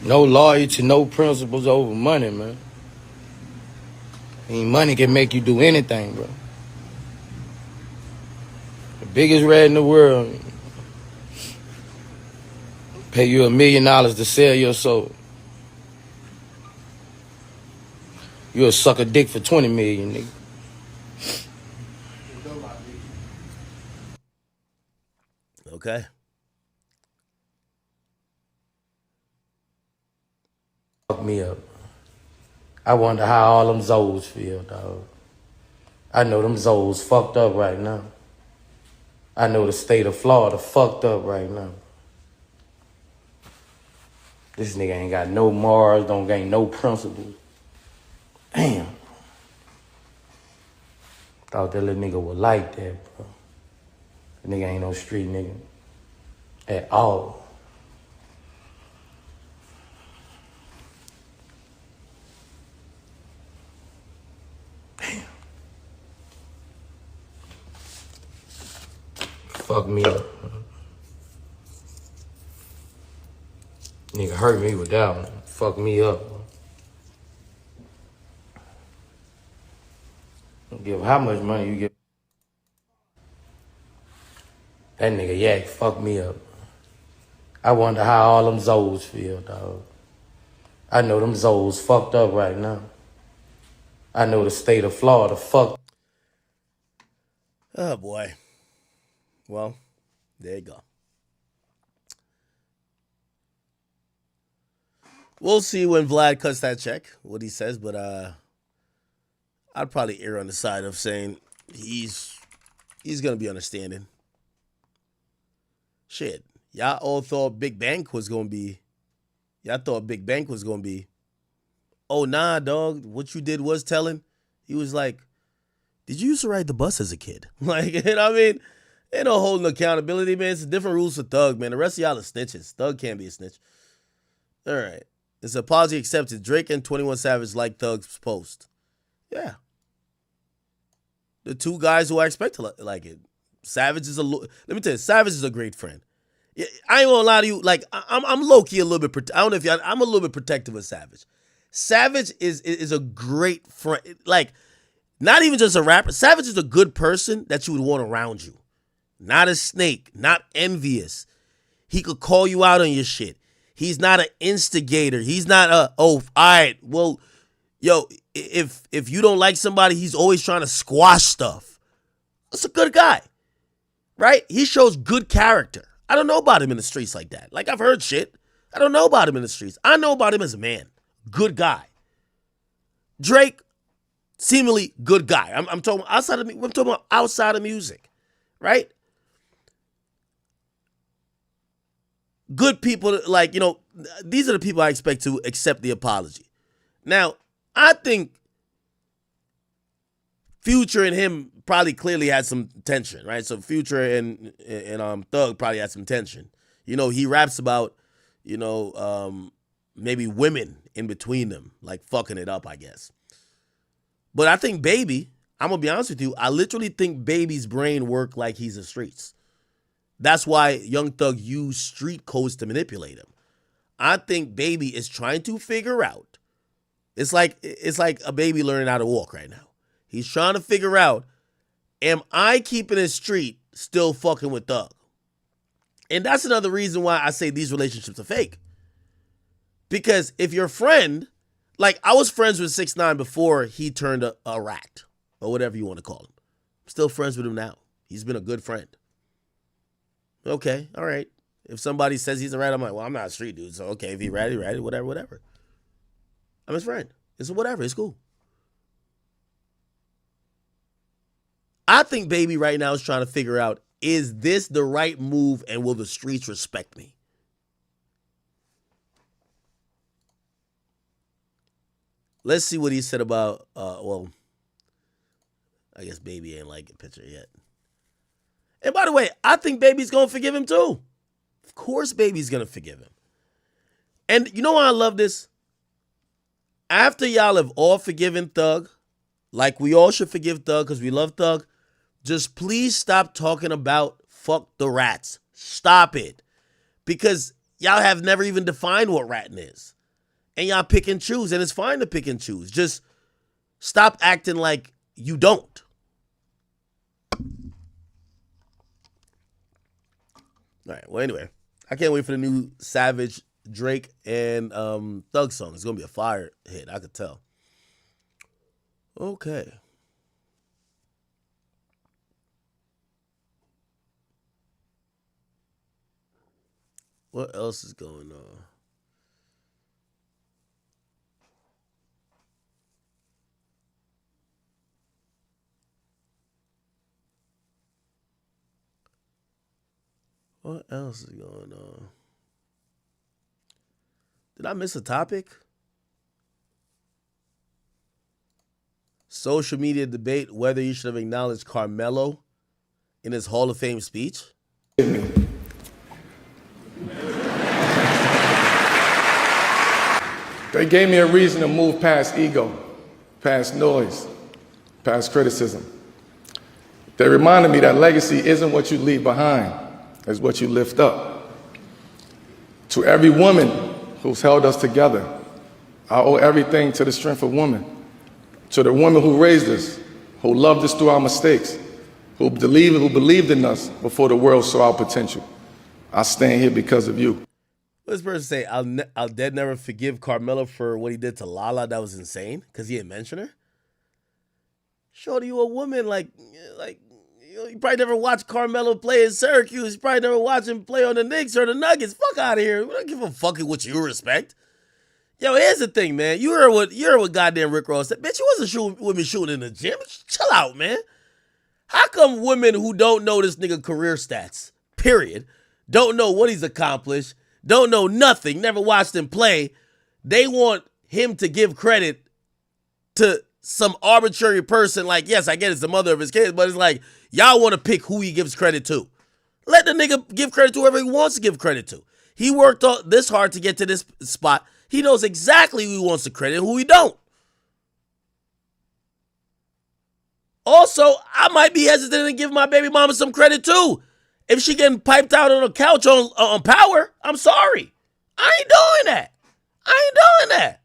Speaker 4: No loyalty, no principles over money, man. I mean, money can make you do anything, bro. The biggest rat in the world pay you $1 million to sell your soul. You'll suck a dick for 20 million, nigga.
Speaker 1: Okay.
Speaker 4: Fuck me up. I wonder how all them Zoes feel, dog. I know them Zoes fucked up right now. I know the state of Florida fucked up right now. This nigga ain't got no morals, don't gain no principles. Damn. Thought that little nigga was like that, bro. That nigga ain't no street nigga at all.
Speaker 11: fucked me up. Nigga hurt me with that one. Fucked me up. Don't give how much money you get. That nigga Yak fucked me up. I wonder how all them Zoes feel, dog. I know them Zoes fucked up right now. I know the state of Florida fucked.
Speaker 1: Oh, boy. Well, there you go. We'll see when Vlad cuts that check, what he says, but I'd probably err on the side of saying he's going to be understanding. Shit. Y'all all thought Big Bank was going to be, oh, nah, dog, what you did was telling. He was like, did you used to ride the bus as a kid? Like, you know what I mean? Ain't no holding accountability, man. It's different rules for Thug, man. The rest of y'all are snitches. Thug can't be a snitch. All right. It's apology accepted. Drake and 21 Savage like Thug's post. Yeah. The two guys who I expect to like it. Savage is let me tell you, Savage is a great friend. I ain't gonna lie to you. Like, I'm low-key a little bit, I don't know if y'all, I'm a little bit protective of Savage. Savage is a great friend. Like, not even just a rapper. Savage is a good person that you would want around you. Not a snake, not envious. He could call you out on your shit. He's not an instigator. He's not all right, well, yo, if you don't like somebody, he's always trying to squash stuff. That's a good guy, right? He shows good character. I don't know about him in the streets like that. Like, I've heard shit. I don't know about him in the streets. I know about him as a man. Good guy. Drake, seemingly good guy. I'm talking about outside of music, right? Good people, like, you know, these are the people I expect to accept the apology. Now, I think Future and him probably clearly had some tension, right? So Future and Thug probably had some tension. You know, he raps about, you know, maybe women in between them, like fucking it up, I guess. But I think Baby, I'm going to be honest with you, I literally think Baby's brain worked like he's in streets. That's why Young Thug used street codes to manipulate him. I think Baby is trying to figure out. It's like a baby learning how to walk right now. He's trying to figure out, am I keeping it street still fucking with Thug? And that's another reason why I say these relationships are fake. Because if your friend, like I was friends with 6ix9ine before he turned a rat, or whatever you want to call him. I'm still friends with him now. He's been a good friend. Okay, all right. If somebody says he's a rat, I'm like, well, I'm not a street dude, so okay, if he ratty, whatever. I'm his friend. It's whatever, it's cool. I think Baby right now is trying to figure out, is this the right move and will the streets respect me? Let's see what he said about, well, I guess Baby ain't like a picture yet. And by the way, I think Baby's going to forgive him too. Of course Baby's going to forgive him. And you know why I love this? After y'all have all forgiven Thug, like we all should forgive Thug because we love Thug, just please stop talking about fuck the rats. Stop it. Because y'all have never even defined what ratting is. And y'all pick and choose, and it's fine to pick and choose. Just stop acting like you don't. All right, well, anyway, I can't wait for the new Savage, Drake, and Thug song. It's going to be a fire hit, I could tell. Okay. What else is going on? What else is going on? Did I miss a topic? Social media debate whether you should have acknowledged Carmelo in his Hall of Fame speech.
Speaker 2: They gave me a reason to move past ego, past noise, past criticism. They reminded me that legacy isn't what you leave behind, it's what you lift up. To every woman who's held us together, I owe everything to the strength of women. To the women who raised us, who loved us through our mistakes, who believed in us before the world saw our potential. I stand here because of you.
Speaker 1: What does this person say? I'll dead never forgive Carmelo for what he did to Lala. That was insane because he didn't mention her. Shorty, you a woman like you probably never watched Carmelo play in Syracuse. You probably never watched him play on the Knicks or the Nuggets. Fuck out of here. We don't give a fuck what you respect. Yo, here's the thing, man. You heard what goddamn Rick Ross said. Bitch, you wasn't women shooting in the gym. Chill out, man. How come women who don't know this nigga career stats, period, don't know what he's accomplished, don't know nothing, never watched him play, they want him to give credit to some arbitrary person? Like, yes, I get it's the mother of his kids, but it's like, y'all want to pick who he gives credit to. Let the nigga give credit to whoever he wants to give credit to. He worked this hard to get to this spot. He knows exactly who he wants to credit and who he don't. Also, I might be hesitant to give my baby mama some credit too. If she getting piped out on the couch on Power, I'm sorry. I ain't doing that.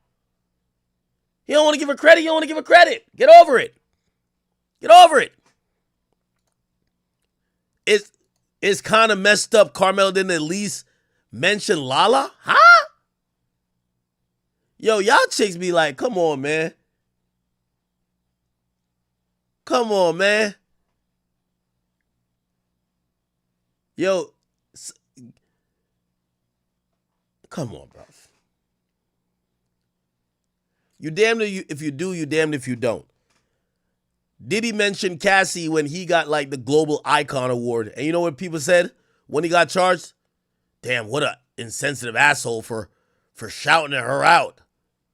Speaker 1: You don't want to give her credit, you don't want to give her credit. Get over it. It's kind of messed up Carmelo didn't at least mention Lala? Huh? Yo, y'all chicks be like, come on, man. Yo, come on, bro. You damned if you do, you damned if you don't. Did he mention Cassie when he got like the Global Icon Award? And you know what people said when he got charged? Damn, what a insensitive asshole for shouting at her out.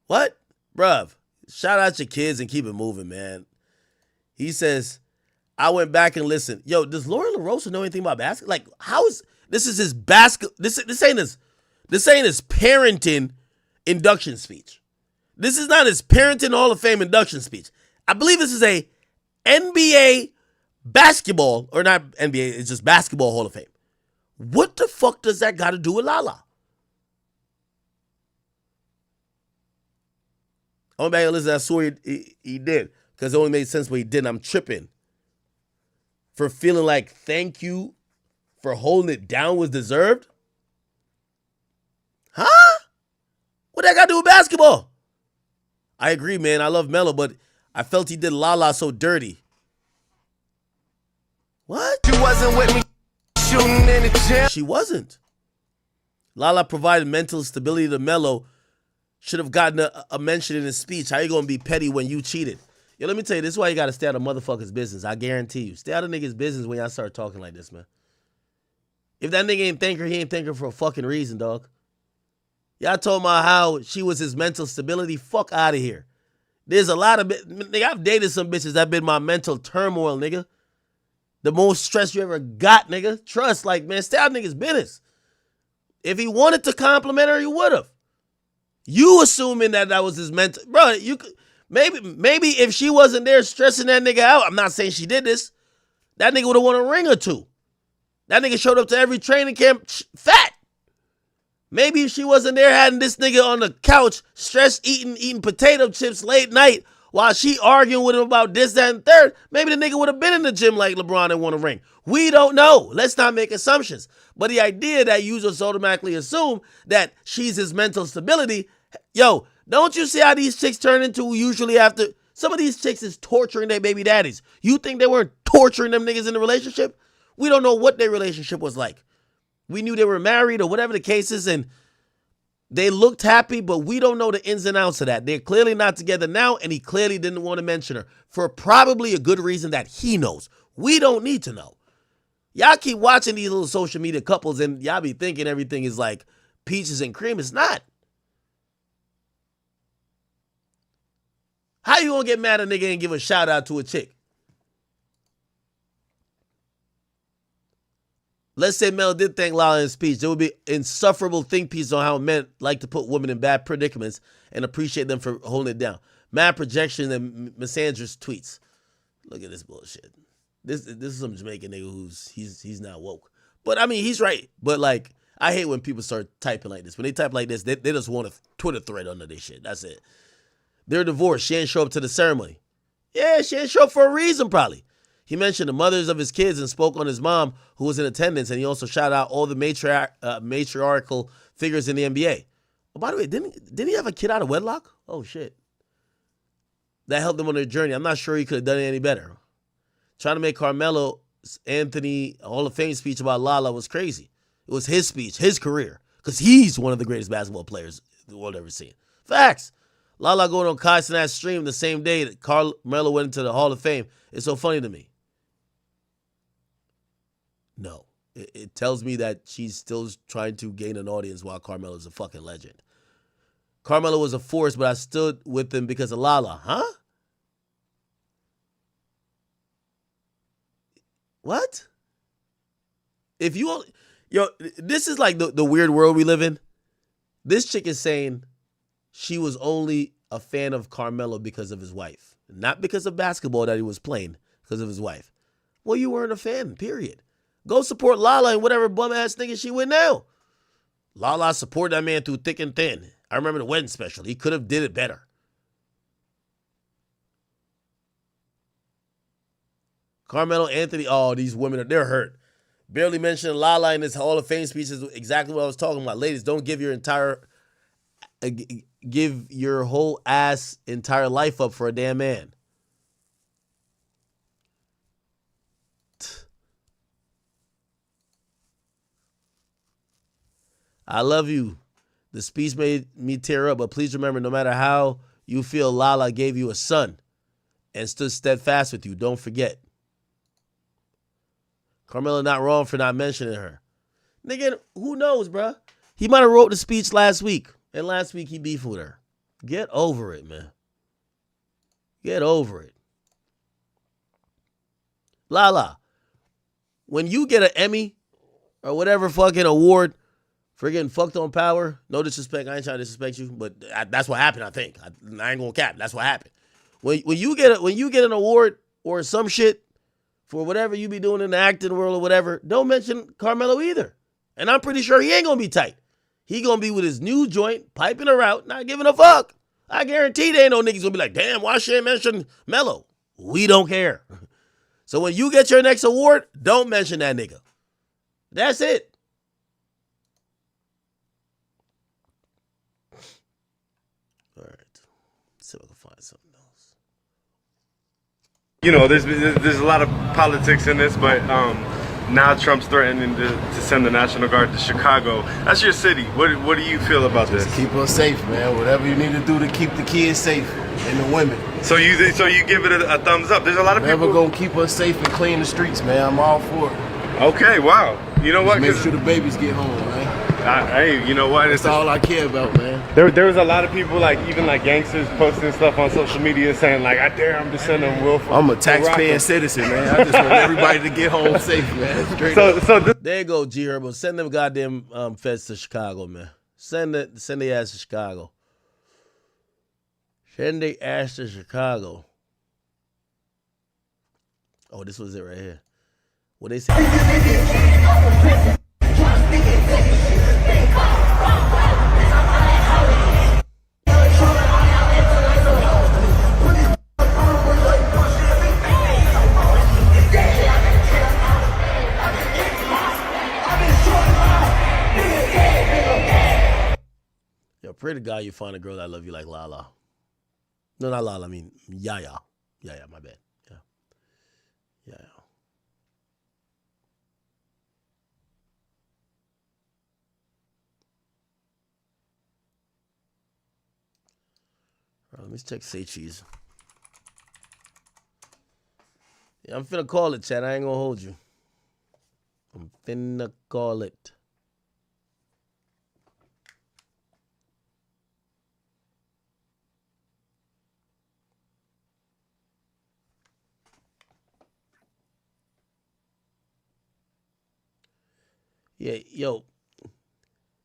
Speaker 1: What? Bruv, shout out your kids and keep it moving, man. He says, I went back and listened. Yo, does Lauren LaRosa know anything about basketball? Like, how is this is his basketball? This ain't his parenting induction speech. This is not his parenting Hall of Fame induction speech. I believe this is a NBA basketball, or not NBA, it's just basketball Hall of Fame. What the fuck does that got to do with Lala? I went back and listened. I swore he did, because it only made sense when he didn't. I'm tripping for feeling like thank you for holding it down was deserved. Huh? What that got to do with basketball? I agree, man. I love Melo, but I felt he did Lala so dirty. What?
Speaker 15: She wasn't with me shooting in the gym.
Speaker 1: She wasn't. Lala provided mental stability to Melo. Should have gotten a mention in his speech. How you going to be petty when you cheated? Yo, let me tell you, this is why you got to stay out of motherfuckers' business. I guarantee you. Stay out of niggas' business when y'all start talking like this, man. If that nigga ain't thank her, he ain't thank her for a fucking reason, dog. Y'all told me how she was his mental stability. Fuck out of here. There's a lot of nigga, I've dated some bitches that been my mental turmoil, nigga. The most stress you ever got, nigga. Trust, like, man, stay out of niggas' business. If he wanted to compliment her, he would have. You assuming that was his mental, bro. You could maybe if she wasn't there stressing that nigga out. I'm not saying she did this. That nigga would have won a ring or two. That nigga showed up to every training camp fat. Maybe if she wasn't there having this nigga on the couch, stressed, eating potato chips late night while she arguing with him about this, that, and third, maybe the nigga would have been in the gym like LeBron and won a ring. We don't know. Let's not make assumptions. But the idea that you just automatically assume that she's his mental stability, yo, don't you see how these chicks turn into usually after, some of these chicks is torturing their baby daddies. You think they weren't torturing them niggas in the relationship? We don't know what their relationship was like. We knew they were married or whatever the case is, and they looked happy, but we don't know the ins and outs of that. They're clearly not together now, and he clearly didn't want to mention her for probably a good reason that he knows. We don't need to know. Y'all keep watching these little social media couples, and y'all be thinking everything is like peaches and cream. It's not. How you gonna get mad at a nigga and give a shout out to a chick? Let's say Mel did thank Lala in his speech. There would be insufferable think pieces on how men like to put women in bad predicaments and appreciate them for holding it down. Mad projection and misandrous tweets. Look at this bullshit. This is some Jamaican nigga who's he's not woke. But I mean, he's right. But like, I hate when people start typing like this. When they type like this, they just want a Twitter thread under this shit. That's it. They're divorced. She ain't show up to the ceremony. Yeah, she ain't show up for a reason probably. He mentioned the mothers of his kids and spoke on his mom who was in attendance, and he also shouted out all the matriarchal figures in the NBA. Oh, by the way, didn't he have a kid out of wedlock? Oh shit. That helped them on their journey. I'm not sure he could have done it any better. Trying to make Carmelo Anthony Hall of Fame speech about Lala was crazy. It was his speech, his career, because he's one of the greatest basketball players the world ever seen. Facts. Lala going on Kai Cenat's stream the same day that Carmelo went into the Hall of Fame. It's so funny to me. No. It tells me that she's still trying to gain an audience while Carmelo's a fucking legend. Carmelo was a force, but I stood with him because of Lala. Huh? What? If you... Yo, this is like the weird world we live in. This chick is saying she was only a fan of Carmelo because of his wife. Not because of basketball that he was playing, because of his wife. Well, you weren't a fan, period. Go support Lala and whatever bum-ass nigga she with now. Lala supported that man through thick and thin. I remember the wedding special. He could have did it better. Carmelo Anthony, oh, these women, they're hurt. Barely mentioned Lala in his Hall of Fame speech is exactly what I was talking about. Ladies, don't give your whole entire life up for a damn man. I love you. The speech made me tear up, but please remember, no matter how you feel, Lala gave you a son and stood steadfast with you. Don't forget. Carmelo not wrong for not mentioning her. Nigga, who knows, bruh? He might have wrote the speech last week, and last week he beefed with her. Get over it, man. Get over it. Lala, when you get an Emmy or whatever fucking award for getting fucked on Power, no disrespect, I ain't trying to disrespect you, but that's what happened, I think. I ain't gonna cap, that's what happened. When you get an award or some shit for whatever you be doing in the acting world or whatever, don't mention Carmelo either. And I'm pretty sure he ain't gonna be tight. He gonna be with his new joint, piping her out, not giving a fuck. I guarantee there ain't no niggas gonna be like, damn, why she ain't mention Melo? We don't care. So when you get your next award, don't mention that nigga. That's it. All right. Let's see if I can find something else.
Speaker 6: You know, there's a lot of politics in this, but now Trump's threatening to send the National Guard to Chicago. That's your city. What do you feel about this?
Speaker 7: Keep us safe, man. Whatever you need to do to keep the kids safe and the women.
Speaker 6: So you give it a thumbs up. There's a lot of people.
Speaker 7: Never gonna keep us safe and clean the streets, man. I'm all for it.
Speaker 6: Okay, wow. You know what?
Speaker 7: Make sure the babies get home, man.
Speaker 6: Hey, you know what?
Speaker 7: That's all I care about, man.
Speaker 6: There was a lot of people, like even like gangsters, posting stuff on social media saying like, I dare him to send them Will.
Speaker 7: I'm a taxpaying citizen, man. I just want everybody to get home safe, man. Straight up.
Speaker 1: There you go, G Herbo. Send them goddamn feds to Chicago, man. Send the ass to Chicago. Send the ass to Chicago. Oh, this was it right here. What they say? Yo, pray to God you find a girl that love you like Lala. No, not Lala. I mean Yaya. Yaya, my bad. Yeah. Yaya. All right, let me check Say Cheese. Yeah, I'm finna call it, Chad. I ain't gonna hold you. I'm finna call it. Yeah, yo,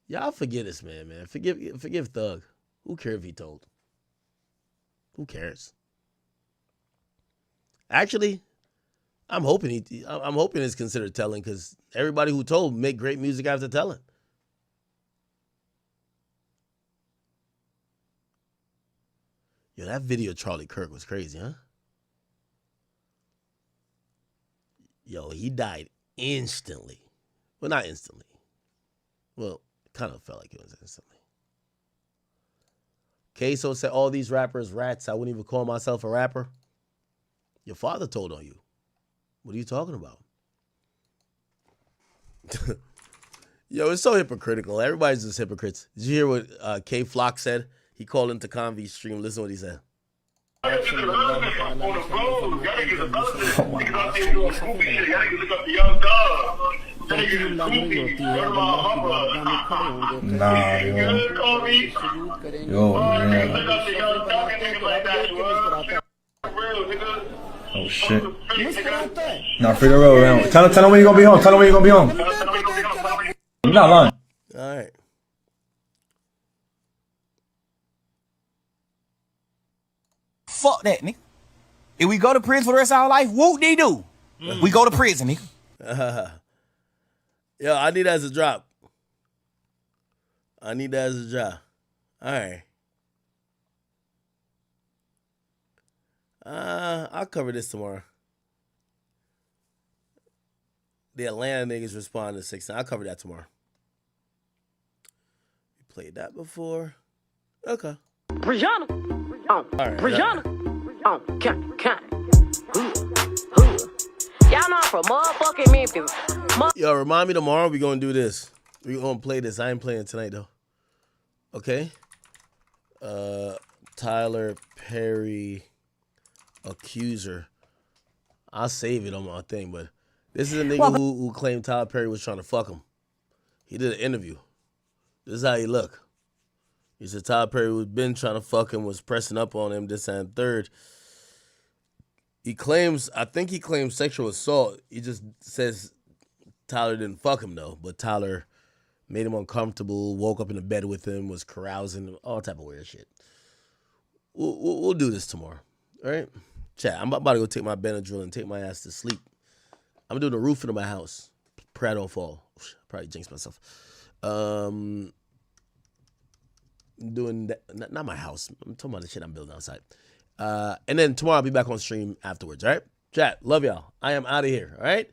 Speaker 1: y'all forget this man. Forgive Thug. Who cares if he told? Who cares? Actually, I'm hoping it's considered telling because everybody who told make great music after telling. Yo, that video of Charlie Kirk was crazy, huh? Yo, he died instantly. Well, not instantly. Well, kind of felt like it was instantly. Queso said, all these rappers rats. I wouldn't even call myself a rapper. Your father told on you. What are you talking about? Yo, it's so hypocritical. Everybody's just hypocrites. Did you hear what K Flock said? He called into Convy's stream. Listen to what he said.
Speaker 13: Nah, yo, man. Oh shit. Nah, figure it out, man. Tell him when you gonna be home. Tell him when you gonna be home. You're not lying.
Speaker 1: All right.
Speaker 17: Fuck that, nigga. If we go to prison for the rest of our life, whoop-de-doo. We go to prison, nigga.
Speaker 1: Yo, I need that as a drop. I need that as a drop. All right. I'll cover this tomorrow. The Atlanta niggas respond to 6. I'll cover that tomorrow. We played that before. Okay.
Speaker 20: Rihanna.
Speaker 1: All right.
Speaker 20: Rihanna. Y'all know I'm from motherfucking Memphis.
Speaker 1: Yo, remind me tomorrow we gonna do this. We gonna play this. I ain't playing tonight though. Okay. Tyler Perry Accuser. I'll save it on my thing, but this is a nigga who claimed Tyler Perry was trying to fuck him. He did an interview. This is how he look. He said Tyler Perry was been trying to fuck him, was pressing up on him, this and third. I think he claims sexual assault. He just says Tyler didn't fuck him though, but Tyler made him uncomfortable, woke up in the bed with him, was carousing, all type of weird shit. We'll do this tomorrow, all right? Chat, I'm about to go take my Benadryl and take my ass to sleep. I'm doing the roofing of my house. Pray I don't fall. Probably jinx myself. Doing that, not my house. I'm talking about the shit I'm building outside. And then tomorrow I'll be back on stream afterwards, all right? Chat, love y'all. I am out of here, all right?